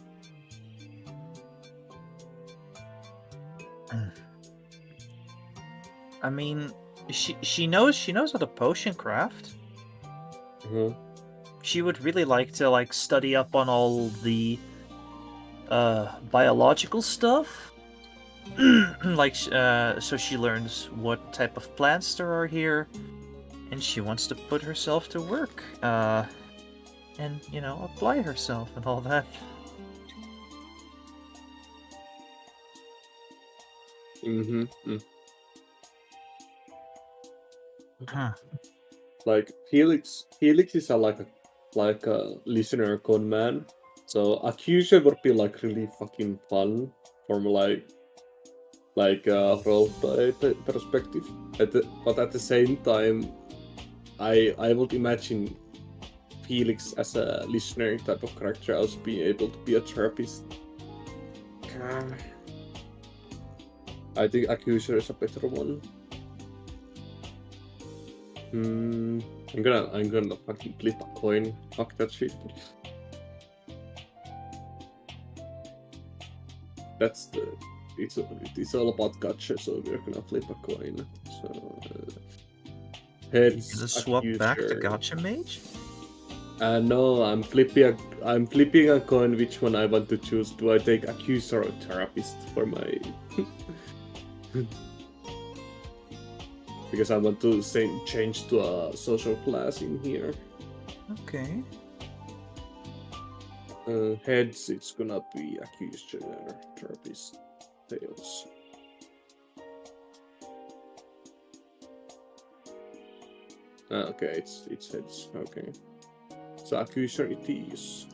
I mean, she knows how to potion craft. Uh-huh. She would really like to like study up on all the biological stuff. Like so she learns what type of plants there are here, and she wants to put herself to work and you know, apply herself and all that. Mm-hmm. Mm. Huh. Like Felix is a like a listener con man. So Accuser would be like really fucking fun from like role play perspective. But at the same time, I would imagine Felix as a listener type of character also being able to be a therapist. I think Accuser is a better one. I'm gonna fucking flip a coin. Fuck that shit. It's all about gotcha, so we're gonna flip a coin. So heads. You gonna swap back to Accuser. Gotcha Mage? No, I'm flipping a coin. Which one I want to choose? Do I take Accuser or Therapist for my? Because I want to change to a social class in here. Okay. Heads, it's gonna be Accuser, Therapist, Tails. Okay, it's heads. Okay, so Accuser it is.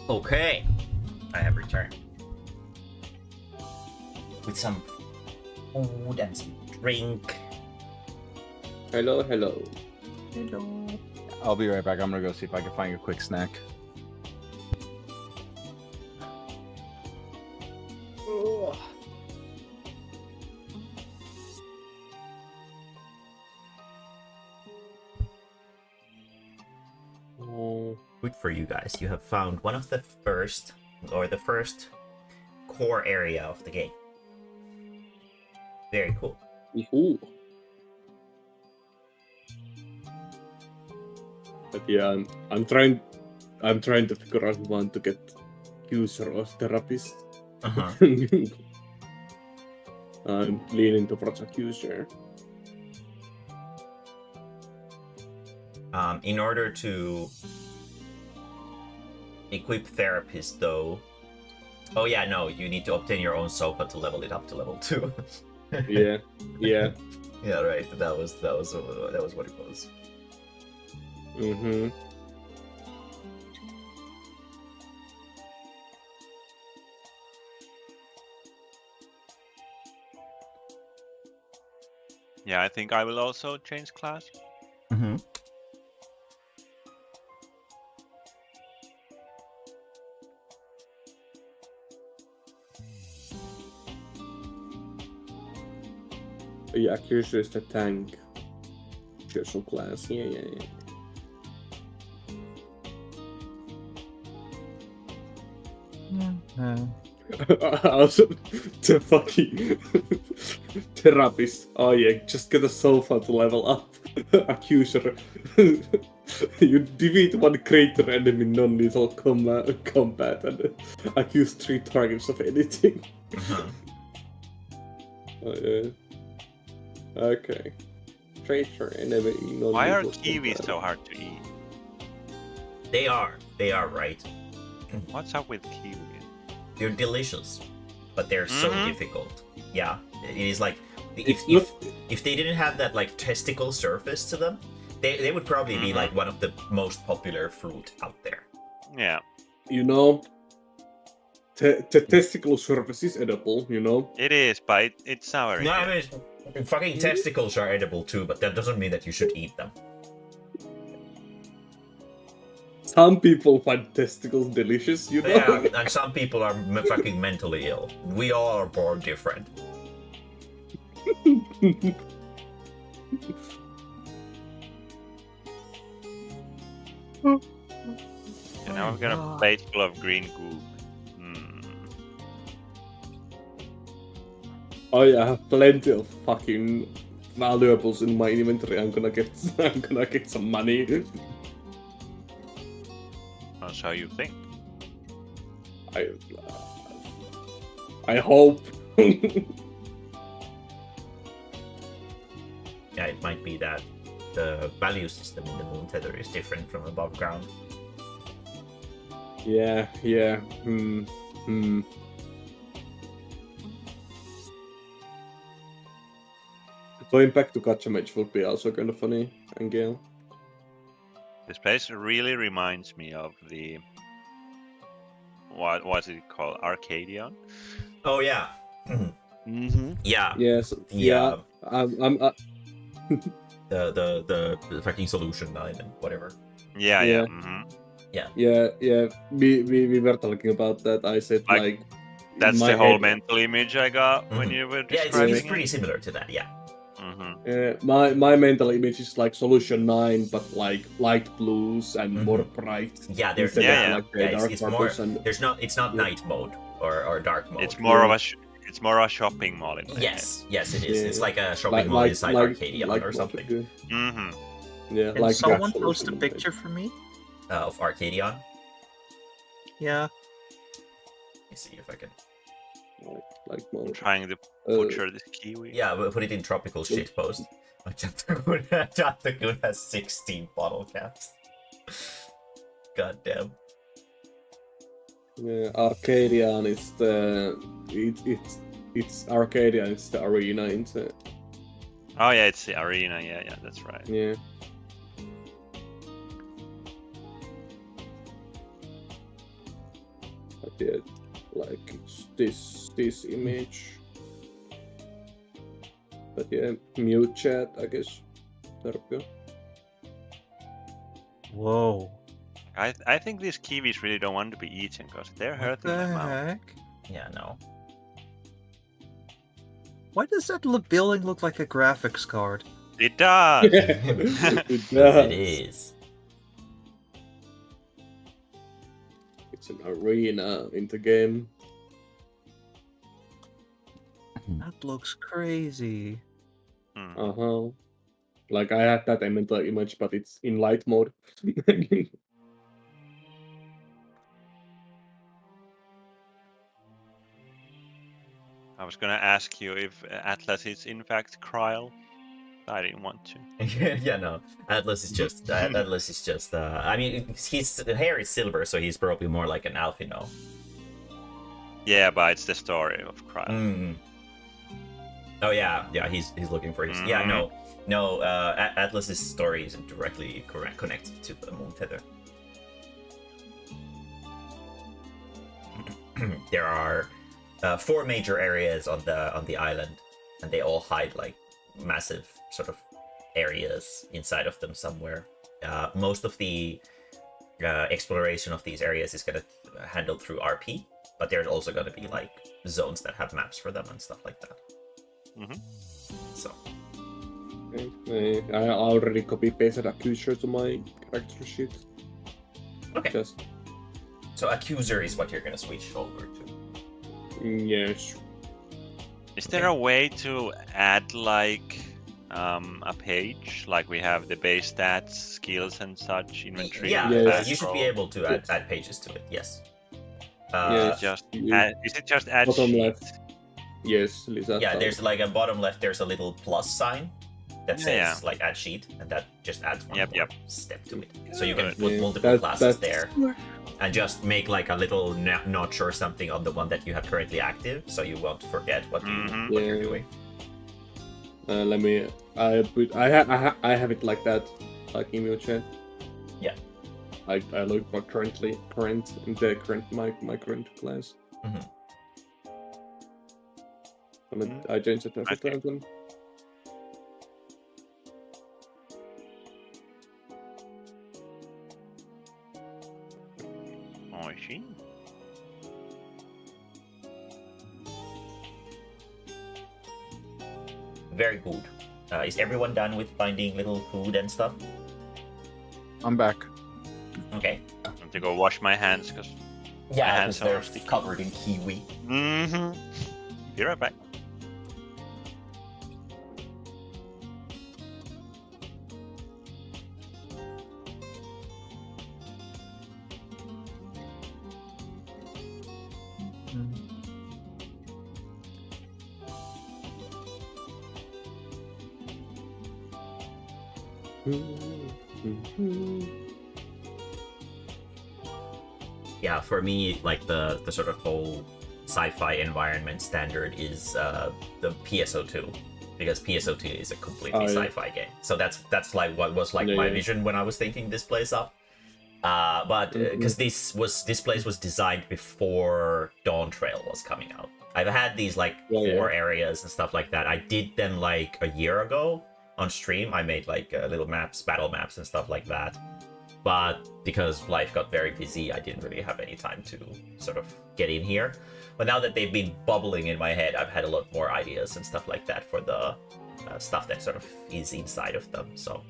Okay, I have returned with some food and some drink. Hello, hello. Hello. I'll be right back. I'm gonna go see if I can find a quick snack. Good for you guys. You have found one of the first core area of the game. Very cool. Ooh. But yeah, I'm trying to figure out one to get user or therapist. Uh-huh. I'm leaning towards Accuser. In order to equip therapist, though. Oh yeah, no, you need to obtain your own sofa to level it up to level 2. Yeah. Yeah, right. That was what it was. Mm-hmm. Yeah, I think I will also change class. Mm-hmm. Yeah, Accuser is the tank. Special class. Yeah. Also, the fucking therapist. Oh yeah, just get a sofa to level up. Accuser. You defeat one greater enemy non-lethal combat and accuse 3 targets of anything. Uh-huh. Oh yeah. Okay. Traitor enemy non-lethal Why are combat. kiwis so hard to eat? They are right. What's up with kiwis? They're delicious, but they're so difficult. Yeah, it is like It's if they didn't have that like testicle surface to them, they would probably be like one of the most popular fruit out there. Yeah. You know, the testicle surface is edible, you know? It is, but it's sour. No, I mean, fucking testicles are edible too, but that doesn't mean that you should eat them. Some people find testicles delicious, you know? Yeah, and some people are fucking mentally ill. We all are born different. And now I've got a plate full of green goo. Oh yeah, I have plenty of fucking valuables in my inventory. I'm gonna get some money. That's how you think. I hope. Yeah, it might be that the value system in the Moon Tether is different from above ground. Yeah. Going back to Gacha Match would be also kind of funny, and Gale. This place really reminds me of the what was it called? Arcadion. Oh yeah. Mm-hmm. Yeah. Yes, Yeah. I'm The fucking solution island, whatever. Yeah. Yeah. Mm-hmm. yeah. We were talking about that. I said Like, like That's my the whole head- mental image I got when Mhm. you were Yeah, describing it's pretty similar to that. Yeah. Mm-hmm. my mental image is like Solution 9, but like light blues and Mhm. more bright. Yeah, there's Instead Yeah, of yeah. like the Yeah, dark it's more. purples and It's not Yeah. night mode or dark mode. It's more Yeah. of it's more a shopping mall in my Yes, it is. Yeah. It's like a shopping mall inside Arcadia or something. head. Mm-hmm. Yeah, Can like someone that post a solution, picture for me? Of Arcadion. Yeah. Let me see if I can. like I'm more. trying to butcher this kiwi. Yeah, we'll put it in tropical shit post. Chapter has 16 bottle caps. God damn. Yeah, Arcadian is the it's Arcadia. It's the arena in the Oh yeah, it's the arena. Yeah, that's right. yeah. But yeah, like it's this image. But yeah, mute chat, I guess. There we go. Whoa. I think these kiwis really don't want to be eaten because they're What hurting the my mouth. heck? Yeah, no. Why does that building look like a graphics card? It does. It Yes, does. it is. It's an arena in the game. That looks crazy. Hmm. Uh-huh. Like I had that mental image, but it's in light mode. I was gonna ask you if Atlas is in fact Kryl. I didn't want to. Yeah, no. Atlas is just. I mean, his hair is silver, so he's probably more like an Alphino. Yeah, but it's the story of Kryl. Mm. Oh yeah. He's looking for his. Yeah, no. Atlas's story isn't directly connected to the Moon Tether. There are 4 major areas on the island, and they all hide like massive sort of areas inside of them somewhere. Most of the exploration of these areas is gonna handle through RP, but there's also gonna be like zones that have maps for them and stuff like that. Mhm. So I already copy pasted Accuser to my character sheet. okay, Just so Accuser is what you're gonna switch over to. yes. Is there a way to add like a page, like we have the base stats, skills, and such, inventory? Yeah, Yes. you should be able to add pages to it. Yes. Yes. Is it just add Bottom sheet? left. Yes, Lisa. Yeah, there's like a bottom left. There's a little plus sign that says Yeah. like add sheet, and that just adds one Yep, more yep. step to it. So you can Good. put Yeah, multiple classes that's- there, and just make like a little notch or something on the one that you have currently active, so you won't forget what Mhm. you're Yeah. doing. Let me. I have it like that, like email chat. Yeah. I look for current in the current my current class. Mhm. I changed it every Okay. time. Oh, I see. Very good. Is everyone done with finding little food and stuff? I'm back. Okay. I have to go wash my hands because. Yeah, hands because they're are sticky. covered in kiwi. Mm-hmm. Be right back. Yeah, for me, like the sort of whole sci-fi environment standard is the PSO2. because PSO2 is a completely yeah. sci-fi game. So that's like what was like Yeah, my yeah. vision when I was thinking this place up. But because this place was designed before Dawn Trail was coming out. I've had these like Yeah, 4 areas and stuff like that. I did them like a year ago on stream. I made like little maps, battle maps and stuff like that. But because life got very busy, I didn't really have any time to sort of get in here. But now that they've been bubbling in my head, I've had a lot more ideas and stuff like that for the stuff that sort of is inside of them. So,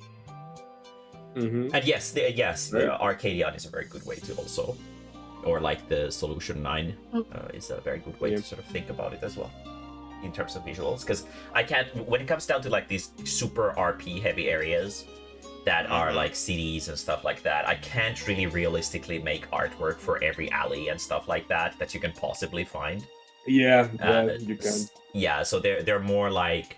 and yes, the Arcadian is a very good way to also, or like the Solution 9 is a very good way to sort of think about it as well in terms of visuals. Because I can't, when it comes down to like these super RP heavy areas that are like cities and stuff like that, I can't really realistically make artwork for every alley and stuff like that you can possibly find. Yeah, you can. Yeah, so they're more like,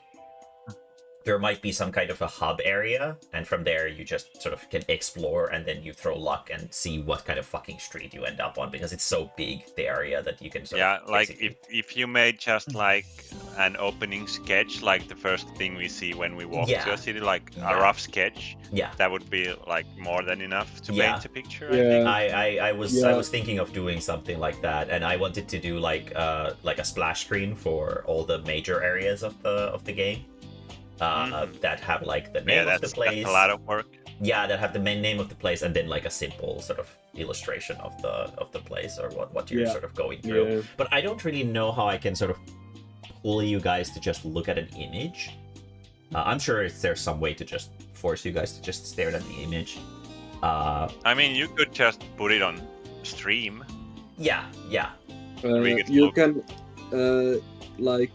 there might be some kind of a hub area, and from there you just sort of can explore, and then you throw luck and see what kind of fucking street you end up on, because it's so big, the area, that you can sort of like execute. if you made just like an opening sketch, like the first thing we see when we walk to a city, like a rough sketch, that would be like more than enough to paint a picture. I was thinking of doing something like that, and I wanted to do like a splash screen for all the major areas of the game. That have like the name of the place. That's a lot of work. Yeah, that have the main name of the place, and then like a simple sort of illustration of the place, or what you're sort of going through. Yeah. But I don't really know how I can sort of pull you guys to just look at an image. I'm sure there's some way to just force you guys to just stare at the image. I mean, you could just put it on stream. Yeah. You can like.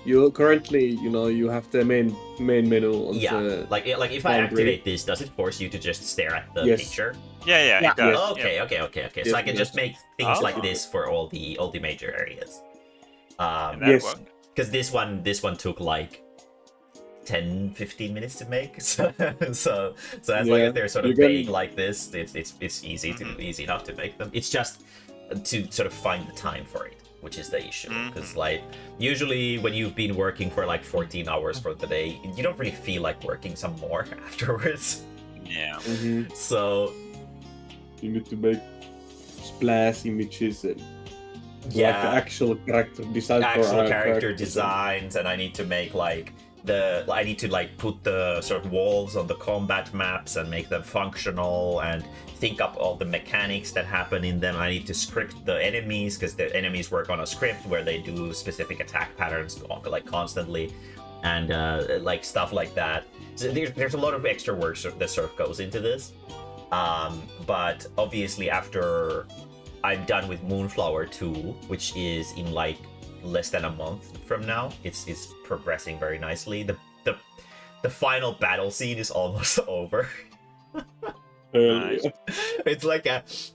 You currently, you have the main menu on the like if I activate this, does it force you to just stare at the picture? Yeah, it does. Okay. So I can just make things like this for all the major areas. Yes. Because this one took like 10-15 minutes to make. So as long as they're sort of vague like this, it's easy enough to make them. It's just to sort of find the time for it, which is the issue. Because like usually when you've been working for like 14 hours for the day, you don't really feel like working some more afterwards. Yeah. So you need to make splash images and like actual character design character designs, and I need to make like I need to like put the sort of walls on the combat maps and make them functional, and think up all the mechanics that happen in them. I need to script the enemies, because the enemies work on a script where they do specific attack patterns like constantly, and like stuff like that. So there's a lot of extra work that sort of goes into this. But obviously after I'm done with Moonflower 2, which is in like less than a month from now, it's progressing very nicely. The final battle scene is almost over. It's like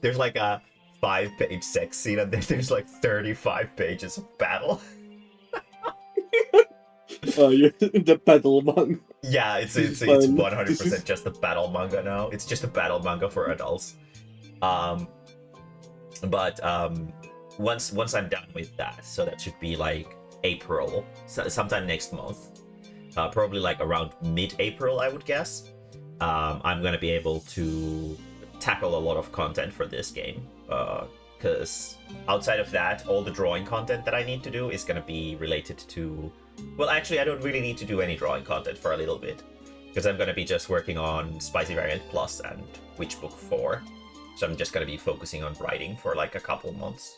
there's like a 5-page sex scene, and then there's like 35 pages of battle. The battle manga. Yeah, it's 100% just the battle manga now. It's just a battle manga for adults. But once I'm done with that, so that should be like April, sometime next month, probably like around mid-April, I would guess. I'm gonna be able to tackle a lot of content for this game, because outside of that, all the drawing content that I need to do is gonna be related to, well, actually I don't really need to do any drawing content for a little bit, because I'm gonna be just working on Spicy Variant Plus and Witch Book 4, so I'm just gonna be focusing on writing for like a couple months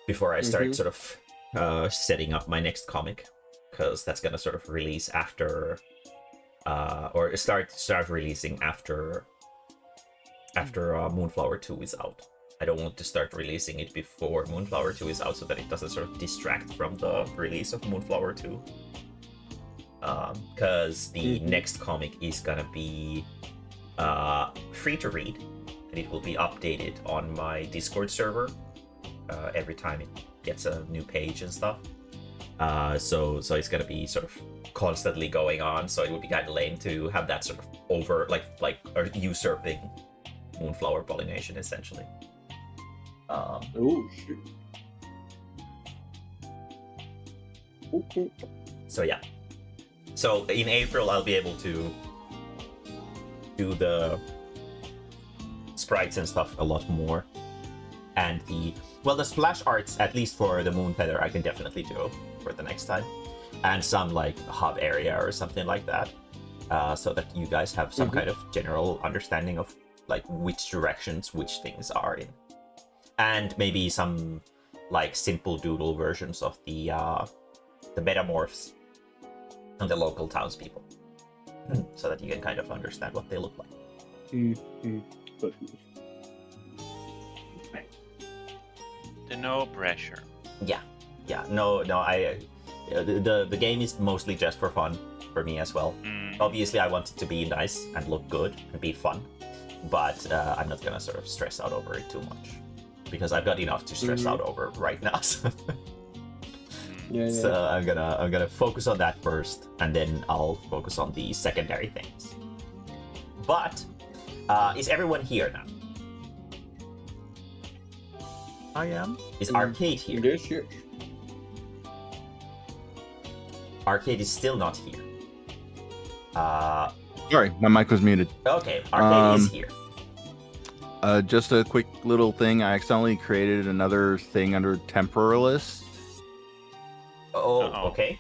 before I start sort of setting up my next comic, because that's gonna sort of release after or start releasing after Moonflower 2 is out. I don't want to start releasing it before Moonflower 2 is out, so that it doesn't sort of distract from the release of Moonflower 2. Because the next comic is gonna be free to read, and it will be updated on my Discord server every time it gets a new page and stuff. So it's gonna be sort of constantly going on, so it would be kind of lame to have that sort of over like or usurping Moonflower pollination essentially. Oh shit. Okay. So yeah. So in April, I'll be able to do the sprites and stuff a lot more. And the splash arts, at least for the Moon Feather, I can definitely do for the next time. And some like hub area or something like that. So that you guys have some kind of general understanding of like which directions which things are in. And maybe some like simple doodle versions of the metamorphs and the local townspeople. So that you can kind of understand what they look like. No pressure. Yeah. No. The game is mostly just for fun for me as well. Obviously, I want it to be nice and look good and be fun, but I'm not gonna sort of stress out over it too much because I've got enough to stress out over right now. So. So I'm gonna focus on that first, and then I'll focus on the secondary things. But is everyone here now? I am. Is Arcade here? Yes, yes. Arcade is still not here. Sorry, my mic was muted. Okay, Arcade is here. Just a quick little thing. I accidentally created another thing under Temporalist. Oh, Uh-oh. okay.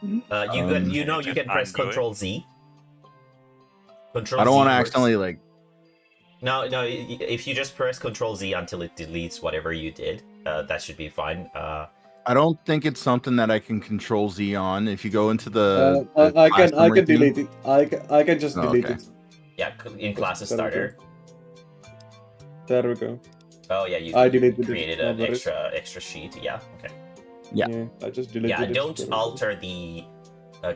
You can press Undo it. Control Z. Control I don't Z want to works. accidentally like. No. If you just press Control Z until it deletes whatever you did, that should be fine. I don't think it's something that I can Control Z on. If you go into the, I class can summary thing- delete it. I can just Oh, delete okay. it. Yeah, in Classes There we go. Starter. There we go. Oh yeah, you I deleted it. created No an worries. extra sheet. Yeah, okay. Yeah. I just deleted Yeah, it. don't There we go. alter the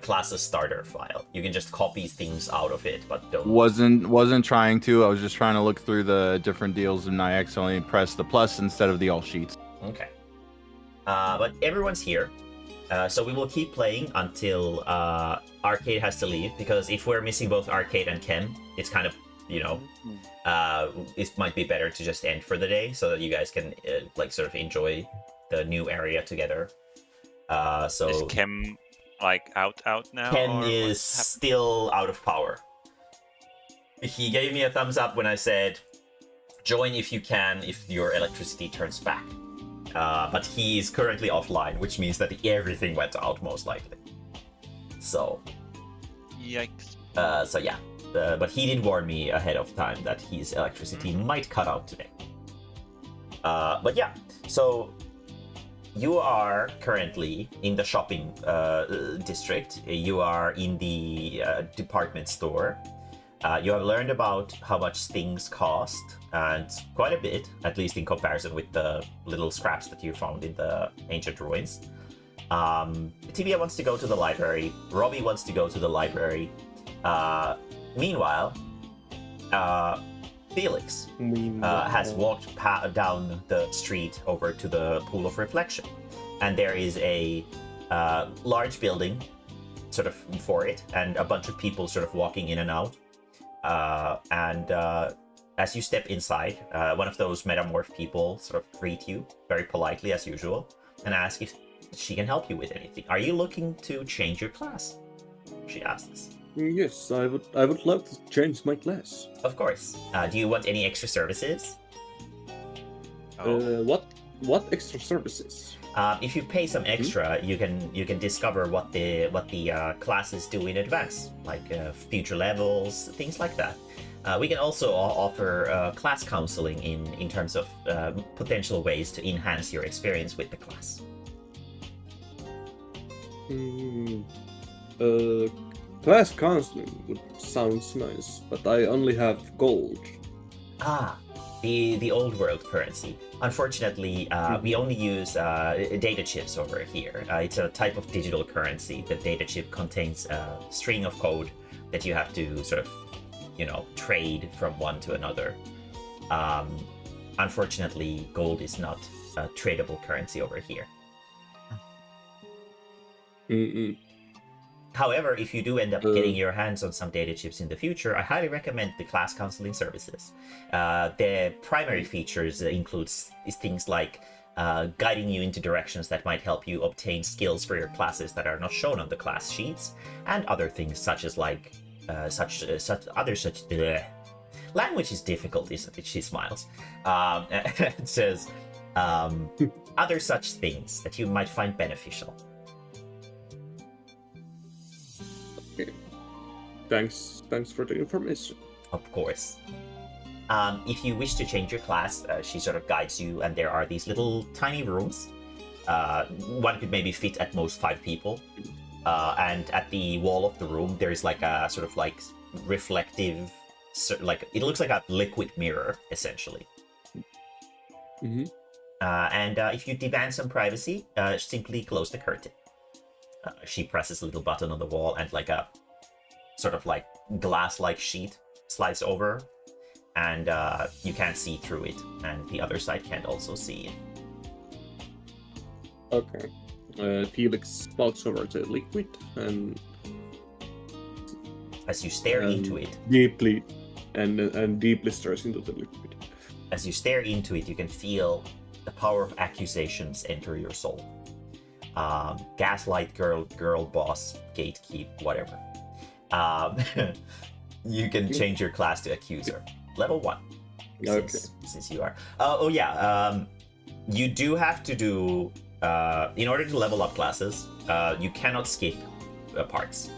Classes Starter file. You can just copy things out of it, but don't. Wasn't trying to. I was just trying to look through the different deals, and I accidentally pressed the plus instead of the all sheets. Okay. But everyone's here. So we will keep playing until Arcade has to leave, because if we're missing both Arcade and Kem, it's kind of, it might be better to just end for the day so that you guys can sort of enjoy the new area together. So Is Kem like out now? Ken or is what's happening? still out of power. He gave me a thumbs up when I said, join if you can, if your electricity turns back. But he is currently offline, which means that everything went out, most likely. So, Yikes. so yeah. But he did warn me ahead of time that his electricity might cut out today. But yeah, so you are currently in the shopping district. You are in the department store. You have learned about how much things cost, and quite a bit, at least in comparison with the little scraps that you found in the ancient ruins. Tibia wants to go to the library. Robbie wants to go to the library. Meanwhile, Felix has walked down the street over to the Pool of Reflection. And there is a large building sort of for it, and a bunch of people sort of walking in and out. As you step inside, one of those metamorph people sort of greet you very politely as usual and ask if she can help you with anything. Are you looking to change your class? She asks. Yes, I would love to change my class. Of course. Do you want any extra services? Oh. What extra services? If you pay some extra, you can discover what the classes do in advance, like future levels, things like that. We can also offer class counseling in terms of potential ways to enhance your experience with the class. Class counseling sounds nice, but I only have gold. The old world currency. Unfortunately, we only use data chips over here. It's a type of digital currency. The data chip contains a string of code that you have to sort of, trade from one to another. Unfortunately, gold is not a tradable currency over here. However, if you do end up getting your hands on some data chips in the future, I highly recommend the class counseling services. The primary features includes things like guiding you into directions that might help you obtain skills for your classes that are not shown on the class sheets, and other things such as like language is difficult, isn't it? She smiles. It says other such things that you might find beneficial. Okay. Thanks for the information. Of course. If you wish to change your class, she sort of guides you, and there are these little tiny rooms. One could maybe fit at most 5 people. And at the wall of the room, there's like a sort of like reflective, like it looks like a liquid mirror, essentially. Mm-hmm. And if you demand some privacy, simply close the curtain. She presses a little button on the wall, and like a sort of like glass-like sheet slides over, and you can't see through it, and the other side can't also see it. Okay. Felix spouts over the liquid and As you stare into it, deeply stares into the liquid. As you stare into it, you can feel the power of accusations enter your soul. Gaslight, girl boss, gatekeep, whatever. You can change your class to accuser. Level 1. Since you are. You do have to do, in order to level up classes, you cannot skip parts.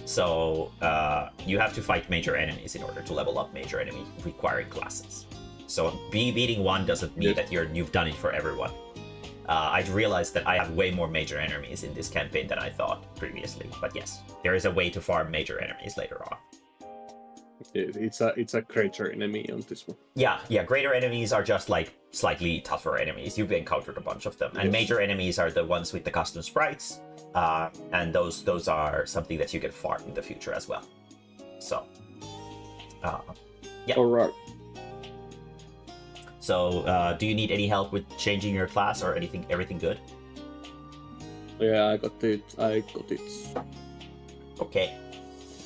So you have to fight major enemies in order to level up major enemy requiring classes. So beating one doesn't mean that you've done it for everyone. I realized that I have way more major enemies in this campaign than I thought previously. But yes, there is a way to farm major enemies later on. It's a greater enemy on this one. Yeah, greater enemies are just like slightly tougher enemies. You've encountered a bunch of them. And major enemies are the ones with the custom sprites. And those are something that you can farm in the future as well. So, yeah. Alright. So, do you need any help with changing your class or everything good? Yeah, I got it. Okay.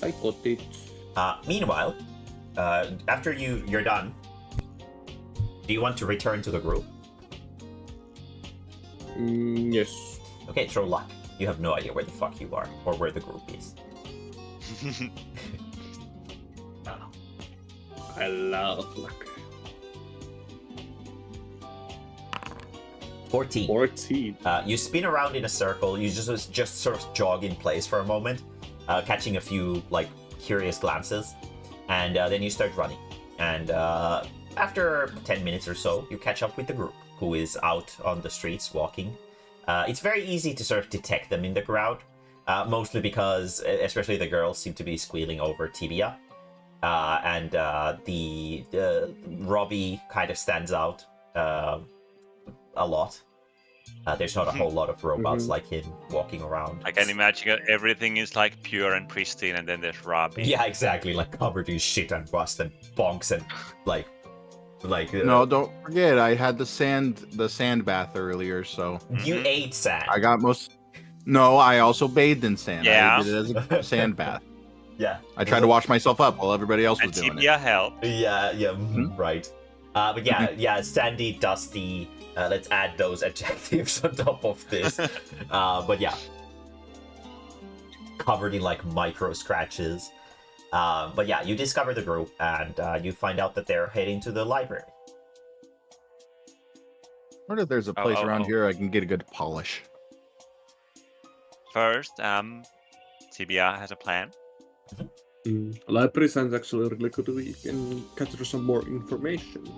I got it. Meanwhile, after you're done, do you want to return to the group? Yes. Okay, throw luck. You have no idea where the fuck you are or where the group is. I love luck. 14. You spin around in a circle. You just sort of jog in place for a moment, catching a few like curious glances, and then you start running. And after 10 minutes or so, you catch up with the group, who is out on the streets walking. It's very easy to sort of detect them in the crowd, mostly because, especially the girls, seem to be squealing over Tibia. And the Robbie kind of stands out a lot. There's not a whole lot of robots like him walking around. I can imagine that everything is like pure and pristine, and then there's Robbie. Yeah, exactly. Like covered in shit and rust and bonks and like. No, don't forget, I had the sand bath earlier, so You ate sand. I got most. No, I also bathed in sand. Yeah. I did it as a sand bath. Yeah. I tried to wash myself up while everybody else was And doing it. Tibia helped. Yeah, right. But yeah, sandy, dusty. Let's add those adjectives on top of this. But yeah, covered in like micro scratches. But yeah, you discover the group, and you find out that they're heading to the library. I wonder if there's a place around here I can get a good polish. First, Tibia has a plan. Library sounds actually really good. We can gather some more information.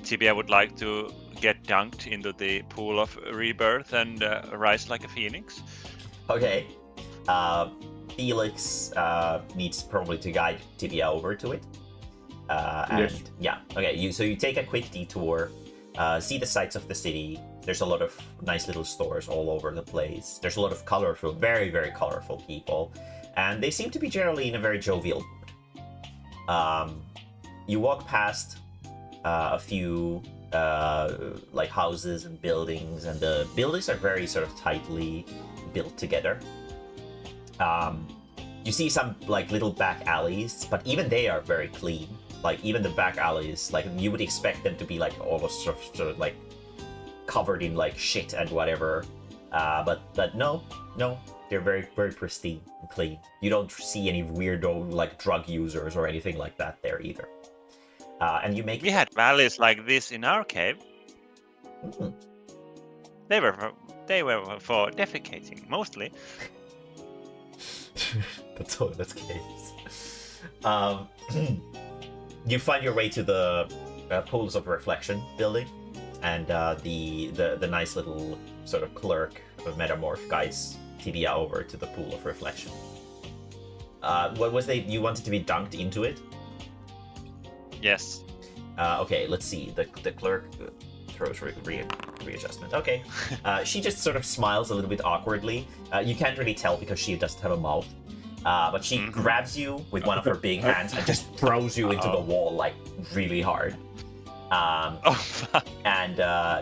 Tibia would like to get dunked into the pool of rebirth and rise like a phoenix. Okay. Felix needs probably to guide Tibia over to it. Okay. So you take a quick detour, see the sights of the city. There's a lot of nice little stores all over the place. There's a lot of colorful, very, very colorful people, and they seem to be generally in a very jovial mood. You walk past a few like houses and buildings, and the buildings are very sort of tightly built together. You see some like little back alleys, but even they are very clean. Like even the back alleys, like you would expect them to be like almost sort of like covered in like shit and whatever. But no, they're very, very pristine and clean. You don't see any weirdo like drug users or anything like that there either. And you make We had valleys like this in our cave. Hmm. They were for defecating mostly. The toilet caves. You find your way to the pools of reflection building, and the nice little sort of clerk of metamorph guides Tibia over to the pool of reflection. What was they? You wanted to be dunked into it? Yes. Okay, let's see. The clerk throws readjustment. Okay. She just sort of smiles a little bit awkwardly. You can't really tell because she doesn't have a mouth. But she grabs you with one of her big hands and just throws you into the wall like really hard. And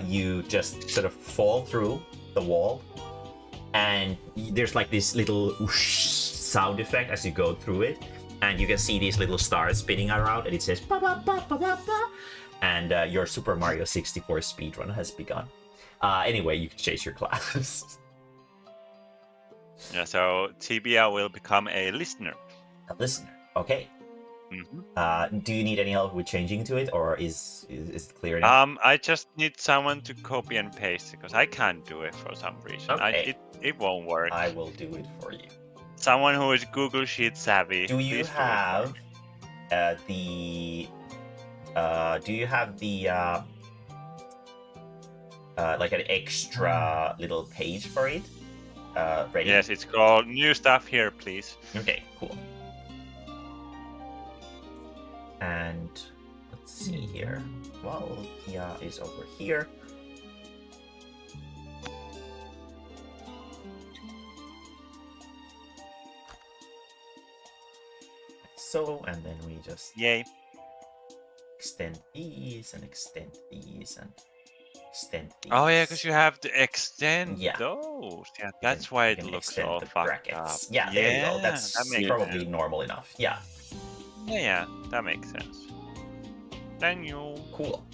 you just sort of fall through the wall. And there's like this little whoosh sound effect as you go through it. And you can see these little stars spinning around, and it says ba ba ba ba ba ba. And your Super Mario 64 speedrun has begun. Anyway, you can chase your class. Yeah, so Tibia will become a listener. A listener, okay. Do you need any help with changing to it, or is it clear enough? I just need someone to copy and paste because I can't do it for some reason. Okay. It won't work. I will do it for you. Someone who is Google Sheet savvy. Do you please have like an extra little page for it ready? Yes, it's called new stuff here, please. Okay, cool. And let's see here. Well, Tia is over here. So, and then we just Yay. extend these and extend these and extend these. Oh yeah, because you have to extend Yeah. those. Yeah, that's why You it can looks extend all the fucked up. brackets. Yeah, there you go. That's that makes probably sense. normal enough. Yeah, Yeah, that makes sense. Thank you. cool.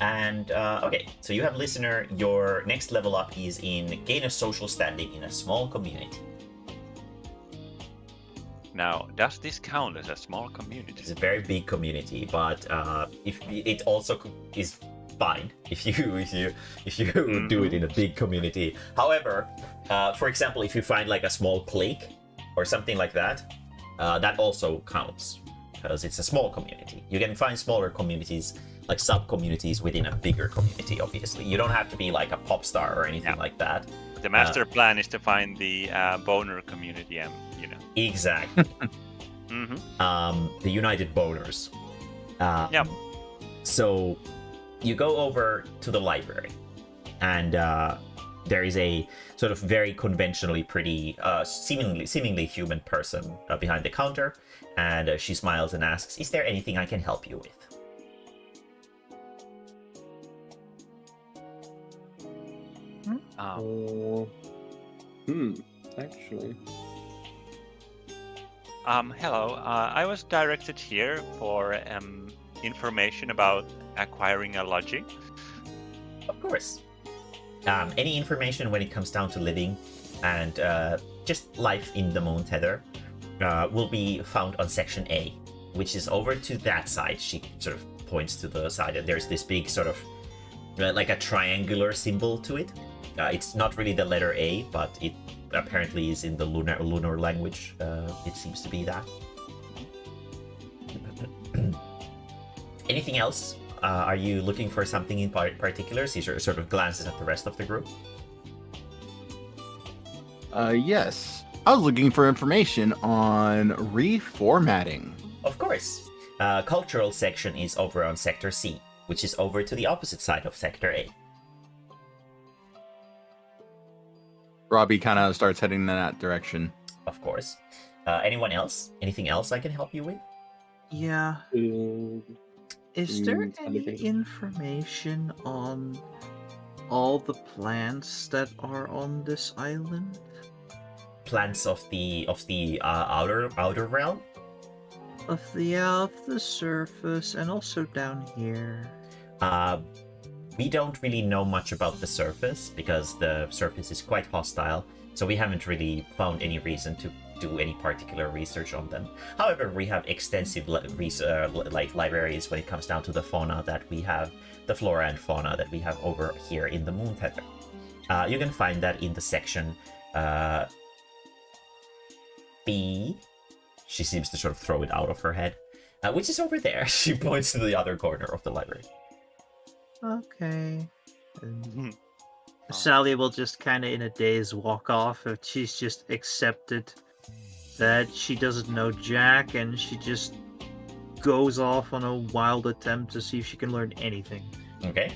And okay, so you have listener. Your next level up is in gain a social standing in a small community. Now, does this count as a small community? It's a very big community, but if it also is fine if you do it in a big community. However, for example, if you find like a small clique or something like that, that also counts because it's a small community. You can find smaller communities, like sub-communities within a bigger community. Obviously, you don't have to be like a pop star or anything like that. The master plan is to find the boner community, and Exactly. Mm-hmm. The United Boners. Yep. So you go over to the library, and there is a sort of very conventionally pretty, seemingly human person behind the counter, and she smiles and asks, "Is there anything I can help you with?" Actually. Hello. I was directed here for information about acquiring a lodging. Of course. Any information when it comes down to living and just life in the Moon Tether will be found on Section A, which is over to that side. She sort of points to the side, and there's this big sort of like a triangular symbol to it. It's not really the letter A, but it apparently is in the lunar language. It seems to be that. Anything else? Are you looking for something in particular? Caesar sort of glances at the rest of the group. Yes. I was looking for information on reformatting. Of course. Cultural section is over on Sector C, which is over to the opposite side of Sector A. Robbie kind of starts heading in that direction. Of course. Anyone else? Anything else I can help you with? Yeah. Is there any anything. information on all the plants that are on this island? Plants of the outer realm? Of the surface and also down here. we don't really know much about the surface because the surface is quite hostile, so we haven't really found any reason to do any particular research on them. However, we have extensive libraries when it comes down to the fauna that we have, the flora and fauna that we have over here in the Moon Tether. You can find that in the section B. She seems to sort of throw it out of her head, which is over there. She points to the other corner of the library. Okay. And Sally will just kind of in a daze walk off if she's just accepted that she doesn't know Jack, and she just goes off on a wild attempt to see if she can learn anything. Okay.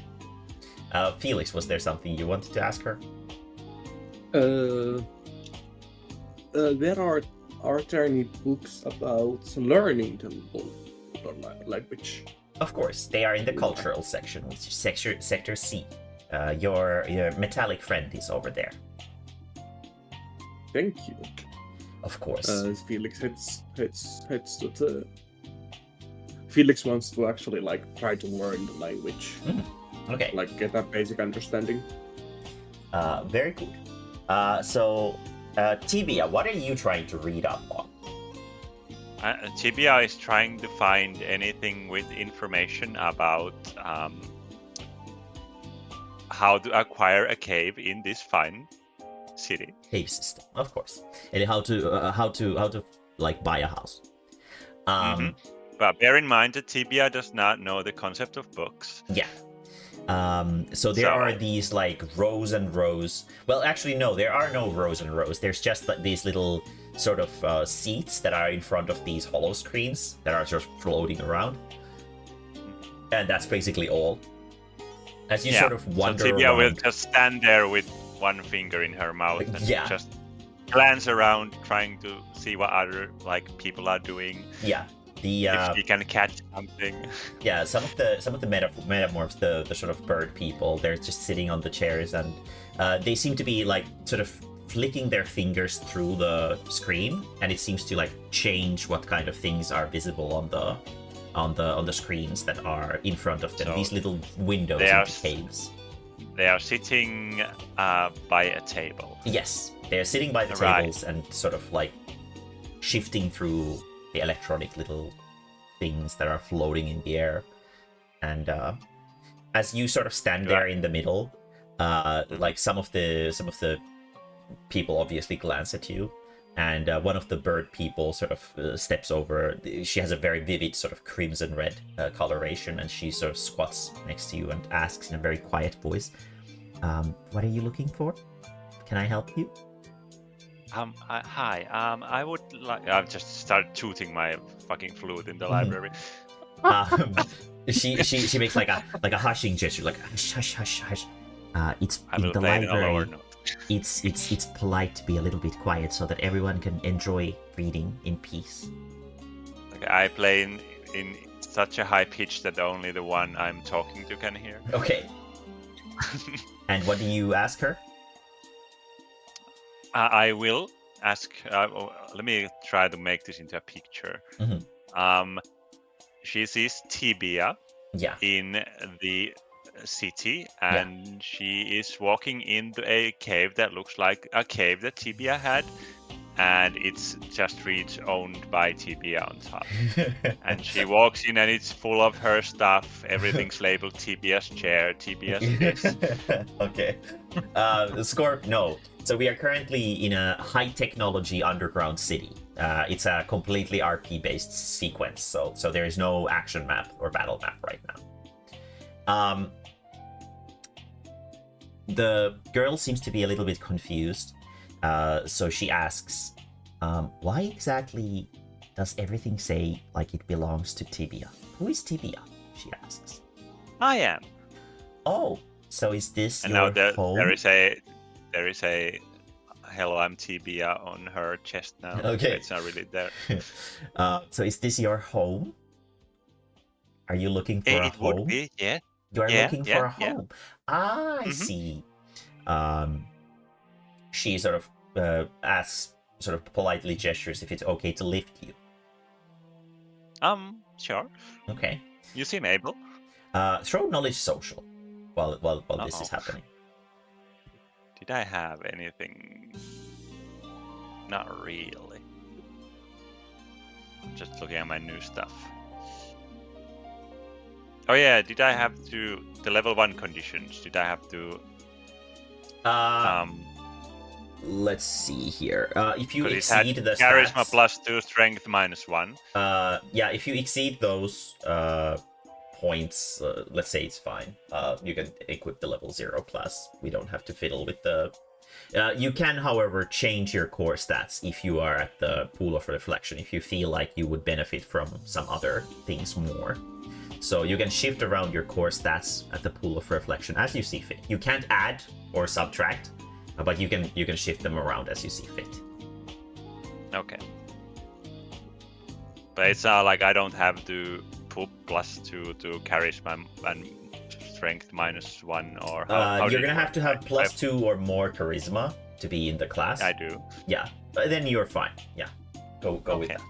Felix, was there something you wanted to ask her? Are there any books about learning the language? Of course, they are in the cultural section, which is sector C. Your metallic friend is over there. Thank you. Of course. Felix heads to the. Felix wants to actually try to learn the language. Okay. Get a basic understanding. Very good. So, Tibia, what are you trying to read up on? Tibia is trying to find anything with information about how to acquire a cave in this fine city. Cave system, of course, and how to buy a house. But bear in mind that Tibia does not know the concept of books. Yeah. So there are these rows and rows. Well, actually, no, there are no rows and rows. There's just these little sort of seats that are in front of these hollow screens that are sort of floating around. And that's basically all. As you sort of wander so Tibia around. will just stand there with one finger in her mouth and just glance around, trying to see what other people are doing. Yeah. If she can catch something. Yeah, some of the metamorphs, the sort of bird people, they're just sitting on the chairs, and they seem to be sort of flicking their fingers through the screen, and it seems to change what kind of things are visible on the screens that are in front of them. So these little windows into caves. They are sitting by a table. Yes, they are sitting by the tables and sort of shifting through the electronic little things that are floating in the air. And as you sort of stand there in the middle, some of the people obviously glance at you, and one of the bird people sort of steps over. She has a very vivid sort of crimson red coloration, and she sort of squats next to you and asks in a very quiet voice, what are you looking for? Can I help you? Hi. I would like. I've just started tooting my fucking flute in the library. She makes like a hushing gesture, hush, hush, hush, hush. It's I in will the play it in a lower library. note. It's polite to be a little bit quiet so that everyone can enjoy reading in peace. Okay, I play in such a high pitch that only the one I'm talking to can hear. Okay. And what do you ask her? I will ask. Let me try to make this into a picture. She sees Tibia in the city, and she is walking into a cave that looks like a cave that Tibia had, and it's just reads owned by Tibia on top. And she walks in, and it's full of her stuff. Everything's labeled Tibia's chair, Tibia's this. Okay. Score, no. So we are currently in a high technology underground city. It's a completely RP based sequence, so there is no action map or battle map right now. The girl seems to be a little bit confused, so she asks, why exactly does everything say it belongs to Tibia? Who is Tibia? She asks. I am. Oh, so is this and your now home? there is a hello, I'm Tibia on her chest now. Okay. It's not really there. So is this your home? Are you looking for a home? Would be, yeah. You are looking for a yeah. home. Ah, I see. She sort of asks, sort of politely gestures if it's okay to lift you. Sure. Okay. You seem able. Throw knowledge social. while this is Uh-oh. happening. Did I have anything? Not really. Just looking at my new stuff. Oh yeah, did I have to the level 1 conditions? Did I have to Let's see here. If you 'cause it had exceed the charisma stats, +2, strength -1. yeah, if you exceed those points, let's say it's fine. You can equip the level 0 class. We don't have to fiddle with the. You can, however, change your core stats if you are at the pool of reflection. If you feel like you would benefit from some other things more. So you can shift around your core stats at the pool of reflection as you see fit. You can't add or subtract, but you can shift them around as you see fit. Okay. But it's not like I don't have to put +2 to charisma and strength -1 or how You're did gonna it have to work? have +2 or more charisma to be in the class. I do. Yeah, then you're fine. Yeah, go with Okay. that.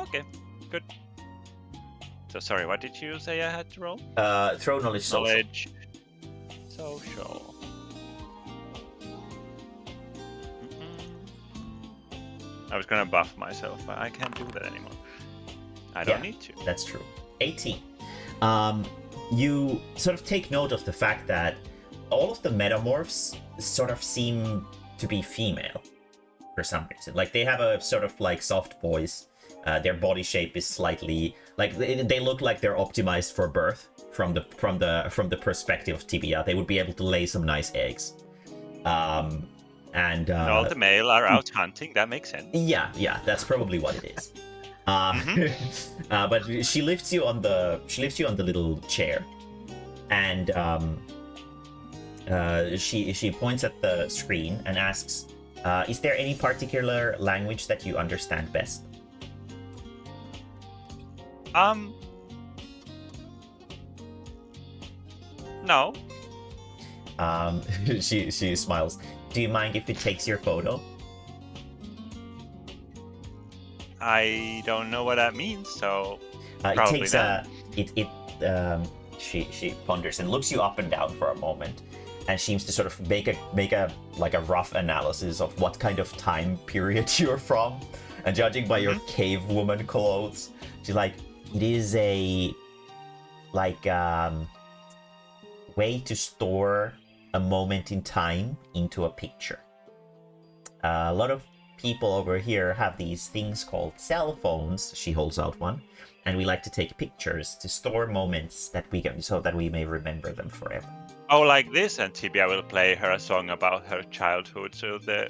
Okay, good. So sorry, what did you say I had to roll? Throw knowledge social. Knowledge. Social. I was gonna buff myself, but I can't do that anymore. I don't need to. That's true. 18. You sort of take note of the fact that all of the metamorphs sort of seem to be female for some reason. Like they have a sort of like soft voice. Their body shape is slightly like they look like they're optimized for birth from the perspective of Tibia. They would be able to lay some nice eggs. And all the male are out hunting. That makes sense. Yeah, that's probably what it is. But she lifts you on the little chair, and she points at the screen and asks, "Is there any particular language that you understand best?" No. She smiles. Do you mind if it takes your photo? I don't know what that means, so It probably takes not. She ponders and looks you up and down for a moment, and seems to sort of make a like a rough analysis of what kind of time period you're from. And judging by your cave woman clothes, she's like, it is a like way to store a moment in time into a picture. A lot of people over here have these things called cell phones. She holds out one, and we like to take pictures to store moments that we can, so that we may remember them forever. Oh, like this, and Tibia will play her a song about her childhood, so the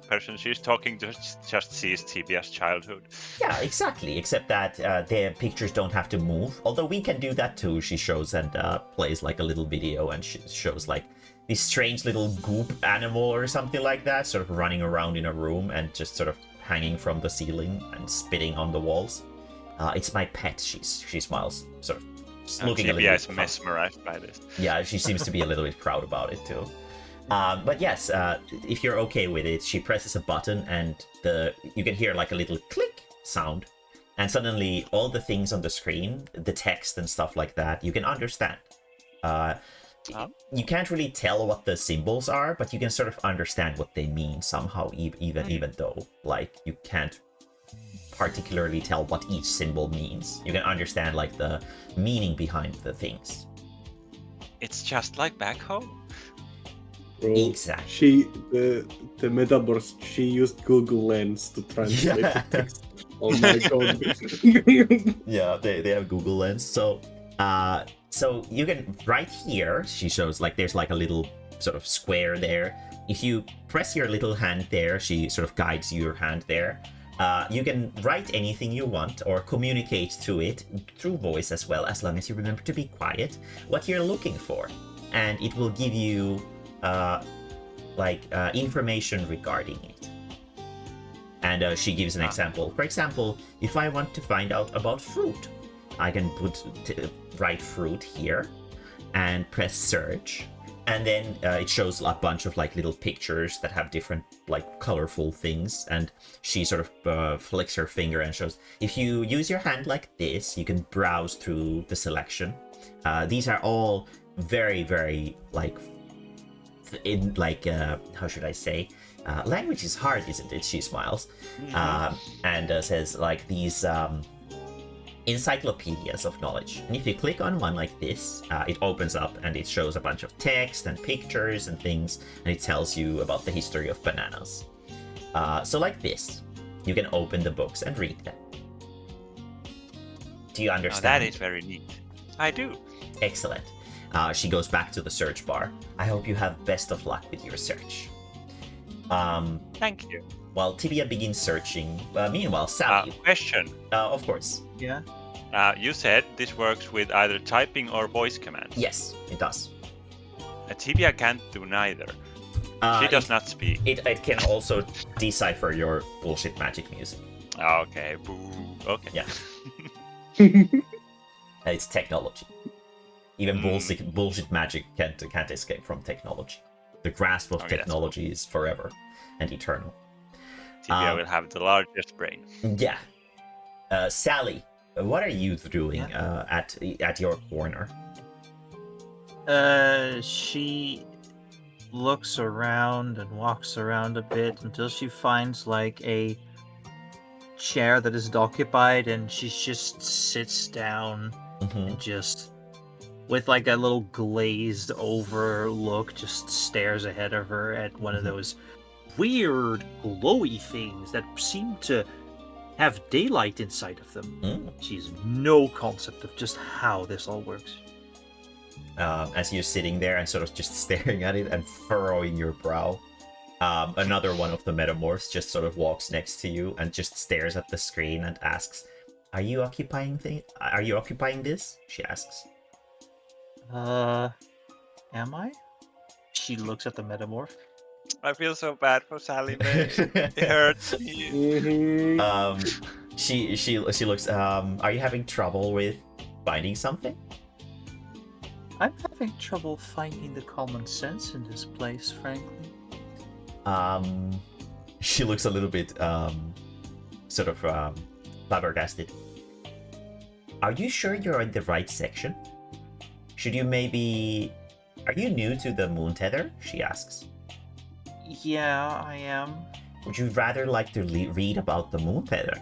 person she's talking to just sees Tibia's childhood. Yeah, exactly, except that the pictures don't have to move, although we can do that too. She shows and plays like a little video, and she shows like this strange little goop animal or something like that, sort of running around in a room and just sort of hanging from the ceiling and spitting on the walls. It's my pet. She smiles, sort of looking a little Tibia bit is mesmerized by this. Yeah, she seems to be a little bit proud about it too. But yes, if you're okay with it, she presses a button and you can hear like a little click sound, and suddenly all the things on the screen, the text and stuff like that, you can understand. You can't really tell what the symbols are, but you can sort of understand what they mean somehow, even though like you can't particularly tell what each symbol means. You can understand like the meaning behind the things. It's just like back home. Bro, Exactly. The metamorphs, she used Google Lens to translate the text. Oh my god. Yeah, they have Google Lens. So you can, right here, she shows like there's like a little sort of square there. If you press your little hand there, she sort of guides your hand there. You can write anything you want or communicate to it through voice as well, as long as you remember to be quiet, what you're looking for. And it will give you information regarding it. And she gives an example. For example, if I want to find out about fruit, I can write fruit here and press search, and then it shows a bunch of like little pictures that have different like colorful things, and she sort of flicks her finger and shows, if you use your hand like this, you can browse through the selection. These are all very, very like in like how should I say? Language is hard, isn't it? She smiles, and says like these encyclopedias of knowledge. And if you click on one like this, it opens up and it shows a bunch of text and pictures and things, and it tells you about the history of bananas. So like this, you can open the books and read them. Do you understand? That is very neat. I do. Excellent. She goes back to the search bar. I hope you have best of luck with your search. Thank you. While Tibia begins searching, meanwhile, Sally... Question. Of course. Yeah. You said this works with either typing or voice commands. Yes, it does. Tibia can't do neither. She does not speak. It can also decipher your bullshit magic music. Okay, boo. Okay. Yeah. It's technology. Even bullshit magic can't escape from technology. The grasp of technology is forever and eternal. Tibia will have the largest brain. Yeah. Sally, what are you doing at your corner? She looks around and walks around a bit until she finds like a chair that is occupied, and she just sits down and just with like a little glazed over look just stares ahead of her at one of those weird glowy things that seem to have daylight inside of them. She's no concept of just how this all works. As you're sitting there and sort of just staring at it and furrowing your brow, another one of the metamorphs just sort of walks next to you and just stares at the screen and asks, Are you occupying this? She asks. Am I? She looks at the metamorph. I feel so bad for Sally Mae. It hurts me. She looks. Are you having trouble with finding something? I'm having trouble finding the common sense in this place, frankly. She looks a little bit sort of flabbergasted. Are you sure you're in the right section? Should you maybe... Are you new to the moon tether? She asks. Yeah, I am. Would you rather like to read about the moon tether?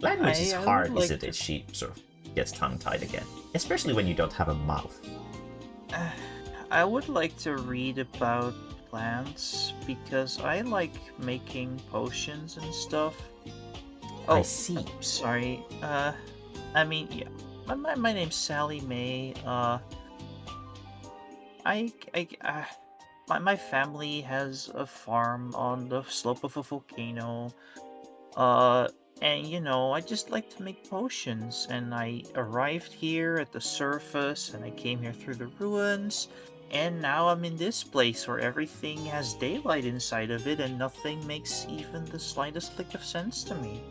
Language is hard, like isn't it? She sort of gets tongue-tied again. Especially when you don't have a mouth. I would like to read about plants because I like making potions and stuff. I see. Sorry. I mean, yeah. My name's Sally Mae. My family has a farm on the slope of a volcano. And you know, I just like to make potions, and I arrived here at the surface, and I came here through the ruins, and now I'm in this place where everything has daylight inside of it, and nothing makes even the slightest lick of sense to me.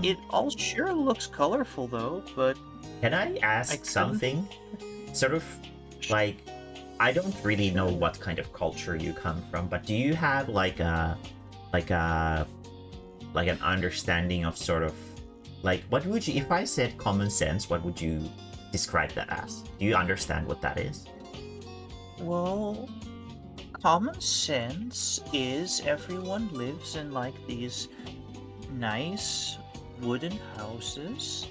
It all sure looks colorful, though, but... Can I ask something? Sort of, like, I don't really know what kind of culture you come from, but do you have, like an understanding of sort of, like, what would you... If I said common sense, what would you describe that as? Do you understand what that is? Well, common sense is everyone lives in, like, these nice wooden houses,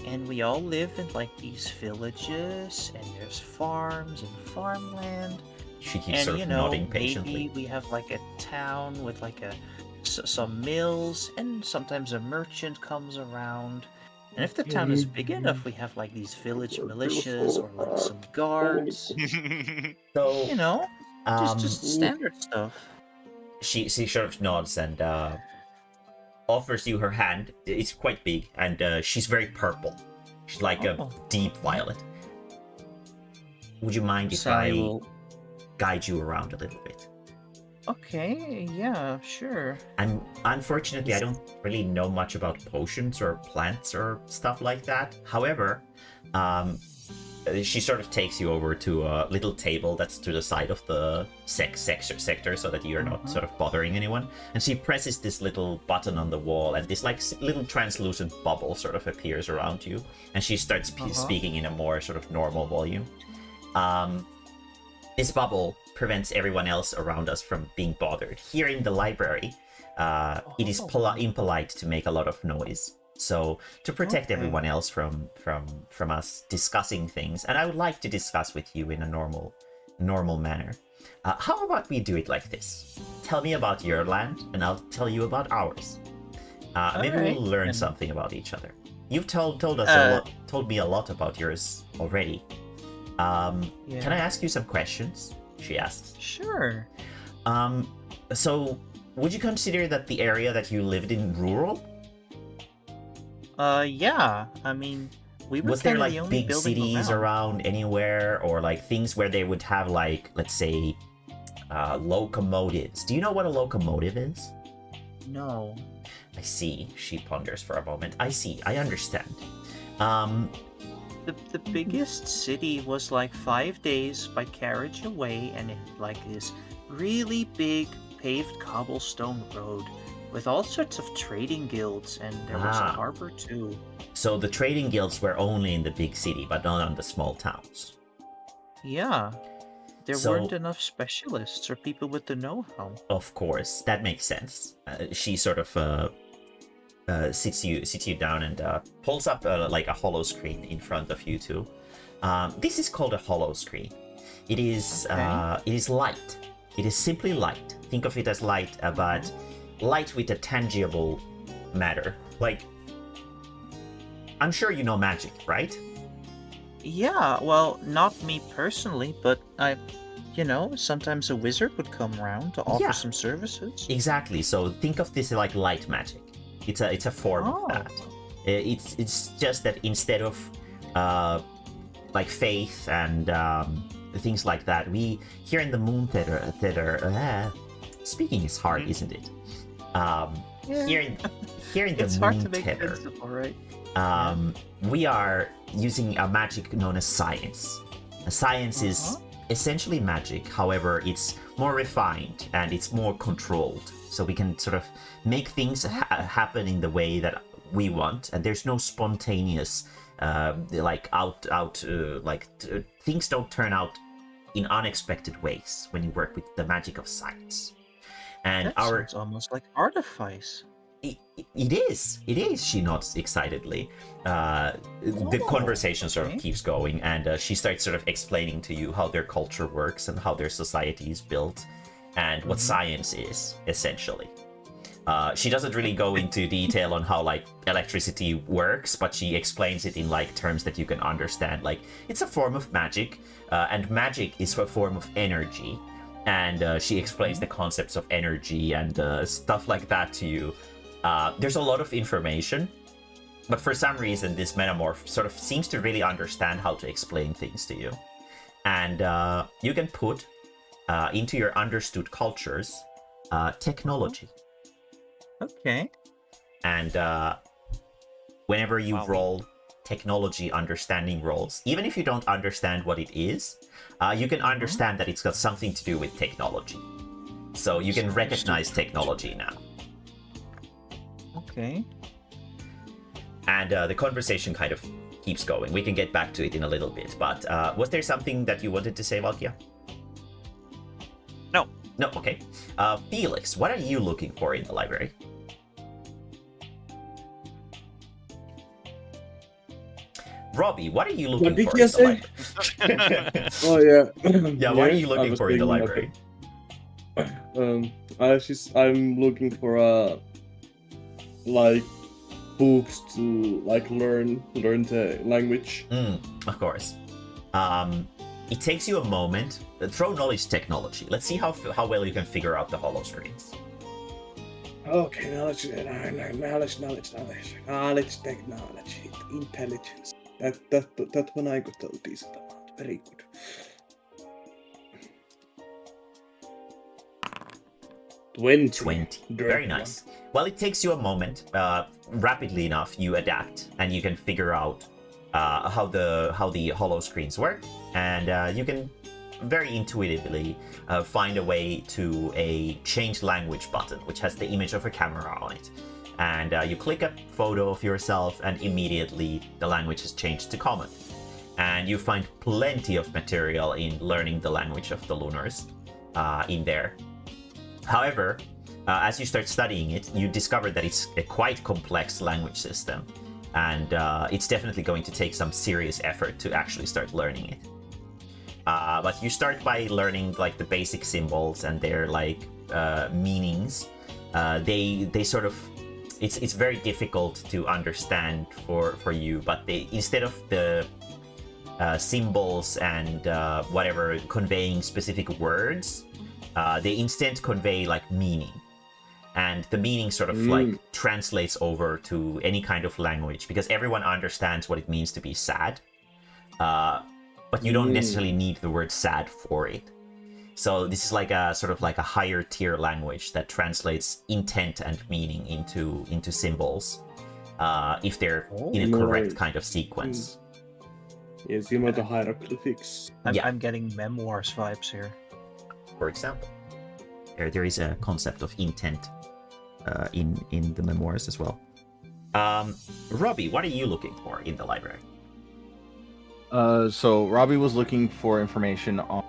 and we all live in like these villages, and there's farms and farmland. She keeps sort of nodding patiently. Maybe we have like a town with like some mills, and sometimes a merchant comes around. And if the town is big enough, we have like these village militias or like some guards. So you know, just standard stuff. She sort of nods and offers you her hand. It's quite big, and she's very purple. She's like a deep violet. Would you mind if I guide you around a little bit? Okay, yeah, sure. And unfortunately, I don't really know much about potions or plants or stuff like that. However, she sort of takes you over to a little table that's to the side of the sector so that you're not sort of bothering anyone. And she presses this little button on the wall, and this like little translucent bubble sort of appears around you. And she starts speaking in a more sort of normal volume. This bubble prevents everyone else around us from being bothered. Here in the library, it is impolite to make a lot of noise. So to protect everyone else from us discussing things, and I would like to discuss with you in a normal manner. How about we do it like this? Tell me about your land, and I'll tell you about ours. Maybe we'll learn something about each other. You've told me a lot about yours already. Can I ask you some questions? She asks. Sure. So would you consider that the area that you lived in rural? Yeah. I mean, we were was there kind of the like only big building cities around anywhere, or like things where they would have like, let's say, locomotives? Do you know what a locomotive is? No. I see. She ponders for a moment. I see. I understand. The biggest city was like 5 days by carriage away, and it like this really big paved cobblestone road with all sorts of trading guilds, and there was a harbor too. So the trading guilds were only in the big city, but not on the small towns. Yeah. There weren't enough specialists or people with the know-how. Of course, that makes sense. She sort of sits you down and pulls up like a hollow screen in front of you two. This is called a hollow screen. It is light. It is simply light. Think of it as light, but light with a tangible matter. Like, I'm sure you know magic, right? Yeah, well, not me personally, but sometimes a wizard would come around to offer some services. Exactly. So think of this like light magic. It's a form of that. It's just that instead of like faith and things like that, we here in the Moon Tether. Speaking is hard, isn't it? Here in the it's Moon hard to make Tether, sense of, all right. we are using a magic known as science. Science is essentially magic, however, it's more refined and it's more controlled. So we can sort of make things happen in the way that we want, and there's no spontaneous, things don't turn out in unexpected ways when you work with the magic of science. And that sounds almost like artifice. It is. She nods excitedly. The conversation sort of keeps going, and she starts sort of explaining to you how their culture works and how their society is built, and what science is, essentially. She doesn't really go into detail on how like electricity works, but she explains it in like terms that you can understand. Like, it's a form of magic, and magic is a form of energy. And she explains the concepts of energy and stuff like that to you. There's a lot of information, but for some reason this metamorph sort of seems to really understand how to explain things to you. And you can put into your understood cultures technology. Okay. And whenever you roll technology understanding rolls, even if you don't understand what it is, you can understand that it's got something to do with technology. So you can recognize technology now. Okay. And the conversation kind of keeps going. We can get back to it in a little bit, but was there something that you wanted to say, Valkia? No. No, okay. Felix, what are you looking for in the library? Robbie, what are you looking for in the library? Oh yeah. Yeah, what are you looking for in the library? I'm looking for like books to like learn the language. Of course. It takes you a moment. Throw knowledge technology. Let's see how well you can figure out the hollow screens. Okay, knowledge, technology, intelligence. That one I got a decent amount. Very good. Twenty. Very nice. Well, it takes you a moment. Rapidly enough, you adapt, and you can figure out how the hollow screens work, and you can very intuitively find a way to a change language button, which has the image of a camera on it. And you click a photo of yourself, and immediately the language has changed to common. And you find plenty of material in learning the language of the Lunars in there. However, as you start studying it, you discover that it's a quite complex language system, and it's definitely going to take some serious effort to actually start learning it. But you start by learning like the basic symbols and their like meanings. They sort of, it's very difficult to understand for you, but they, instead of the symbols and whatever conveying specific words, they instead convey like meaning. And the meaning sort of like translates over to any kind of language, because everyone understands what it means to be sad. But you don't necessarily need the word sad for it. So this is like a sort of like a higher tier language that translates intent and meaning into symbols, if they're in a correct kind of sequence. Yes, you know the hieroglyphics. I'm getting memoirs vibes here. For example, there is a concept of intent in the memoirs as well. Robbie, what are you looking for in the library? So Robbie was looking for information on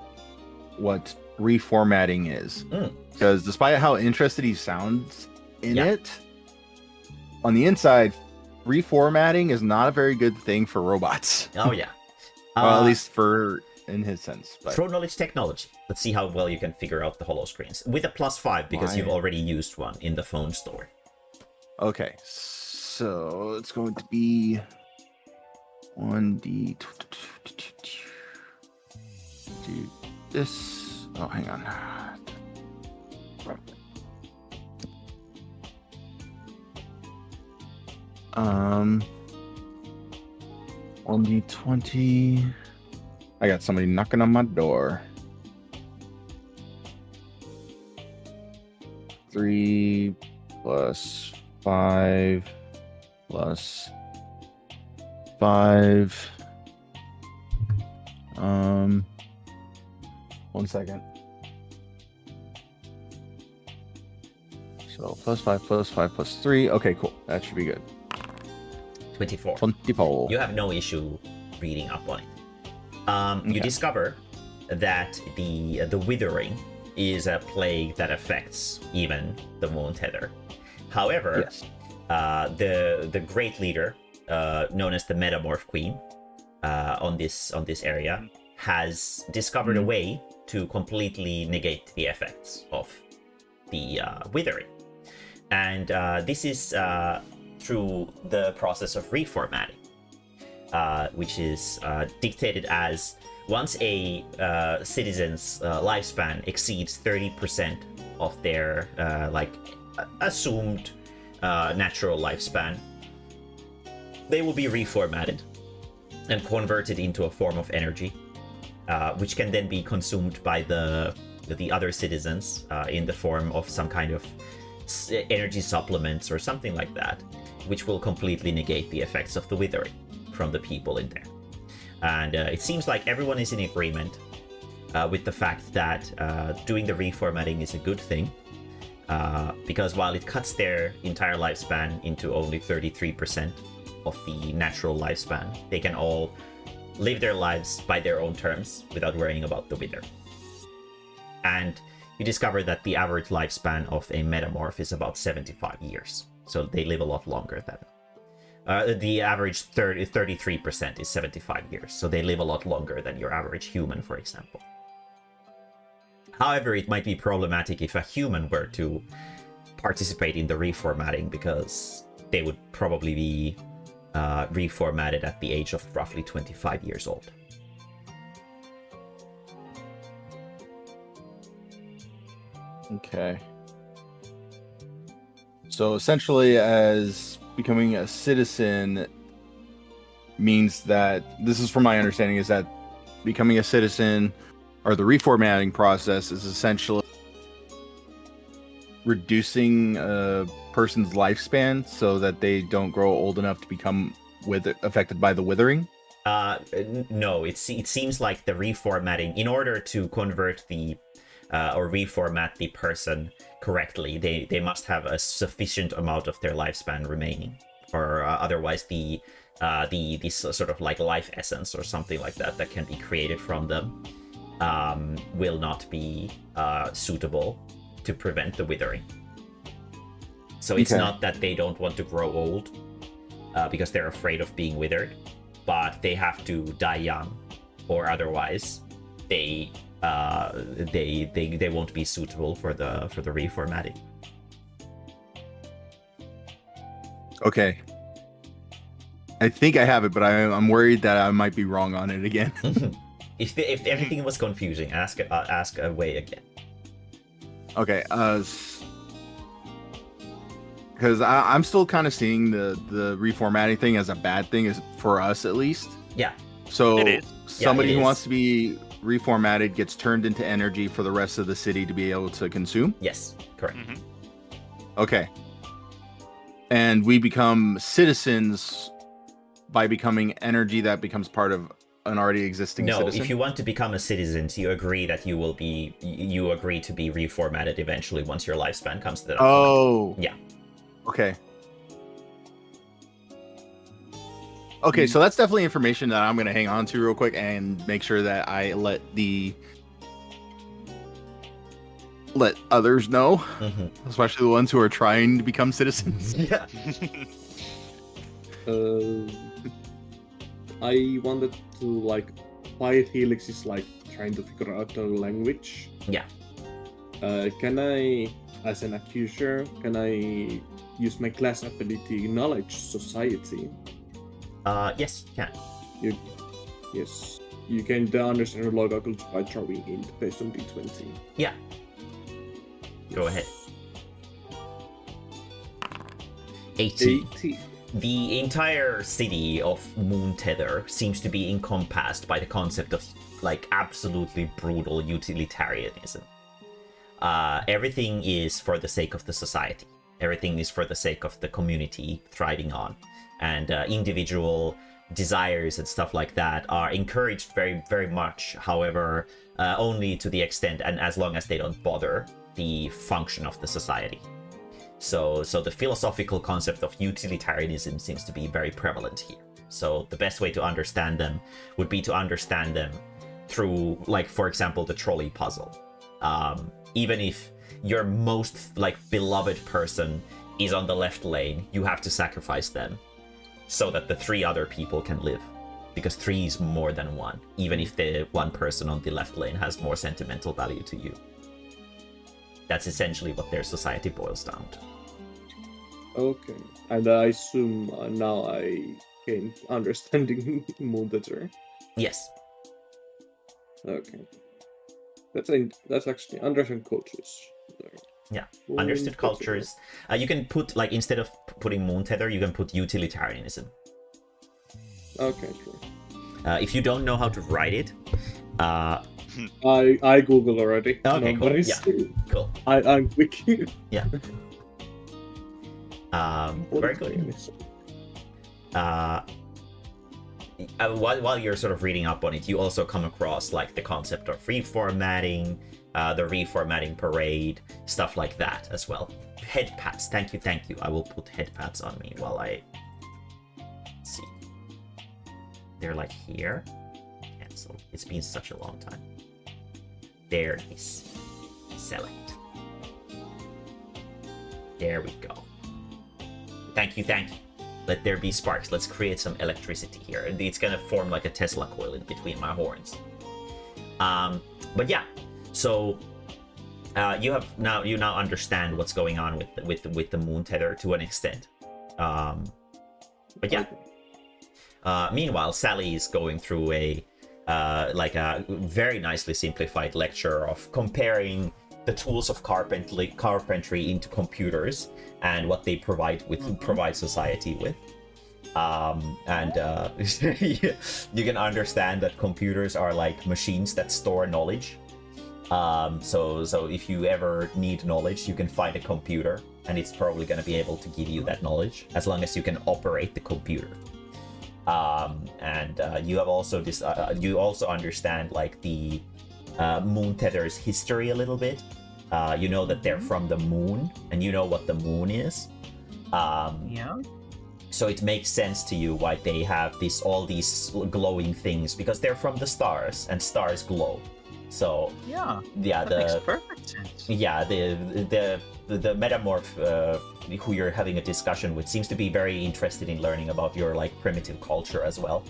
what reformatting is, because despite how interested he sounds in it, on the inside, reformatting is not a very good thing for robots. Oh yeah, well, at least for in his sense. But... Throw knowledge technology. Let's see how well you can figure out the holo screens with a +5, because you've already used one in the phone store. Okay, so it's going to be 1d. Do this. Oh, hang on. 1d20. I got somebody knocking on my door. 3 plus 5 plus 5. 1 second. So +5 +5 +3. Okay, cool. That should be good. 24. 24. You have no issue reading up on it. You discover that the withering is a plague that affects even the moon tether. However, the great leader, known as the Metamorph Queen, on this area, has discovered a way to completely negate the effects of the withering, and this is through the process of reformatting, which is dictated as once a citizen's lifespan exceeds 30% of their assumed natural lifespan, they will be reformatted and converted into a form of energy, which can then be consumed by the other citizens in the form of some kind of energy supplements or something like that, which will completely negate the effects of the withering from the people in there. And it seems like everyone is in agreement with the fact that doing the reformatting is a good thing, because while it cuts their entire lifespan into only 33% of the natural lifespan, they can all live their lives by their own terms without worrying about the wither. And you discover that the average lifespan of a metamorph is about 75 years. So they live a lot longer than... the average 33% is 75 years. So they live a lot longer than your average human, for example. However, it might be problematic if a human were to participate in the reformatting, because they would probably be reformatted at the age of roughly 25 years old. Okay. So essentially, as becoming a citizen means that, this is from my understanding, is that becoming a citizen, or the reformatting process, is essentially reducing a person's lifespan so that they don't grow old enough to become affected by the withering. No, it seems like the reformatting, in order to convert the or reformat the person correctly, they must have a sufficient amount of their lifespan remaining, or otherwise the sort of like life essence or something like that that can be created from them will not be suitable to prevent the withering. So it's not that they don't want to grow old because they're afraid of being withered, but they have to die young, or otherwise they won't be suitable for the reformatting. Okay. I think I have it, but I'm worried that I might be wrong on it again. If everything was confusing, ask away again. Okay, because I'm still kind of seeing the reformatting thing as a bad thing, is for us at least. Yeah. So It is. somebody it who is. wants to be reformatted gets turned into energy for the rest of the city to be able to consume. Yes, correct. Mhm. Okay. And we become citizens by becoming energy that becomes part of an already existing No, citizen. if you want to become a citizen, you agree that you agree to be reformatted eventually once your lifespan comes to that point. Oh. Yeah. Okay. Okay, so that's definitely information that I'm going to hang on to real quick and make sure that I let others know, Mhm. especially the ones who are trying to become citizens. Yeah. I wanted to like why Helix is like trying to figure out the language. Yeah. Can I, as an accuser, can I use my class ability Knowledge Society? Yes, you can. Yes. You can understand local culture by drawing int based on D20. Yeah. Go ahead. 18. 80. The entire city of Moon Tether seems to be encompassed by the concept of like absolutely brutal utilitarianism. Everything is for the sake of the society. Everything is for the sake of the community thriving on, and individual desires and stuff like that are encouraged very, very much. However, only to the extent and as long as they don't bother the function of the society. So the philosophical concept of utilitarianism seems to be very prevalent here. So the best way to understand them would be to understand them through, like, for example, the trolley puzzle. Even if your most like beloved person is on the left lane, you have to sacrifice them so that the 3 other people can live, because 3 is more than 1, even if the one person on the left lane has more sentimental value to you. That's essentially what their society boils down to. Okay. And I assume now I gain understanding Moondater. Yes. Okay. That's actually understand cultures. Yeah. Understood cultures. You can put, like, instead of putting Moon Tether, you can put utilitarianism. Okay, cool. If you don't know how to write it, I Google already. Okay, No cool. worries. Yeah. Cool. I'm quick. Yeah. Very good. While you're sort of reading up on it, you also come across like the concept of reformatting, the reformatting parade, stuff like that as well. Head pats, thank you. I will put head pats on me while I let's see. They're like here. Cancel. It's been such a long time. There it is. Select. There we go. Thank you. Let there be sparks. Let's create some electricity here. It's gonna form like a Tesla coil in between my horns. But yeah, so you now understand what's going on with the Moon Tether to an extent. But yeah. Meanwhile, Sally is going through a very nicely simplified lecture of comparing the tools of carpentry into computers and what they provide society with. You can understand that computers are like machines that store knowledge. So if you ever need knowledge, you can find a computer, and it's probably going to be able to give you that knowledge as long as you can operate the computer. And you have also this. You also understand like the moon tether's history a little bit. You know that they're from the moon, and you know what the moon is. Yeah. So it makes sense to you why they have all these glowing things, because they're from the stars, and stars glow. So Yeah. yeah, That makes perfect sense. yeah, the metamorph who you're having a discussion with seems to be very interested in learning about your like primitive culture as well.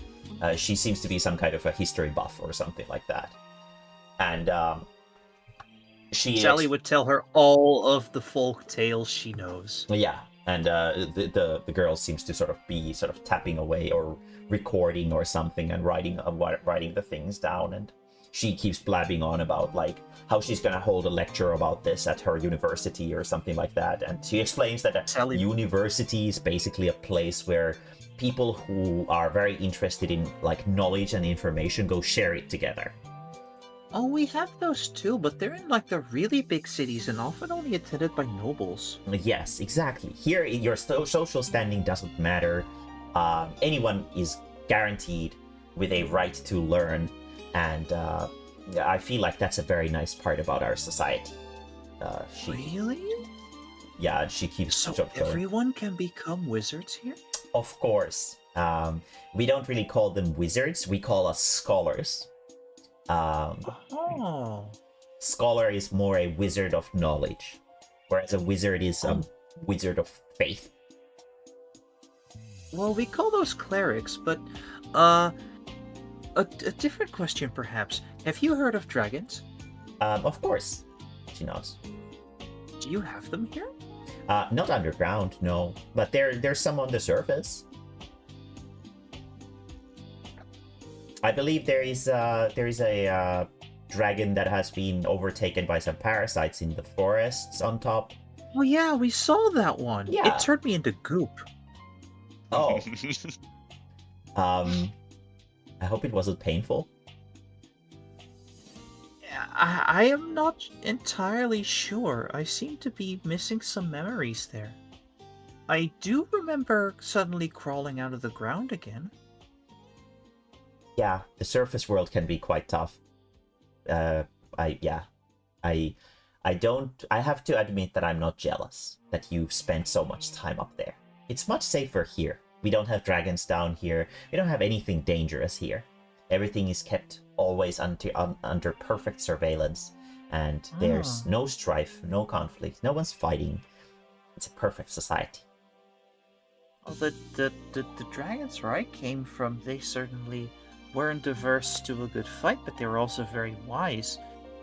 She seems to be some kind of a history buff or something like that. And Sally would tell her all of the folk tales she knows. Yeah, and the girl seems to sort of be tapping away or recording or something and writing the things down, and she keeps blabbing on about like how she's gonna hold a lecture about this at her university or something like that. And she explains that a university is basically a place where people who are very interested in like knowledge and information go share it together. Oh, we have those too, but they're in like the really big cities and often only attended by nobles. Yes, exactly. Here, your social standing doesn't matter. Anyone is guaranteed with a right to learn, and I feel like that's a very nice part about our society. Really? Yeah, she keeps So going. everyone can become wizards here? Of course. We don't really call them wizards. We call us scholars. Oh. Scholar is more a wizard of knowledge, whereas a wizard is a wizard of faith. Well, we call those clerics, but a different question perhaps. Have you heard of dragons? Of course. She nods. Do you have them here? Not underground, no, but there's some on the surface. I believe there is a dragon that has been overtaken by some parasites in the forests on top. Oh yeah, we saw that one. Yeah. It turned me into goop. Oh. I hope it wasn't painful. I am not entirely sure. I seem to be missing some memories there. I do remember suddenly crawling out of the ground again. Yeah, the surface world can be quite tough. I have to admit that I'm not jealous that you've spent so much time up there. It's much safer here. We don't have dragons down here. We don't have anything dangerous here. Everything is kept always under perfect surveillance, and there's no strife, no conflict, no one's fighting. It's a perfect society. Well, the dragons where I came from, they certainly weren't averse to a good fight, but they were also very wise.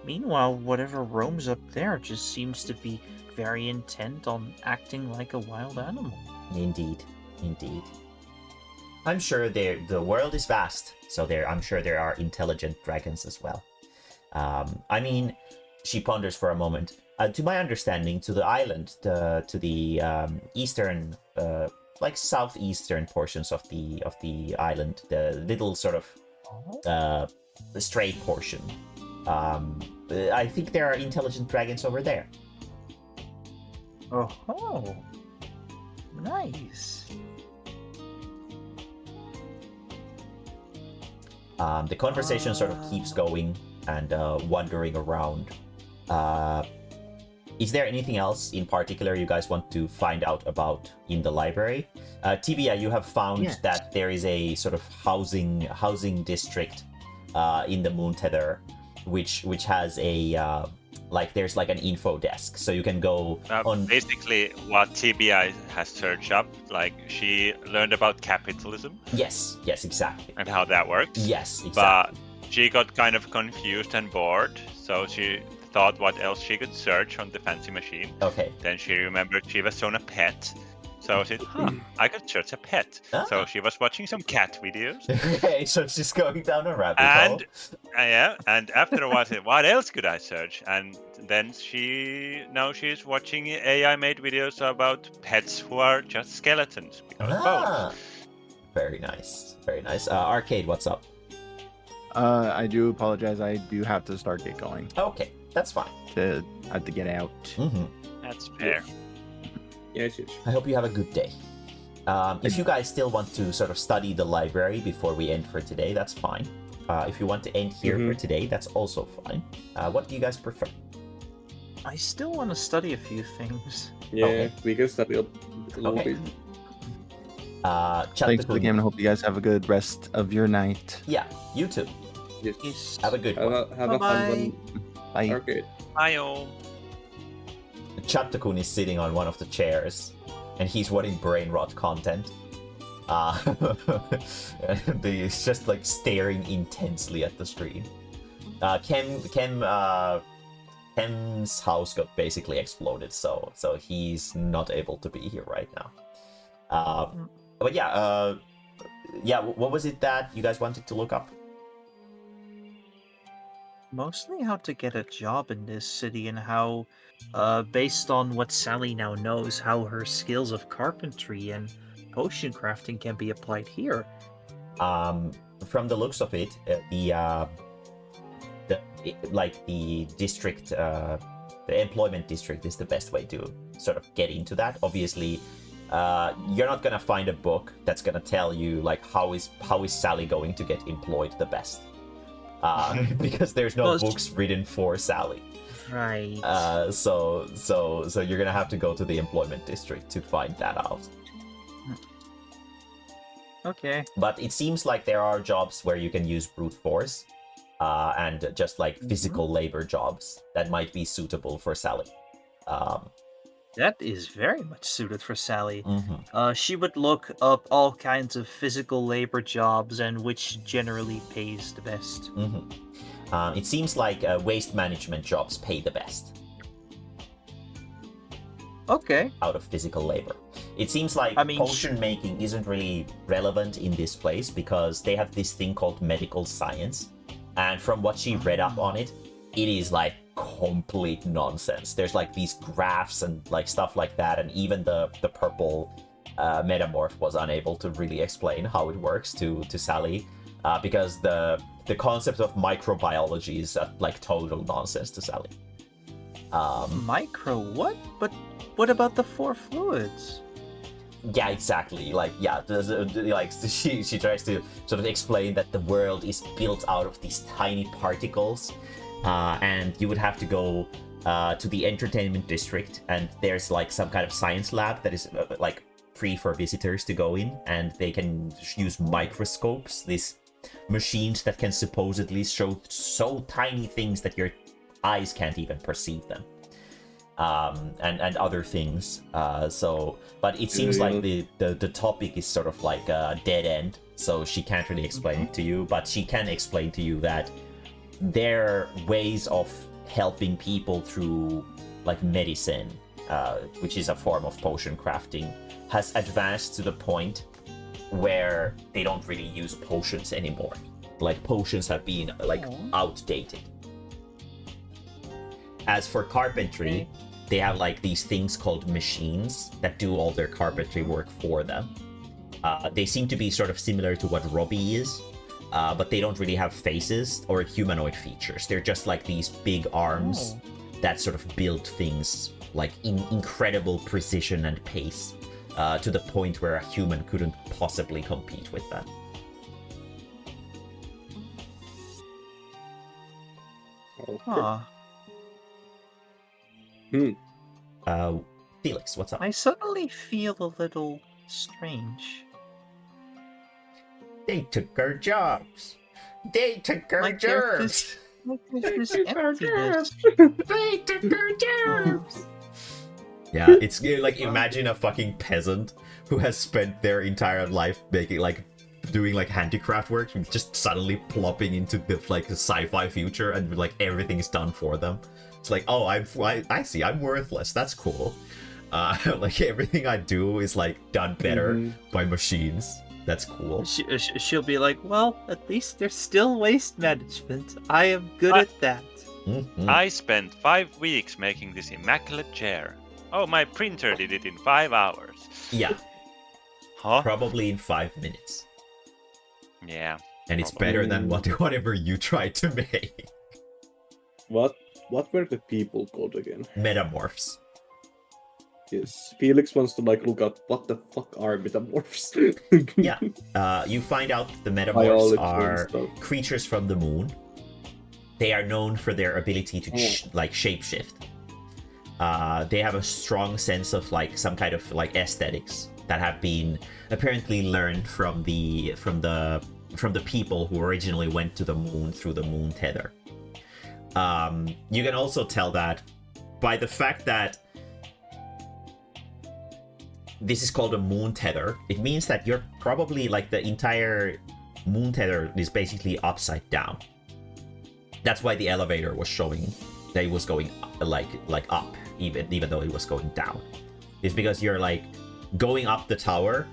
Meanwhile, whatever roams up there just seems to be very intent on acting like a wild animal. Indeed. I'm sure the world is vast, so I'm sure there are intelligent dragons as well. I mean, she ponders for a moment. To my understanding, to the island, to the eastern, like southeastern portions of the island, the little sort of stray portion. I think there are intelligent dragons over there. Oh, nice. The conversation sort of keeps going and wandering around. Is there anything else in particular you guys want to find out about in the library? Tibia, you have found that there is a sort of housing district in the Moon Tether, which has a there's like an info desk, so you can go on. Basically, what TBI has searched up, like she learned about capitalism. Yes, exactly. And how that works. Yes, exactly. But she got kind of confused and bored, so she thought what else she could search on the fancy machine. Okay. Then she remembered she was on a pet. So she said, I could search a pet. So she was watching some cat videos. Okay, so she's going down a rabbit hole. And after a while, said, what else could I search? And then she's watching AI-made videos about pets who are just skeletons without bones. Very nice. Arcade, what's up? I do apologize. I do have to start get going. Okay, that's fine. I have to get out. Mm-hmm. That's fair. Yes. I hope you have a good day. If you guys still want to sort of study the library before we end for today, that's fine. If you want to end here for today, that's also fine. What do you guys prefer? I still want to study a few things. Yeah, Okay. we can study a little Okay. bit. Thanks for the game, and I hope you guys have a good rest of your night. Yeah, you too. Yes. Yes. Have a good Have one. a fun one. Bye. Okay. Ayo. Chattakun is sitting on one of the chairs, and he's watching brain rot content. And he's just like staring intensely at the screen. Kem's house got basically exploded, so he's not able to be here right now. But yeah, what was it that you guys wanted to look up? Mostly how to get a job in this city and how, based on what Sally now knows, how her skills of carpentry and potion crafting can be applied here. From the looks of it, the district, the employment district is the best way to sort of get into that. Obviously, you're not gonna find a book that's gonna tell you like how is Sally going to get employed the best. Because there's no books written for Sally. Right. So you're gonna have to go to the employment district to find that out. Okay. But it seems like there are jobs where you can use brute force, and just like physical labor jobs that might be suitable for Sally. That is very much suited for Sally. She would look up all kinds of physical labor jobs and which generally pays the best. It seems like waste management jobs pay the best Okay. out of physical labor. It seems like potion making isn't really relevant in this place because they have this thing called medical science. And from what she read up on it, it is like complete nonsense. There's like these graphs and like stuff like that, and even the purple metamorph was unable to really explain how it works to Sally, because the concept of microbiology is like total nonsense to Sally. Micro what? But what about the 4 fluids? Yeah, exactly. Like, yeah, like she tries to sort of explain that the world is built out of these tiny particles, and you would have to go to the entertainment district, and there's like some kind of science lab that is like free for visitors to go in, and they can use microscopes, these machines that can supposedly show so tiny things that your eyes can't even perceive them. And other things. But it seems like the topic is sort of like a dead end, so she can't really explain it to you, but she can explain to you that their ways of helping people through like medicine, which is a form of potion crafting, has advanced to the point where they don't really use potions anymore. Like potions have been like outdated. As for carpentry, they have like these things called machines that do all their carpentry work for them. They seem to be sort of similar to what Robbie is, but they don't really have faces or humanoid features. They're just like these big arms that sort of build things like in incredible precision and pace, to the point where a human couldn't possibly compete with that. Huh. Felix, what's up? I suddenly feel a little strange. They took our jobs. They took our jobs. There's this emptiness. They took our jobs. Yeah, it's like, imagine a fucking peasant who has spent their entire life making like doing like handicraft work and just suddenly plopping into the like sci-fi future and like everything is done for them. It's like, oh, I see, I'm worthless. That's cool. Like everything I do is like done better by machines. That's cool. She'll be like, well, at least there's still waste management. I am good at that. I spent 5 weeks making this immaculate chair. Oh, my printer did it in 5 hours. Yeah. Huh? Probably in 5 minutes. Yeah. And it's better than whatever you tried to make. What were the people called again? Metamorphs. Yes, Felix wants to like look at what the fuck are metamorphs. Yeah. You find out the metamorphs Biology and are stuff. creatures from the moon. They are known for their ability to shapeshift. They have a strong sense of like some kind of like aesthetics that have been apparently learned from the people who originally went to the moon through the moon tether. You can also tell that by the fact that this is called a moon tether, it means that you're probably like the entire moon tether is basically upside down. That's why the elevator was showing that it was going like up, even though it was going down. It's because you're like going up the tower,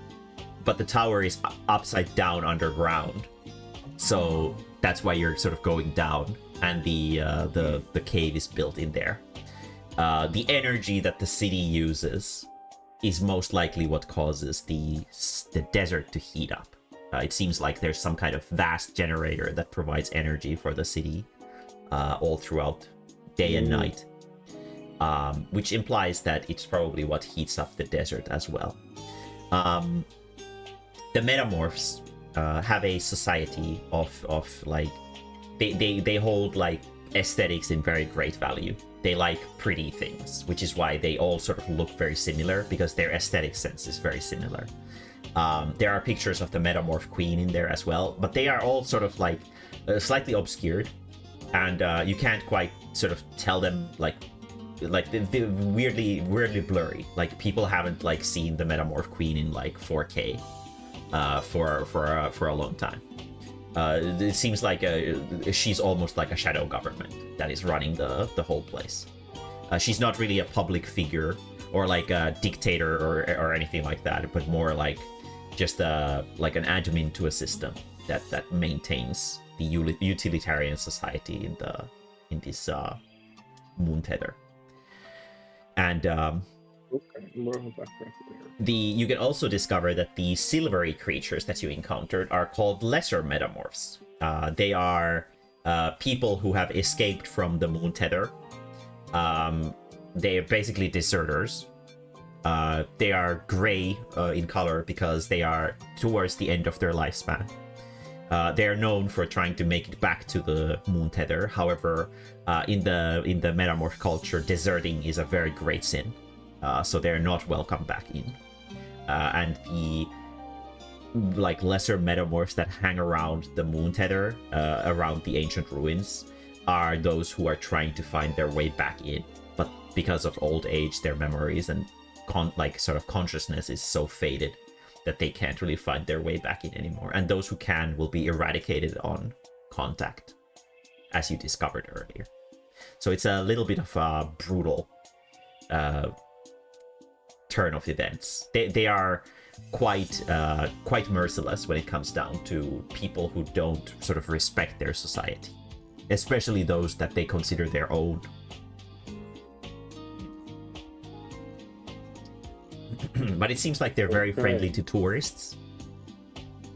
but the tower is upside down underground. So that's why you're sort of going down, and the cave is built in there. The energy that the city uses is most likely what causes the desert to heat up. It seems like there's some kind of vast generator that provides energy for the city all throughout day and night, which implies that it's probably what heats up the desert as well. The metamorphs have a society of like they hold like aesthetics in very great value. They like pretty things, which is why they all sort of look very similar, because their aesthetic sense is very similar. There are pictures of the metamorph queen in there as well, but they are all sort of like slightly obscured, and you can't quite sort of tell them like they're weirdly blurry. Like people haven't like seen the metamorph queen in like 4K for a long time. It seems like she's almost like a shadow government that is running the whole place. She's not really a public figure or like a dictator or anything like that, but more like just like an admin to a system that maintains the utilitarian society in this moon tether. And Okay, more of a background there. you can also discover that the silvery creatures that you encountered are called lesser metamorphs. They are people who have escaped from the moon tether. They are basically deserters. They are gray in color because they are towards the end of their lifespan. They are known for trying to make it back to the moon tether. However, in the metamorph culture, deserting is a very great sin. So they're not welcome back in. And the like lesser metamorphs that hang around the moon tether, around the ancient ruins, are those who are trying to find their way back in. But because of old age, their memories and sort of consciousness is so faded that they can't really find their way back in anymore. And those who can will be eradicated on contact, as you discovered earlier. So it's a little bit of a brutal turn of events. They are quite merciless when it comes down to people who don't sort of respect their society, especially those that they consider their own. But it seems like they're very friendly to tourists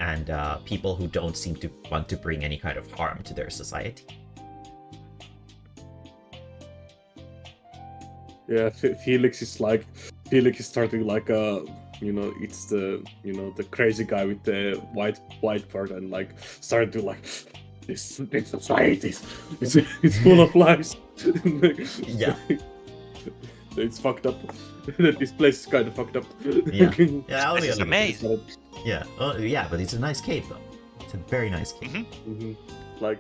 and people who don't seem to want to bring any kind of harm to their society. Yeah, Felix is starting like it's the crazy guy with the white part, and like starting to like this society it's full of lies. Yeah. It's fucked up. This place is kind of fucked up. Yeah, yeah, only This is a little bit. amazing. Yeah, yeah, but it's a nice cave though. It's a very nice cave. Mm-hmm. Like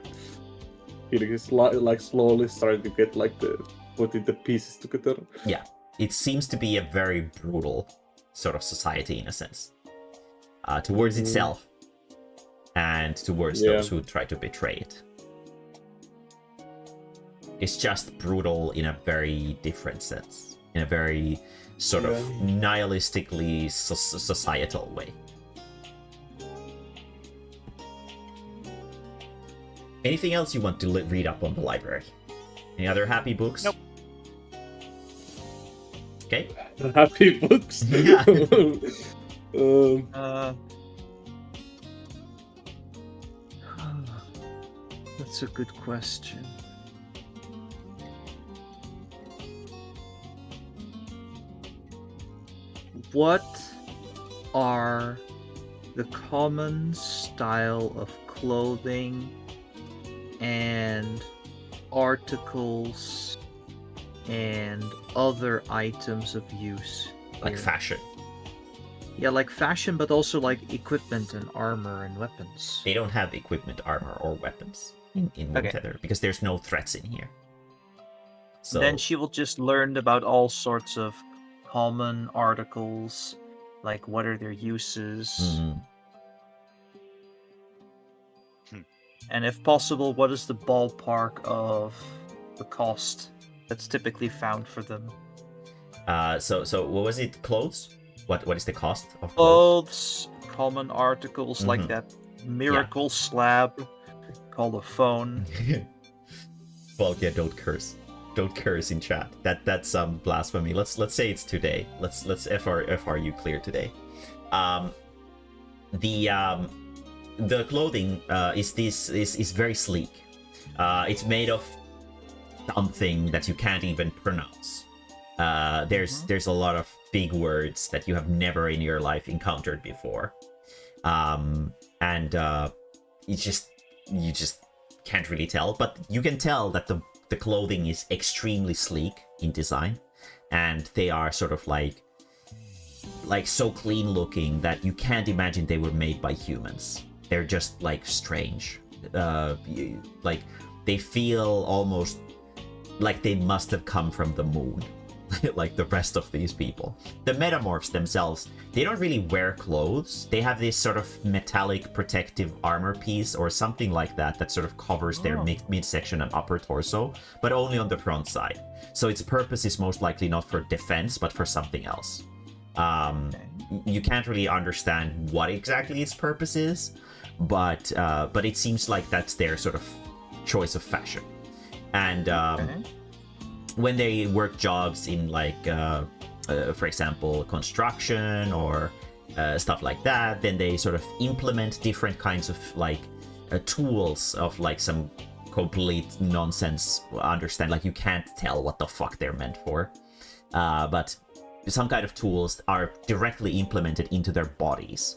Felix is like slowly starting to get like putting the pieces together. Yeah, it seems to be a very brutal sort of society in a sense, towards itself and towards those who try to betray it. It's just brutal in a very different sense, in a very sort of nihilistically societal way. Anything else you want to read up on the library? Any other happy books? Nope. Okay. Happy books. Yeah. That's a good question. what are the common style of clothing and articles and other items of use Like here? fashion. Yeah, like fashion, but also like equipment and armor and weapons. They don't have equipment, armor, or weapons in Okay. Moontether because there's no threats in here. So Then she will just learn about all sorts of common articles, like what are their uses, Mhm. and if possible, what is the ballpark of the cost that's typically found for them. So what was it? Clothes? What is the cost of clothes? Clothes, common articles like Mhm. that miracle slab called a phone. Well, yeah, don't curse. Don't curse in chat. That's blasphemy. Let's say it's today. Let's FRU clear today. The clothing is very sleek. It's made of something that you can't even pronounce. There's a lot of big words that you have never in your life encountered before, and you just can't really tell. But you can tell that the clothing is extremely sleek in design, and they are sort of like so clean looking that you can't imagine they were made by humans. They're just like strange. Like they feel almost like they must have come from the moon. Like the rest of these people. The metamorphs themselves, they don't really wear clothes. They have this sort of metallic protective armor piece or something like that that sort of covers their midsection and upper torso, but only on the front side. So its purpose is most likely not for defense, but for something else. You can't really understand what exactly its purpose is, but it seems like that's their sort of choice of fashion. And when they work jobs in like for example construction or stuff like that, then they sort of implement different kinds of like tools of like some complete nonsense understand, like you can't tell what the fuck they're meant for, but some kind of tools are directly implemented into their bodies,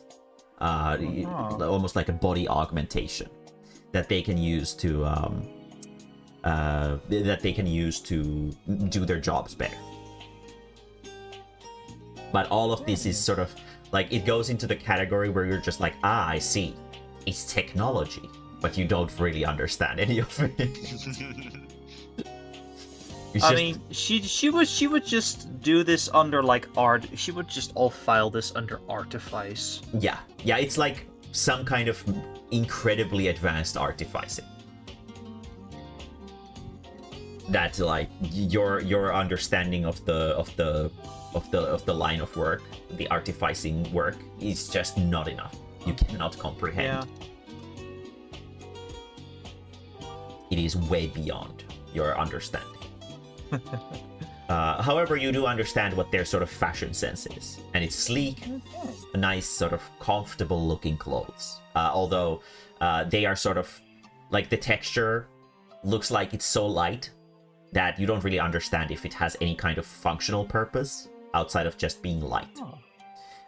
almost like a body augmentation that they can use to do their jobs better. But all of this is sort of like, it goes into the category where you're just like, I see, it's technology, but you don't really understand any of it. I mean, she would just do this under like art. She would just all file this under artifice. Yeah, it's like some kind of incredibly advanced artificing. That like your understanding of the line of work, the artificing work, is just not enough. You cannot comprehend. It is way beyond your understanding. However, you do understand what their sort of fashion sense is, and it's sleek, nice, sort of comfortable looking clothes. Although they are sort of like, the texture looks like it's so light that you don't really understand if it has any kind of functional purpose outside of just being light.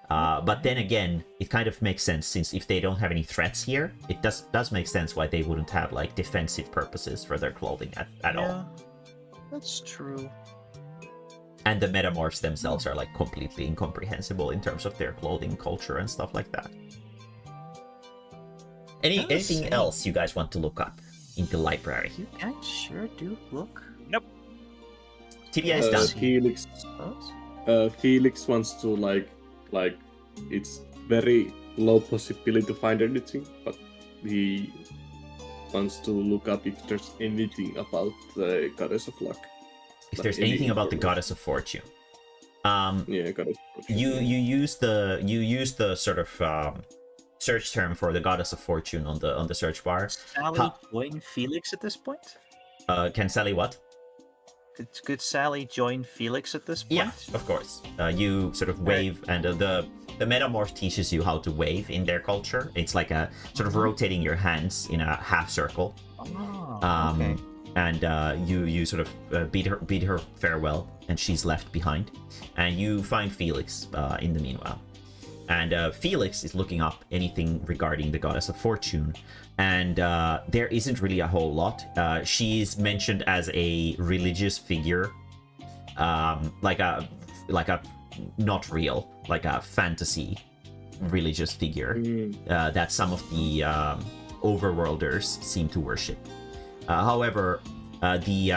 But then again, it kind of makes sense, since if they don't have any threats here, it does make sense why they wouldn't have like defensive purposes for their clothing at all. That's true. And the metamorphs themselves are like completely incomprehensible in terms of their clothing culture and stuff like that. Anything else you guys want to look up in the library? You guys sure do look. Nope. TBI is done. Felix wants to like it's very low possibility to find anything, but he wants to look up if there's anything about the Goddess of Luck. If there's anything about the Goddess of Fortune. Yeah, Goddess of Fortune. You use the sort of search term for the Goddess of Fortune on the search bar. Sally join Felix at this point? Can Sally what? Could Sally join Felix at this point? Yeah, of course. You sort of wave, and the metamorph teaches you how to wave in their culture. It's like a sort of rotating your hands in a half circle. Okay. And you sort of bid her farewell, and she's left behind. And you find Felix in the meanwhile. And Felix is looking up anything regarding the goddess of fortune, and there isn't really a whole lot. She's mentioned as a religious figure, like a not real, like a fantasy religious figure that some of the overworlders seem to worship. However, the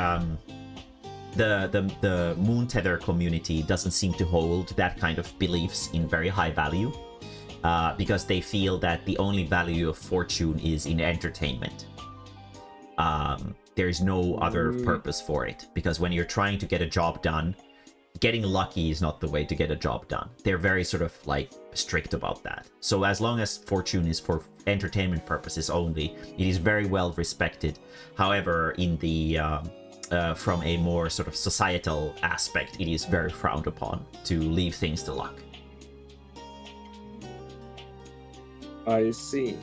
Moon Tether community doesn't seem to hold that kind of beliefs in very high value, because they feel that the only value of fortune is in entertainment. There is no other purpose for it, because when you're trying to get a job done, getting lucky is not the way to get a job done. They're very sort of like strict about that. So as long as fortune is for entertainment purposes only, it is very well respected. However, in the from a more sort of societal aspect, it is very frowned upon to leave things to luck. I see.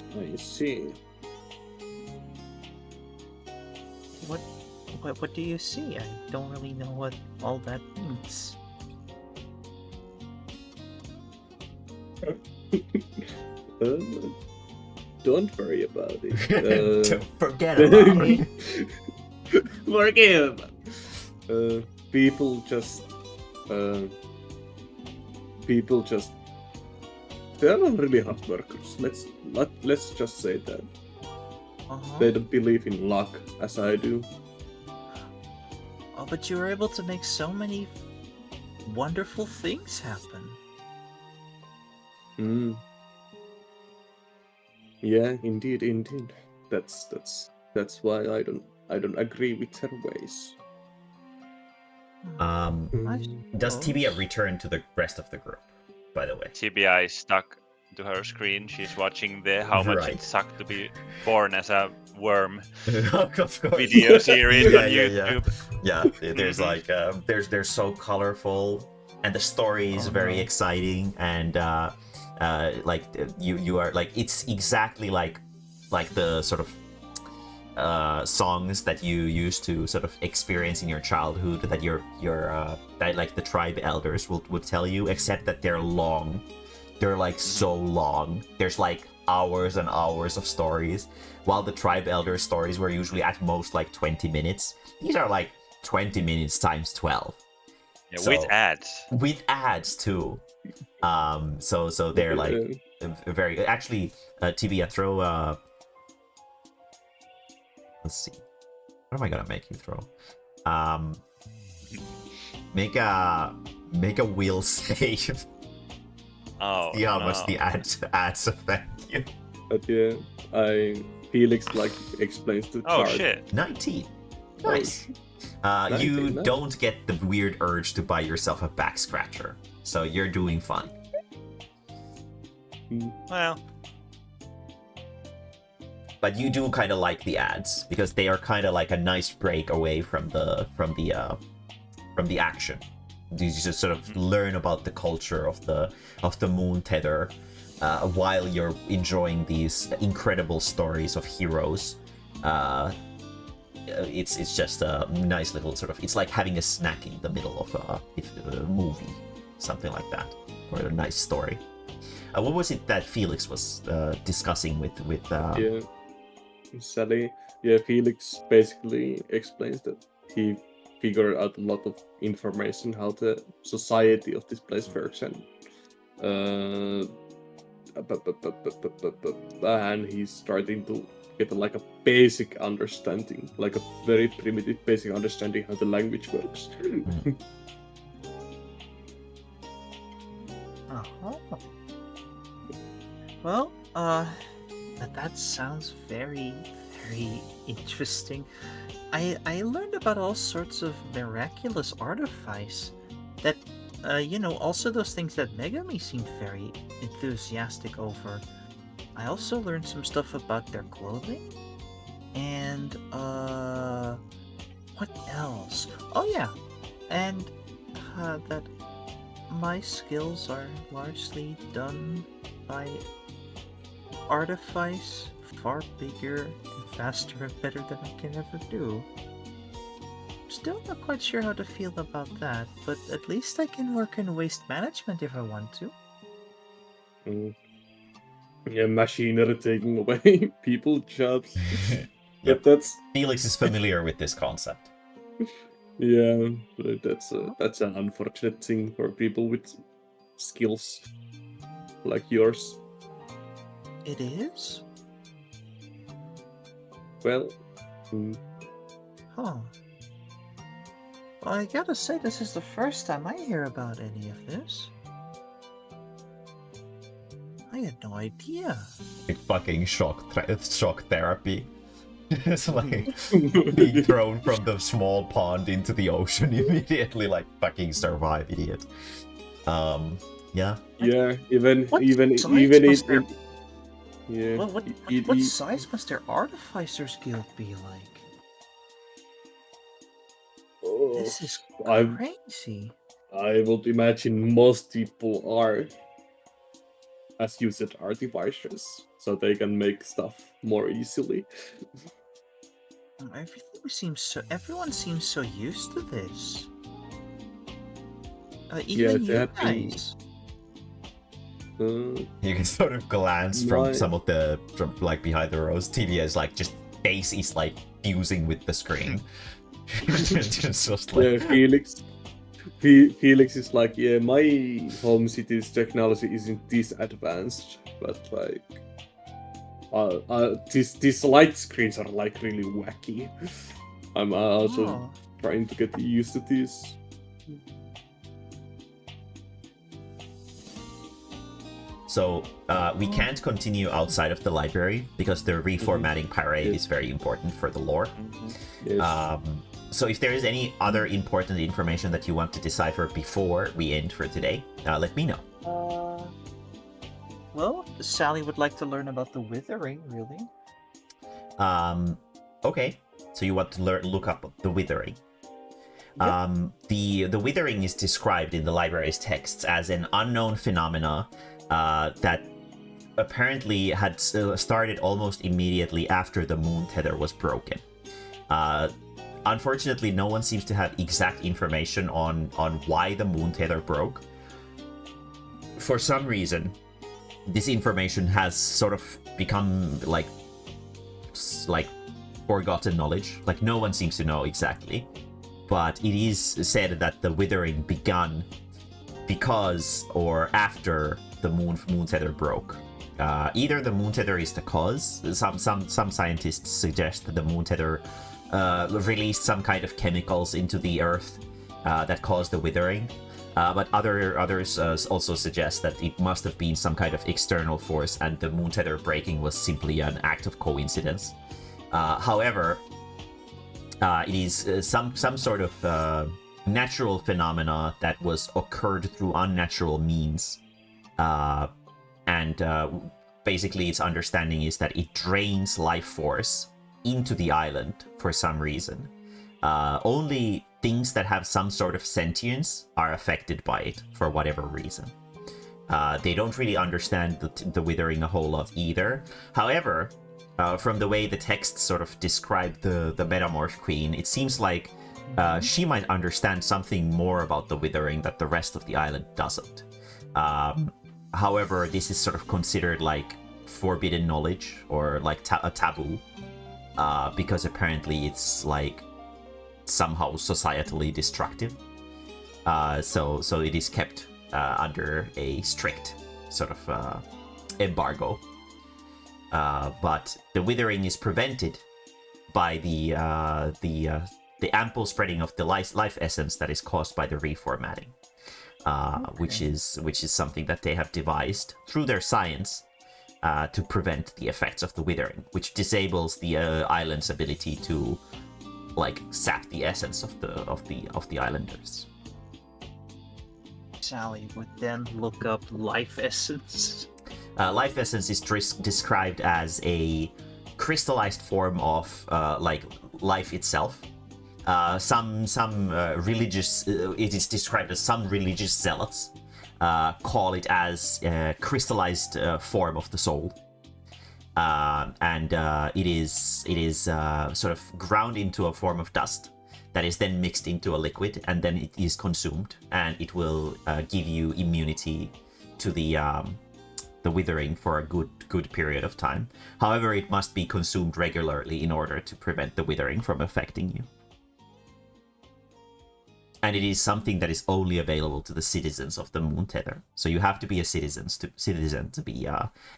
What do you see? I don't really know what all that means. Don't worry about it. Forget about it. Forget about it. People just they're not really hard workers. Let's just say that. They don't believe in luck as I do. Oh, but you were able to make so many wonderful things happen. Yeah, indeed. That's why I don't agree with her ways. Does Tibia return to the rest of the group, by the way? TBI is stuck to her screen. She's watching the how much it sucked to be born as a worm video series on YouTube. Yeah, there's like they're so colorful, and the story is very exciting, and like you are like, it's exactly like the sort of songs that you used to sort of experience in your childhood that your that like the tribe elders would tell you, except that they're long. They're like so long. There's like hours and hours of stories, while the tribe elder stories were usually at most like 20 minutes. These are like 20 minutes times 12. Yeah, so, with ads too. So they're like very actually. Tibia, throw let's see, what am I gonna make you throw? Make a will save. Oh, see how much the ads affect you. But yeah, Felix like explains the chart. Oh shit! 19. Nice. 19, you don't get the weird urge to buy yourself a back scratcher, so you're doing fine. Well, but you do kind of like the ads because they are kind of like a nice break away from the action. You just sort of learn about the culture of the Moon Tether while you're enjoying these incredible stories of heroes. It's just a nice little sort of, it's like having a snack in the middle of a movie, something like that, or a nice story. What was it that Felix was discussing with Yeah, Sally. Yeah, Felix basically explains that he figured out a lot of information how the society of this place works, and he's starting to get like a basic understanding, like a very primitive basic understanding how the language works. Well, that sounds very, very interesting. I learned about all sorts of miraculous artifice that, also those things that Mae-mae seemed very enthusiastic over. I also learned some stuff about their clothing, and, what else? Oh yeah, and, that my skills are largely done by artifice far bigger and faster and better than I can ever do. still not quite sure how to feel about that, but at least I can work in waste management if I want to. Yeah, machinery taking away people's jobs. Yep. But that's Felix is familiar with this concept. yeah, but that's an unfortunate thing for people with skills like yours. It is? Well, Huh. Well, I gotta say, this is the first time I hear about any of this. I had no idea. Like fucking shock therapy. It's like being thrown from the small pond into the ocean immediately, like fucking survive, idiot. Yeah. yeah, even What even size even must it, their- yeah. Well, what size must their Artificers Guild be like? Oh, This is I crazy. I would imagine most people are, as you said, artificers, so they can make stuff more easily. Everyone seems so used to this. Yeah, Even you that being- guys. You can sort of glance from My- some of the from like behind the rows. TBS like just face is like fusing with the screen. just like Yeah, Felix is like, yeah, my home city's technology isn't this advanced, but like, these light screens are like really wacky. I'm also Oh. trying to get used to this. So we can't continue outside of the library because the reformatting parade is very important for the lore. Yes. So if there is any other important information that you want to decipher before we end for today, let me know. Well, Sally would like to learn about the withering, really. Okay, so you want to look up the withering. The withering is described in the library's texts as an unknown phenomena that apparently had started almost immediately after the moon tether was broken. Unfortunately, no one seems to have exact information on why the moon tether broke. For some reason, this information has sort of become like forgotten knowledge. Like no one seems to know exactly, but it is said that the withering began because or after the moon tether broke. Either the moon tether is the cause. Some scientists suggest that the moon tether released some kind of chemicals into the earth that caused the withering. But others also suggest that it must have been some kind of external force and the moon tether breaking was simply an act of coincidence. However, it is some sort of natural phenomena that was occurred through unnatural means. And basically its understanding is that it drains life force into the island for some reason. Only things that have some sort of sentience are affected by it for whatever reason. They don't really understand the withering a whole lot either. However, from the way the texts sort of describe the metamorph queen, it seems like she might understand something more about the withering that the rest of the island doesn't. However, this is sort of considered like forbidden knowledge or like a taboo, because apparently it's like somehow societally destructive. So it is kept under a strict sort of embargo. But the withering is prevented by the ample spreading of the life essence that is caused by the reformatting, which is something that they have devised through their science to prevent the effects of the withering, which disables the island's ability to like sap the essence of the islanders. Sally would then look up life essence. Life essence is described as a crystallized form of like life itself. Some religious it is described as some religious zealots call it as a crystallized form of the soul, and it is sort of ground into a form of dust that is then mixed into a liquid, and then it is consumed, and it will give you immunity to the withering for a good period of time. However, it must be consumed regularly in order to prevent the withering from affecting you. And it is something that is only available to the citizens of the Moon Tether. So you have to be a citizen to be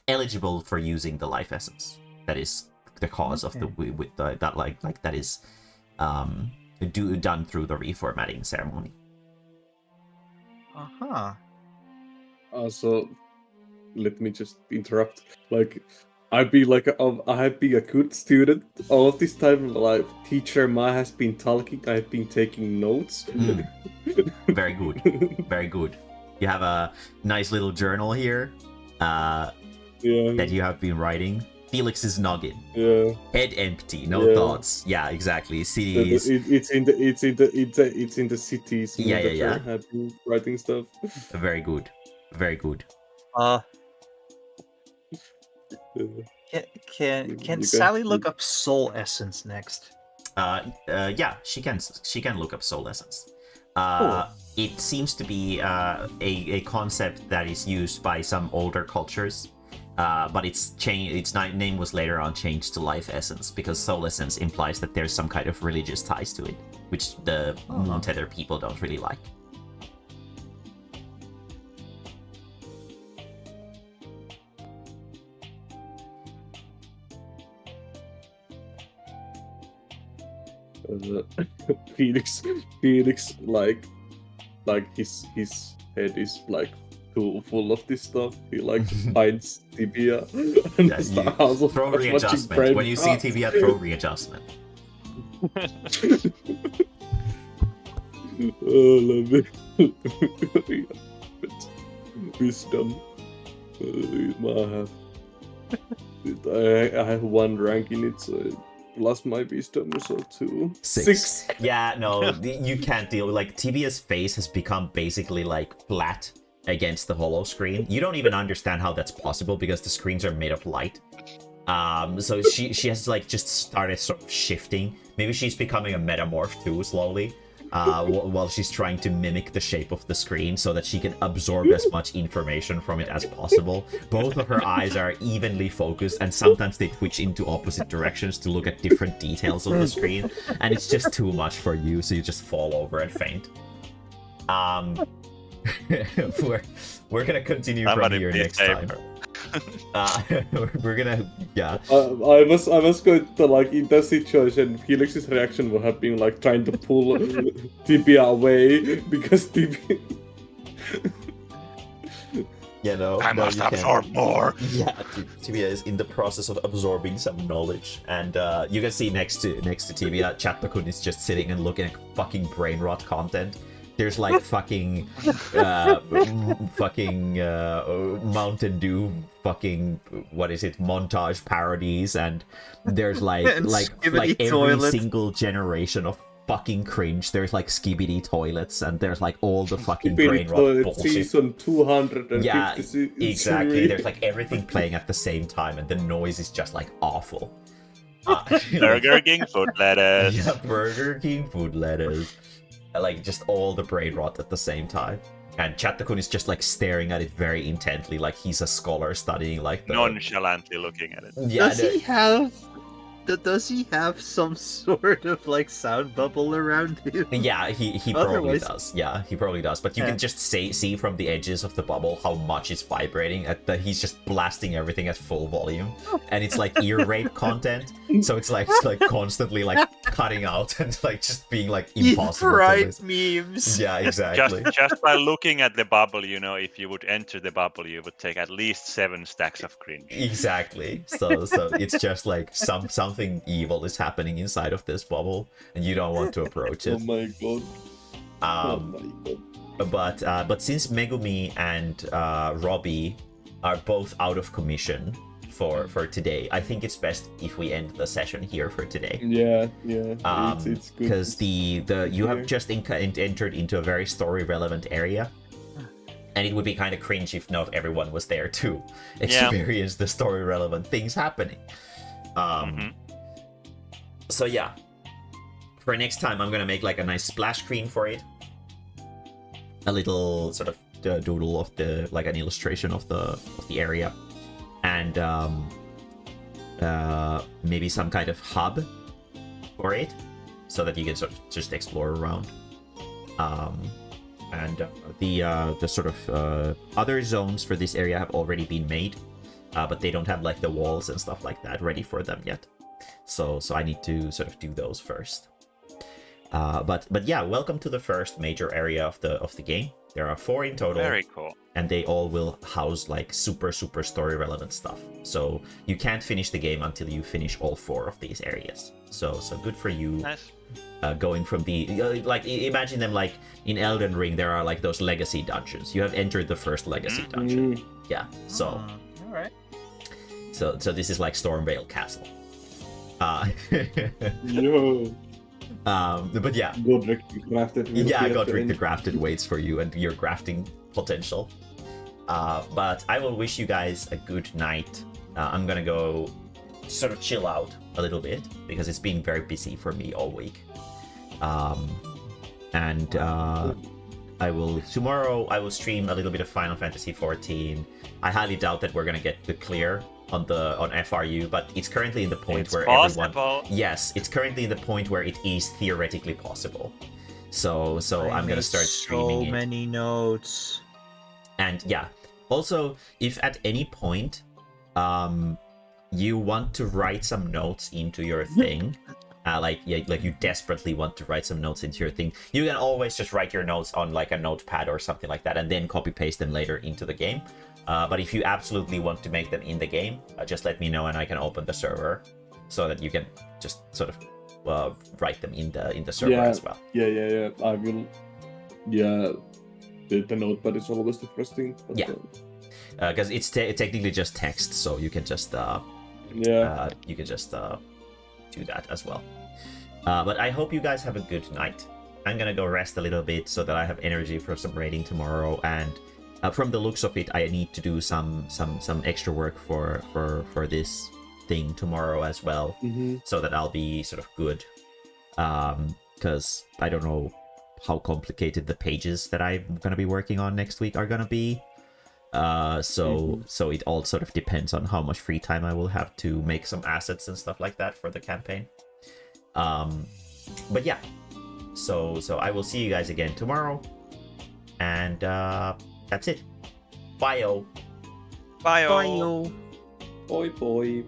eligible for using the life essence. That is the cause of that is done through the reformatting ceremony. Uh-huh. Also, let me just interrupt. Like, I've been a good student all of this time. Like, teacher Ma has been talking. I've been taking notes. Very good, very good. You have a nice little journal here that you have been writing. Felix's noggin. Yeah. Head empty, no thoughts. Yeah, exactly. Cities. It's in the cities. Yeah. Have been writing stuff. Very good, very good. Can Sally look up soul essence next? Yeah, she can look up soul essence. Cool. It seems to be a concept that is used by some older cultures, but its name was later on changed to life essence because soul essence implies that there's some kind of religious ties to it, which the Moon Tether people don't really like. Felix, like his head is like too full of this stuff. He like finds tibia and throw readjustment. When you see tibia, throw readjustment. Love it. Wisdom. I have one rank in it, so plus my wisdom is so 2. 6. Yeah, no, you can't deal with, like, tibia's face has become basically like flat against the hollow screen. You don't even understand how that's possible because the screens are made of light. So she has like just started sort of shifting. Maybe she's becoming a metamorph too slowly. While she's trying to mimic the shape of the screen so that she can absorb as much information from it as possible. Both of her eyes are evenly focused, and sometimes they twitch into opposite directions to look at different details of the screen, and it's just too much for you, so you just fall over and faint. We're gonna continue from here next time. We're gonna I was going to, like, in that situation, Felix's reaction would have been like trying to pull tibia away because tibia. I must absorb more. Yeah, tibia is in the process of absorbing some knowledge, and you can see next to tibia, Chatbakun is just sitting and looking at fucking brain rot content. There's like fucking Mountain Dew fucking montage parodies, and there's like every toilet. single generation of fucking cringe. There's like skibidi toilets, and there's like all the fucking brain rot bullshit. Season 250. Yeah, exactly. There's like everything playing at the same time, and the noise is just like awful. Burger King food lettuce. Yeah, Burger King food lettuce. Like just all the brain rot at the same time, and Chattakun is just like staring at it very intently, like he's a scholar studying like the nonchalantly looking at it. Yeah, does he have some sort of like sound bubble around him? Yeah, he probably does. Yeah, he probably does. But you can just see from the edges of the bubble how much it's vibrating. He's just blasting everything at full volume, and it's like ear rape content. So it's like constantly like cutting out and like just being like impossible. Right, memes. Yeah, exactly. Just by looking at the bubble, if you would enter the bubble, you would take at least 7 stacks of cringe. Exactly. So it's just like something evil is happening inside of this bubble, and you don't want to approach it. Oh my god. But since Megumi and Robbie are both out of commission for today, I think it's best if we end the session here for today. Yeah. It's good. Because you have just entered into a very story relevant area. And it would be kind of cringe if not everyone was there to experience the story relevant things happening. So yeah, for next time, I'm gonna make like a nice splash screen for it. A little sort of doodle of the like an illustration of the area, and maybe some kind of hub for it, so that you can sort of just explore around. And the sort of other zones for this area have already been made, but they don't have like the walls and stuff like that ready for them yet. So I need to sort of do those first. But yeah, welcome to the first major area of the game. There are 4 in total. Very cool. And they all will house like super story relevant stuff. So you can't finish the game until you finish all 4 of these areas. So good for you. Nice. Going from the like, imagine them like in Elden Ring. There are like those legacy dungeons. You have entered the first legacy dungeon. Yeah. So. All right. So this is like Stormvale Castle. Yo. But yeah. Godric the Crafted. Yeah, Godric the Crafted waits for you and your crafting potential. But I will wish you guys a good night. I'm gonna go sort of chill out a little bit because it's been very busy for me all week. Tomorrow I will stream a little bit of Final Fantasy 14. I highly doubt that we're gonna get the clear on FRU, but it's currently in the point It's where possible. everyone. Yes, it's currently in the point where it is theoretically possible. So I'm gonna start streaming so many notes. And yeah, also if at any point you want to write some notes into your thing, like you desperately want to write some notes into your thing, you can always just write your notes on like a notepad or something like that and then copy paste them later into the game. But if you absolutely want to make them in the game, just let me know and I can open the server so that you can just sort of write them in the server as well. Yeah. I will. Yeah, the notepad is always the first thing. But, Yeah. Because it's technically just text, so you can just do that as well. But I hope you guys have a good night. I'm gonna go rest a little bit so that I have energy for some raiding tomorrow, and from the looks of it, I need to do some extra work for this thing tomorrow as well, so that I'll be sort of good. Because I don't know how complicated the pages that I'm gonna be working on next week are gonna be. So it all sort of depends on how much free time I will have to make some assets and stuff like that for the campaign. But yeah, so I will see you guys again tomorrow, and that's it. Bye-o. Bye. Bye, yo. boy.